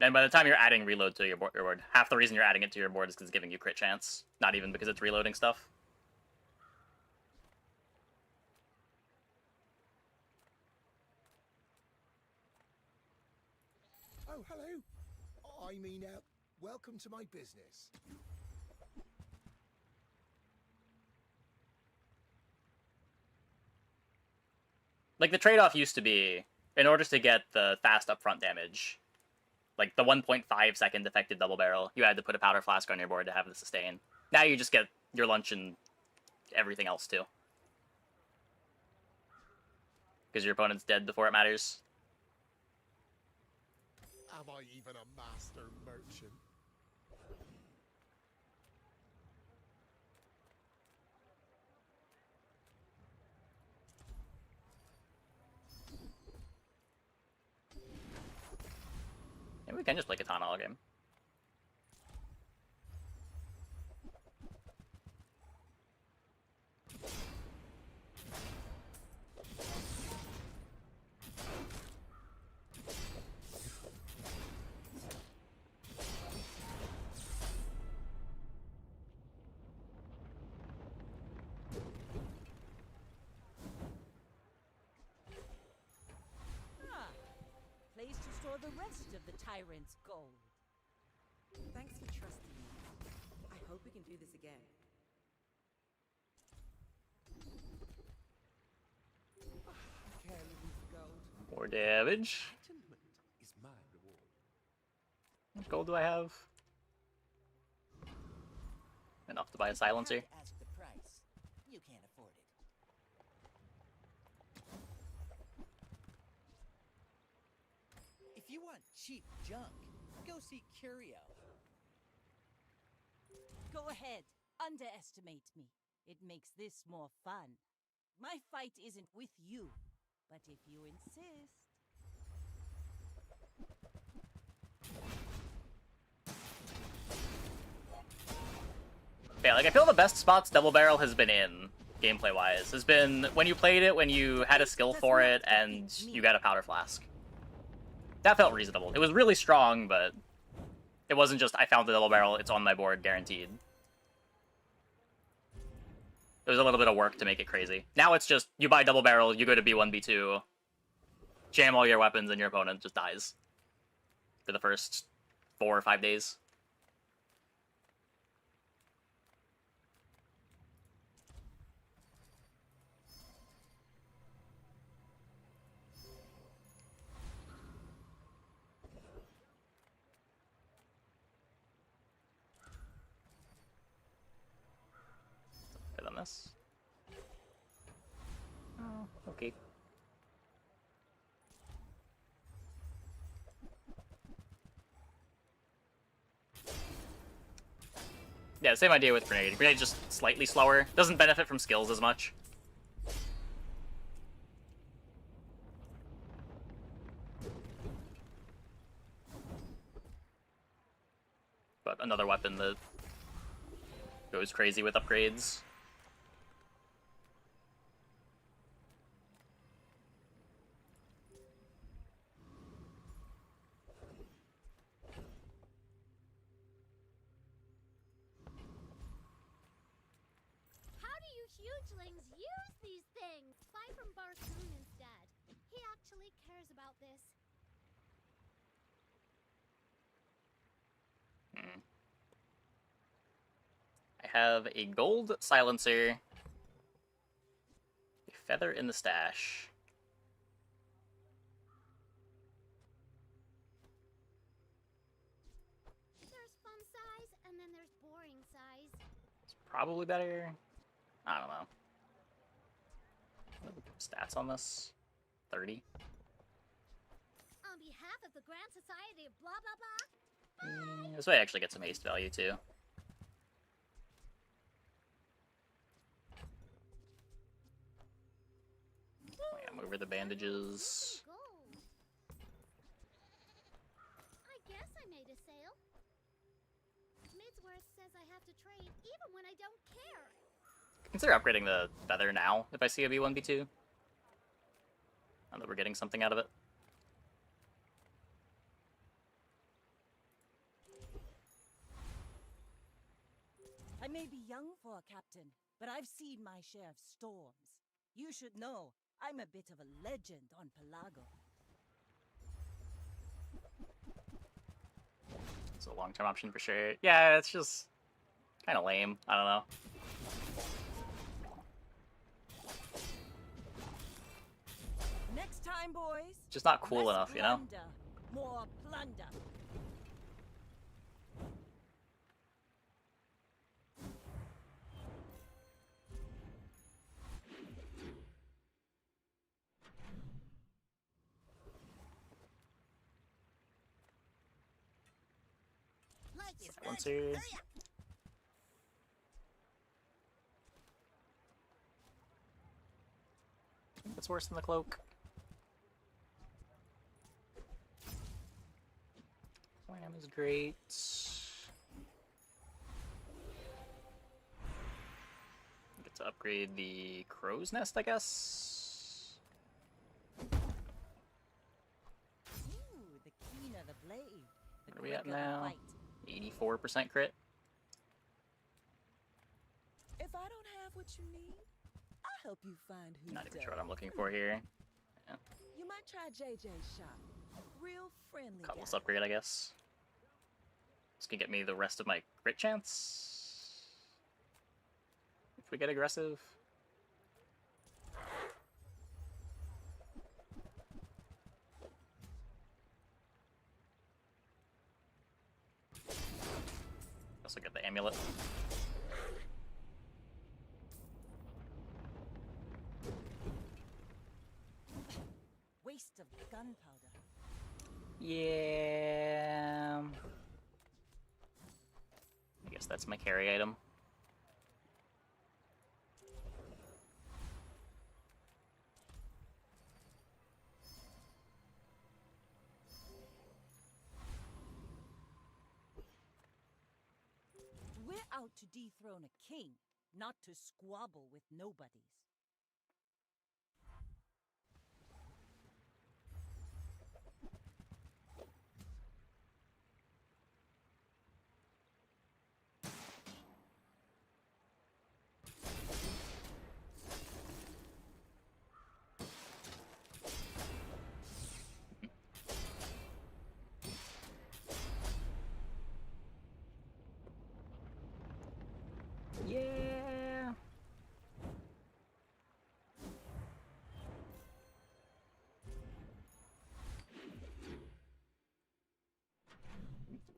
And by the time you're adding reload to your board, half the reason you're adding it to your board is because it's giving you crit chance, not even because it's reloading stuff. Oh, hello. I mean, welcome to my business. Like, the trade-off used to be, in order to get the fast upfront damage, like the 1.5 second defective double barrel, you had to put a powder flask on your board to have the sustain. Now you just get your lunch and everything else too. Because your opponent's dead before it matters. Am I even a master merchant? Maybe we can just play Katana all game. Place to store the rest of the tyrant's gold. Thanks for trusting me. I hope we can do this again. Care living for gold. More damage. Is my reward. How much gold do I have? Enough to buy a silencer. You have to ask the price. You can't afford it. If you want cheap junk, go see Curio. Go ahead, underestimate me. It makes this more fun. My fight isn't with you, but if you insist. Yeah, like, I feel the best spots Double Barrel has been in, gameplay-wise, has been when you played it, when you had a skill for it, and you got a powder flask. That felt reasonable. It was really strong, but it wasn't just, I found the Double Barrel, it's on my board, guaranteed. There was a little bit of work to make it crazy. Now it's just, you buy Double Barrel, you go to B1, B2, jam all your weapons, and your opponent just dies. For the first 4 or 5 days. Better than this. Oh, okay. Yeah, same idea with Grenade. Grenade's just slightly slower. Doesn't benefit from skills as much. But another weapon that goes crazy with upgrades. hugelings use these things. Buy from Barsoon instead. He actually cares about this. I have a gold silencer, a feather in the stash. There's fun size, and then there's boring size. It's probably better. I don't know. What are the stats on this? 30. On behalf of the Grand Society of blah blah blah. This way I actually get some haste value too. Slam over the bandages. I guess I made a sale. Midsworth says I have to trade even when I don't care. Consider upgrading the feather now if I see a B1B2. Now that we're getting something out of it. I may be young for a captain, but I've seen my share of storms. You should know, I'm a bit of a legend on Pelago. It's a long-term option for sure. Yeah, it's just kind of lame. I don't know. Next time, boys. Just not cool enough, you know? Plunder, more plunder. Silencer. It's worse than the cloak. Slam is great. Get to upgrade the crow's nest, I guess. Ooh, the keen of the blade. The Where are we at quick of the now? fight. 84% crit. If I don't have what you need, I'll help you find who Not even does. sure what I'm looking for here. Yeah. You might try JJ's shop. Real friendly Cutlass guy. upgrade, I guess. This can get me the rest of my crit chance. If we get aggressive. Also get the amulet. Waste of gunpowder. Yeah. I guess that's my carry item. We're out to dethrone a king, not to squabble with nobodies. Yeah.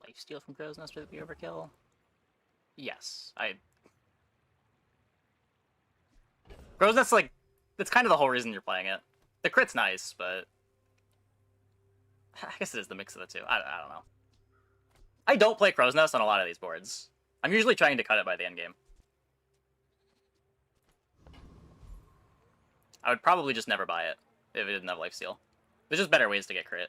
Lifesteal from Crow's Nest would be overkill. Yes, Crow's Nest, like, that's kind of the whole reason you're playing it. The crit's nice, but I guess it is the mix of the two. I don't know. I don't play Crow's Nest on a lot of these boards. I'm usually trying to cut it by the end game. I would probably just never buy it if it didn't have lifesteal. There's just better ways to get crit.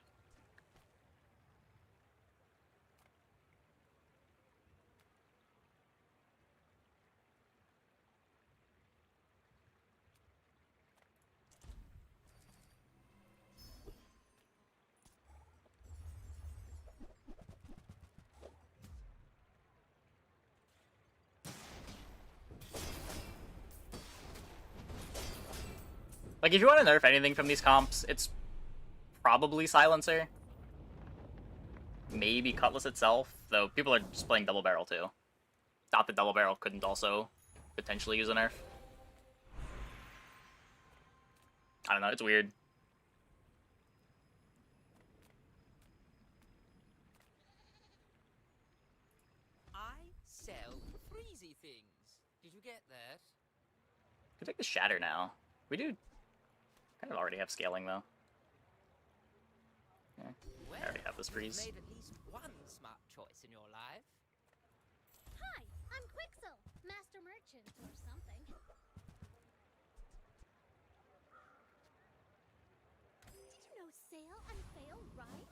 Like, if you want to nerf anything from these comps, it's probably Silencer. Maybe Cutlass itself, though people are just playing Double Barrel too. Not that Double Barrel couldn't also potentially use a nerf. I don't know, it's weird. I sell freezy things. Did you get that? Could take the Shatter now. We do kind of already have scaling though. Yeah, I already have this freeze. You've made at least one smart choice in your life. Hi, I'm Quixel, master merchant or something. Did you know sail and fail rhyme?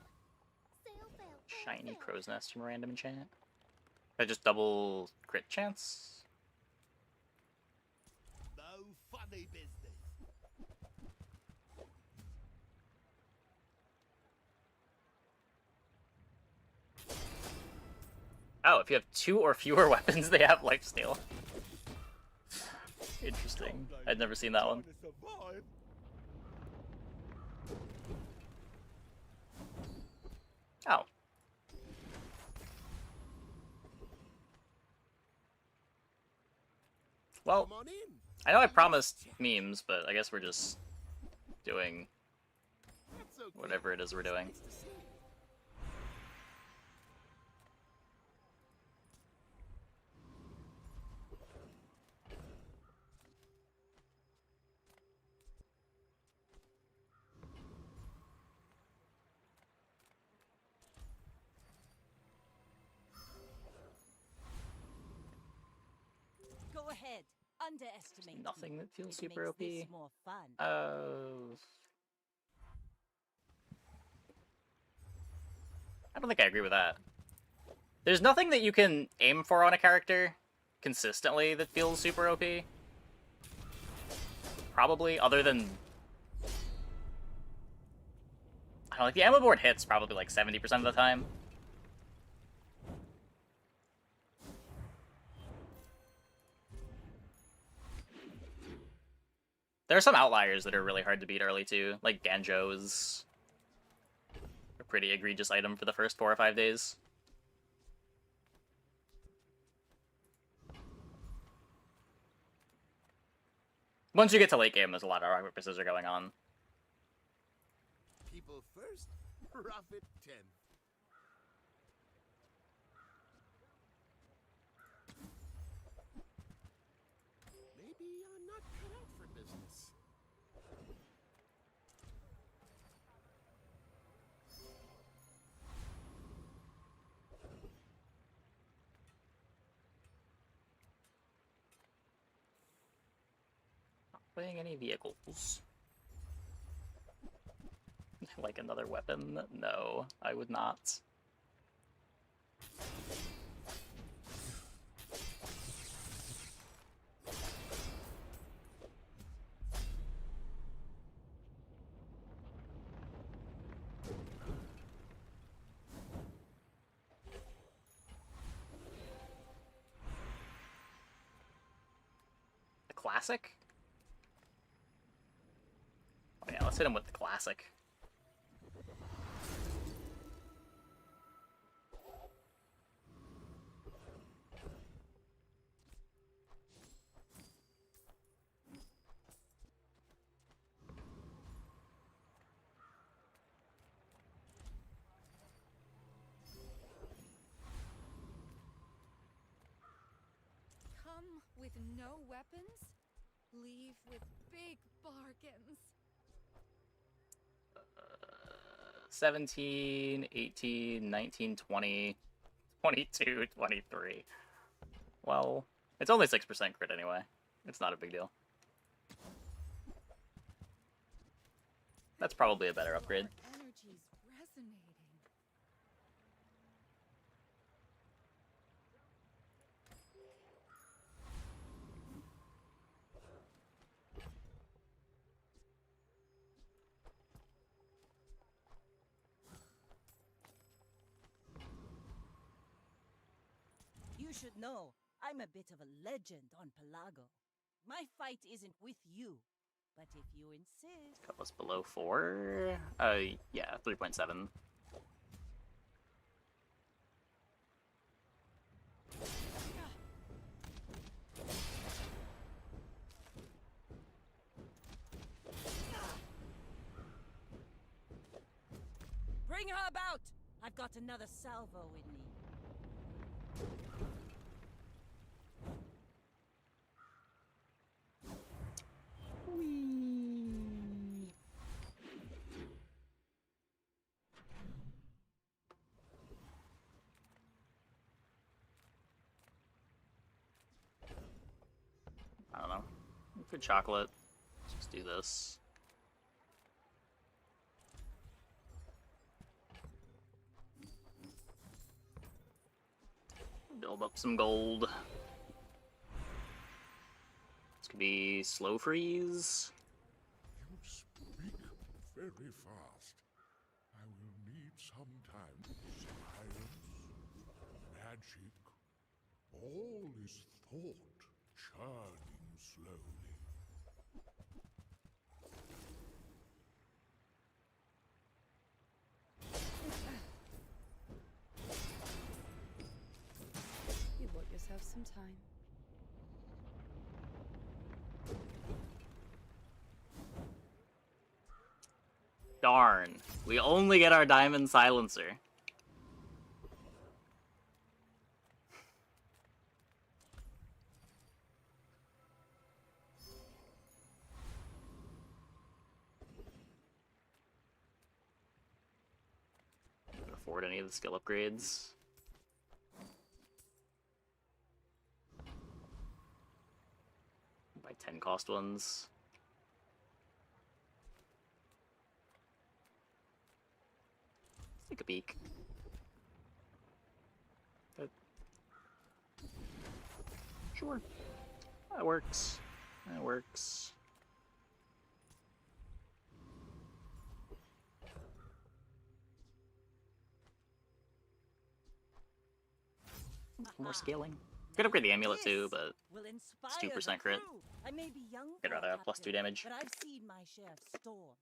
Sail, fail, fail, Shiny fail. Crow's Nest from random enchant. I just double crit chance. No funny business. Oh, if you have 2 or fewer weapons, they have lifesteal. Interesting. I'd never seen that one. Oh. Well, I know I promised memes, but I guess we're just doing whatever it is we're doing. Go ahead. Underestimate. Nothing me. that feels It super makes this OP. more fun. I don't think I agree with that. There's nothing that you can aim for on a character consistently that feels super OP. Probably, other than... I don't know, like, the ammo board hits probably like 70% of the time. There are some outliers that are really hard to beat early too, like Ganjo is a pretty egregious item for the first 4 or 5 days. Once you get to late game, there's a lot of rock, paper, scissors going on. People first, profit 10. Maybe I'm not cut out for business. Not playing any vehicles. Like another weapon? No, I would not. The classic? Oh yeah, let's hit him with the classic. Come with no weapons, leave with big bargains. 17, 18, 19, 20, 22, 23. Well, it's only 6% crit anyway. It's not a big deal. That's probably a better upgrade. Energy's resonating. You should know, I'm a bit of a legend on Pelago. My fight isn't with you. But if you insist... Cut was below 4? Yeah, 3.7. Bring her about! I've got another salvo in me. I don't know. For chocolate, let's just do this. Build up some gold. This could be slow freeze. You speak very fast. I will need some time. Science, magic, all is thought churning slowly. You bought yourself some time. Darn. We only get our diamond silencer. Can't afford any of the skill upgrades. Buy 10 cost ones. Take a peek. Sure. That works. That works. More scaling. Could upgrade the amulet too, but it's 2% crit. I may be young, I'd rather have +2 damage. but I've seen my share of storms.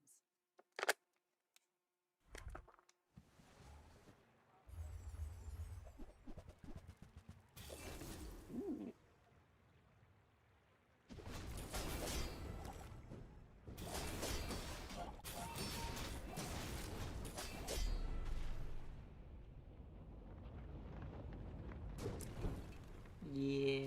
Yeah.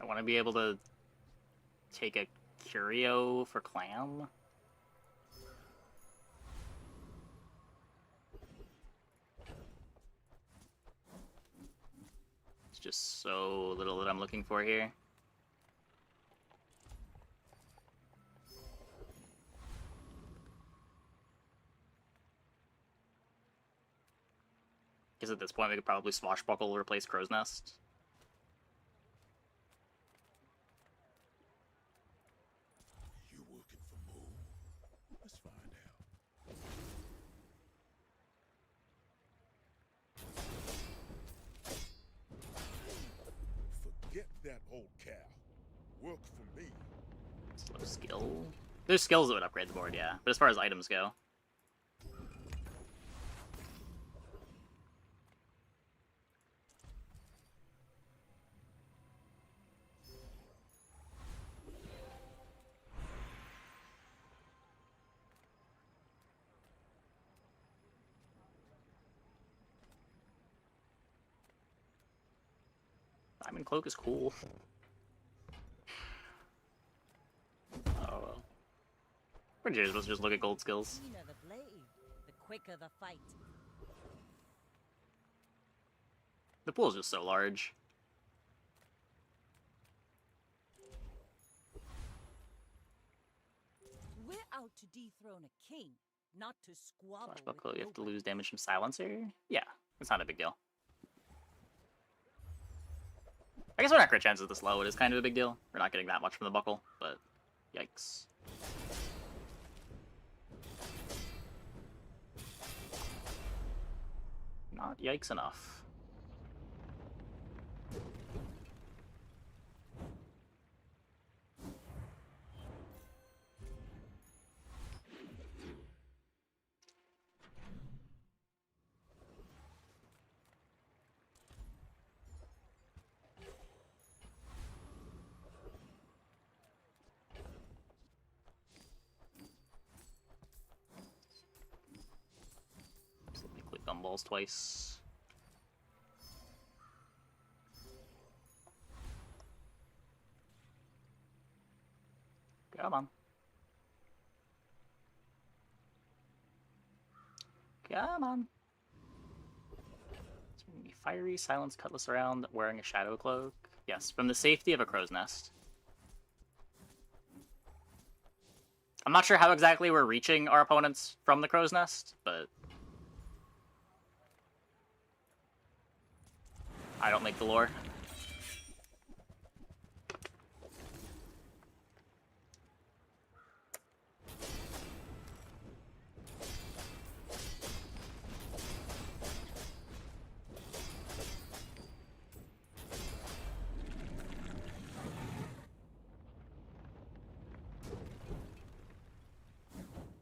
I want to be able to take a curio for clam. It's just so little that I'm looking for here. Because at this point we could probably swashbuckle replace Crow's Nest. You working for Moon? Let's find out. Forget that old cow. Work for me. Slow skill. There's skills that would upgrade the board, yeah. But as far as items go. Diamond Cloak is cool. Oh well. Pretty sure you're supposed to just look at gold skills. The keener the blade, the quicker the fight. The pool's just so large. We're out to dethrone a king, not to squabble Flashbuckle, with you have to nobody. lose damage from silencer? Yeah, it's not a big deal. I guess when our crit chance is this low, it is kind of a big deal. We're not getting that much from the buckle, but yikes. Not yikes enough. Let me click gumballs twice. Come on. Come on. Fiery silence cutlass around wearing a shadow cloak. Yes, from the safety of a crow's nest. I'm not sure how exactly we're reaching our opponents from the crow's nest, but I don't make the lore.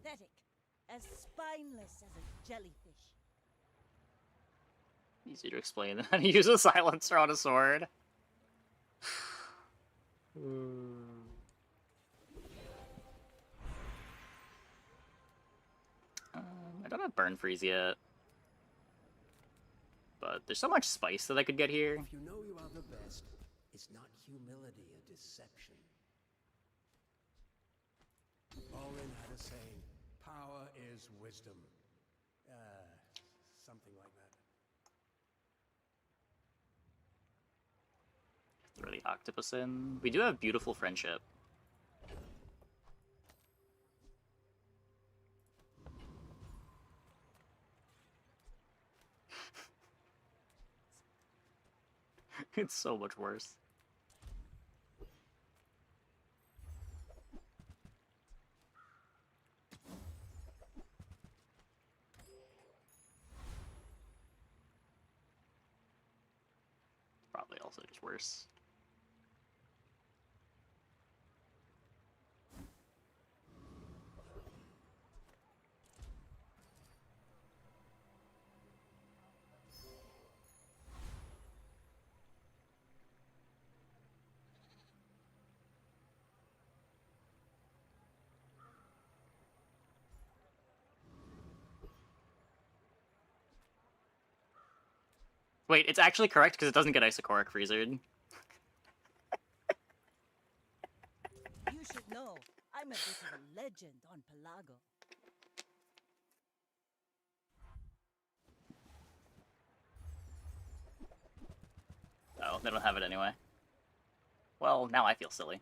Pathetic. As spineless as a jellyfish. Easy to explain than how to use a silencer on a sword. I don't have Burn Freeze yet. But there's so much spice that I could get here. If you know you are the best, is not humility a deception? Orin had a saying, power is wisdom. Something like that. Throw the octopus in. We do have beautiful friendship. It's so much worse. Probably also just worse. Wait, it's actually correct because it doesn't get Isocoric Freezered. You should know, I'm a bit of a legend on Pelago. Oh, they don't have it anyway. Well, now I feel silly.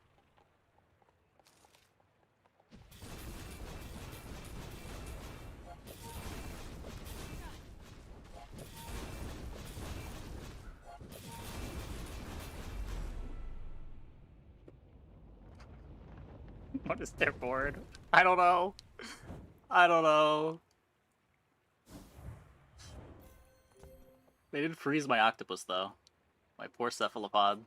What is their board? I don't know. I don't know. They did freeze my octopus, though. My poor cephalopod.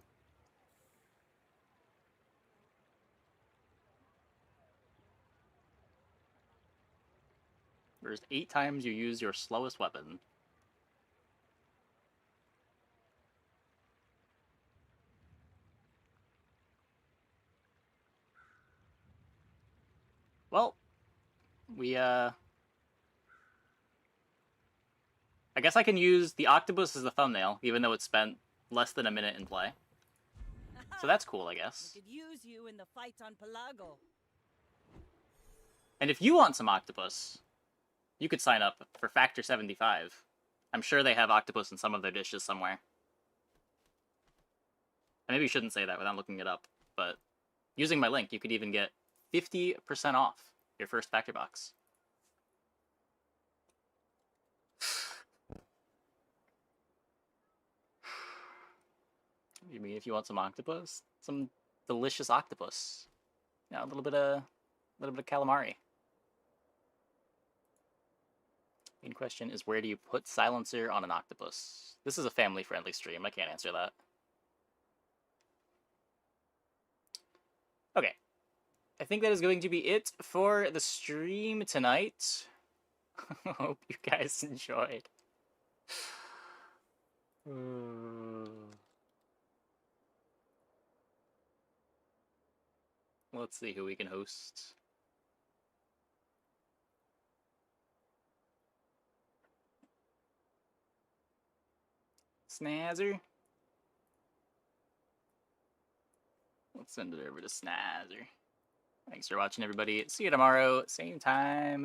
There's 8 times you use your slowest weapon. Well, I guess I can use the octopus as the thumbnail, even though it spent less than a minute in play. So that's cool, I guess. We could use you in the fight on Pelago. And if you want some octopus, you could sign up for Factor 75. I'm sure they have octopus in some of their dishes somewhere. I maybe shouldn't say that without looking it up, but using my link, you could even get 50% off your first Factor box. You mean if you want some octopus? Some delicious octopus. Yeah, a little bit of calamari. Main question is, where do you put silencer on an octopus? This is a family-friendly stream. I can't answer that. Okay. I think that is going to be it for the stream tonight. Hope you guys enjoyed. Let's see who we can host. Snazzer? Let's send it over to Snazzer. Thanks for watching, everybody. See you tomorrow, same time.